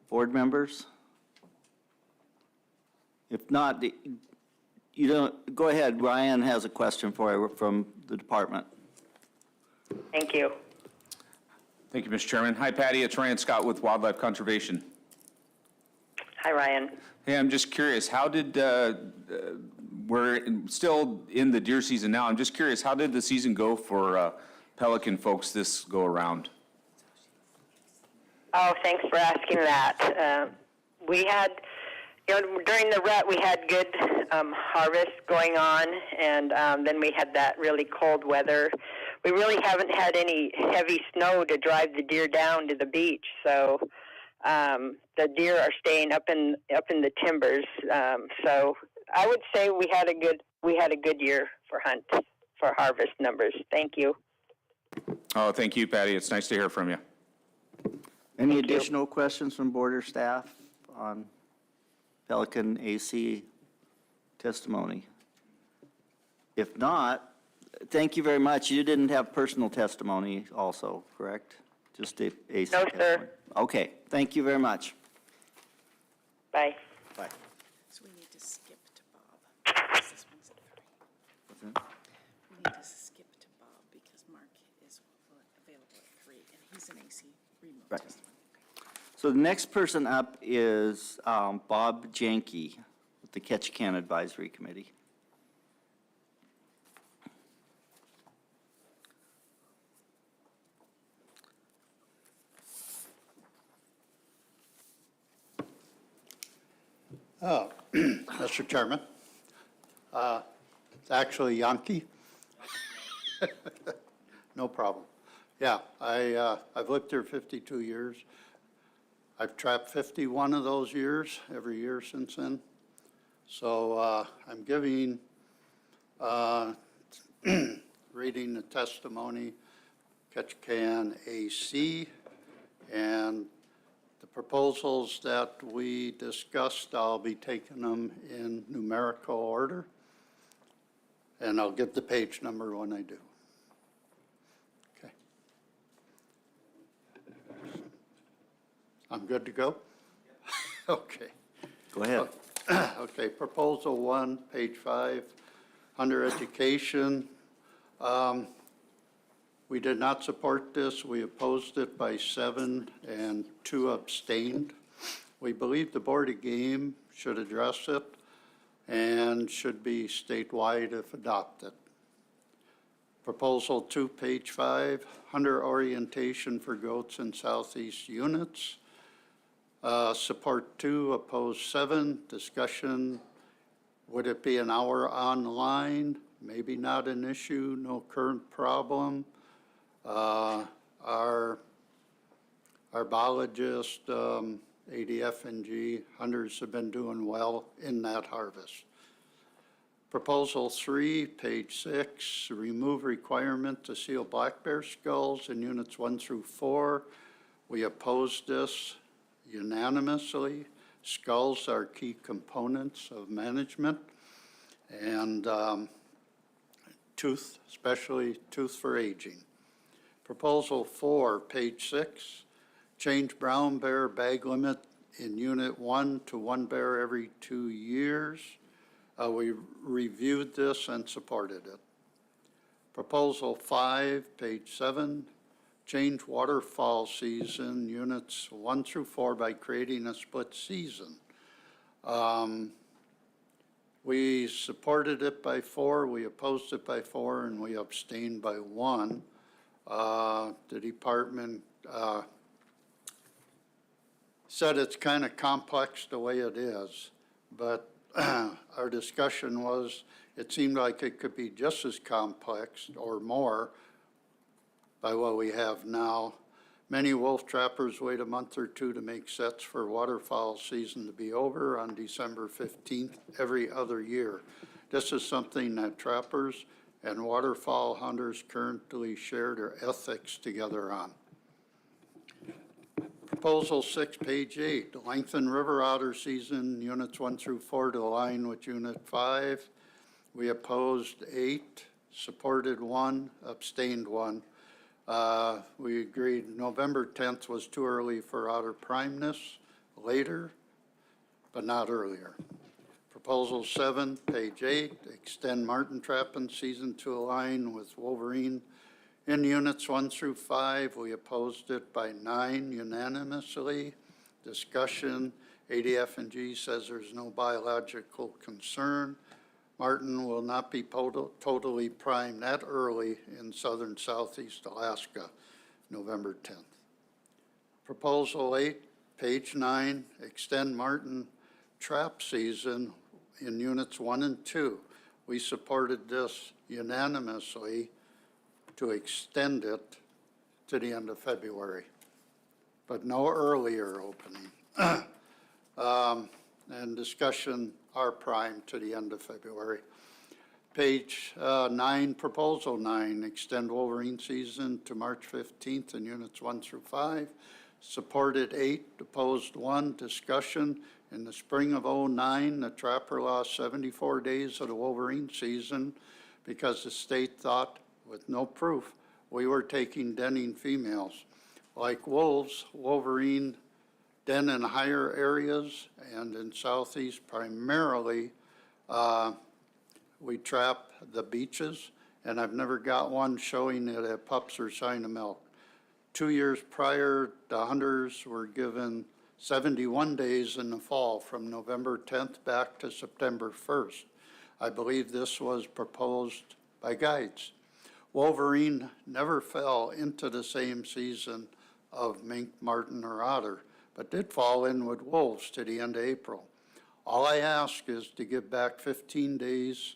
board members? If not, go ahead. Ryan has a question for you from the department. Thank you. Thank you, Mr. Chairman. Hi, Patty. It's Ryan Scott with Wildlife Conservation. Hi, Ryan. Hey, I'm just curious, how did, we're still in the deer season now. I'm just curious, how did the season go for Pelican folks this go around? Oh, thanks for asking that. We had, during the rut, we had good harvest going on, and then we had that really cold weather. We really haven't had any heavy snow to drive the deer down to the beach, so the deer are staying up in the timbers. So I would say we had a good year for harvest numbers. Thank you. Oh, thank you, Patty. It's nice to hear from you. Any additional questions from board or staff on Pelican AC testimony? If not, thank you very much. You didn't have personal testimony also, correct? Just AC No, testimony. sir. Okay, thank you very much. Bye. Bye. So we need to skip to Bob, because this one's at 3. We need to skip to Bob because Mark is available at 3, and he's an AC remote Right. testimony. So the next person up is Bob Janke with the Ketchikan Advisory Committee. Oh, Mr. Chairman, it's actually Yankee. No problem. Yeah, I've lived here 52 years. I've trapped 51 of those years, every year since then. So I'm giving, reading the testimony, Ketchikan AC, and the proposals that we discussed, I'll be taking them in numerical order, and I'll give the page number when I do. Okay. I'm good to go? Okay. Go ahead. Okay, Proposal 1, page 5, under education. We did not support this. We opposed it by 7 and 2 abstained. We believe the Board of Game should address it and should be statewide if adopted. Proposal 2, page 5, under orientation for goats in southeast units. Support 2, opposed 7. Discussion, would it be an hour online? Maybe not an issue, no current problem. Our biologist, ADF&G hunters have been doing well in that harvest. Proposal 3, page 6, remove requirement to seal black bear skulls in units 1 through 4. We oppose this unanimously. Skulls are key components of management, and tooth, especially tooth for aging. Proposal 4, page 6, change brown bear bag limit in Unit 1 to 1 bear every 2 years. We reviewed this and supported it. Proposal 5, page 7, change waterfall season, Units 1 through 4 by creating a split season. We supported it by 4, we opposed it by 4, and we abstained by 1. The department said it's kind of complex the way it is, but our discussion was it seemed like it could be just as complex or more by what we have now. Many wolf trappers wait a month or two to make sets for waterfowl season to be over on December 15th every other year. This is something that trappers and waterfowl hunters currently share their ethics together on. Proposal 6, page 8, lengthen river otter season, Units 1 through 4 to align with Unit 5. We opposed 8, supported 1, abstained 1. We agreed November 10th was too early for otter primeness, later, but not earlier. Proposal 7, page 8, extend marten trapping season to align with wolverine. In Units 1 through 5, we opposed it by 9 unanimously. Discussion, ADF&G says there's no biological concern. Marten will not be totally primed that early in southern southeast Alaska, November 10th. Proposal 8, page 9, extend marten trap season in Units 1 and 2. We supported this unanimously to extend it to the end of February, but no earlier opening. And discussion are primed to the end of February. Page 9, proposal 9, extend wolverine season to March 15th in Units 1 through 5. Supported 8, opposed 1. Discussion, in the spring of '09, the trapper lost 74 days of the wolverine season because the state thought, with no proof, we were taking denning females. Like wolves, wolverine den in higher areas and in southeast primarily, we trap the beaches, and I've never got one showing it at pups or sign of milk. 2 years prior, the hunters were given 71 days in the fall from November 10th back to September 1st. I believe this was proposed by guides. Wolverine never fell into the same season of mink, marten, or otter, but did fall in with wolves to the end of April. All I ask is to give back 15 days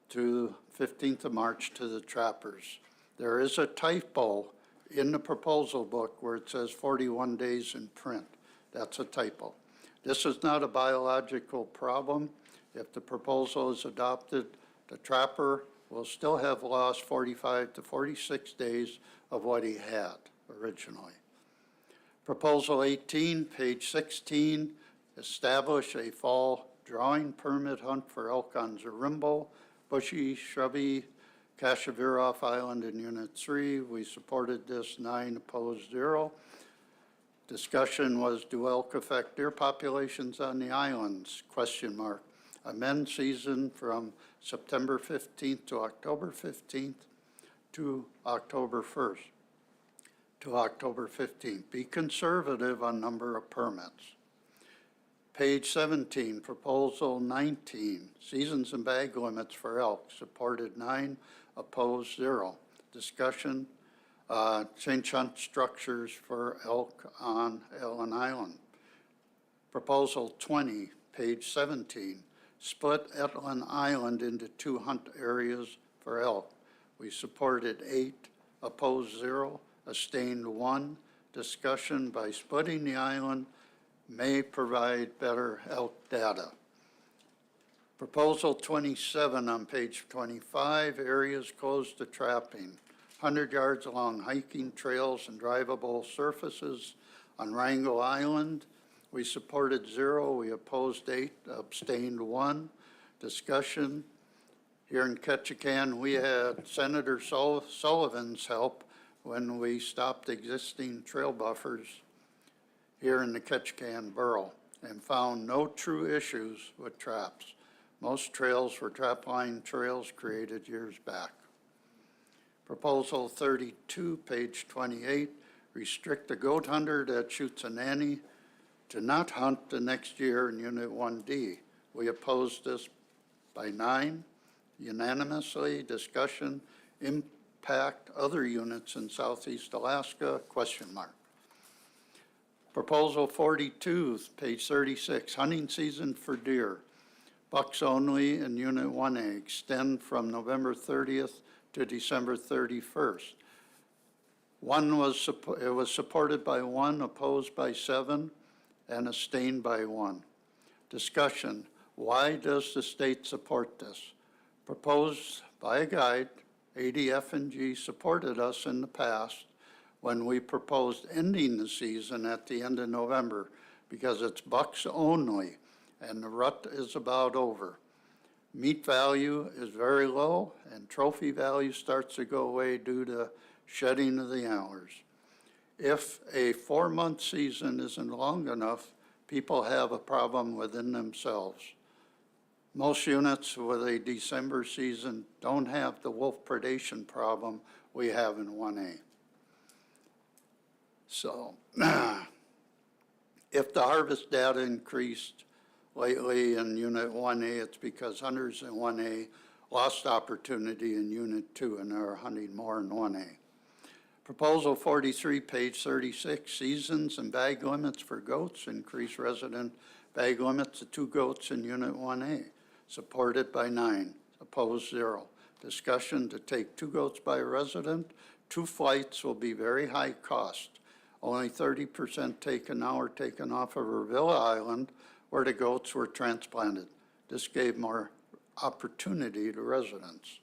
to 15th of March to the trappers. There is a typo in the proposal book where it says 41 days in print. That's a typo. This is not a biological problem. If the proposal is adopted, the trapper will still have lost 45 to 46 days of what he had originally. Proposal 18, page 16, establish a fall drawing permit hunt for elk on Zarimbo, bushy, shrubby, Kashaviroff Island in Unit 3. We supported this, 9 opposed, 0. Discussion was, do elk affect deer populations on the islands? Question mark. Amend season from September 15th to October 15th to October 1st to October 15th. Be conservative on number of permits. Page 17, proposal 19, seasons and bag limits for elk. Supported 9, opposed 0. Discussion, change hunt structures for elk on Ellen Island. Proposal 20, page 17, split Ellen Island into 2 hunt areas for elk. We supported 8, opposed 0, abstained 1. Discussion, by splitting the island may provide better elk data. Proposal 27 on page 25, areas closed to trapping. 100 yards along hiking trails and drivable surfaces on Wrangell Island. We supported 0, we opposed 8, abstained 1. Discussion, here in Ketchikan, we had Senator Sullivan's help when we stopped existing trail buffers here in the Ketchikan Borough and found no true issues with traps. Most trails were trapline trails created years back. Proposal 32, page 28, restrict the goat hunter that shoots a nanny to not hunt the next year in Unit 1D. We opposed this by 9, unanimously. Discussion, impact other units in Southeast Alaska, question mark. Proposal 42, page 36, hunting season for deer. Bucks only in Unit 1A, extend from November 30th to December 31st. It was supported by 1, opposed by 7, and abstained by 1. Discussion, why does the state support this? Proposed by a guide, ADF&G supported us in the past when we proposed ending the season at the end of November because it's bucks only and the rut is about over. Meat value is very low and trophy value starts to go away due to shedding of the antlers. If a 4-month season isn't long enough, people have a problem within themselves. Most units with a December season don't have the wolf predation problem we have in 1A. So, if the harvest data increased lately in Unit 1A, it's because hunters in 1A lost opportunity in Unit 2 and are hunting more in 1A. Proposal 43, page 36, seasons and bag limits for goats, increase resident bag limits to 2 goats in Unit 1A, supported by 9, opposed 0. Discussion to take 2 goats by a resident. 2 flights will be very high cost. Only 30% taken now are taken off of Revilla Island where the goats were transplanted. This gave more opportunity to residents.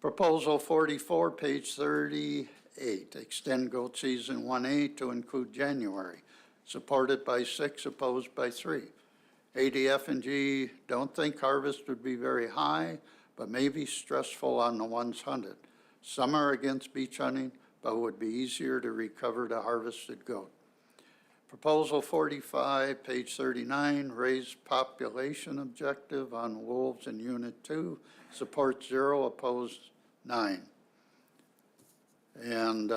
Proposal 44, page 38, extend goat season 1A to include January, supported by 6, opposed by 3. ADF&G don't think harvest would be very high, but may be stressful on the ones hunted. Some are against beach hunting, but would be easier to recover the harvested goat. Proposal 45, page 39, raise population objective on wolves in Unit 2, support 0, opposed 9. And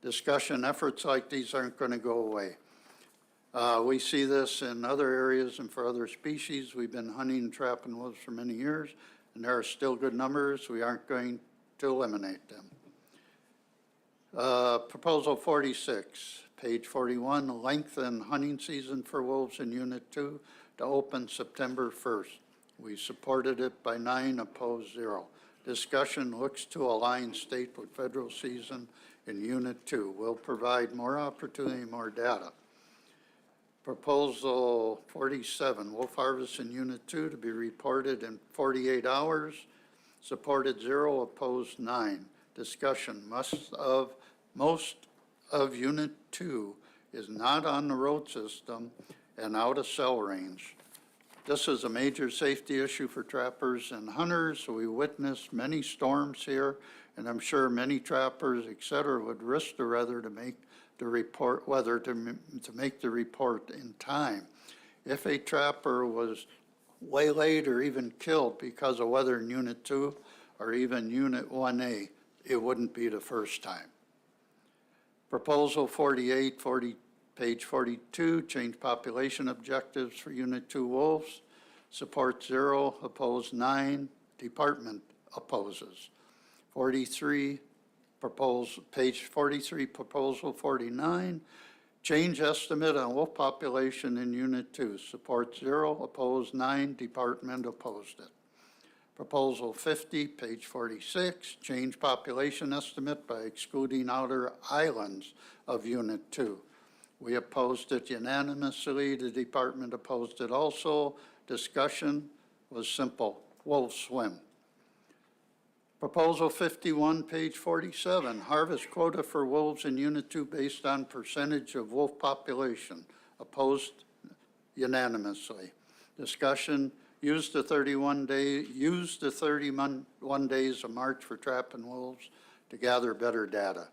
discussion efforts like these aren't going to go away. We see this in other areas and for other species. We've been hunting and trapping wolves for many years, and there are still good numbers. We aren't going to eliminate them. Proposal 46, page 41, lengthen hunting season for wolves in Unit 2 to open September 1st. We supported it by 9, opposed 0. Discussion looks to align state with federal season in Unit 2. Will provide more opportunity, more data. Proposal 47, wolf harvest in Unit 2 to be reported in 48 hours. Supported 0, opposed 9. Discussion, most of Unit 2 is not on the road system and out of cell range. This is a major safety issue for trappers and hunters. We witnessed many storms here, and I'm sure many trappers, et cetera, would risk the weather to make the report, to make the report in time. If a trapper was waylaid or even killed because of weather in Unit 2 or even Unit 1A, it wouldn't be the first time. Proposal 48, page 42, change population objectives for Unit 2 wolves. Support 0, opposed 9, department opposes. 43, page 43, proposal 49, change estimate on wolf population in Unit 2. Support 0, opposed 9, department opposed it. Proposal 50, page 46, change population estimate by excluding outer islands of Unit 2. We opposed it unanimously. The department opposed it also. Discussion was simple. Wolves swim. Proposal 51, page 47, harvest quota for wolves in Unit 2 based on percentage of wolf population. Opposed unanimously. Discussion, use the 31 days of March for trapping wolves to gather better data.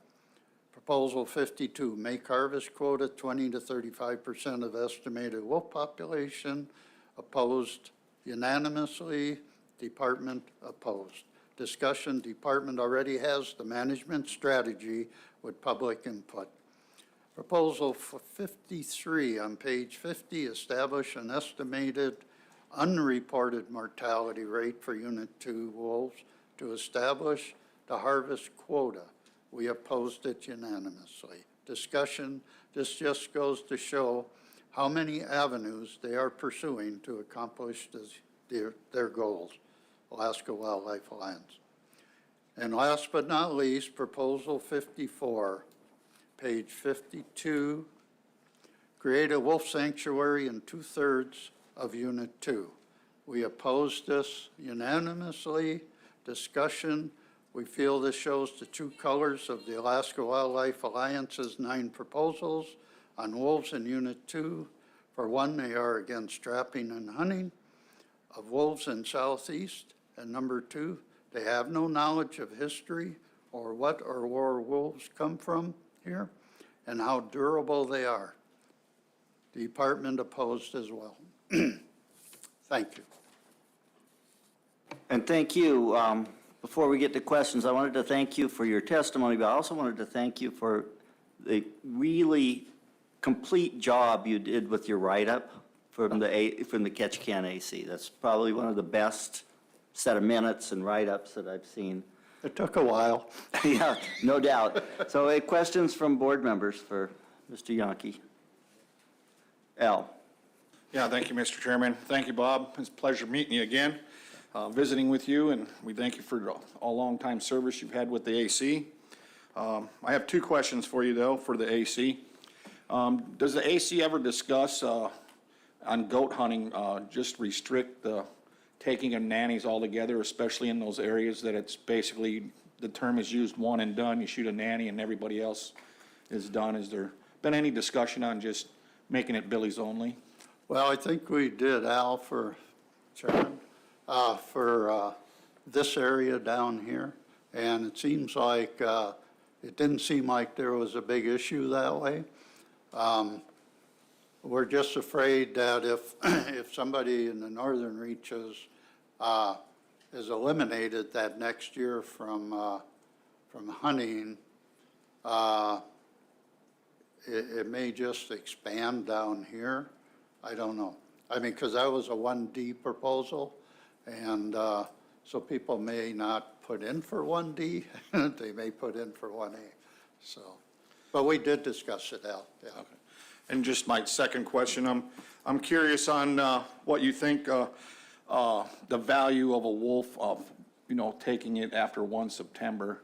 Proposal 52, make harvest quota 20 to 35% of estimated wolf population. Opposed unanimously. Department opposed. Discussion, department already has the management strategy with public input. Proposal 53 on page 50, establish an estimated unreported mortality rate for Unit 2 wolves to establish the harvest quota. We opposed it unanimously. Discussion, this just goes to show how many avenues they are pursuing to accomplish their goals, Alaska Wildlife Alliance. And last but not least, Proposal 54, page 52, create a wolf sanctuary in 2/3 of Unit 2. We opposed this unanimously. Discussion, we feel this shows the true colors of the Alaska Wildlife Alliance's 9 proposals on wolves in Unit 2. For one, they are against trapping and hunting of wolves in Southeast. And number 2, they have no knowledge of history or what or where wolves come from here and how durable they are. The department opposed as well. Thank you. And thank you. Before we get to questions, I wanted to thank you for your testimony, but I also wanted to thank you for the really complete job you did with your write-up from the Catch Can AC. That's probably one of the best set of minutes and write-ups that I've seen. It took a while. Yeah, no doubt. So questions from board members for Mr. Yonke? Al? Yeah, thank you, Mr. Chairman. Thank you, Bob. It's a pleasure meeting you again, visiting with you, and we thank you for all long-time service you've had with the AC. I have 2 questions for you, though, for the AC. Does the AC ever discuss on goat hunting, just restrict the taking of nannies altogether, especially in those areas that it's basically, the term is used one and done, you shoot a nanny and everybody else is done? Has there been any discussion on just making it billies only? Well, I think we did, Al, for this area down here, and it seems like, it didn't seem like there was a big issue that way. We're just afraid that if somebody in the northern reaches is eliminated that next year from hunting, it may just expand down here. I don't know. I mean, because that was a 1D proposal, and so people may not put in for 1D, they may put in for 1A. So, but we did discuss it, Al. Yeah. Okay. And just my second question, I'm curious on what you think the value of a wolf of, taking it after 1 September.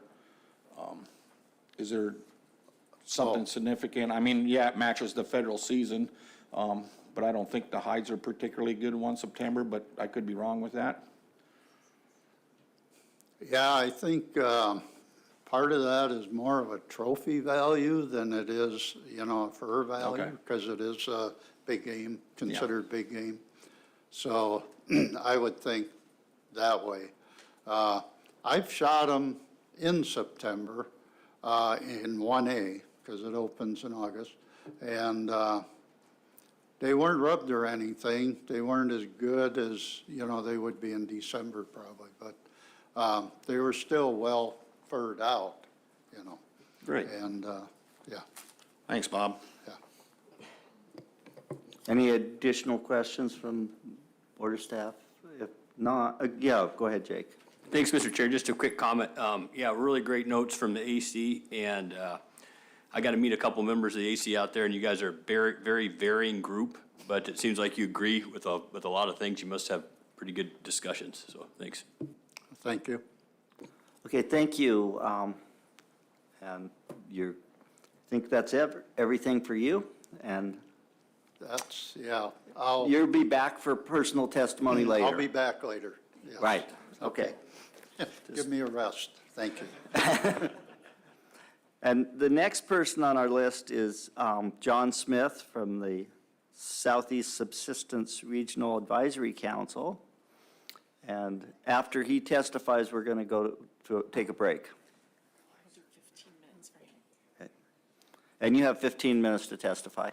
Is there something significant? I mean, yeah, it matches the federal season, but I don't think the hides are particularly good 1 September, but I could be wrong with that. Yeah, I think part of that is more of a trophy value than it is, a fur value, because it is a big game, considered big game. So I would think that way. I've shot them in September in 1A, because it opens in August, and they weren't rubbed or anything. They weren't as good as, they would be in December probably, but they were still well furred out, Great. And, yeah. Thanks, Bob. Yeah. Any additional questions from board or staff? If not, yeah, go ahead, Jake. Thanks, Mr. Chair. Just a quick comment. Yeah, really great notes from the AC, and I got to meet a couple members of the AC out there, and you guys are a very, very varying group, but it seems like you agree with a lot of things. You must have pretty good discussions, so thanks. Thank you. Okay, thank you. And I think that's everything for you, and That's, yeah. you'll be back for personal testimony later. I'll be back later. Yes. Right, okay. Give me a rest. Thank you. And the next person on our list is John Smith from the Southeast Subsistence Regional Advisory Council. And after he testifies, we're going to go to take a break. And you have 15 minutes to testify.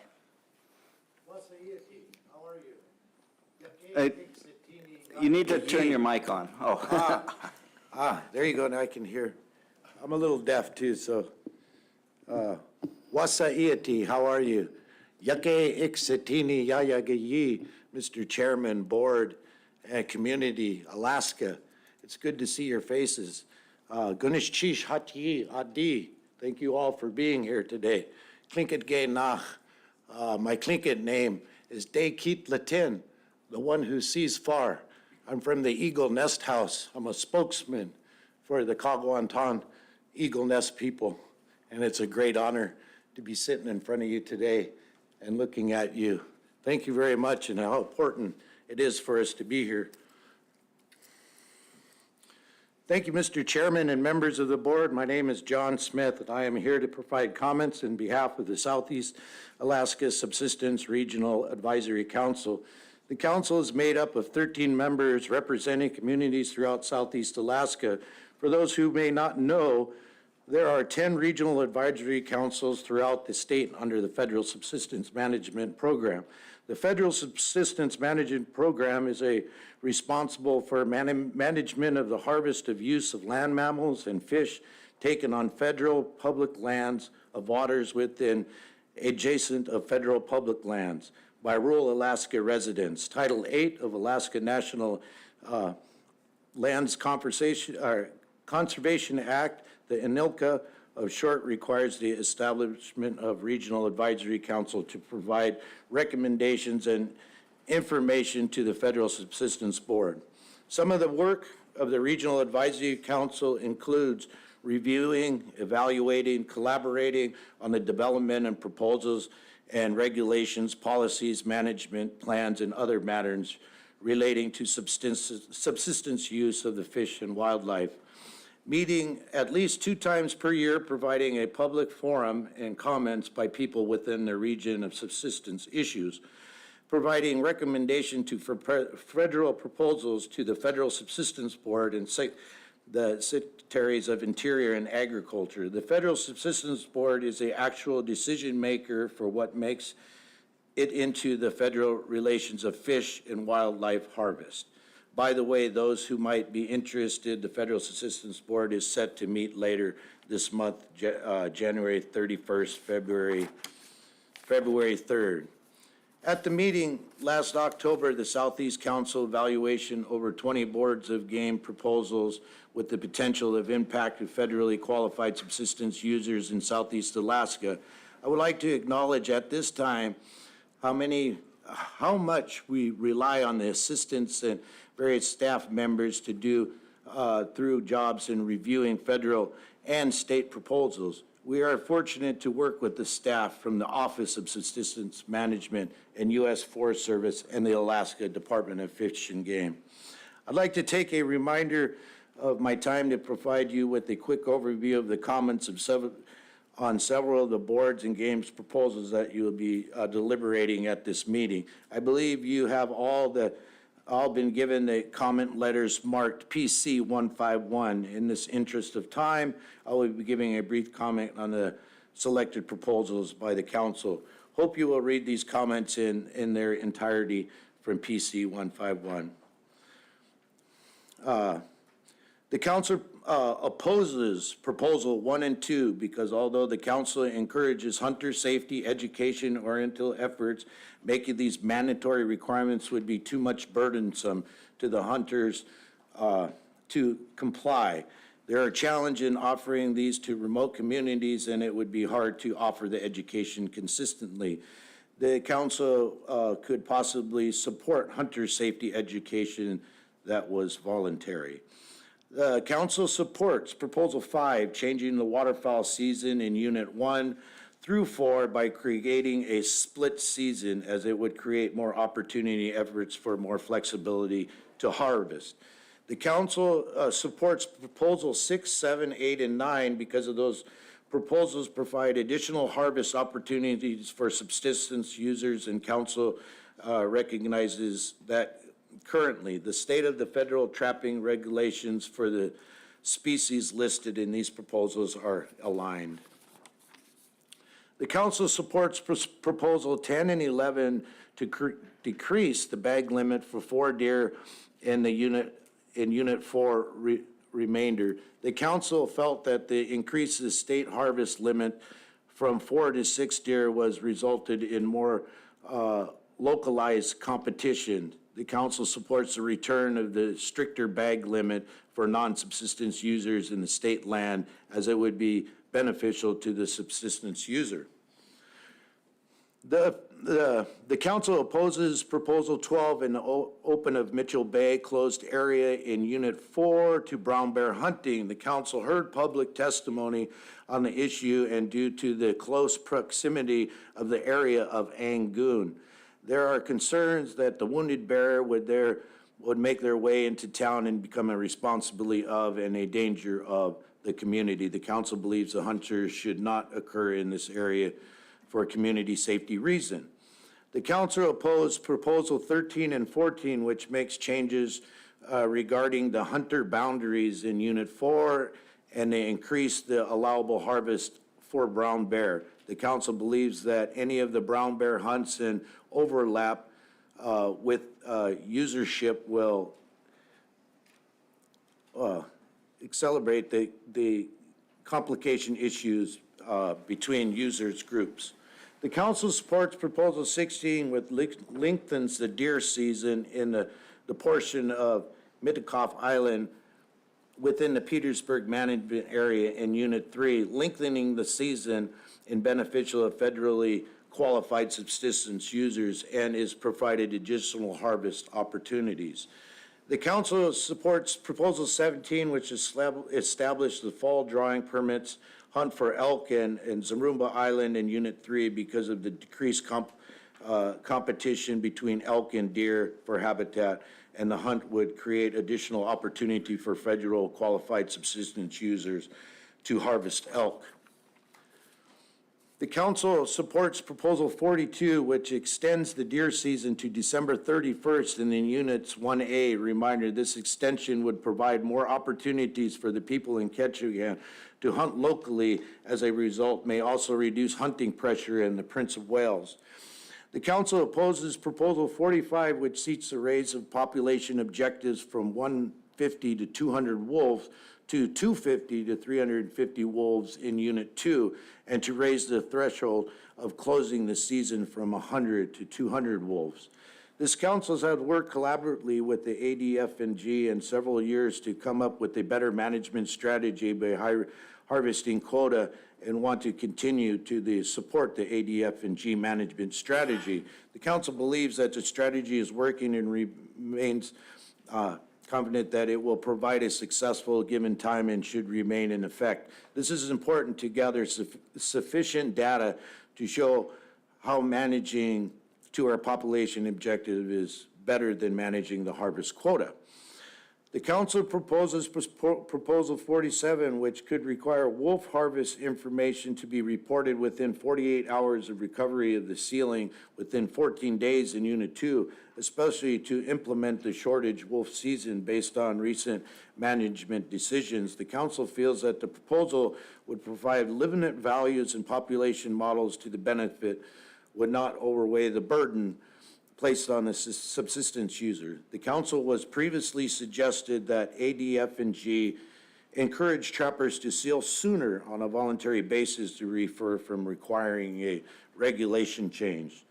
You need to turn your mic on. Oh. There you go, now I can hear. I'm a little deaf too, so. Wasa iati, how are you? Yake iksatini yayagayi, Mr. Chairman, Board, and Community, Alaska. It's good to see your faces. Gunish chish hati adi, thank you all for being here today. Klinket ge nach, my Klinket name is De Kit Latin, the one who sees far. I'm from the Eagle Nest House. I'm a spokesman for the Kagwantan Eagle Nest people, and it's a great honor to be sitting in front of you today and looking at you. Thank you very much, and how important it is for us to be here. Thank you, Mr. Chairman and members of the board. My name is John Smith, and I am here to provide comments on behalf of the Southeast Alaska Subsistence Regional Advisory Council. The council is made up of 13 members representing communities throughout Southeast Alaska. For those who may not know, there are 10 regional advisory councils throughout the state under the Federal Subsistence Management Program. The Federal Subsistence Management Program is responsible for management of the harvest of use of land mammals and fish taken on federal public lands of waters within adjacent of federal public lands by rural Alaska residents. Title 8 of Alaska National Lands Conservation Act, the INILCA of short, requires the establishment of Regional Advisory Council to provide recommendations and information to the Federal Subsistence Board. Some of the work of the Regional Advisory Council includes reviewing, evaluating, collaborating on the development and proposals and regulations, policies, management plans, and other matters relating to subsistence use of the fish and wildlife. Meeting at least 2 times per year, providing a public forum and comments by people within the region of subsistence issues, providing recommendation to federal proposals to the Federal Subsistence Board and the Secretaries of Interior and Agriculture. The Federal Subsistence Board is the actual decision maker for what makes it into the federal relations of fish and wildlife harvest. By the way, those who might be interested, the Federal Subsistence Board is set to meet later this month, January 31st, February 3rd. At the meeting last October, the Southeast Council evaluation over 20 boards of game proposals with the potential of impact of federally qualified subsistence users in Southeast Alaska. I would like to acknowledge at this time how much we rely on the assistance and various staff members to do through jobs in reviewing federal and state proposals. We are fortunate to work with the staff from the Office of Subsistence Management and U.S. Forest Service and the Alaska Department of Fish and Game. I'd like to take a reminder of my time to provide you with a quick overview of the comments on several of the boards and games proposals that you will be deliberating at this meeting. I believe you have all been given the comment letters marked PC 151. In this interest of time, I will be giving a brief comment on the selected proposals by the council. Hope you will read these comments in their entirety from PC 151. The council opposes proposal 1 and 2 because although the council encourages hunter safety, education, oriental efforts, making these mandatory requirements would be too much burdensome to the hunters to comply. There are challenges in offering these to remote communities, and it would be hard to offer the education consistently. The council could possibly support hunter safety education that was voluntary. The council supports Proposal 5, changing the waterfowl season in Unit 1 through 4 by creating a split season, as it would create more opportunity efforts for more flexibility to harvest. The council supports Proposal 6, 7, 8, and 9 because of those proposals provide additional harvest opportunities for subsistence users, and council recognizes that currently, the state of the federal trapping regulations for the species listed in these proposals are aligned. The council supports Proposal 10 and 11 to decrease the bag limit for 4 deer in Unit 4 remainder. The council felt that the increase of the state harvest limit from 4 to 6 deer was resulted in more localized competition. The council supports the return of the stricter bag limit for non-subsistence users in the state land, as it would be beneficial to the subsistence user. The council opposes Proposal 12 in the open of Mitchell Bay closed area in Unit 4 to brown bear hunting. The council heard public testimony on the issue, and due to the close proximity of the area of Angoon, there are concerns that the wounded bear would make their way into town and become a responsibility of and a danger of the community. The council believes the hunters should not occur in this area for a community safety reason. The council opposed Proposal 13 and 14, which makes changes regarding the hunter boundaries in Unit 4, and they increase the allowable harvest for brown bear. The council believes that any of the brown bear hunts and overlap with usership will accelerate the complication issues between users groups. The council supports Proposal 16, which lengthens the deer season in the portion of Mitikoff Island within the Petersburg management area in Unit 3, lengthening the season in beneficial of federally qualified subsistence users, and is provided additional harvest opportunities. The council supports Proposal 17, which established the fall drawing permits hunt for elk in Zarumba Island in Unit 3 because of the decreased competition between elk and deer for habitat, and the hunt would create additional opportunity for federal qualified subsistence users to harvest elk. The council supports Proposal 42, which extends the deer season to December 31st and in Units 1A. Reminder, this extension would provide more opportunities for the people in Ketchikan to hunt locally. As a result, may also reduce hunting pressure in the Prince of Wales. The council opposes Proposal 45, which seeks to raise the population objectives from 150 to 200 wolves to 250 to 350 wolves in Unit 2, and to raise the threshold of closing the season from 100 to 200 wolves. This council has worked collaboratively with the ADF&G in several years to come up with a better management strategy by harvesting quota, and want to continue to support the ADF&G management strategy. The council believes that the strategy is working and remains confident that it will provide a successful given time and should remain in effect. This is important to gather sufficient data to show how managing to our population objective is better than managing the harvest quota. The council proposes Proposal 47, which could require wolf harvest information to be reported within 48 hours of recovery of the ceiling within 14 days in Unit 2, especially to implement the shortage wolf season based on recent management decisions. The council feels that the proposal would provide limited values and population models to the benefit, would not overweigh the burden placed on the subsistence user. The council was previously suggested that ADF&G encourage trappers to seal sooner on a voluntary basis to refer from requiring a regulation change.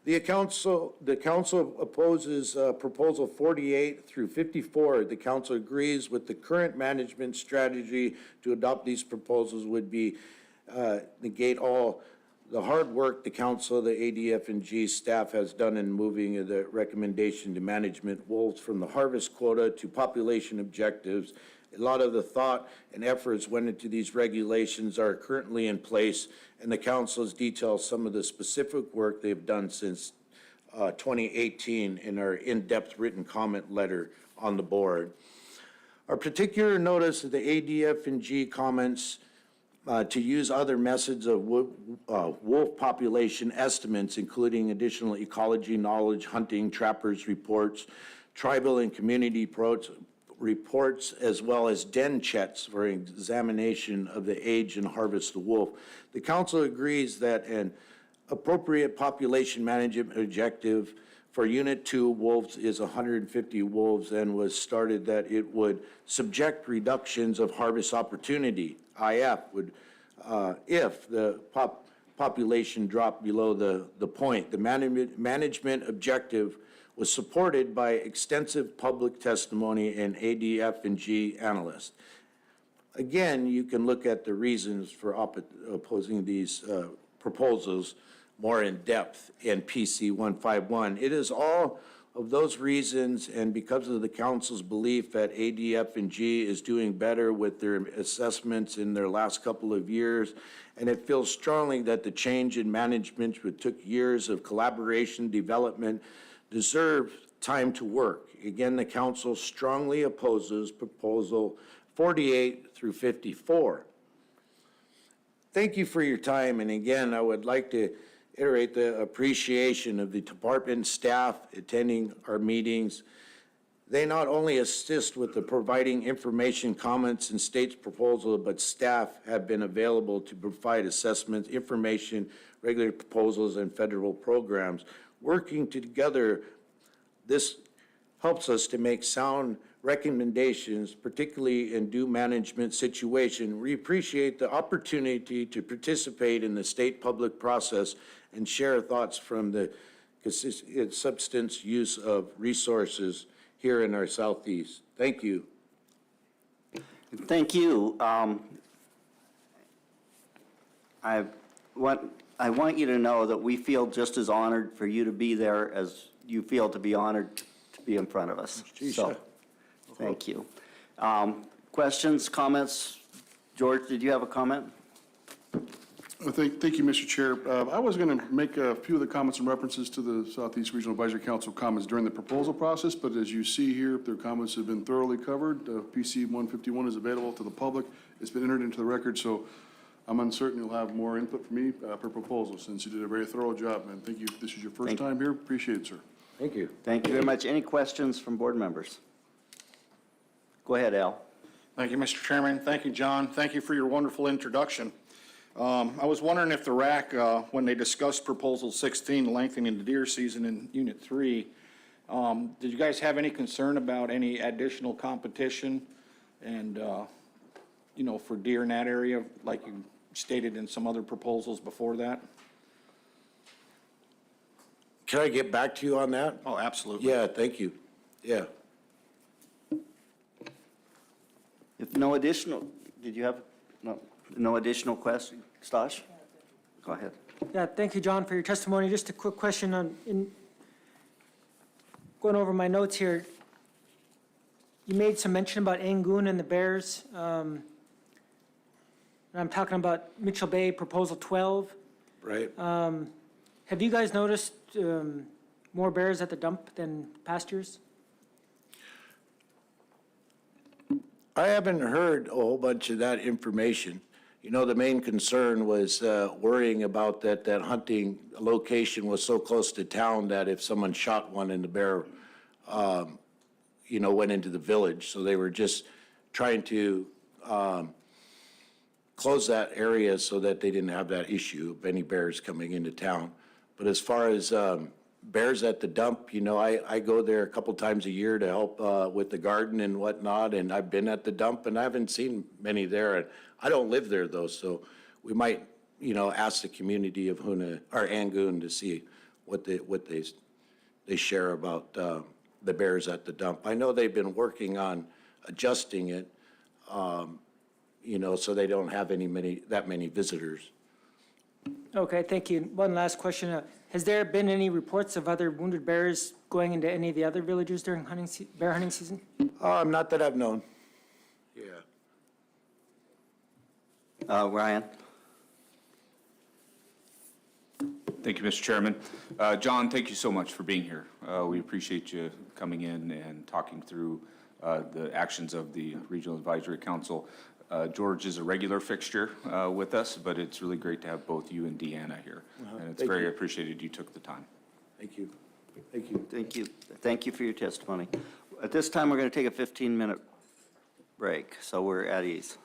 The council opposes Proposal 48 through 54. The council agrees with the current management strategy. To adopt these proposals would be negate all the hard work the council, the ADF&G staff has done in moving the recommendation to management wolves from the harvest quota to population objectives. A lot of the thought and efforts went into these regulations are currently in place, and the council has detailed some of the specific work they've done since 2018 in our in-depth written comment letter on the board. Our particular notice of the ADF&G comments to use other methods of wolf population estimates, including additional ecology knowledge, hunting, trappers reports, tribal and community reports as well as den checks for examination of the age and harvest of wolf. The council agrees that an appropriate population management objective for Unit 2 wolves is 150 wolves and was started that it would subject reductions of harvest opportunity, IF, would, if the population dropped below the point. The management objective was supported by extensive public testimony and ADF&G analysts. Again, you can look at the reasons for opposing these proposals more in depth in PC 151. It is all of those reasons and because of the council's belief that ADF&G is doing better with their assessments in their last couple of years, and it feels strongly that the change in management, which took years of collaboration, development, deserve time to work. Again, the council strongly opposes proposal 48 through 54. Thank you for your time, and again, I would like to iterate the appreciation of the department staff attending our meetings. They not only assist with the providing information, comments, and state's proposal, but staff have been available to provide assessments, information, regular proposals, and federal programs. Working together, this helps us to make sound recommendations, particularly in due management situation. We appreciate the opportunity to participate in the state public process and share thoughts from the substance use of resources here in our southeast. Thank you. Thank you. I want you to know that we feel just as honored for you to be there as you feel to be honored to be in front of us. So, thank you. Questions, comments? George, did you have a comment? Thank you, Mr. Chair. I was going to make a few of the comments and references to the Southeast Regional Advisory Council comments during the proposal process, but as you see here, their comments have been thoroughly covered. PC 151 is available to the public. It's been entered into the record, so I'm uncertain you'll have more input from me per proposal, since you did a very thorough job, man. Thank you. This is your first time here. Appreciate it, sir. Thank you. Thank you very much. Any questions from board members? Go ahead, Al. Thank you, Mr. Chairman. Thank you, John. Thank you for your wonderful introduction. I was wondering if the RAC, when they discussed Proposal 16, lengthening the deer season in Unit 3, did you guys have any concern about any additional competition and, you know, for deer in that area, like you stated in some other proposals before that? Can I get back to you on that? Oh, absolutely. Yeah, thank you. Yeah. If no additional, did you have, no additional questions? Stosh? Go ahead. Yeah, thank you, John, for your testimony. Just a quick question on, going over my notes here. You made some mention about Angoon and the bears. And I'm talking about Mitchell Bay Proposal 12. Right. Have you guys noticed more bears at the dump than past years? I haven't heard a whole bunch of that information. You know, the main concern was worrying about that hunting location was so close to town that if someone shot one and the bear, you know, went into the village. So they were just trying to close that area so that they didn't have that issue of any bears coming into town. But as far as bears at the dump, you know, I go there a couple times a year to help with the garden and whatnot, and I've been at the dump and I haven't seen many there. And I don't live there though, so we might, you know, ask the community of Hoonah or Angoon to see what they share about the bears at the dump. I know they've been working on adjusting it, you know, so they don't have that many visitors. Okay, thank you. One last question. Has there been any reports of other wounded bears going into any of the other villages during bear hunting season? Not that I've known. Yeah. Ryan? Thank you, Mr. Chairman. John, thank you so much for being here. We appreciate you coming in and talking through the actions of the Regional Advisory Council. George is a regular fixture with us, but it's really great to have both you and Deanna here. And it's very appreciated you took the time. Thank you. Thank you. Thank you. Thank you for your testimony. At this time, we're going to take a 15-minute break, so we're at ease.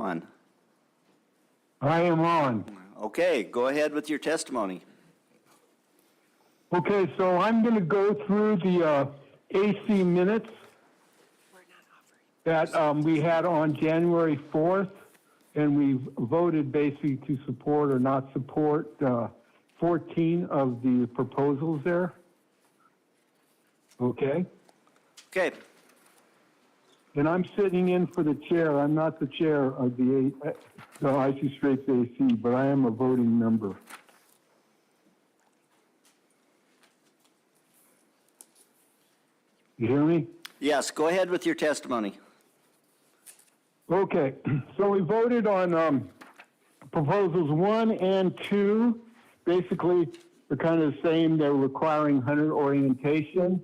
on? I am on. Okay, go ahead with your testimony. Okay, so I'm going to go through the AC minutes that we had on January 4th, and we voted basically to support or not support 14 of the proposals there. Okay? Okay. And I'm sitting in for the chair. I'm not the chair of the Icy Straits AC, but I am a voting member. You hear me? Yes, go ahead with your testimony. Okay, so we voted on proposals 1 and 2. Basically, they're kind of the same. They're requiring hunter orientation.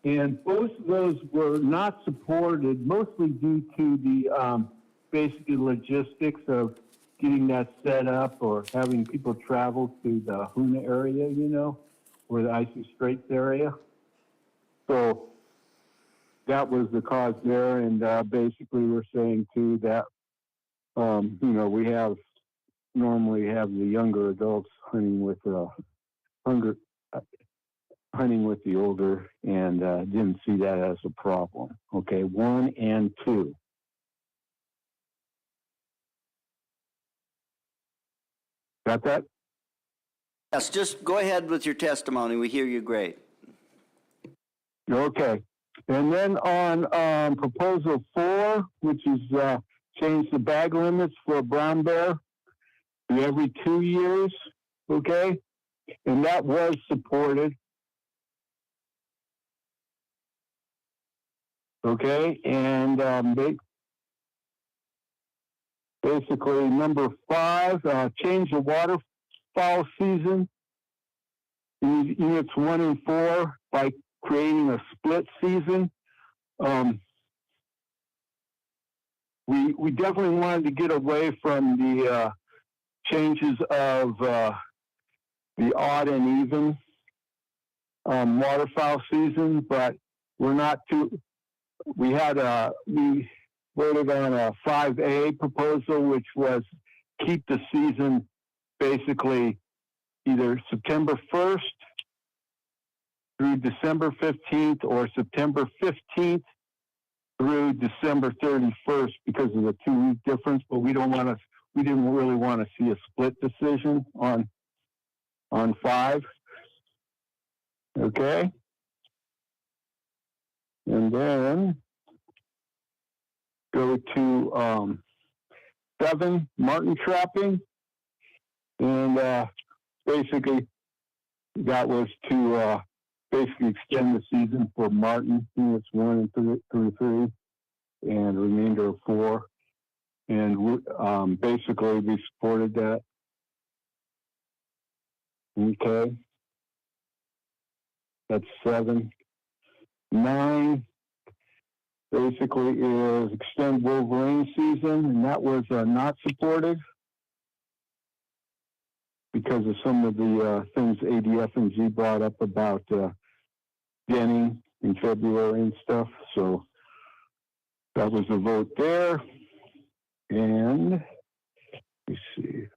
And both of those were not supported, mostly due to the basically logistics of getting that set up or having people travel to the Hoona area, you know, or the Icy Straits area. So that was the cause there. And basically we're saying too that, you know, we normally have the younger adults hunting with hunting with the older, and didn't see that as a problem. Okay, 1 and 2. Got that? Yes, just go ahead with your testimony. We hear you great. Okay. And then on proposal 4, which is change the bag limits for brown bear to every 2 years. Okay. And that was supported. Okay. And basically number 5, change the waterfowl season in units 1 and 4 by creating a split season. We definitely wanted to get away from the changes of the odd and even waterfowl season, but we're not too. We voted on a 5A proposal, which was keep the season basically either September 1st through December 15th or September 15th through December 31st because of the 2-week difference, but we didn't really want to see a split decision on 5. Okay. And then go to 7, martin trapping. And basically that was to basically extend the season for martin units 1 and 3, and remainder of 4. And basically we supported that. Okay. That's 7. 9 basically is extend wolverine season, and that was not supported because of some of the things ADF and G brought up about denning in February and stuff. So that was a vote there. And let's see,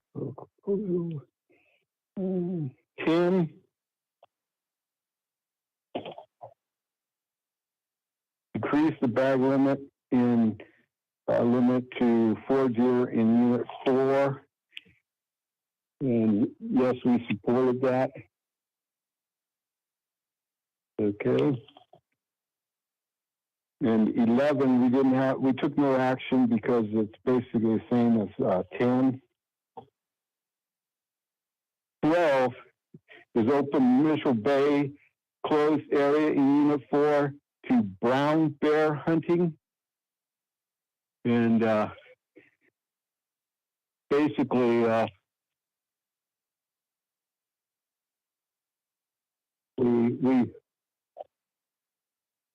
10. Decrease the bag limit to 4 deer in unit 4. And yes, we supported that. Okay. And 11, we took no action because it's basically the same as 10. 12 is open Mitchell Bay closed area in unit 4 to brown bear hunting. And basically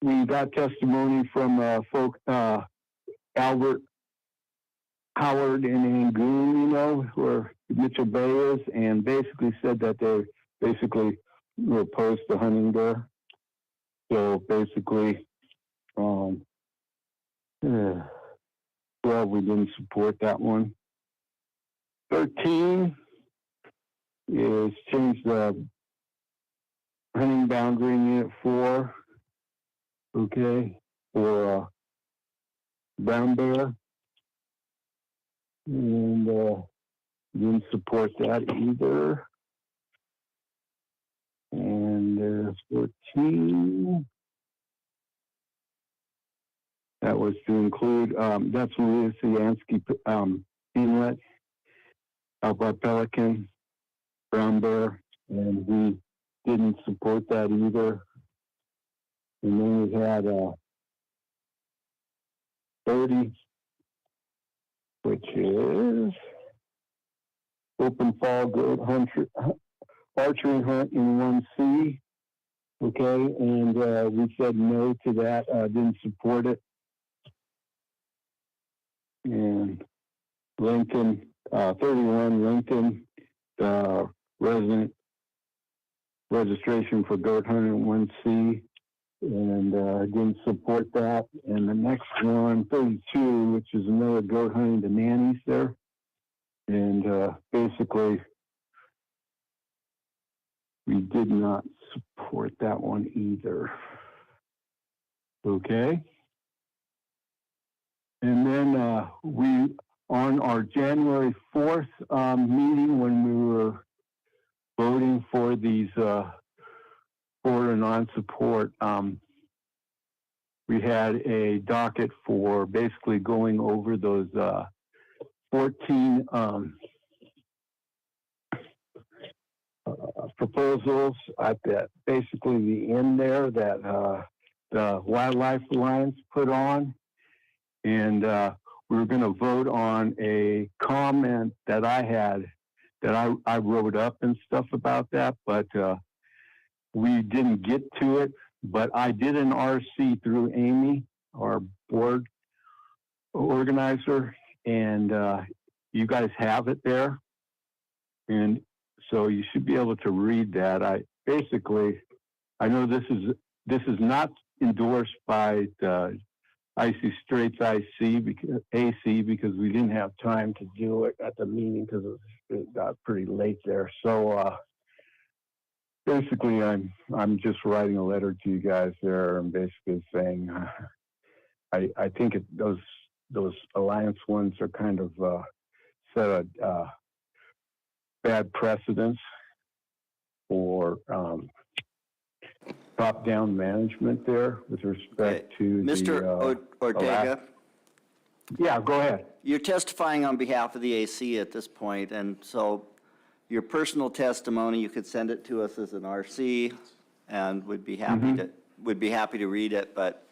we got testimony from Albert Howard and Angoon, you know, where Mitchell Bay is, and basically said that they basically were opposed to hunting there. So basically, 12, we didn't support that one. 13 is change the hunting boundary in Unit 4, okay, for brown bear. And didn't support that either. And 14, that was to include, that's Luciansky Inlet, Alpha Pelican, brown bear, and we didn't support that either. And then we had 30, which is open fall goat archery hunt in 1C. Okay, and we said no to that, didn't support it. And Lincoln, 31, Lincoln, resident registration for goat hunting 1C, and didn't support that. And the next one, 32, which is another goat hunting, the nannies there. And basically, we did not support that one either. Okay. And then we, on our January 4th meeting, when we were voting for these support or non-support, we had a docket for basically going over those 14 proposals at that, basically the end there that the Wildlife Alliance put on. And we were going to vote on a comment that I had, that I wrote up and stuff about that, but we didn't get to it. But I did an RC through Amy, our board organizer, and you guys have it there. And so you should be able to read that. I know this is not endorsed by the Icy Straits AC because we didn't have time to do it at the meeting because it got pretty late there. So basically, I'm just writing a letter to you guys there and basically saying I think those alliance ones are kind of set a bad precedence for top-down management there with respect to Mr. Ortega? Yeah, go ahead. You're testifying on behalf of the AC at this point, and so your personal testimony, you could send it to us as an RC, and we'd be happy to read it, but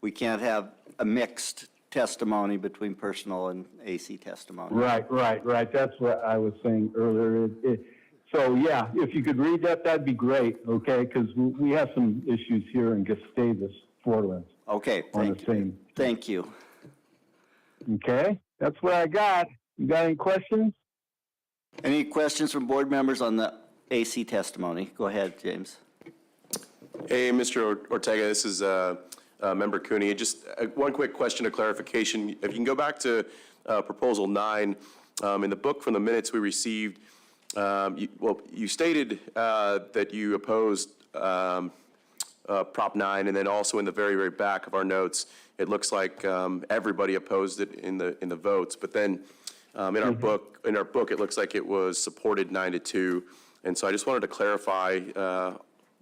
we can't have a mixed testimony between personal and AC testimony. Right. That's what I was saying earlier. So yeah, if you could read that, that'd be great. Okay, because we have some issues here in Gustavus, Portland. Okay. Thank you. Okay, that's what I got. You got any questions? Any questions from board members on the AC testimony? Go ahead, James. Hey, Mr. Ortega, this is Member Cooney. Just one quick question of clarification. If you can go back to Proposal 9, in the book from the minutes we received, you stated that you opposed Prop 9, and then also in the very, very back of our notes, it looks like everybody opposed it in the votes. But then in our book, it looks like it was supported 9-2. And so I just wanted to clarify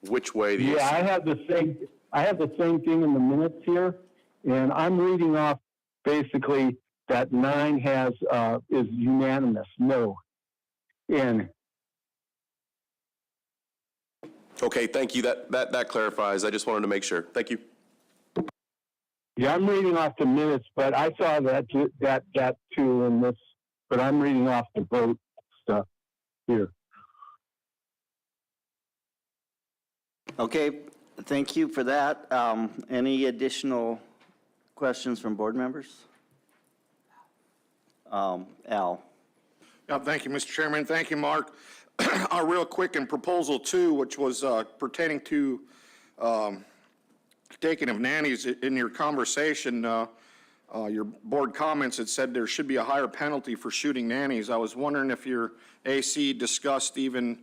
which way the I have the same thing in the minutes here, and I'm reading off basically that 9 is unanimous, no. And okay, thank you. That clarifies. I just wanted to make sure. Thank you. yeah, I'm reading off the minutes, but I saw that too in this, but I'm reading off the vote stuff here. Okay, thank you for that. Any additional questions from board members? Al. Yeah, thank you, Mr. Chairman. Thank you, Mark. Real quick, in Proposal 2, which was pertaining to taking of nannies in your conversation, your board comments, it said there should be a higher penalty for shooting nannies. I was wondering if your AC discussed even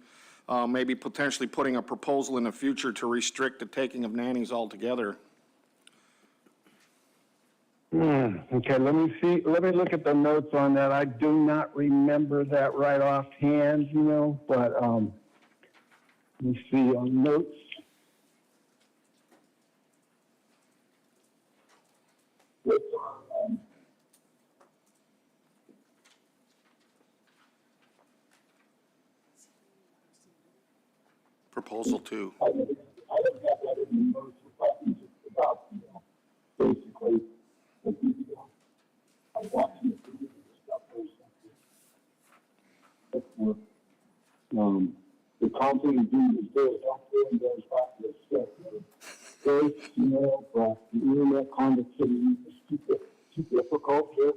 maybe potentially putting a proposal in the future to restrict the taking of nannies altogether. Okay, let me see. Let me look at the notes on that. I do not remember that right offhand, but let me see on notes. Proposal 2. Basically, the company do is good. Goes back to the stuff. First, but the internet connectivity is too difficult here.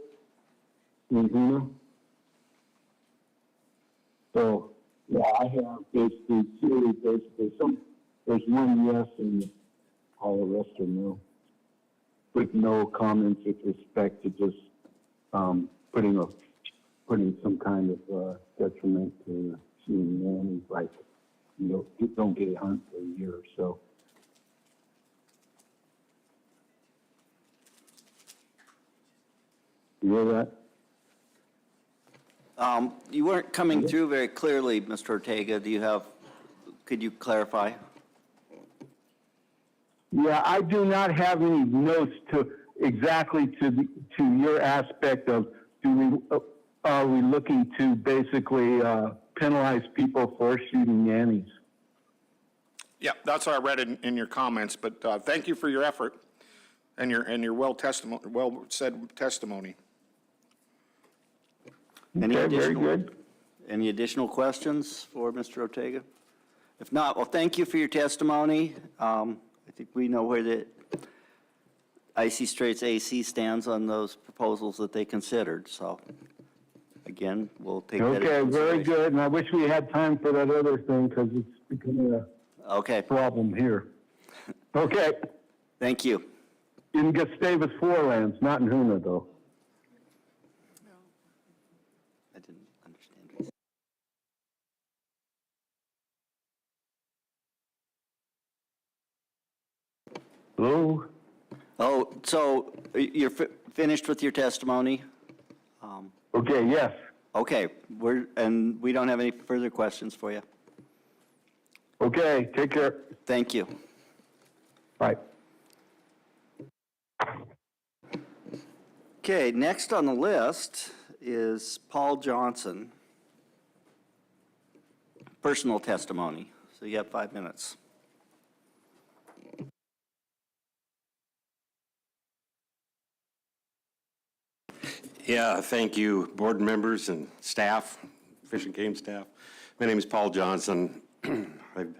So, yeah, I have basically there's one yes and all the rest are no. With no comments with respect to just putting some kind of detriment to shooting nannies, like you don't get a hunt for a year or so. You hear that? You weren't coming through very clearly, Mr. Ortega. Could you clarify? Yeah, I do not have any notes to exactly to your aspect of are we looking to basically penalize people for shooting nannies? Yeah, that's what I read in your comments, but thank you for your effort and your well said testimony. Very good. Any additional questions for Mr. Ortega? If not, well, thank you for your testimony. I think we know where the Icy Straits AC stands on those proposals that they considered, so again, we'll take that into Okay, very consideration. good. And I wish we had time for that other thing because it's becoming a problem here. Okay. Thank you. In Gustavus Forelands, not in Hoona, though. I didn't understand what you said. Hello? Oh, so you're finished with your testimony? Okay, yes. Okay, we don't have any further questions for you. Okay, take care. Thank you. Bye. Okay, next on the list is Paul Johnson. Personal testimony. So you have 5 minutes. Yeah, thank you, board members and staff, Fish and Game staff. My name is Paul Johnson. I've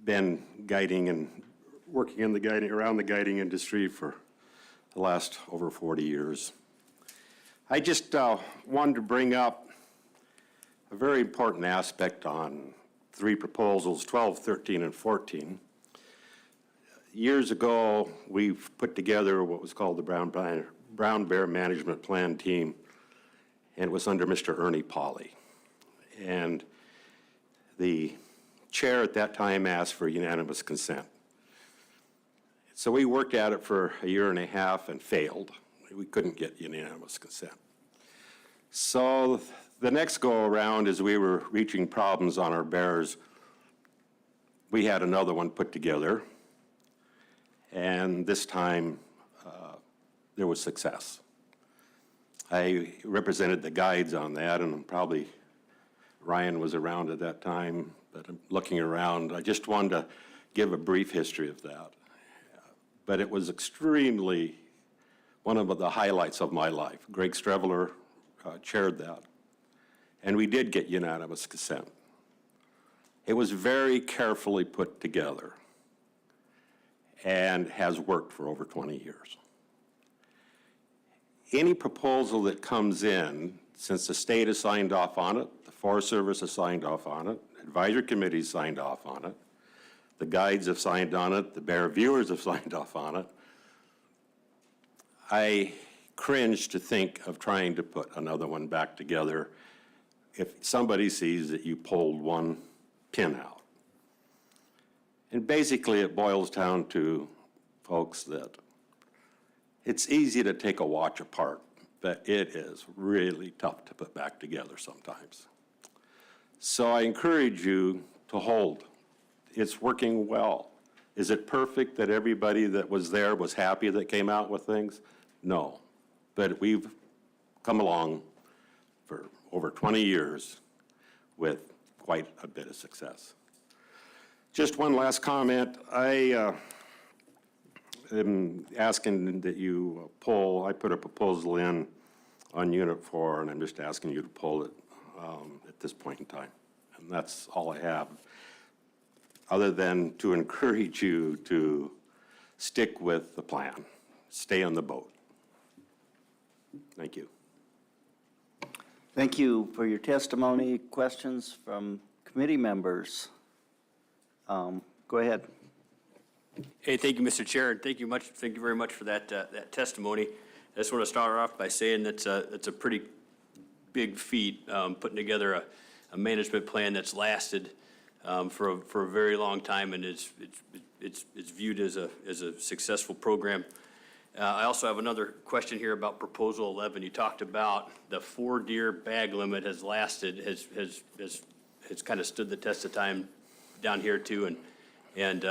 been guiding and working in around the guiding industry for the last over 40 years. I just wanted to bring up a very important aspect on 3 proposals, 12, 13, and 14. Years ago, we've put together what was called the Brown Bear Management Plan team, and it was under Mr. Ernie Pauley. And the chair at that time asked for unanimous consent. So we worked at it for a year and a half and failed. We couldn't get unanimous consent. So the next go around, as we were reaching problems on our bears, we had another one put together. And this time, there was success. I represented the guides on that, and probably Ryan was around at that time, but I'm looking around. I just wanted to give a brief history of that. But it was extremely one of the highlights of my life. Greg Streveler chaired that, and we did get unanimous consent. It was very carefully put together and has worked for over 20 years. Any proposal that comes in, since the state has signed off on it, the Forest Service has signed off on it, advisory committees signed off on it, the guides have signed on it, the bear viewers have signed off on it, I cringe to think of trying to put another one back together if somebody sees that you pulled one pin out. And basically, it boils down to, folks, that it's easy to take a watch apart, but it is really tough to put back together sometimes. So I encourage you to hold. It's working well. Is it perfect that everybody that was there was happy that came out with things? No. But we've come along for over 20 years with quite a bit of success. Just one last comment. I am asking that you pull, I put a proposal in on Unit 4, and I'm just asking you to pull it at this point in time. And that's all I have, other than to encourage you to stick with the plan, stay on the boat. Thank you. Thank you for your testimony. Questions from committee members? Go ahead. Hey, thank you, Mr. Chair, and thank you very much for that testimony. I just want to start off by saying that's a pretty big feat, putting together a management plan that's lasted for a very long time, and it's viewed as a successful program. I also have another question here about Proposal 11. You talked about the 4 deer bag limit has lasted, has kind of stood the test of time down here too, and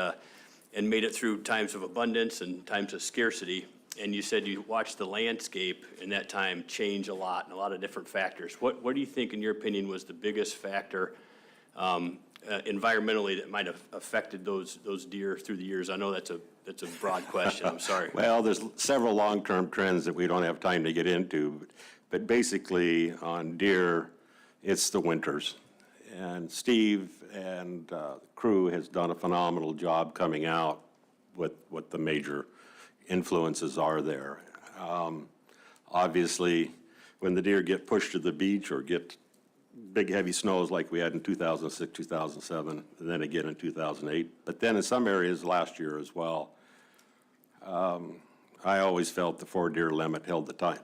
made it through times of abundance and times of scarcity. And you said you watched the landscape in that time change a lot and a lot of different factors. What do you think, in your opinion, was the biggest factor environmentally that might have affected those deer through the years? I know that's a broad question. I'm sorry. Well, there's several long-term trends that we don't have time to get into, but basically on deer, it's the winters. And Steve and the crew has done a phenomenal job coming out with what the major influences are there. Obviously, when the deer get pushed to the beach or get big heavy snows like we had in 2006, 2007, and then again in 2008, but then in some areas last year as well. I always felt the 4 deer limit held the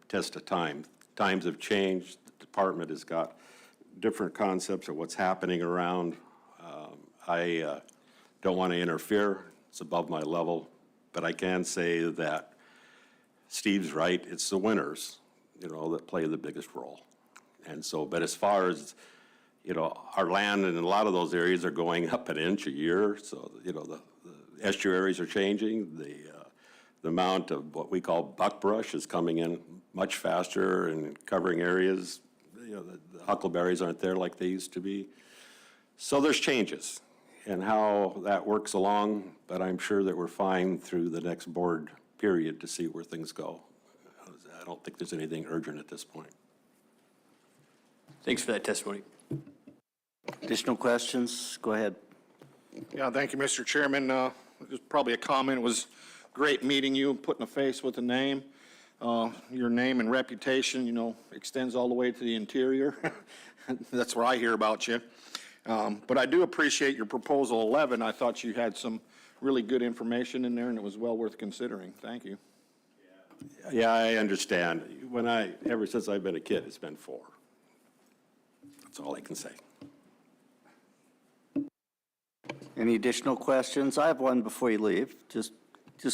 test of time. Times have changed. The department has got different concepts of what's happening around. I don't want to interfere. It's above my level. But I can say that Steve's right. It's the winters, that play the biggest role. And so, but as far as, our land in a lot of those areas are going up an inch a year. So, the estuaries are changing. The amount of what we call buckbrush is coming in much faster and covering areas. The huckleberries aren't there like they used to be. So there's changes and how that works along, but I'm sure that we're fine through the next board period to see where things go. I don't think there's anything urgent at this point. Thanks for that testimony. Additional questions? Go ahead. Yeah, thank you, Mr. Chairman. Just probably a comment. It was great meeting you, putting a face with a name. Your name and reputation, extends all the way to the interior. That's where I hear about you. But I do appreciate your Proposal 11. I thought you had some really good information in there, and it was well worth considering. Thank you. Yeah, I understand. Ever since I've been a kid, it's been 4. That's all I can say. Any additional questions? I have one before you leave, just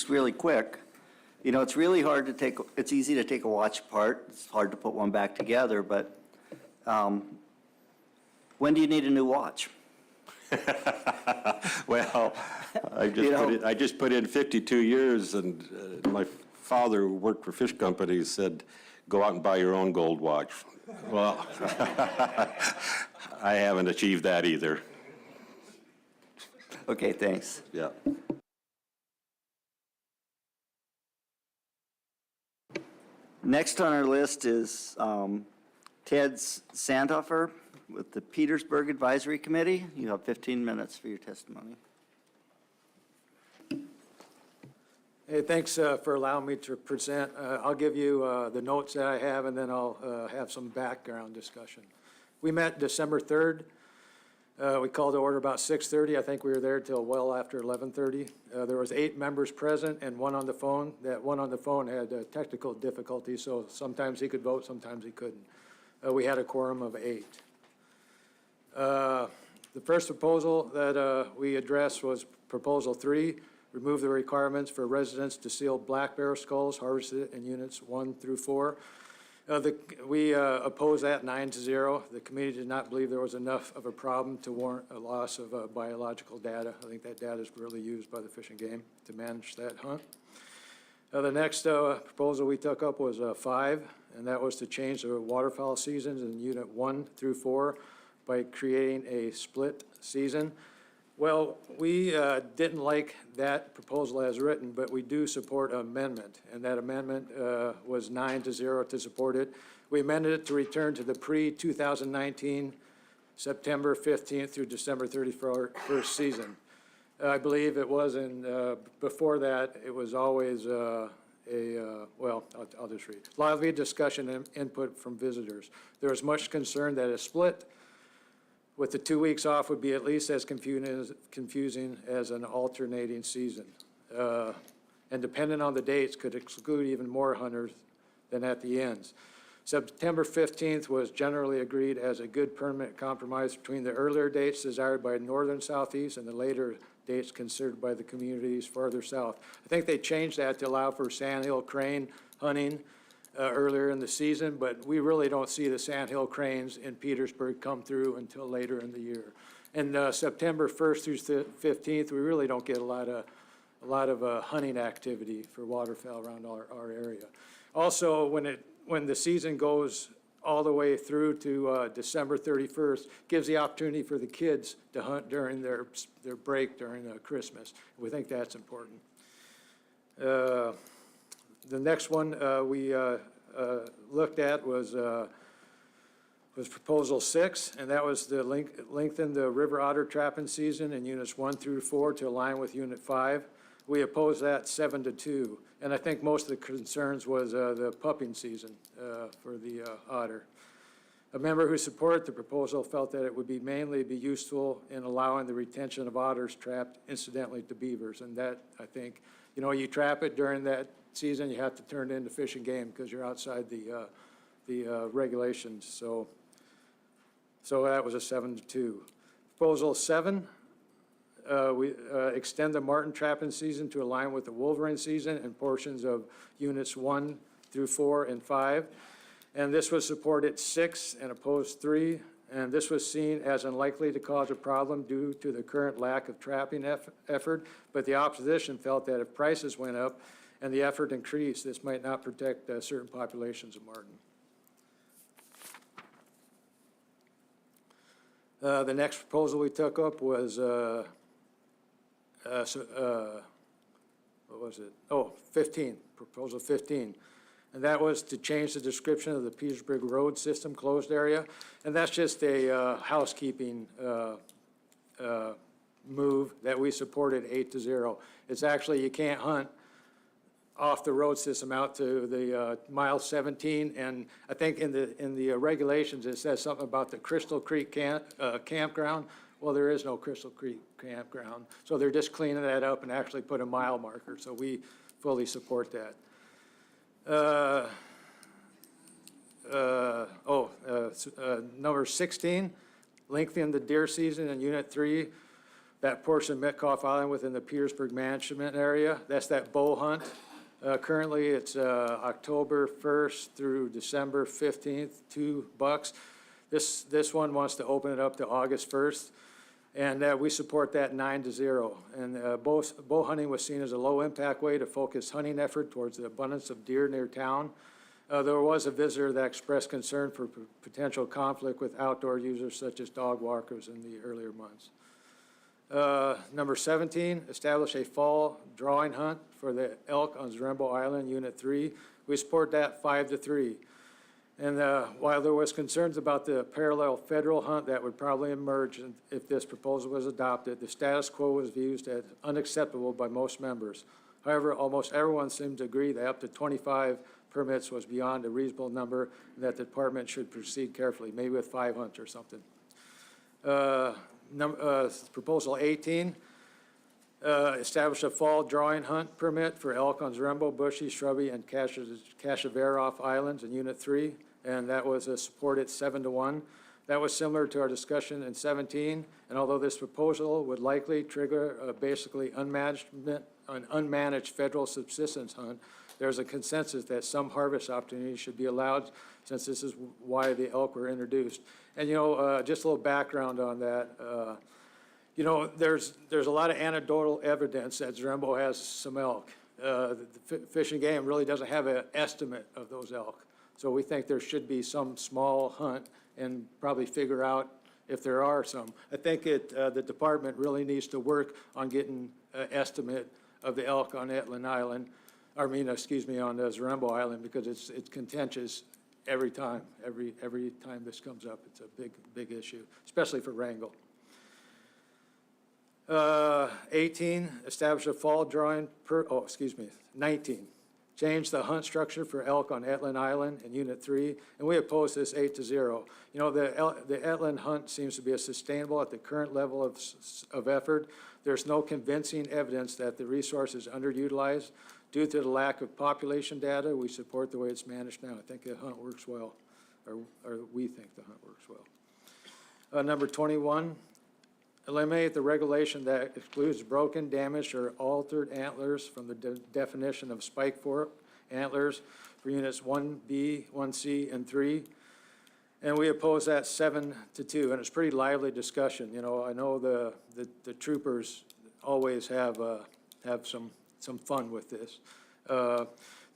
really quick. It's really hard to it's easy to take a watch apart. It's hard to put one back together, but when do you need a new watch? Well, I just put in 52 years, and my father, who worked for fish companies, said, go out and buy your own gold watch. Well, I haven't achieved that either. Okay, thanks. Yeah. Next on our list is Ted Sandhofer with the Petersburg Advisory Committee. You have 15 minutes for your testimony. Hey, thanks for allowing me to present. I'll give you the notes that I have, and then I'll have some background discussion. We met December 3rd. We called to order about 6:30. I think we were there till well after 11:30. There was 8 members present and 1 on the phone. That 1 on the phone had technical difficulties, so sometimes he could vote, sometimes he couldn't. We had a quorum of 8. The first proposal that we addressed was Proposal 3, remove the requirements for residents to seal black bear skulls harvested in units 1 through 4. We opposed that 9-0. The committee did not believe there was enough of a problem to warrant a loss of biological data. I think that data is really used by the Fish and Game to manage that hunt. The next proposal we took up was 5, and that was to change the waterfowl seasons in Unit 1 through 4 by creating a split season. Well, we didn't like that proposal as written, but we do support an amendment, and that amendment was 9-0 to support it. We amended it to return to the pre-2019 September 15th through December 31st season. I believe it was before that, it was always well, I'll just read. Lively discussion and input from visitors. There was much concern that a split with the 2 weeks off would be at least as confusing as an alternating season. And depending on the dates, could exclude even more hunters than at the ends. September 15th was generally agreed as a good permanent compromise between the earlier dates desired by northern Southeast and the later dates considered by the communities farther south. I think they changed that to allow for sandhill crane hunting earlier in the season, but we really don't see the sandhill cranes in Petersburg come through until later in the year. And September 1st through 15th, we really don't get a lot of hunting activity for waterfowl around our area. Also, when the season goes all the way through to December 31st, gives the opportunity for the kids to hunt during their break during Christmas. We think that's important. The next one we looked at was Proposal 6, and that was to lengthen the river otter trapping season in Units 1 through 4 to align with Unit 5. We opposed that 7-2, and I think most of the concerns was the pupping season for the otter. A member who supported the proposal felt that it would mainly be useful in allowing the retention of otters trapped incidentally to beavers, and that, I think, you trap it during that season, you have to turn it into Fish and Game because you're outside the regulations. So that was a 7-2. Proposal 7, we extend the marten trapping season to align with the wolverine season in portions of Units 1 through 4 and 5. And this was supported 6 and opposed 3. And this was seen as unlikely to cause a problem due to the current lack of trapping effort. But the opposition felt that if prices went up and the effort increased, this might not protect certain populations of marten. The next proposal we took up was, what was it? Oh, 15, Proposal 15. And that was to change the description of the Petersburg Road System closed area. And that's just a housekeeping move that we supported 8-0. It's actually, you can't hunt off the road system out to the mile 17, and I think in the regulations it says something about the Crystal Creek campground. Well, there is no Crystal Creek campground, so they're just cleaning that up and actually put a mile marker. So we fully support that. Number 16, lengthen the deer season in Unit 3. That portion of Metcalf Island within the Petersburg management area. That's that bow hunt. Currently, it's October 1st through December 15th, 2 bucks. This one wants to open it up to August 1st, and we support that 9-0. And bow hunting was seen as a low-impact way to focus hunting effort towards the abundance of deer near town. There was a visitor that expressed concern for potential conflict with outdoor users such as dog walkers in the earlier months. Number 17, establish a fall drawing hunt for the elk on Zarembo Island, Unit 3. We support that 5-3. And while there was concerns about the parallel federal hunt that would probably emerge if this proposal was adopted, the status quo was viewed as unacceptable by most members. However, almost everyone seemed to agree that up to 25 permits was beyond a reasonable number and that the department should proceed carefully, maybe with 5 hunts or something. Proposal 18, establish a fall drawing hunt permit for elk on Zarembo, Bushy, Shrubby, and Cacheveroff Islands in Unit 3, and that was supported 7-1. That was similar to our discussion in 17, and although this proposal would likely trigger a basically unmanaged federal subsistence hunt, there's a consensus that some harvest opportunities should be allowed, since this is why the elk were introduced. And, just a little background on that. There's a lot of anecdotal evidence that Zarembo has some elk. The Fish and Game really doesn't have an estimate of those elk. So we think there should be some small hunt and probably figure out if there are some. I think the department really needs to work on getting an estimate of the elk on Etlin Island, on Zarembo Island, because it's contentious every time. Every time this comes up, it's a big issue, especially for Wrangell. 18, establish a fall drawing 19. Change the hunt structure for elk on Etlin Island in Unit 3, and we oppose this 8-0. The Etlin hunt seems to be sustainable at the current level of effort. There's no convincing evidence that the resource is underutilized. Due to the lack of population data, we support the way it's managed now. I think the hunt works well, or we think the hunt works well. Number 21, eliminate the regulation that excludes broken, damaged, or altered antlers from the definition of spike fork antlers for units 1B, 1C, and 3. And we oppose that 7-2, and it's pretty lively discussion. I know the troopers always have some fun with this. The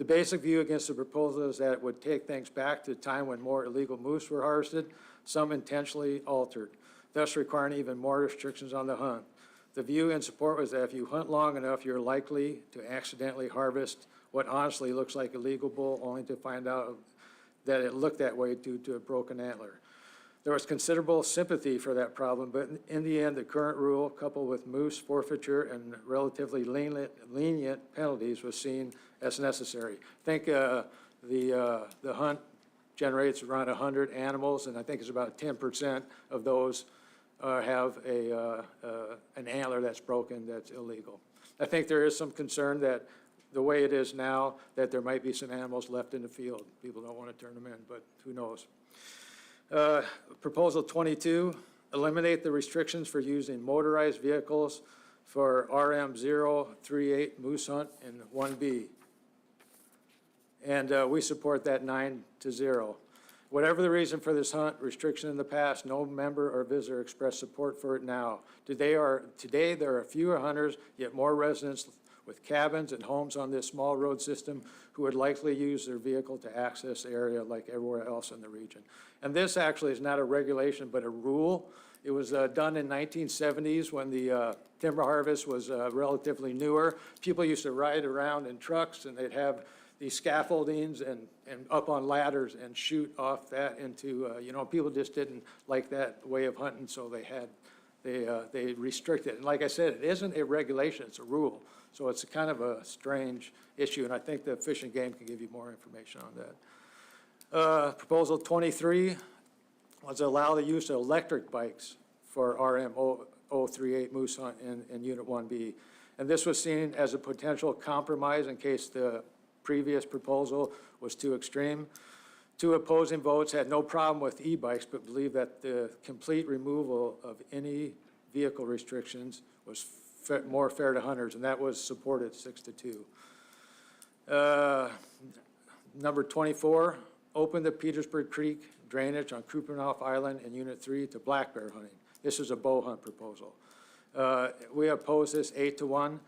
basic view against the proposal is that it would take things back to a time when more illegal moose were harvested, some intentionally altered, thus requiring even more restrictions on the hunt. The view in support was that if you hunt long enough, you're likely to accidentally harvest what honestly looks like illegal bull, only to find out that it looked that way due to a broken antler. There was considerable sympathy for that problem, but in the end, the current rule, coupled with moose forfeiture and relatively lenient penalties, was seen as necessary. I think the hunt generates around 100 animals, and I think it's about 10% of those have an antler that's broken that's illegal. I think there is some concern that the way it is now, that there might be some animals left in the field. People don't want to turn them in, but who knows? Proposal 22, eliminate the restrictions for using motorized vehicles for RM038 moose hunt in 1B. And we support that 9-0. Whatever the reason for this hunt restriction in the past, no member or visitor expressed support for it now. Today there are fewer hunters, yet more residents with cabins and homes on this small road system who would likely use their vehicle to access the area like everywhere else in the region. And this actually is not a regulation, but a rule. It was done in 1970s when the timber harvest was relatively newer. People used to ride around in trucks, and they'd have these scaffoldings and up on ladders and shoot off that into, people just didn't like that way of hunting, so they restricted it. And like I said, it isn't a regulation, it's a rule. So it's a kind of a strange issue, and I think the Fish and Game can give you more information on that. Proposal 23 was allow the use of electric bikes for RM038 moose hunt in Unit 1B. And this was seen as a potential compromise in case the previous proposal was too extreme. Two opposing votes had no problem with e-bikes, but believed that the complete removal of any vehicle restrictions was more fair to hunters, and that was supported 6-2. Number 24, open the Petersburg Creek drainage on Kupanoff Island in Unit 3 to black bear hunting. This is a bow hunt proposal. We oppose this 8-1.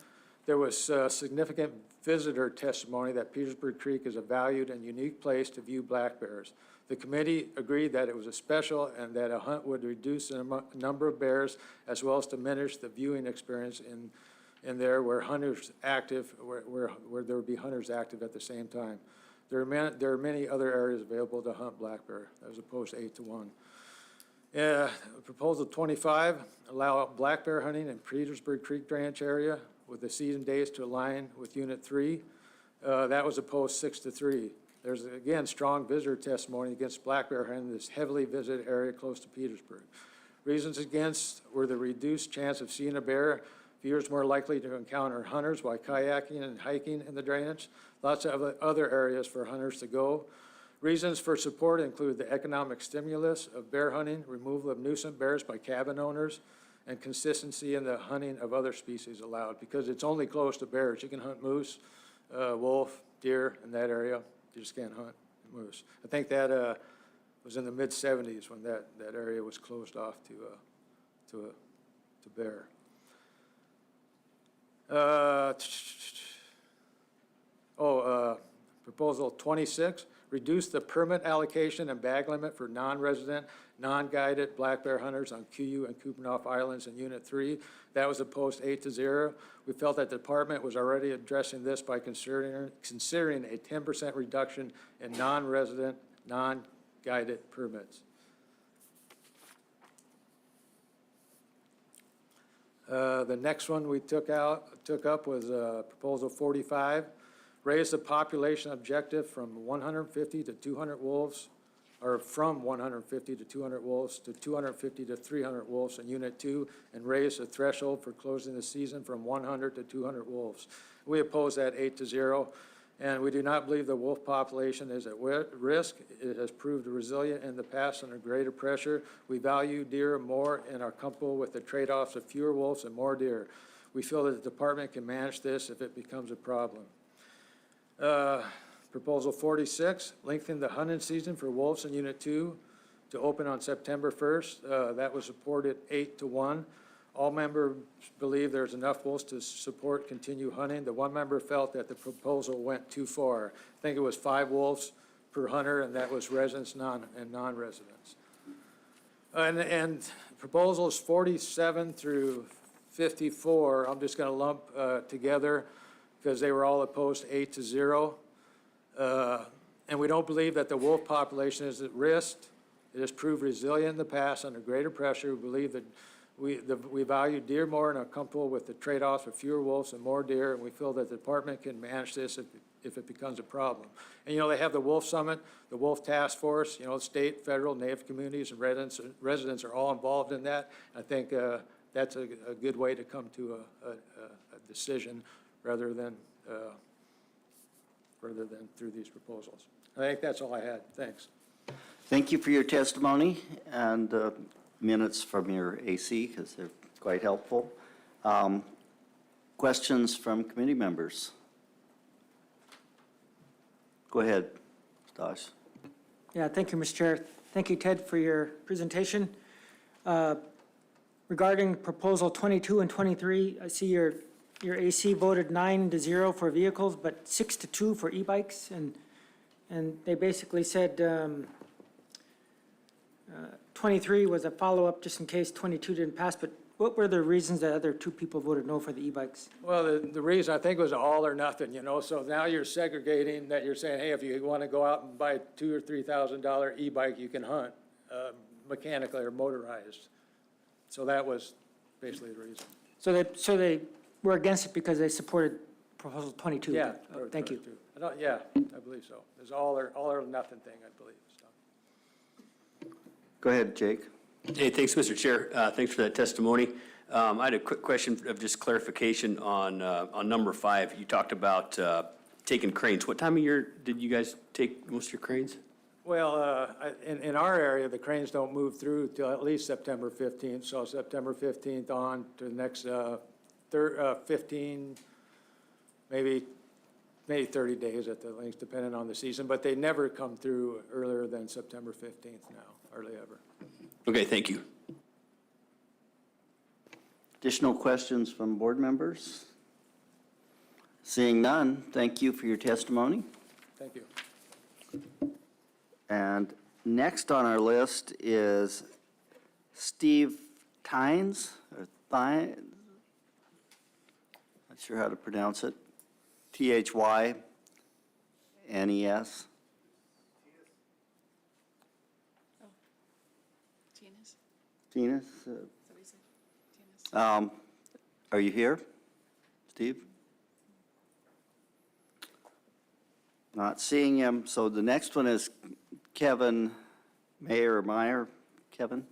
There was significant visitor testimony that Petersburg Creek is a valued and unique place to view black bears. The committee agreed that it was a special and that a hunt would reduce the number of bears as well as diminish the viewing experience in there where hunters active, where there would be hunters active at the same time. There are many other areas available to hunt black bear as opposed to 8-1. Proposal 25, allow black bear hunting in Petersburg Creek Drainage area with the season days to align with Unit 3. That was opposed 6-3. There's, again, strong visitor testimony against black bear hunting in this heavily visited area close to Petersburg. Reasons against were the reduced chance of seeing a bear, viewers more likely to encounter hunters while kayaking and hiking in the drainage, lots of other areas for hunters to go. Reasons for support include the economic stimulus of bear hunting, removal of nuisance bears by cabin owners, and consistency in the hunting of other species allowed, because it's only close to bears. You can hunt moose, wolf, deer in that area. You just can't hunt moose. I think that was in the mid-'70s when that area was closed off to bear. Proposal 26, reduce the permit allocation and bag limit for non-resident, non-guided black bear hunters on Kuyu and Kupanoff Islands in Unit 3. That was opposed 8-0. We felt that the department was already addressing this by considering a 10% reduction in non-resident, non-guided permits. The next one we took up was Proposal 45, raise the population objective from 150 to 200 wolves, or from 150 to 200 wolves to 250 to 300 wolves in Unit 2, and raise the threshold for closing the season from 100 to 200 wolves. We oppose that 8-0, and we do not believe the wolf population is at risk. It has proved resilient in the past under greater pressure. We value deer more and are comfortable with the trade-offs of fewer wolves and more deer. We feel that the department can manage this if it becomes a problem. Proposal 46, lengthen the hunting season for wolves in Unit 2 to open on September 1st. That was supported 8-1. All members believe there's enough wolves to support continued hunting. The one member felt that the proposal went too far. I think it was 5 wolves per hunter, and that was residents and non-residents. And proposals 47 through 54, I'm just going to lump together because they were all opposed 8-0. And we don't believe that the wolf population is at risk. It has proved resilient in the past under greater pressure. We believe that we value deer more and are comfortable with the trade-offs of fewer wolves and more deer, and we feel that the department can manage this if it becomes a problem. And, they have the Wolf Summit, the Wolf Task Force, state, federal, Native communities, and residents are all involved in that. I think that's a good way to come to a decision rather than through these proposals. I think that's all I had. Thanks. Thank you for your testimony and minutes from your AC, because they're quite helpful. Questions from committee members? Go ahead, Stosh. Yeah, thank you, Mr. Chair. Thank you, Ted, for your presentation. Regarding Proposal 22 and 23, I see your AC voted 9-0 for vehicles, but 6-2 for e-bikes, and they basically said 23 was a follow-up just in case 22 didn't pass, but what were the reasons that other 2 people voted no for the e-bikes? Well, the reason I think was all or nothing, so now you're segregating that you're saying, hey, if you want to go out and buy a $2,000 or $3,000 e-bike, you can hunt mechanically or motorized. So that was basically the reason. So they were against it because they supported Proposal 22? Yeah. Oh, thank you. Yeah, I believe so. There's all or nothing thing, I believe. So. Go ahead, Jake. Hey, thanks, Mr. Chair. Thanks for that testimony. I had a quick question of just clarification on number 5. You talked about taking cranes. What time of year did you guys take most of your cranes? Well, in our area, the cranes don't move through till at least September 15th. So September 15th on to the next 15, maybe 30 days at the length, depending on the season. But they never come through earlier than September 15th now, hardly ever. Okay, thank you. Additional questions from board members? Seeing none, thank you for your testimony. Thank you. And next on our list is Steve Tynes, or Not sure how to pronounce it. Thynes. Tines? Are you here, Steve? Not seeing him. So the next one is Kevin Meyer. Kevin?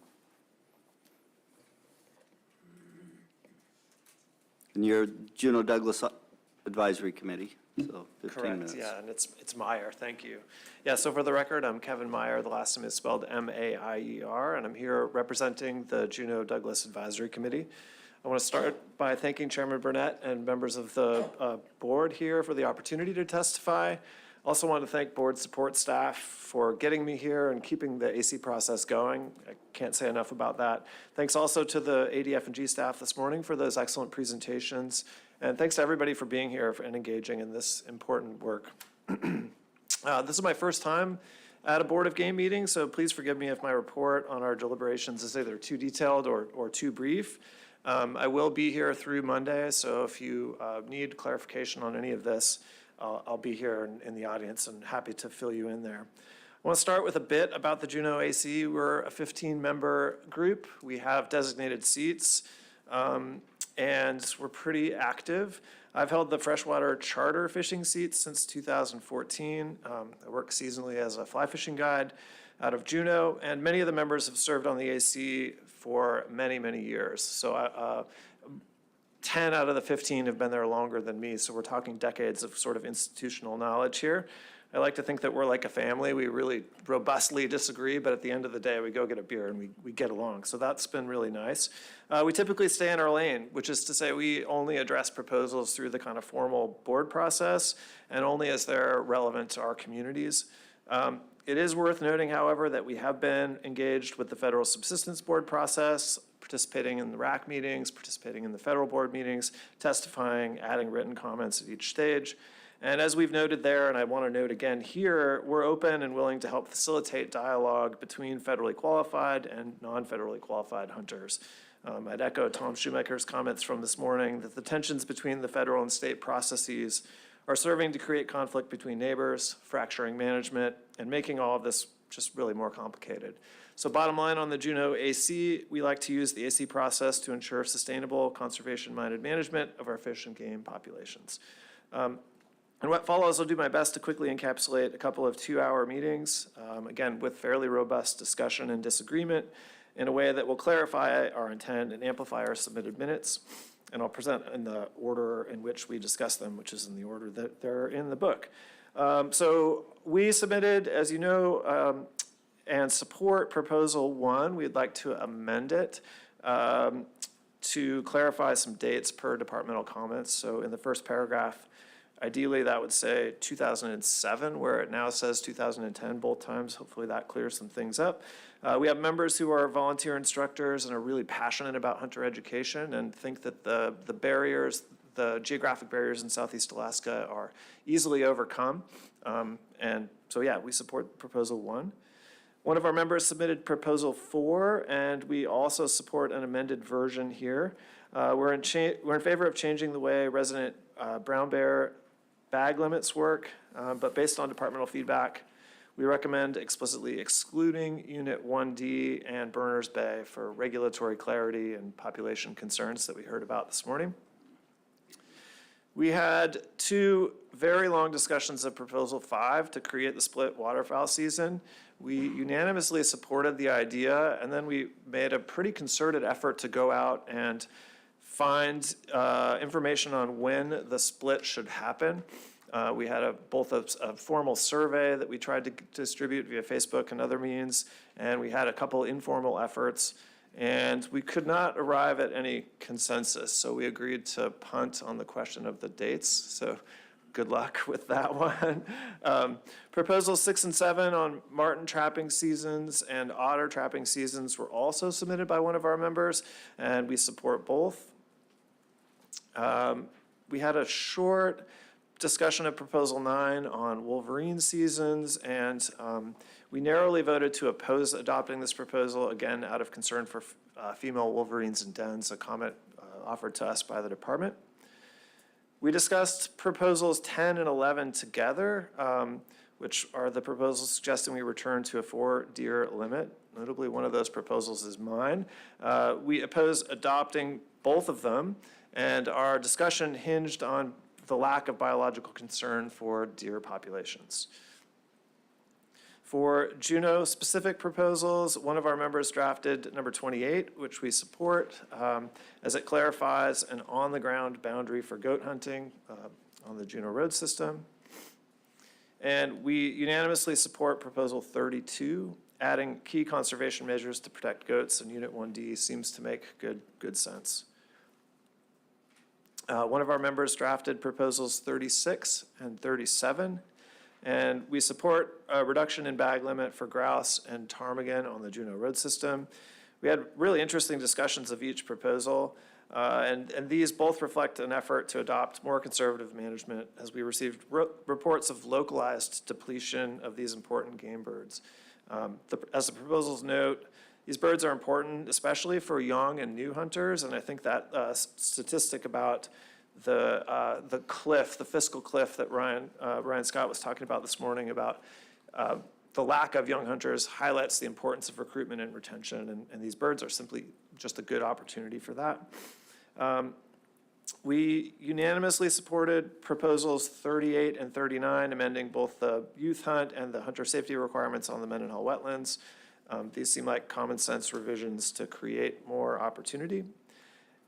And you're Juneau Douglas Advisory Committee, so 15 minutes. Correct, yeah, and it's Meyer, thank you. Yeah, so for the record, I'm Kevin Meyer. The last name is spelled M-A-I-E-R, and I'm here representing the Juneau Douglas Advisory Committee. I want to start by thanking Chairman Burnett and members of the board here for the opportunity to testify. Also want to thank board support staff for getting me here and keeping the AC process going. I can't say enough about that. Thanks also to the ADF&G staff this morning for those excellent presentations. And thanks to everybody for being here and engaging in this important work. This is my first time at a Board of Game meeting, so please forgive me if my report on our deliberations is either too detailed or too brief. I will be here through Monday, so if you need clarification on any of this, I'll be here in the audience and happy to fill you in there. I want to start with a bit about the Juneau AC. We're a 15-member group. We have designated seats, and we're pretty active. I've held the freshwater charter fishing seat since 2014. I work seasonally as a fly fishing guide out of Juneau, and many of the members have served on the AC for many, many years. So 10 out of the 15 have been there longer than me, so we're talking decades of sort of institutional knowledge here. I like to think that we're like a family. We really robustly disagree, but at the end of the day, we go get a beer and we get along. So that's been really nice. We typically stay in our lane, which is to say we only address proposals through the kind of formal board process and only as they're relevant to our communities. It is worth noting, however, that we have been engaged with the Federal Subsistence Board process, participating in the RAC meetings, participating in the federal board meetings, testifying, adding written comments at each stage. And as we've noted there, and I want to note again here, we're open and willing to help facilitate dialogue between federally qualified and non-federally qualified hunters. I'd echo Tom Shoemaker's comments from this morning that the tensions between the federal and state processes are serving to create conflict between neighbors, fracturing management, and making all of this just really more complicated. So bottom line on the Juneau AC, we like to use the AC process to ensure sustainable, conservation-minded management of our fish and game populations. And what follows, I'll do my best to quickly encapsulate a couple of 2-hour meetings, again, with fairly robust discussion and disagreement in a way that will clarify our intent and amplify our submitted minutes. And I'll present in the order in which we discuss them, which is in the order that they're in the book. So we submitted, as you know, and support Proposal 1. We'd like to amend it to clarify some dates per departmental comments. So in the first paragraph, ideally, that would say 2007, where it now says 2010 both times. Hopefully that clears some things up. We have members who are volunteer instructors and are really passionate about hunter education and think that the barriers, the geographic barriers in Southeast Alaska are easily overcome. And so, yeah, we support Proposal 1. One of our members submitted Proposal 4, and we also support an amended version here. We're in favor of changing the way resident brown bear bag limits work, but based on departmental feedback, we recommend explicitly excluding Unit 1D and Berners Bay for regulatory clarity and population concerns that we heard about this morning. We had 2 very long discussions of Proposal 5 to create the split waterfowl season. We unanimously supported the idea, and then we made a pretty concerted effort to go out and find information on when the split should happen. We had both a formal survey that we tried to distribute via Facebook and other means, and we had a couple informal efforts, and we could not arrive at any consensus, so we agreed to punt on the question of the dates. So good luck with that one. Proposals 6 and 7 on marten trapping seasons and otter trapping seasons were also submitted by one of our members, and we support both. We had a short discussion of Proposal 9 on wolverine seasons, and we narrowly voted to oppose adopting this proposal, again, out of concern for female wolverines in dens, a comment offered to us by the department. We discussed Proposals 10 and 11 together, which are the proposals suggesting we return to a 4-deer limit. Notably, one of those proposals is mine. We oppose adopting both of them, and our discussion hinged on the lack of biological concern for deer populations. For Juneau-specific proposals, one of our members drafted number 28, which we support, as it clarifies an on-the-ground boundary for goat hunting on the Juneau road system. And we unanimously support proposal 32, adding key conservation measures to protect goats in Unit 1D seems to make good sense. One of our members drafted proposals 36 and 37, and we support a reduction in bag limit for grouse and ptarmigan on the Juneau road system. We had really interesting discussions of each proposal, and these both reflect an effort to adopt more conservative management as we received reports of localized depletion of these important game birds. As the proposals note, these birds are important, especially for young and new hunters, and I think that statistic about the cliff, the fiscal cliff that Ryan Scott was talking about this morning about the lack of young hunters highlights the importance of recruitment and retention, and these birds are simply just a good opportunity for that. We unanimously supported proposals 38 and 39, amending both the youth hunt and the hunter safety requirements on the Mendenhall wetlands. These seem like common sense revisions to create more opportunity.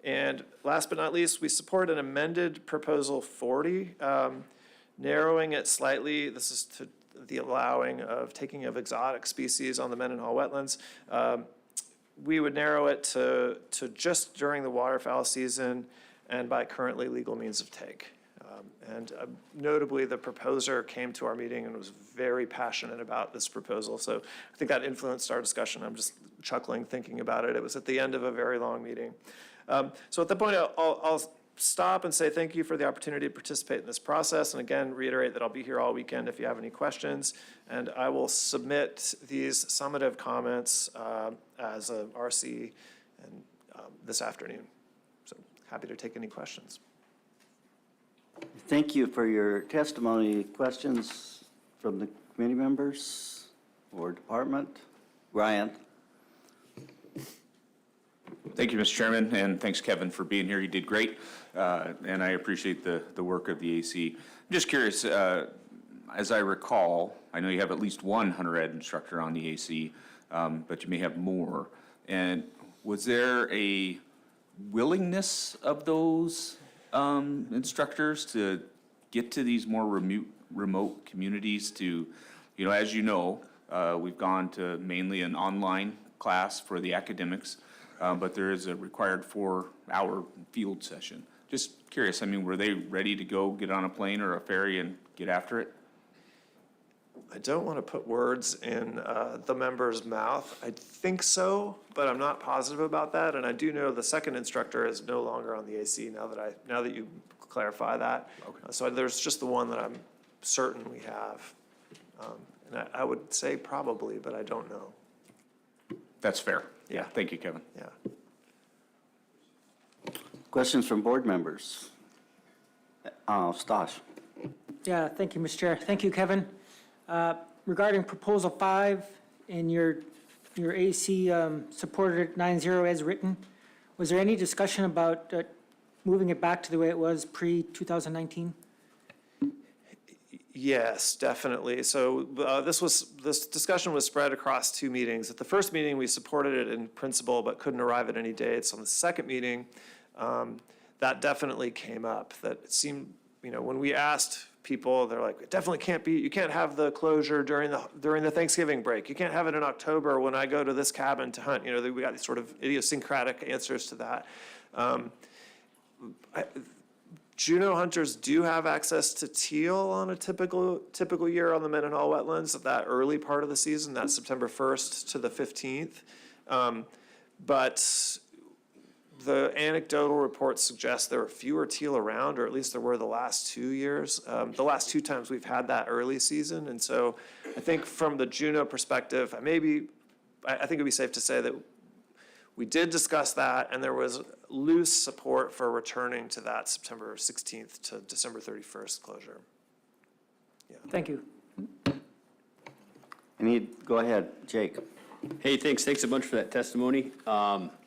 And last but not least, we support an amended proposal 40, narrowing it slightly. This is to the allowing of taking of exotic species on the Mendenhall wetlands. We would narrow it to just during the waterfowl season and by currently legal means of take. Notably, the proposer came to our meeting and was very passionate about this proposal. So I think that influenced our discussion. I'm just chuckling thinking about it. It was at the end of a very long meeting. So at that point, I'll stop and say thank you for the opportunity to participate in this process. And again, reiterate that I'll be here all weekend if you have any questions. And I will submit these summative comments as a RC and, this afternoon. So happy to take any questions. Thank you for your testimony. Questions from the committee members or department? Ryan. Thank you, Mr. Chairman, and thanks, Kevin, for being here. You did great, and I appreciate the work of the AC. I'm just curious, as I recall, I know you have at least one hunter ed instructor on the AC, but you may have more. And was there a willingness of those instructors to get to these more remote communities to, as you know, we've gone to mainly an online class for the academics, but there is a required 4-hour field session. Just curious, were they ready to go get on a plane or a ferry and get after it? I don't want to put words in the member's mouth. I think so, but I'm not positive about that. And I do know the second instructor is no longer on the AC now that you clarify that. Okay. So there's just the one that I'm certain we have. And I would say probably, but I don't know. That's fair. Yeah. Thank you, Kevin. Yeah. Questions from board members? Stosh. Yeah, thank you, Mr. Chair. Thank you, Kevin. Regarding proposal 5 in your AC supported it 9-0 as written, was there any discussion about moving it back to the way it was pre-2019? Yes, definitely. So this discussion was spread across 2 meetings. At the first meeting, we supported it in principle, but couldn't arrive at any dates. On the second meeting, that definitely came up. That it seemed, when we asked people, they're like, it definitely can't be. You can't have the closure during the Thanksgiving break. You can't have it in October when I go to this cabin to hunt. We got these sort of idiosyncratic answers to that. Juneau hunters do have access to teal on a typical year on the Mendenhall wetlands at that early part of the season, that's September 1st to the 15th. But the anecdotal reports suggest there are fewer teal around, or at least there were the last 2 years, the last 2 times we've had that early season. And so I think from the Juneau perspective, I think it'd be safe to say that we did discuss that, and there was loose support for returning to that September 16th to December 31st closure. Yeah. Thank you. Go ahead, Jake. Hey, thanks a bunch for that testimony.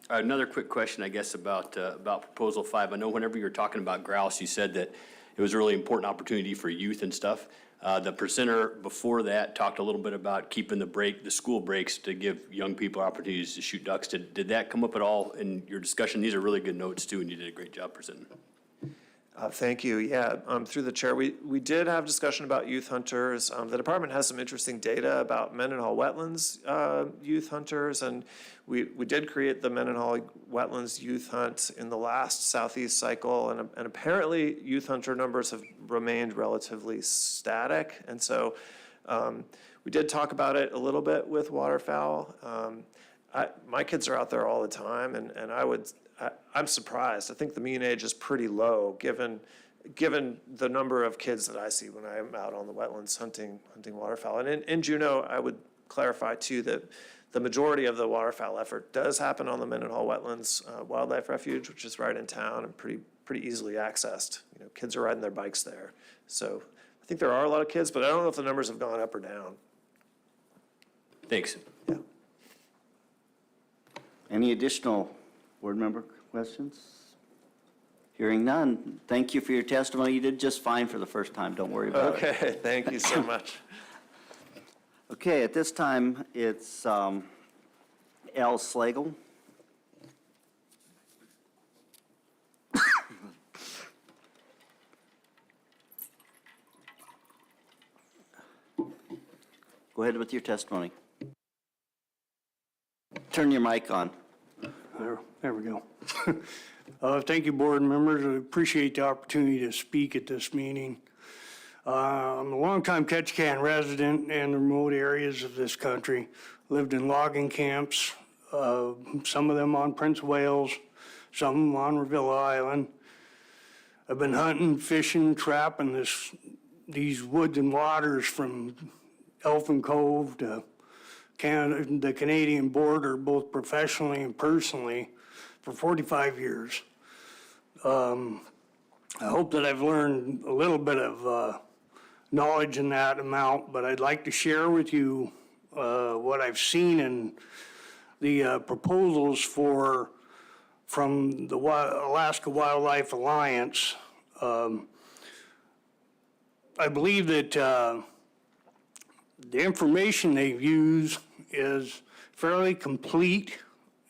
Another quick question, I guess, about proposal 5. I know whenever you were talking about grouse, you said that it was a really important opportunity for youth and stuff. The presenter before that talked a little bit about keeping the school breaks to give young people opportunities to shoot ducks. Did that come up at all in your discussion? These are really good notes too, and you did a great job presenting. Thank you. Yeah, through the chair, we did have discussion about youth hunters. The department has some interesting data about Mendenhall wetlands youth hunters, and we did create the Mendenhall wetlands youth hunt in the last southeast cycle, and apparently youth hunter numbers have remained relatively static. And so we did talk about it a little bit with waterfowl. My kids are out there all the time, and I'm surprised. I think the mean age is pretty low, given the number of kids that I see when I'm out on the wetlands hunting waterfowl. And in Juneau, I would clarify too that the majority of the waterfowl effort does happen on the Mendenhall Wetlands Wildlife Refuge, which is right in town and pretty easily accessed. Kids are riding their bikes there. So I think there are a lot of kids, but I don't know if the numbers have gone up or down. Thanks. Yeah. Any additional board member questions? Hearing none, thank you for your testimony. You did just fine for the first time. Don't worry about it. Okay, thank you so much. Okay, at this time, it's Al Slagle. Go ahead with your testimony. Turn your mic on. There we go. Thank you, board members. I appreciate the opportunity to speak at this meeting. I'm a longtime Ketchikan resident in the remote areas of this country. Lived in logging camps, some of them on Prince of Wales, some on Revilla Island. I've been hunting, fishing, trapping these woods and waters from Elfin Cove to Canada, the Canadian border, both professionally and personally, for 45 years. I hope that I've learned a little bit of knowledge in that amount, but I'd like to share with you what I've seen in the proposals from the Alaska Wildlife Alliance. I believe that the information they've used is fairly complete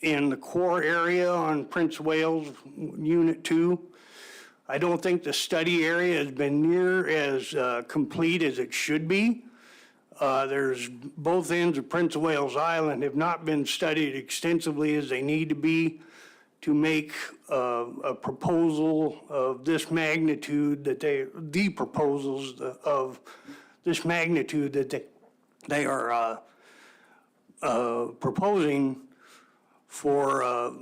in the core area on Prince of Wales Unit 2. I don't think the study area has been near as complete as it should be. There's both ends of Prince of Wales Island have not been studied extensively as they need to be to make a proposal of this magnitude the proposals of this magnitude that they are proposing for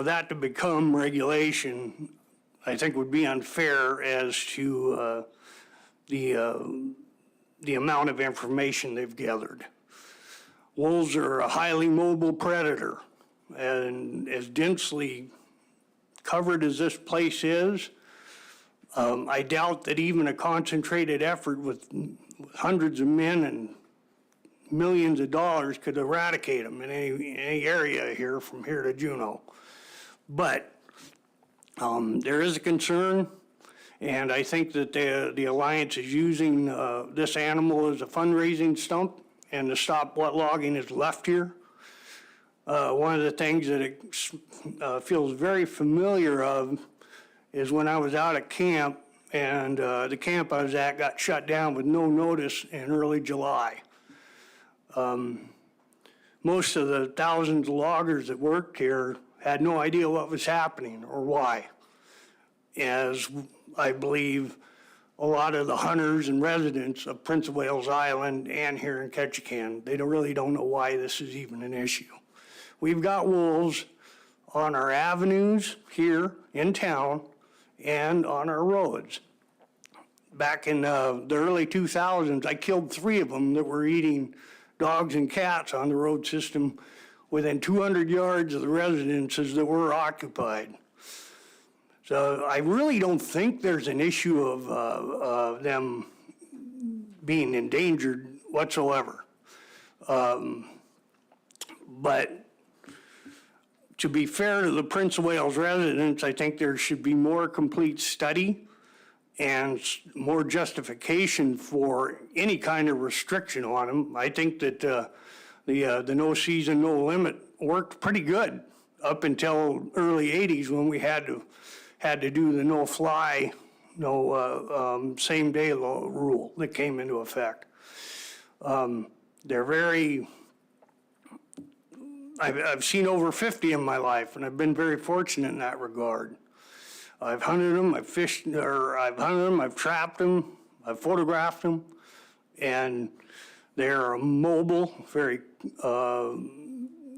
that to become regulation. I think would be unfair as to the amount of information they've gathered. Wolves are a highly mobile predator, and as densely covered as this place is, I doubt that even a concentrated effort with hundreds of men and millions of dollars could eradicate them in any area here from here to Juneau. But there is a concern, and I think that the Alliance is using this animal as a fundraising stump and to stop what logging is left here. One of the things that it feels very familiar of is when I was out at camp, and the camp I was at got shut down with no notice in early July. Most of the thousands of loggers that worked here had no idea what was happening or why. As I believe a lot of the hunters and residents of Prince of Wales Island and here in Ketchikan, they really don't know why this is even an issue. We've got wolves on our avenues here in town and on our roads. Back in the early 2000s, I killed 3 of them that were eating dogs and cats on the road system within 200 yards of the residences that were occupied. So I really don't think there's an issue of them being endangered whatsoever. But to be fair to the Prince of Wales residents, I think there should be more complete study and more justification for any kind of restriction on them. I think that the no season, no limit worked pretty good up until early 80s when we had to do the no fly, no same day rule that came into effect. They're very, I've seen over 50 in my life, and I've been very fortunate in that regard. I've hunted them, I've fished, or I've hunted them, I've trapped them, I've photographed them, and they're a mobile, very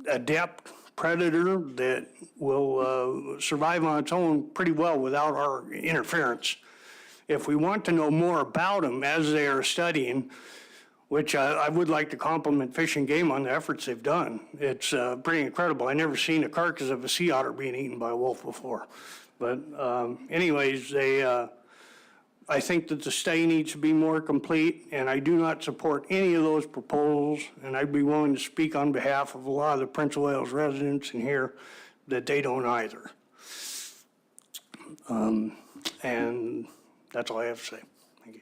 adept predator that will survive on its own pretty well without our interference. If we want to know more about them as they are studying, which I would like to compliment Fish and Game on the efforts they've done. It's pretty incredible. I never seen a carcass of a sea otter being eaten by a wolf before. But anyways, I think that the study needs to be more complete, and I do not support any of those proposals, and I'd be willing to speak on behalf of a lot of the Prince of Wales residents in here that they don't either. And that's all I have to say. Thank you.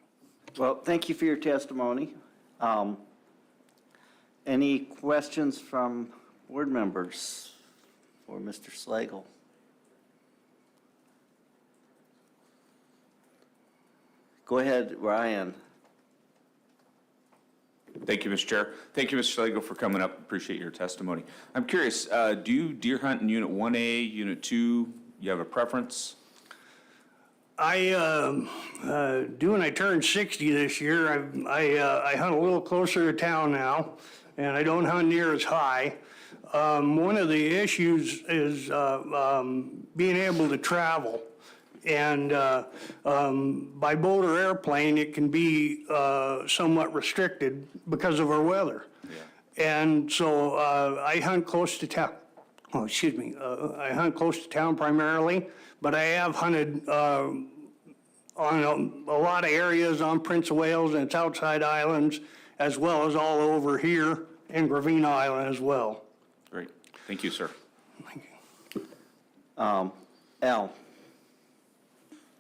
Well, thank you for your testimony. Any questions from board members for Mr. Slagle? Go ahead, Ryan. Thank you, Mr. Chair. Thank you, Mr. Slagle, for coming up. Appreciate your testimony. I'm curious, do you deer hunt in Unit 1A, Unit 2? You have a preference? I do when I turn 60 this year. I hunt a little closer to town now, and I don't hunt near as high. One of the issues is being able to travel. And by boat or airplane, it can be somewhat restricted because of our weather. Yeah. And so I hunt close to town. Oh, excuse me. I hunt close to town primarily, but I have hunted on a lot of areas on Prince of Wales and its outside islands, as well as all over here in Gravina Island as well. Great. Thank you, sir. Thank you. Al.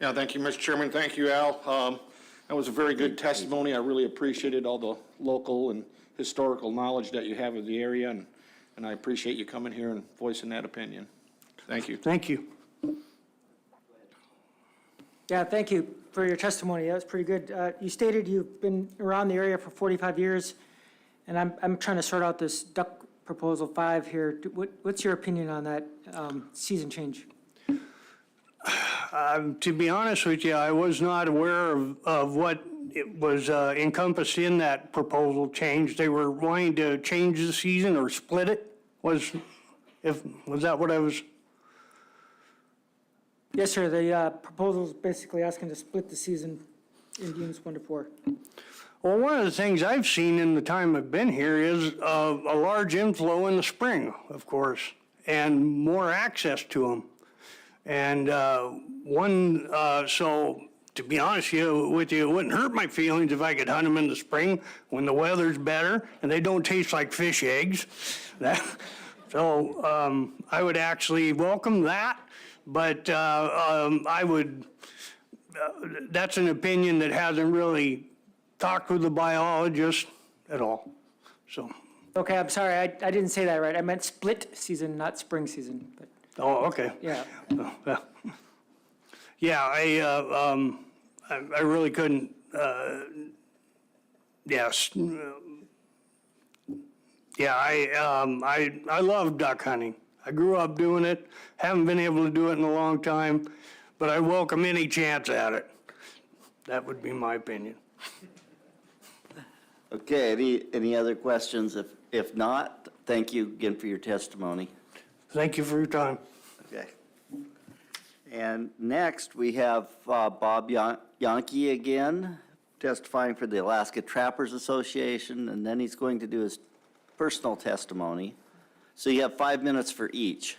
Yeah, thank you, Mr. Chairman. Thank you, Al. That was a very good testimony. I really appreciated all the local and historical knowledge that you have of the area, and I appreciate you coming here and voicing that opinion. Thank you. Thank you. Yeah, thank you for your testimony. That was pretty good. You stated you've been around the area for 45 years, and I'm trying to sort out this duck proposal 5 here. What's your opinion on that season change? To be honest with you, I was not aware of what it was encompassed in that proposal change. They were wanting to change the season or split it? Was that what I was? Yes, sir. The proposal is basically asking to split the season in units 1 to 4. Well, one of the things I've seen in the time I've been here is a large inflow in the spring, of course, and more access to them. And so to be honest with you, it wouldn't hurt my feelings if I could hunt them in the spring when the weather's better and they don't taste like fish eggs. So I would actually welcome that, but I would, that's an opinion that hasn't really talked with the biologist at all, so. Okay, I'm sorry, I didn't say that right. I meant split season, not spring season. But oh, okay. yeah. Yeah, I really couldn't, yes. Yeah, I love duck hunting. I grew up doing it, haven't been able to do it in a long time, but I welcome any chance at it. That would be my opinion. Okay, any other questions? If not, thank you again for your testimony. Thank you for your time. Okay. And next, we have Bob Yankee again, testifying for the Alaska Trappers Association, and then he's going to do his personal testimony. So you have 5 minutes for each.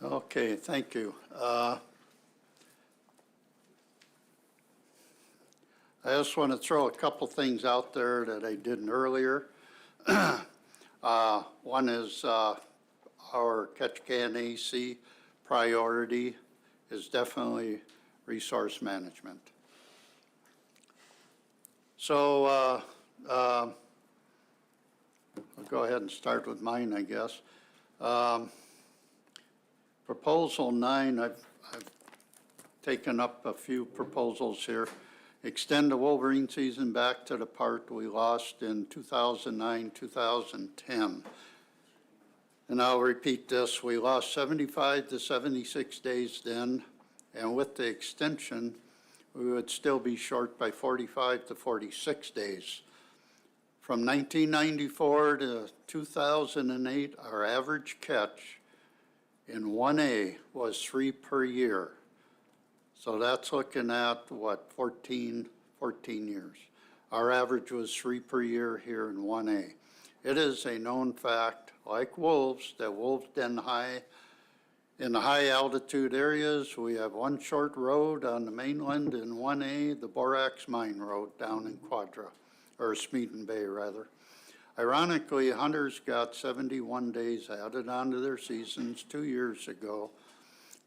Okay, thank you. I just want to throw a couple things out there that I didn't earlier. One is our Ketchikan AC priority is definitely resource management. So I'll go ahead and start with mine, I guess. Proposal 9, I've taken up a few proposals here. Extend the Wolverine season back to the part we lost in 2009, 2010. And I'll repeat this, we lost 75 to 76 days then, and with the extension, we would still be short by 45 to 46 days. From 1994 to 2008, our average catch in 1A was 3 per year. So that's looking at, what, 14 years. Our average was 3 per year here in 1A. It is a known fact, like wolves, that wolves den high. In the high altitude areas, we have one short road on the mainland in 1A, the Borax Mine Road down in Quadra, or Smeaton Bay rather. Ironically, hunters got 71 days added onto their seasons 2 years ago,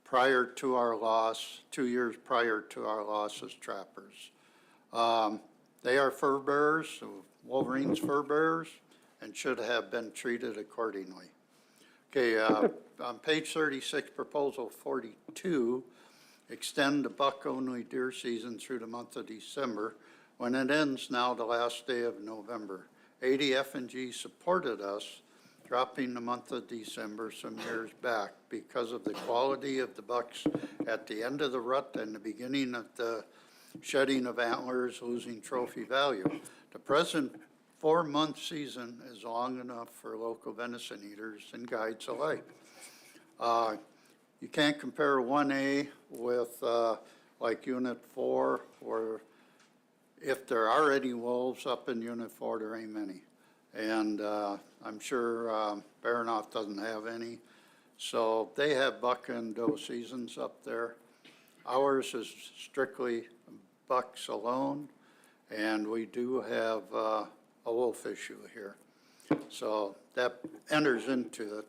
prior to our loss, 2 years prior to our loss as trappers. They are fur bearers, Wolverine's fur bearers, and should have been treated accordingly. Okay, on page 36, proposal 42, extend the buck-only deer season through the month of December, when it ends now the last day of November. ADF&G supported us dropping the month of December some years back because of the quality of the bucks at the end of the rut and the beginning of the shedding of antlers, losing trophy value. The present 4-month season is long enough for local venison eaters and guides alike. You can't compare 1A with like Unit 4, where if there are any wolves up in Unit 4, there ain't many. And I'm sure Baranoff doesn't have any. So they have buck and doe seasons up there. Ours is strictly bucks alone, and we do have a wolf issue here. So that enters into it.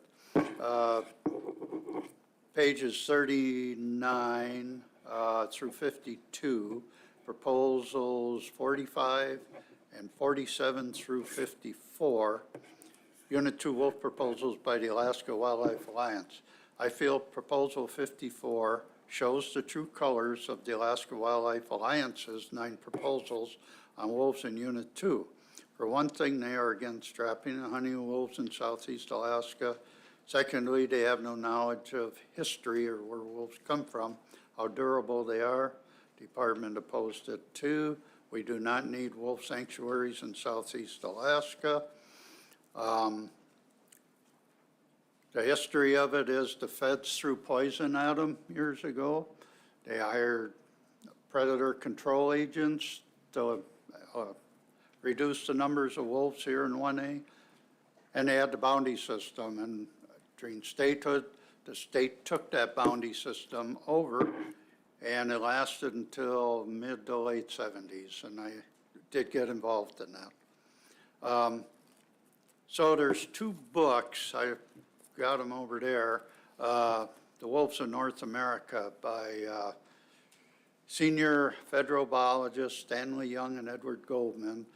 Pages 39 through 52, proposals 45 and 47 through 54, Unit 2 wolf proposals by the Alaska Wildlife Alliance. I feel proposal 54 shows the true colors of the Alaska Wildlife Alliance's 9 proposals on wolves in Unit 2. For one thing, they are against trapping and hunting of wolves in southeast Alaska. Secondly, they have no knowledge of history or where wolves come from, how durable they are. Department opposed it too. We do not need wolf sanctuaries in southeast Alaska. The history of it is the feds threw poison at them years ago. They hired predator control agents to reduce the numbers of wolves here in 1A. And they had the bounty system. And during statehood, the state took that bounty system over, and it lasted until mid to late 70s. And I did get involved in that. So there's 2 books. I got them over there. The Wolves of North America by senior federal biologists Stanley Young and Edward Goldman.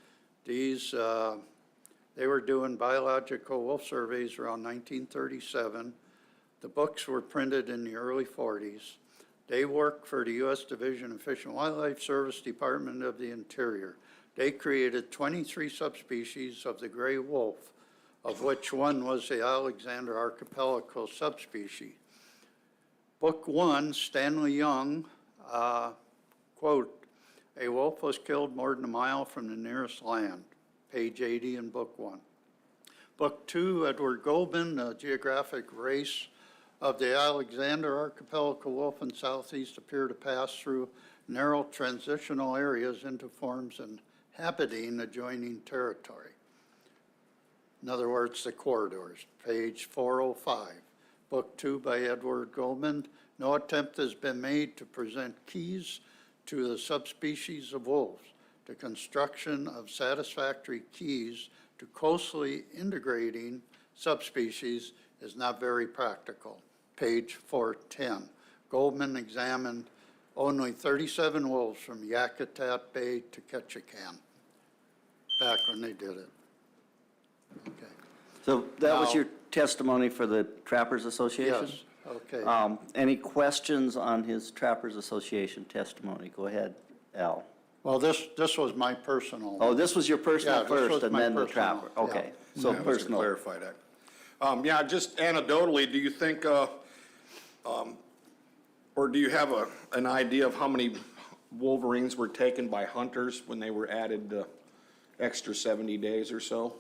These, they were doing biological wolf surveys around 1937. The books were printed in the early 40s. They worked for the U.S. Division of Fish and Wildlife Service, Department of the Interior. They created 23 subspecies of the gray wolf, of which one was the Alexander archipelago subspecies. Book 1, Stanley Young, quote, "A wolf was killed more than a mile from the nearest land," page 80 in Book 1. Book 2, Edward Goldman, The Geographic Race of the Alexander archipelago wolf in southeast appear to pass through narrow transitional areas into forms inhabiting adjoining territory. In other words, the corridors, page 405. Book 2 by Edward Goldman. No attempt has been made to present keys to the subspecies of wolves. the construction of satisfactory keys to closely integrating subspecies is not very practical. Page 410. Goldman examined only 37 wolves from Yakutat Bay to Ketchikan, back when they did it. Okay. So that was Now- your testimony for the Trappers Association? Yes, okay. Any questions on his Trappers Association testimony? Go ahead, Al. Well, this was my personal. Oh, this was your Yeah, personal this was first and my then the personal, Trapper? yeah. Okay, so Yeah, I was gonna personal. clarify that. Yeah, just anecdotally, do you think, or do you have an idea of how many wolverines were taken by hunters when they were added the extra 70 days or so?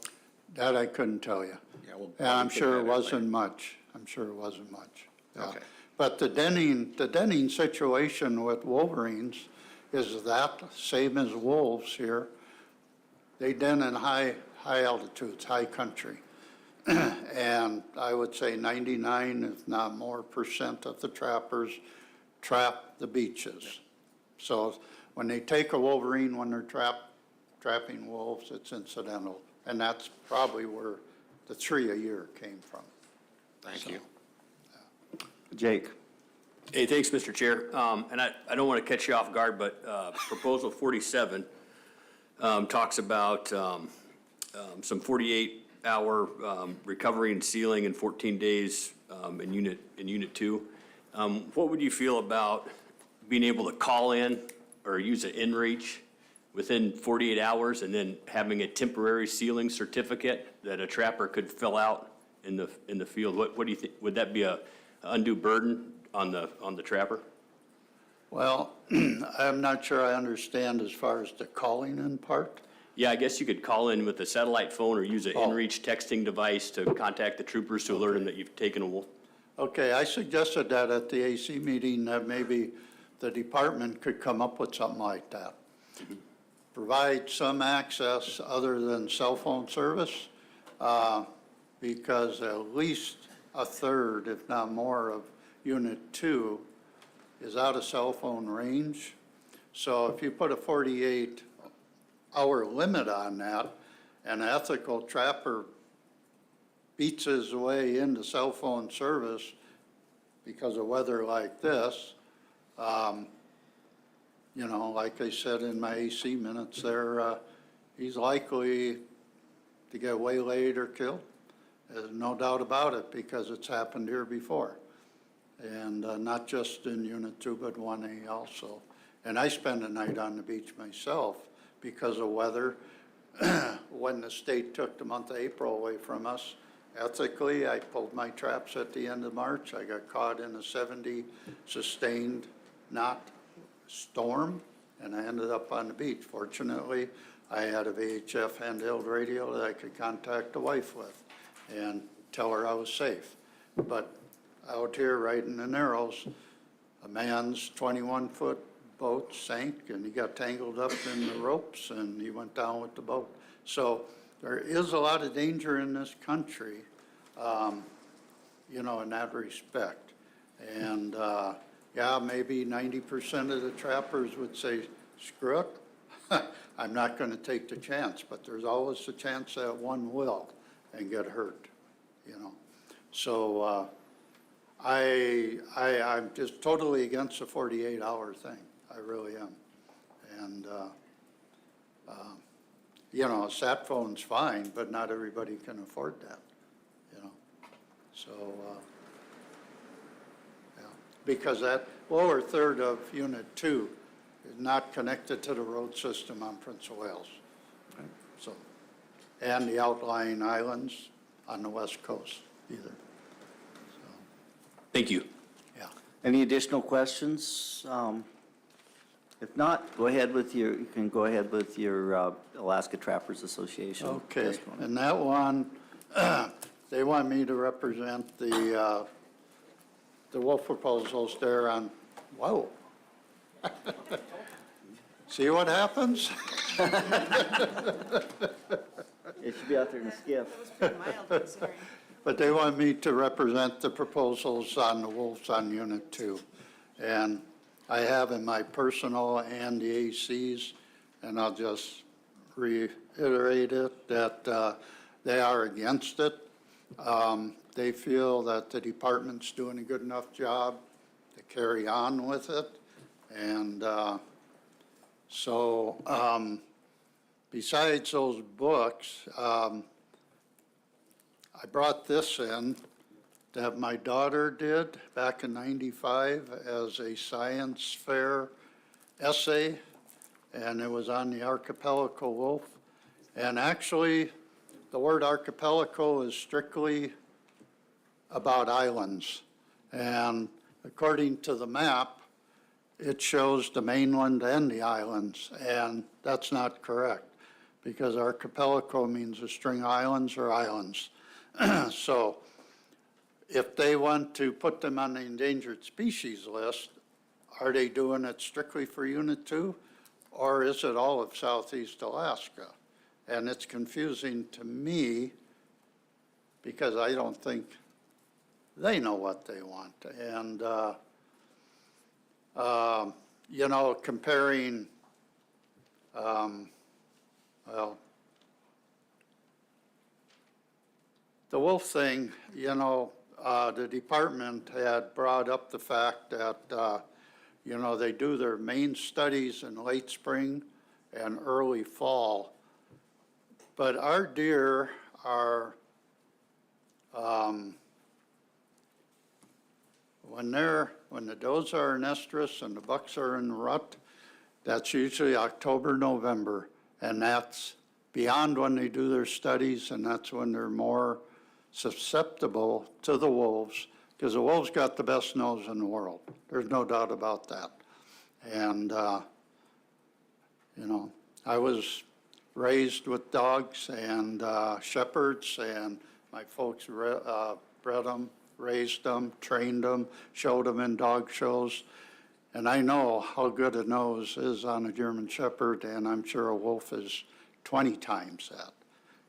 That I couldn't tell you. Yeah, we'll And I'm probably sure put it that in wasn't much. I'm sure it wasn't much. Yeah. Okay. But the denning situation with wolverines is that, same as wolves here, they den in high altitudes, high country. And I would say 99, if not more, % of the trappers trap the beaches. So when they take a wolverine, when they're trapping wolves, it's incidental. And that's probably where the 3 a year came from. Thank you. Jake? Hey, thanks, Mr. Chair. And I don't want to catch you off guard, but Proposal 47 talks about some 48-hour recovery and sealing in 14 days in Unit 2. What would you feel about being able to call in or use an inReach within 48 hours and then having a temporary sealing certificate that a trapper could fill out in the field? What do you think? Would that be a undue burden on the trapper? Well, I'm not sure I understand as far as the calling in part. Yeah, I guess you could call in with a satellite phone or use an Oh. inReach texting device to contact the troopers to alert them that you've taken a wolf. Okay, I suggested that at the AC meeting, that maybe the department could come up with something like that. Provide some access other than cell phone service, because at least a third, if not more, of Unit 2 is out of cell phone range. So if you put a 48-hour limit on that, an ethical trapper beats his way into cell phone service because of weather like this, you know, like I said in my AC minutes there, he's likely to get waylaid or killed. There's no doubt about it, because it's happened here before. And not just in Unit 2, but 1A also. And I spend a night on the beach myself because of weather. When the state took the month of April away from us, ethically, I pulled my traps at the end of March. I got caught in a 70 sustained knot storm, and I ended up on the beach. Fortunately, I had a VHF handheld radio that I could contact the wife with and tell her I was safe. But out here right in the Narrows, a man's 21-foot boat sank, and he got tangled up in the ropes, and he went down with the boat. So there is a lot of danger in this country, you know, in that respect. And, yeah, maybe 90% of the trappers would say, screw it, I'm not going to take the chance. But there's always the chance that one will and get hurt, you know. So I'm just totally against the 48-hour thing. I really am. And, you know, a sat phone's fine, but not everybody can afford that, you know. So, yeah, because that lower third of Unit 2 is not connected to the road system on Prince of Wales. Right? So, and the outlying islands on the west coast either. Thank you. Yeah. Any additional questions? If not, go ahead with you can go ahead with your Alaska Trappers Association Okay, testimony. and that one, they want me to represent the wolf proposals there on, whoa. See what happens? It should be out there in a skiff. That was pretty mild considering. But they want me to represent the proposals on the wolves on Unit 2. And I have in my personal and the AC's, and I'll just reiterate it, that they are against it. They feel that the department's doing a good enough job to carry on with it. And besides those books, I brought this in that my daughter did back in '95 as a science fair essay, and it was on the archipelago wolf. And actually, the word archipelago is strictly about islands. And according to the map, it shows the mainland and the islands, and that's not correct, because archipelago means a string of islands or islands. So if they want to put them on the endangered species list, are they doing it strictly for Unit 2, or is it all of Southeast Alaska? And it's confusing to me because I don't think they know what they want. And, you know, comparing, well, the wolf thing, you know, the department had brought up the fact that, you know, they do their main studies in late spring and early fall. But our deer are, when the does are in estrus and the bucks are in rut, that's usually October, November, and that's beyond when they do their studies, and that's when they're more susceptible to the wolves, because the wolves got the best nose in the world. There's no doubt about that. And, you know, I was raised with dogs and shepherds, and my folks bred them, raised them, trained them, showed them in dog shows. And I know how good a nose is on a German Shepherd, and I'm sure a wolf is 20 times that.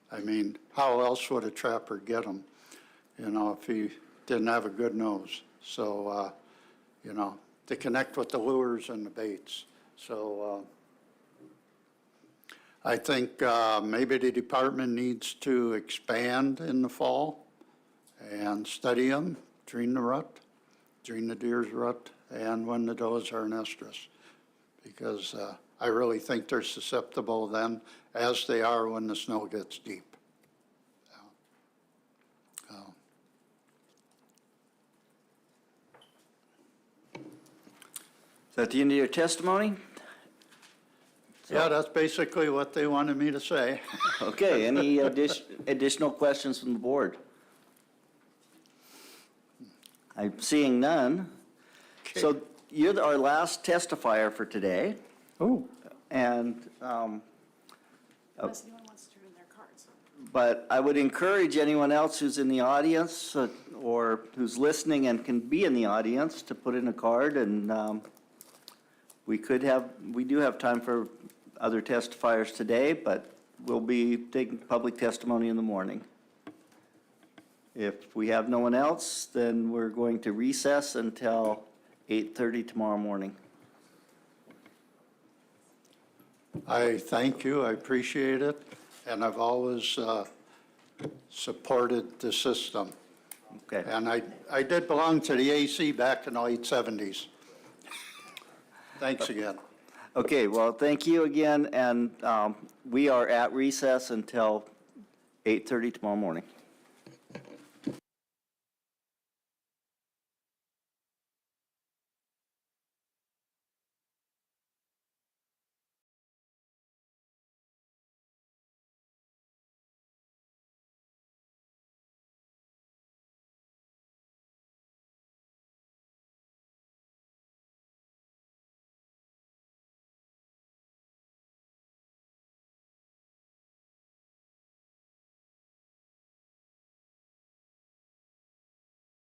I mean, how else would a trapper get him, you know, if he didn't have a good nose? So, you know, to connect with the lures and the baits. So I think maybe the department needs to expand in the fall and study them during the rut, during the deer's rut, and when the does are in estrus. Because I really think they're susceptible then, as they are when the snow gets deep. Is that the end of your testimony? Yeah, that's basically what they wanted me to say. Okay, any additional questions from the board? I'm seeing none. So you're our last testifier for today. Oh. And, Unless anyone wants to turn in their cards. but I would encourage anyone else who's in the audience or who's listening and can be in the audience to put in a card, and we do have time for other testifiers today, but we'll be taking public testimony in the morning. If we have no one else, then we're going to recess until 8:30 tomorrow morning. I thank you, I appreciate it, and I've always supported the system. Okay. And I did belong to the AC back in the late 70s. Thanks again. Okay, well, thank you again, and we are at recess until 8:30 tomorrow morning.